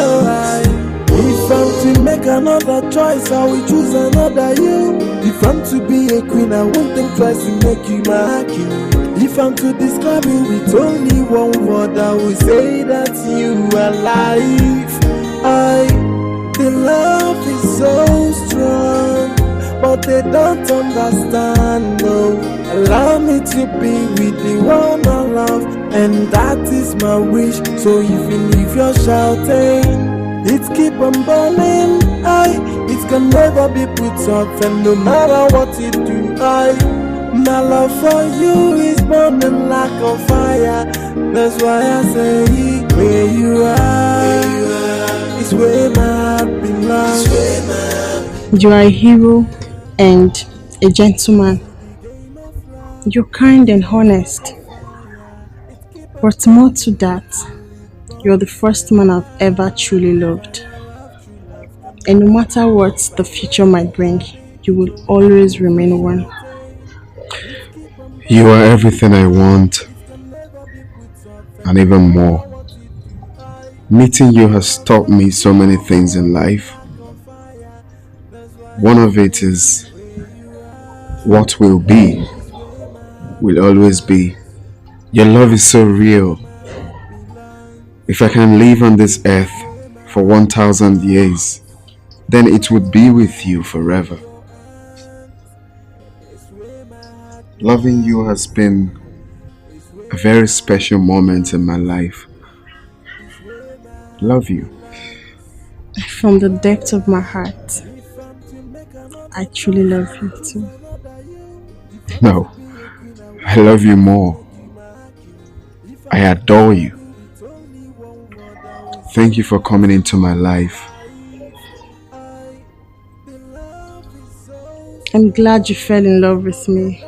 if I'm to make another choice, I will choose another you. If I'm to be a queen, I won't think twice to make you my king. If I'm to describe you with only one word, I will say that you are life. The love is so but they don't understand. No, allow me to be with the one I love, and that is my wish. So even if you're shouting, it keep on burning. It can never be put off, and no matter what you do, my love for you is burning like a fire. That's why I say, where you are, is where my heart belongs. You are a hero and a gentleman. You're kind and honest. But more to that, you're the first man I've ever truly loved. And no matter what the future might bring, you will always remain one. You are everything I want, and even more. Meeting you has taught me so many things in life. One of it is what will be, will always be. Your love is so real. If I can live on this earth for 1,000 years, then it would be with you forever. Loving you has been a very special moment in my life. Love you. From the depth of my heart, I truly love you too. No, I love you more. I adore you. Thank you for coming into my life. I'm glad you fell in love with me.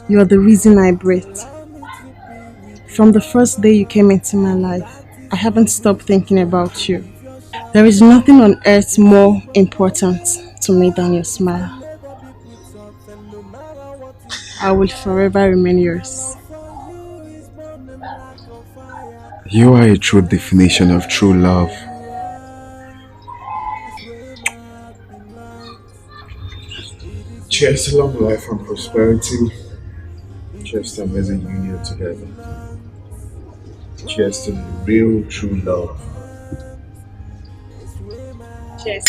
You're the reason I breathe. From the first day you came into my life, I haven't stopped thinking about you. There is nothing on earth more important to me than your smile. I will forever remain yours. You are a true definition of true love. Cheers to long life and prosperity. Cheers to amazing union together. Cheers to real true love. Cheers.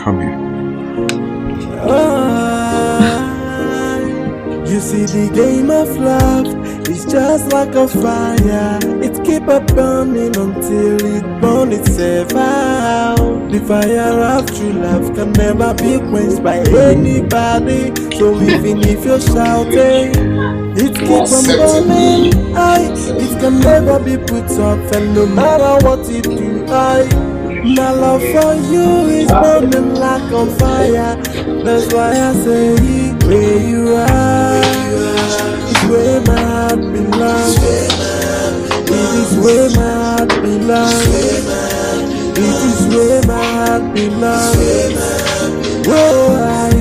Come here. You see the game of love is just like a fire. It keep on burning until it burns itself out. The fire of true love can never be quenched by anybody. So even if you're shouting, it keep on burning. It can never be put off, and no matter what you do, my love for you is burning like a fire. That's why I say, where you are, is where my heart belongs. It is where my heart belongs. It is where my heart belongs. Oh,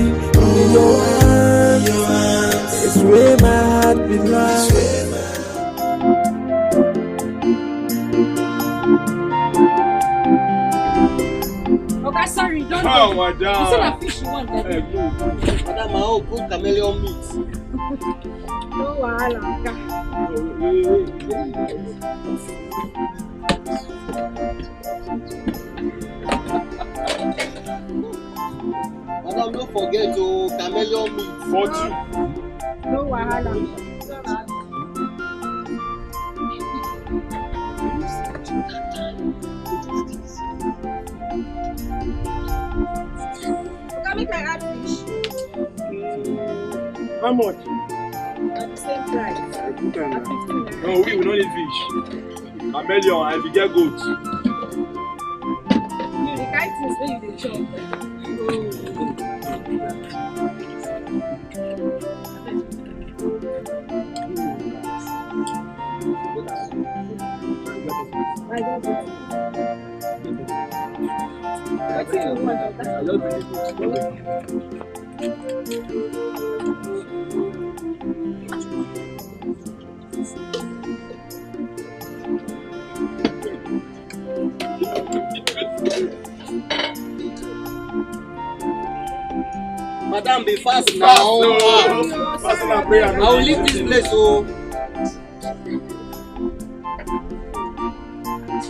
in your hands, it's where my heart belongs. Okay, sorry, don't go. Madam. You said a fish you want, Hey, good. Madam, I hope good chameleon meat. No wahala. Madam, don't forget to chameleon meat. 40. No wahala. Okay, make I add fish. How much? At the same price. At 15 No, we don't need fish. Chameleon, and if you get goat. You the kind things when you dey chop. I got it. Wetin you want? Madam, be fast now. Fast and prayer. I will leave this place. Oh. Make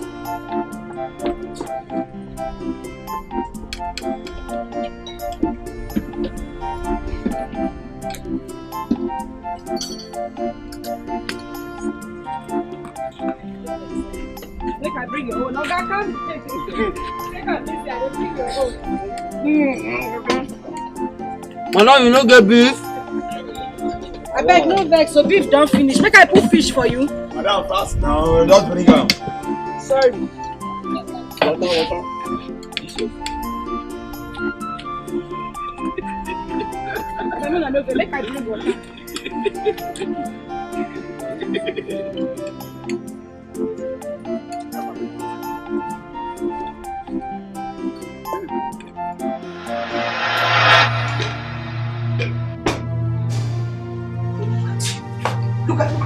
I bring your own. No, I can't take it. Make I bring your own. Madam, you no get beef? I beg, no vex, so beef don't finish. Make I put fish for you. Madam, fast now. Don't bring am. Sorry. Water. Make I bring water.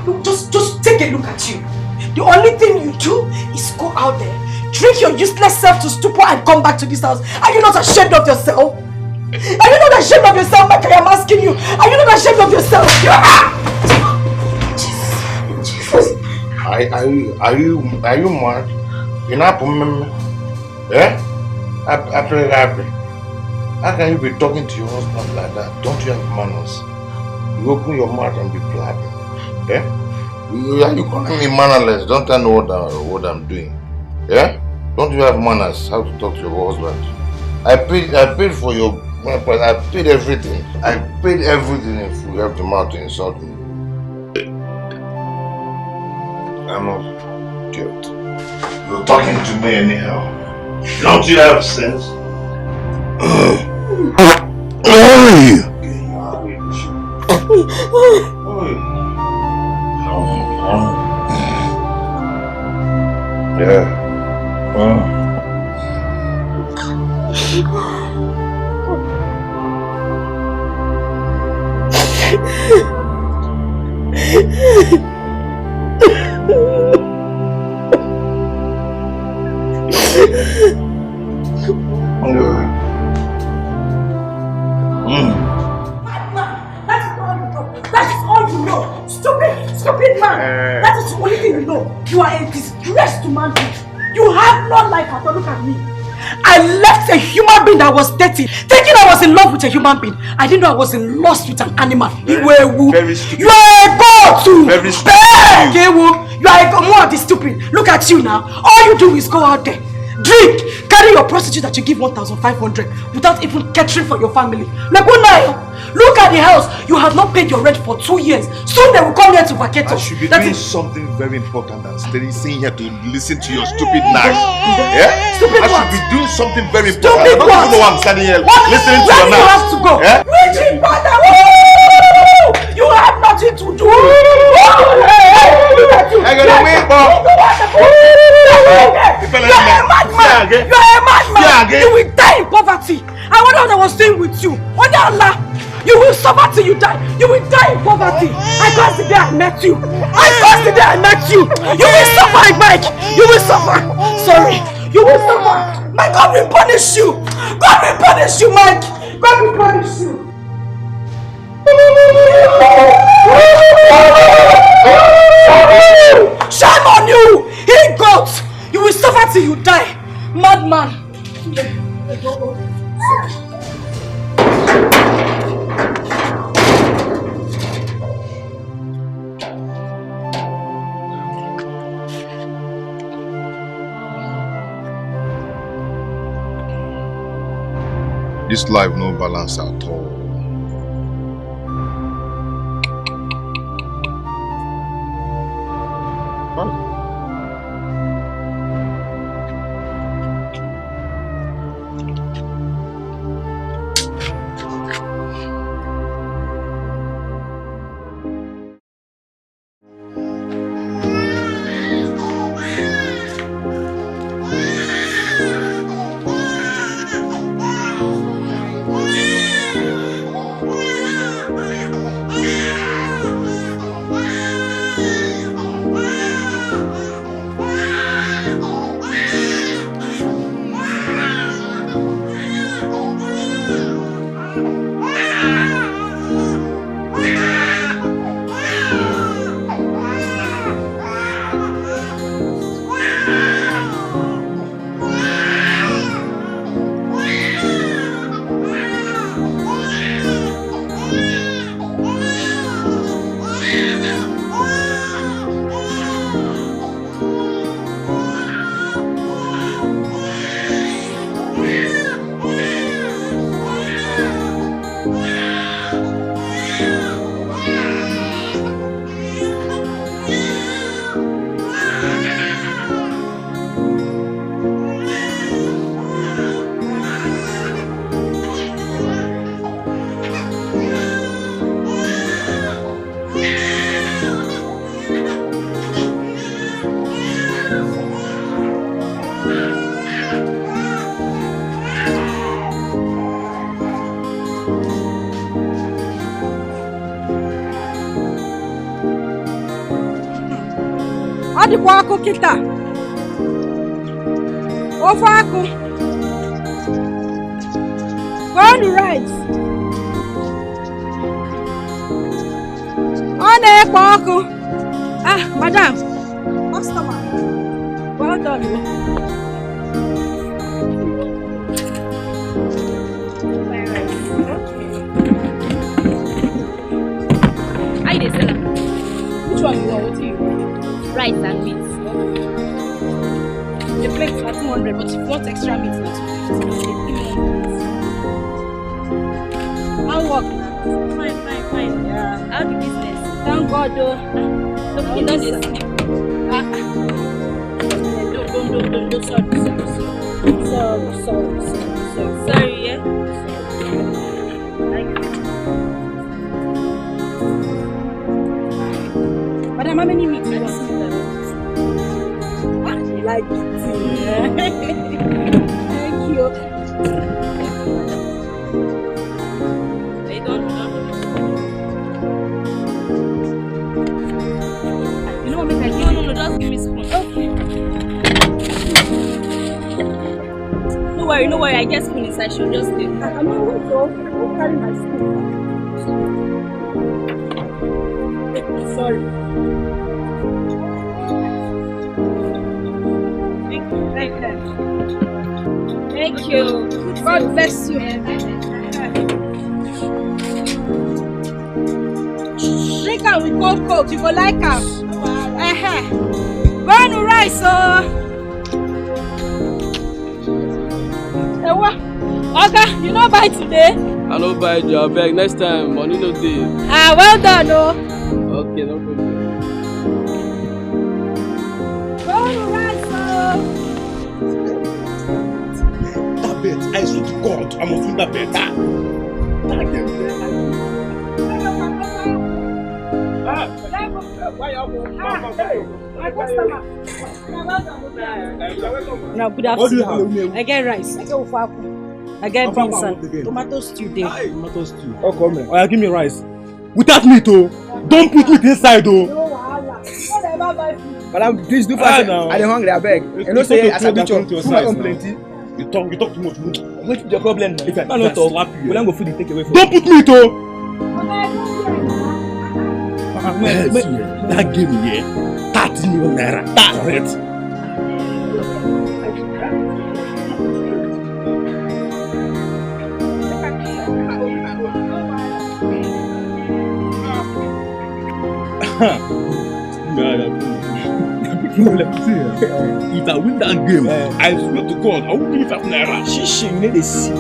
Look, just take a look at you. The only thing you do is go out there, drink your useless self to stupor and come back to this house. Are you not ashamed of yourself? Are you not ashamed of yourself, Mike? I am asking you. Are you not ashamed of yourself? Jesus. Are you mad? You're not remember? Eh? Happy. How can you be talking to your husband like that? Don't you have manners? You open your mouth and be blabbing. Eh? You calling me mannerless? Don't I know what I'm doing? Yeah? Don't you have manners? How to talk to your husband? I paid for your price. I paid everything. I paid everything if you have the mouth to insult me. I'm not idiot. You're talking to me anyhow. Don't you have sense? Yeah. That is all you know. Stupid man. That is the only thing you know. You are a disgrace to manhood. You have no life at all. Look at me. I left a human being that was dirty, thinking I was in love with a human being. I didn't know I was in lust with an animal. Very stupid. You are a god too. Very stupid. You are a more of the stupid. Look at you now. All you do is go out there, drink, carry your prostitute that you give 1,500 without even catering for your family. Like one night, look at the house. You have not paid your rent for 2 years. Soon they will come here to vacate us. I should be doing something very important than sitting here to listen to your stupid nags. Yeah? Stupid I what? should be doing something very important. Stupid I don't even know why I'm standing here listening to your nags. Where do you have to go? Yeah? Richie, brother, you have nothing to do. I got a wait, Bob. You are a madman. You are a madman. You will die in poverty. I wonder what I was saying with you. Wonder Allah. You will suffer till you die. You will die in poverty. I cursed the day I met you. You will suffer, Mike. You will suffer. Sorry. You will suffer. My God will punish you. God will punish you, Mike. God will punish you. Shame on you! He goat! You will suffer till you die! Madman! This life no balance at all. Adi wako kita. Ovako. Go on the right. On the wako. Ah, madam. Customer. Well done. Hi there, seller. Which one you want? What do you want? Rice and meat. The plate is 200, but if you want extra meat, that's 250. How work now? Fine. Yeah. How the business? Thank God, though. The cooking don't dey sleep. Don't, sorry. Sorry, yeah? Madam, how many meat you want? I like it. Thank you. They don't. You know what make I give you? No, just give me spoon. Okay. No worry, I get spoon inside, she'll just stay. I'm not going to carry my spoon. Sorry. Thank you. God bless you. Drink am with cold coke, you go like am. Go on the rice, Oga, you no buy today? I no buy your bag. Next time, money no dey. Ah, well done, Okay, no problem. Go on the rice, That bet, I swear to God, I must win that bet. Now, good afternoon. I get rice, I get ufaku, I get beans and tomato stew there. Tomato stew. Oh, come here. Oh, yeah, give me rice. Without meat, oh. Don't put meat inside, oh. Madam, please do fast now. I dey hungry, I beg. You know say as I be chop, food come plenty. You talk too much. What's your problem now? If I no talk, slap you, we don't go food take away from don't put meat, oh. That gave me 30 million naira. That's it. If I win that game, I swear to God, I won't give it up naira. Shishi, you need to see.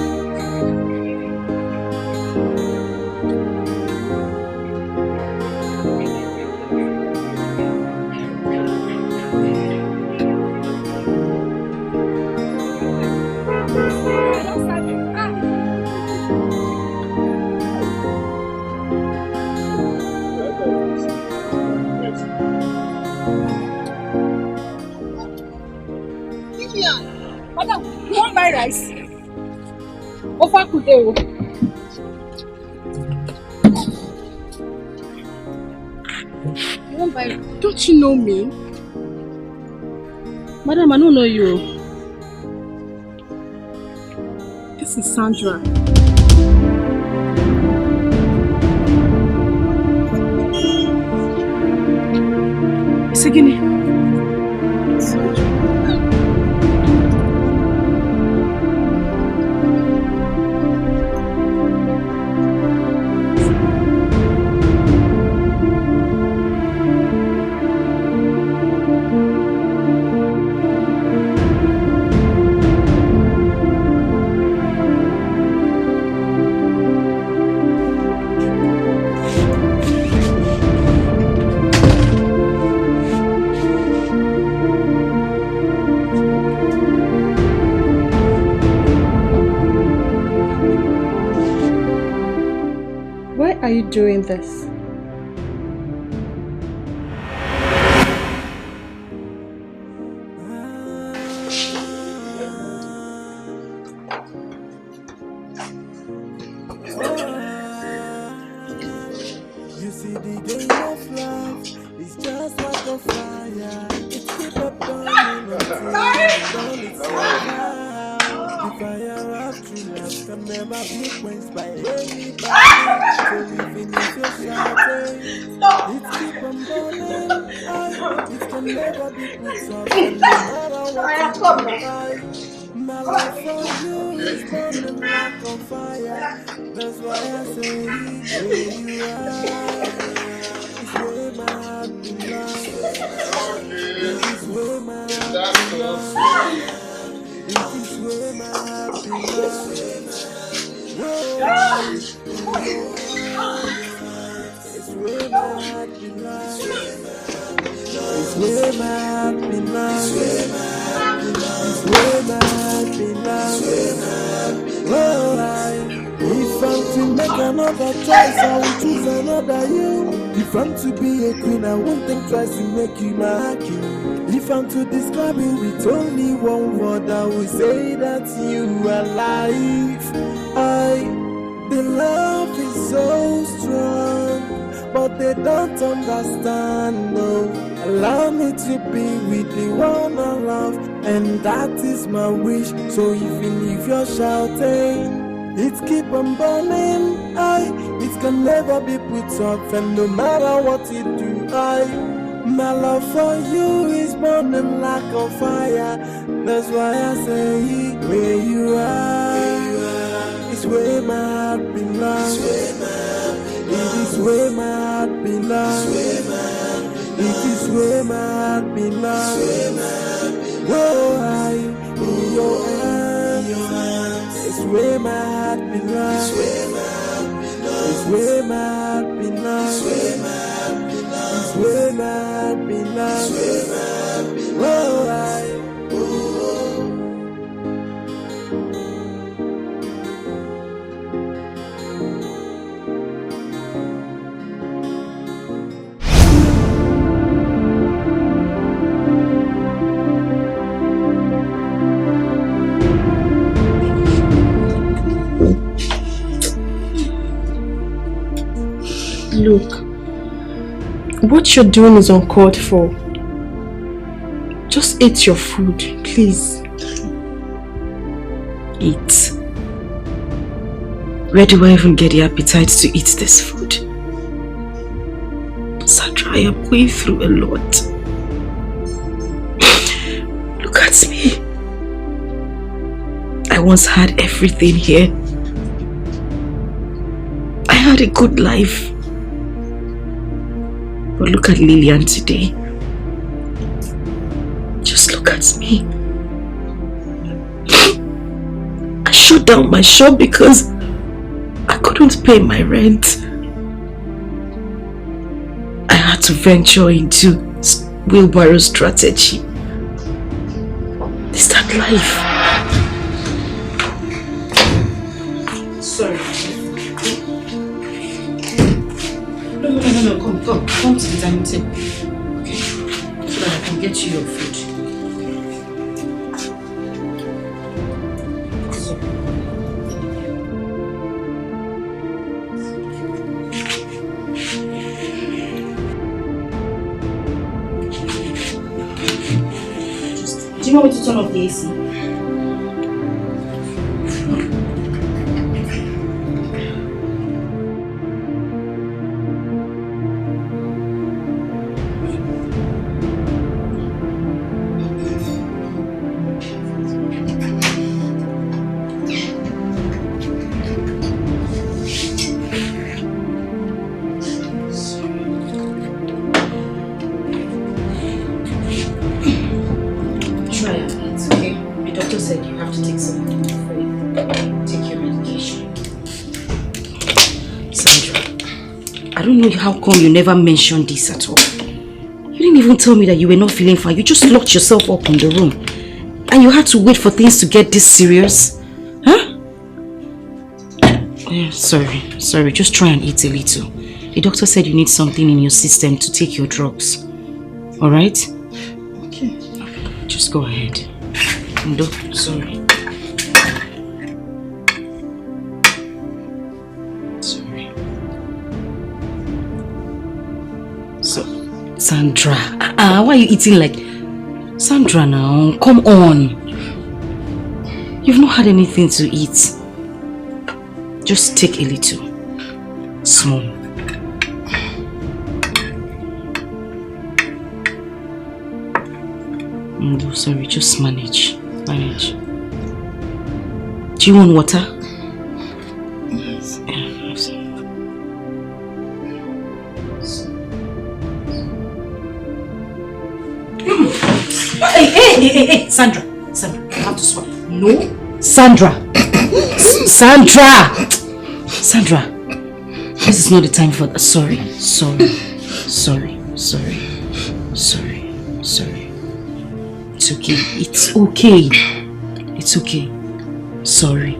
Madam, you want buy rice? Offer kudeo. You want buy? Don't you know me? Madam, I don't know you. This is Sandra. Sigini. Why are you doing this? You see the game of life is just like a a fire. It keep on burning until it's over. The fire of true love can never be quenched by anybody. So even if you're shouting, it keep on burning. It can never be put off, and no matter what you do, my love for you is burning like a fire. That's why I say where you are is where my heart belongs. It is where my heart belongs. It is where my heart belongs. Whoa, it's where my heart belongs. It's where my heart belongs. It's where my heart belongs. Whoa, if I'm to make another choice, I will choose another you. If I'm to be a queen, I won't think twice to make you my king. If I'm to describe you with only one word, I will say that you are life. The love is so strong, but they don't understand, no. Allow me to be with the one I love, and that is my wish. So even if you're shouting, it keep on burning, it can never be put off, and no matter what you do, my love for you is burning like a fire. That's why I say where you are is where my heart belongs. It is where my heart belongs. It is where my heart belongs. Whoa, I in your hands. It's where my heart belongs. It's where my heart belongs. It's where my heart belongs. Whoa, I. Look, what you're doing is uncalled for. Just eat your food, please. Eat? Where do I even get the appetite to eat this food? Sandra, I am going through a lot. Look at me. I once had everything here. I had a good life. But look at Lillian today. Just look at me. I shut down my shop because I couldn't pay my rent. I had to venture into wheelbarrow strategy. Is that life? Sorry. No, come to the dining table. Okay? So that I can get you your food. Do you want me to turn off the AC? How come you never mentioned this at all? You didn't even tell me that you were not feeling fine. You just locked yourself up in the room. And you had to wait for things to get this serious? Huh? Yeah, sorry. Just try and eat a little. The doctor said you need something in your system to take your drugs. Alright? Okay. Just go ahead. No, sorry. Sandra, why are you eating like... Sandra now, come on. You've not had anything to eat. Just take a little. Small. No, sorry, just manage. Manage. Do you want water? Yes. Hey, Sandra. Sandra, you have to swallow. No. Sandra. Sandra. Sandra. This is not the time for that. Sorry. It's okay. It's okay. Sorry.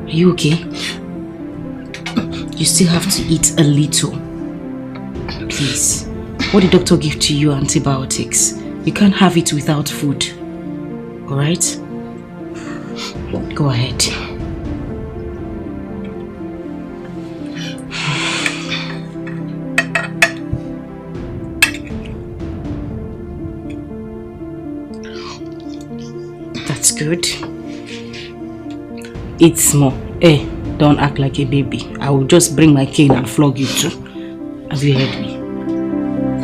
Are you okay? You still have to eat a little. Please. What did the doctor give to you? Antibiotics. You can't have it without food. Alright? Go ahead. That's good. Eat small. Hey, don't act like a baby. I will just bring my cane and flog you too. Have you heard me?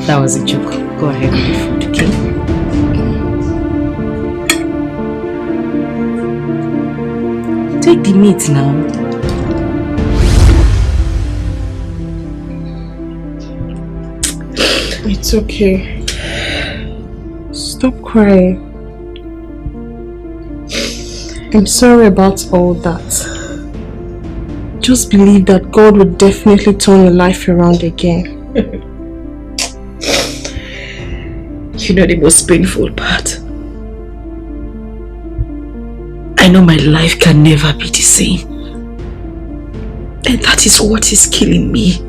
That was a joke. Go ahead with the food, okay? Take the meat now. It's okay. Stop crying. I'm sorry about all that. Just believe that God will definitely turn your life around again. You know the most painful part? I know my life can never be the same. And that is what is killing me.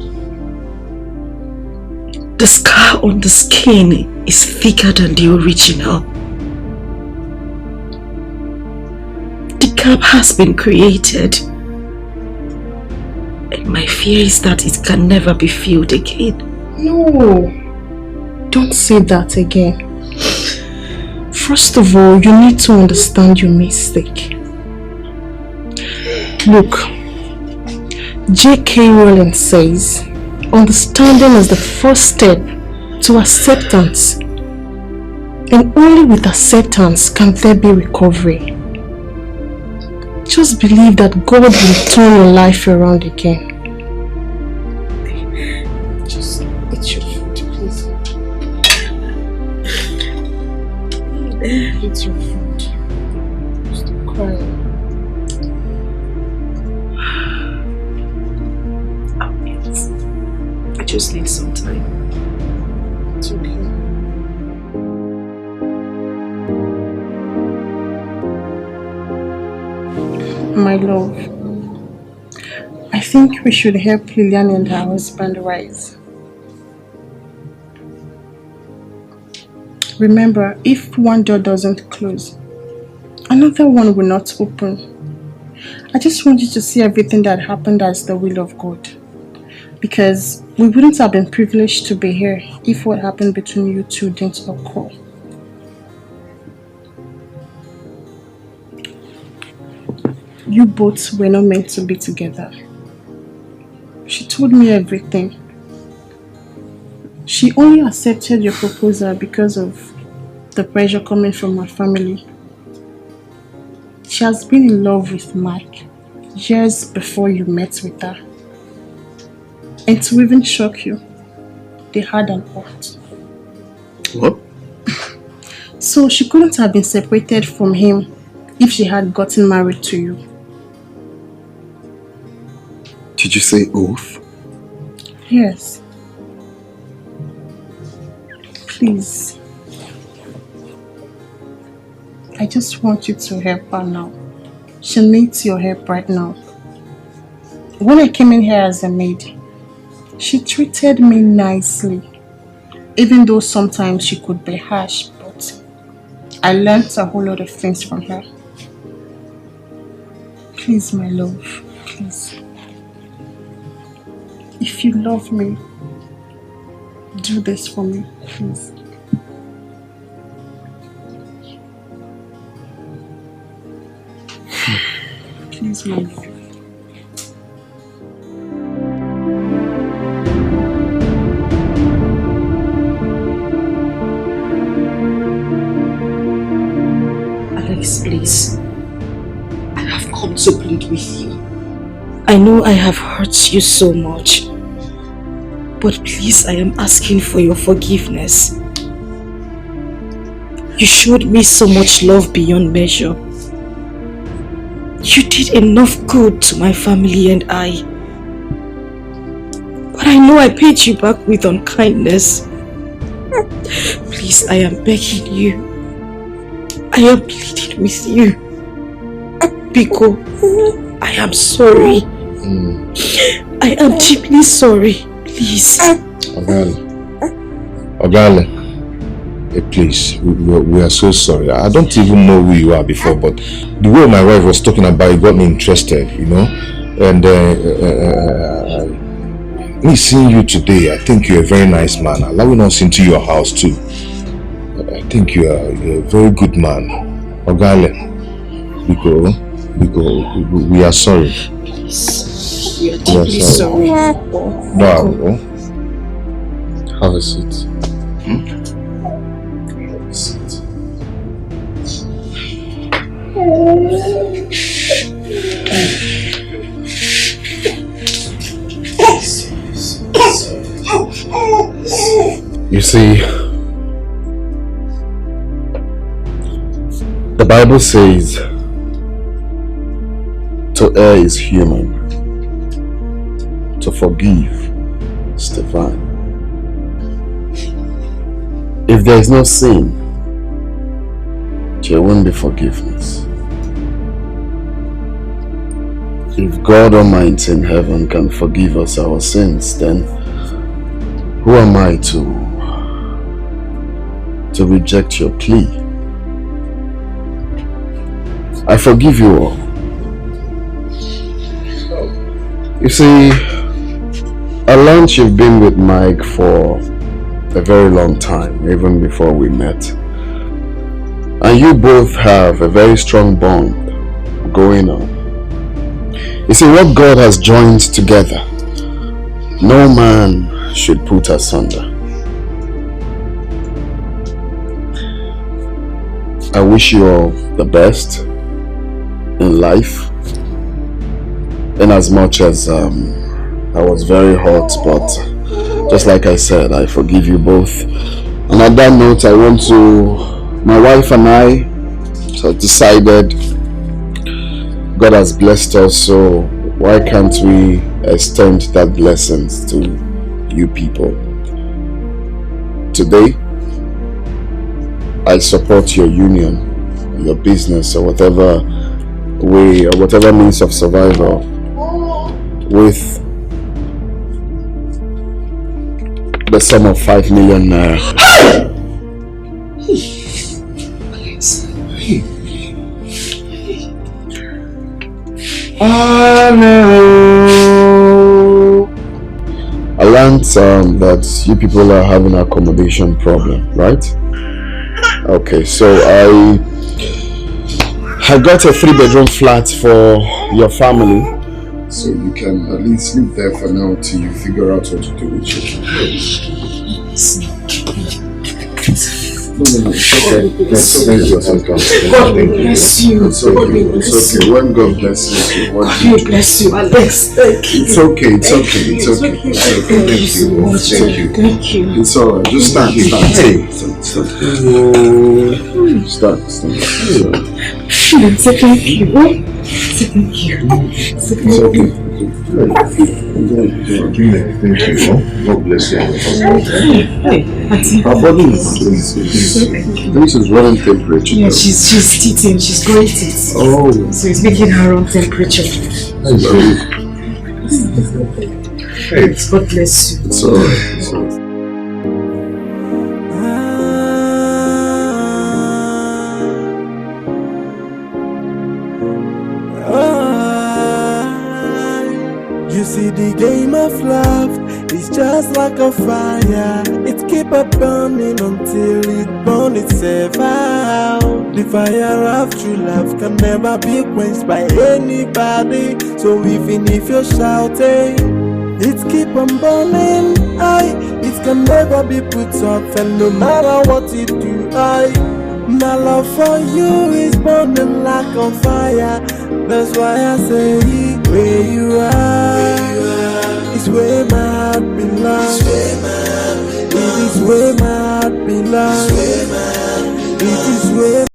The scar on the skin is thicker than the original. The gap has been created. And my fear is that it can never be filled again. No. Don't say that again. First of all, you need to understand your mistake. Look, J.K. Rowling says, understanding is the first step to acceptance. And only with acceptance can there be recovery. Just believe that God will turn your life around again. Just eat your food, please. Eat your food. Stop crying. I just need some time. It's okay. My love, I think we should help Lillian and her husband rise. Remember, if one door doesn't close, another one will not open. I just want you to see everything that happened as the will of God. Because we wouldn't have been privileged to be here if what happened between you two didn't occur. You both were not meant to be together. She told me everything. She only accepted your proposal because of the pressure coming from her family. She has been in love with Mike years before you met with her. And to even shock you, they had an aunt. What? So she couldn't have been separated from him if she had gotten married to you. Did you say oath? Yes. Please. I just want you to help her now. She needs your help right now. When I came in here as a maid, she treated me nicely. Even though sometimes she could be harsh, but I learned a whole lot of things from her. Please, my love, please. If you love me, Do this for me, please. Please, Mom. Alex, please. I have come to plead with you. I know I have hurt you so much. But please, I am asking for your forgiveness. You showed me so much love beyond measure. You did enough good to my family and I. But I know I paid you back with unkindness. Please, I am begging you. I am pleading with you. Biko, I am sorry. I am deeply sorry. Please. Ogale, please, we are so sorry. I don't even know who you are before, but the way my wife was talking about it got me interested, you know. And me seeing you today, I think you're a very nice man. Allowing us into your house too. I think you're a very good man. Ogale, we are sorry. We are deeply sorry. Wow. Have a seat. Have a seat. You see, the Bible says to err is human, to forgive is divine. If there is no sin, there won't be forgiveness. If God Almighty in heaven can forgive us our sins, then who am I to reject your plea? I forgive you all. You see, I learned you've been with Mike for a very long time, even before we met. And you both have a very strong bond going on. You see, what God has joined together, no man should put asunder. I wish you all the best in life. In as much as I was very hot, but just like I said, I forgive you both. And on that note, my wife and I have decided God has blessed us, so why can't we extend that blessings to you people? Today, I support your union, your business, or whatever way, or whatever means of survival with the sum of 5 million naira. I learned that you people are having an accommodation problem, right? Okay, so I got a 3-bedroom flat for your family. So you can at least live there for now till you figure out what to do with you. No, it's okay. God bless you. It's okay. It's okay. When God blesses you, what do you do? Bless you, Alex. Thank you. It's okay. It's okay. It's okay. It's okay. Thank you so much. Thank you. It's alright. Just stand. Stand. Thank you. Thank you. It's okay. Thank you. God bless you. Our body is this is running temperature. Yeah, she's eating. She's going to eat. Oh. So it's making her own temperature. Hey. God bless you. It's alright. You see, the game of love is just like a fire. It It keep on burning until it burns itself out. The fire of true love can never be quenched by anybody. So even if you're shouting, it keep on burning, it can never be put off. And no matter what you do, my love for you is burning like a fire. That's why I say, where you are, is where my heart belongs. It is where my heart belongs. It is where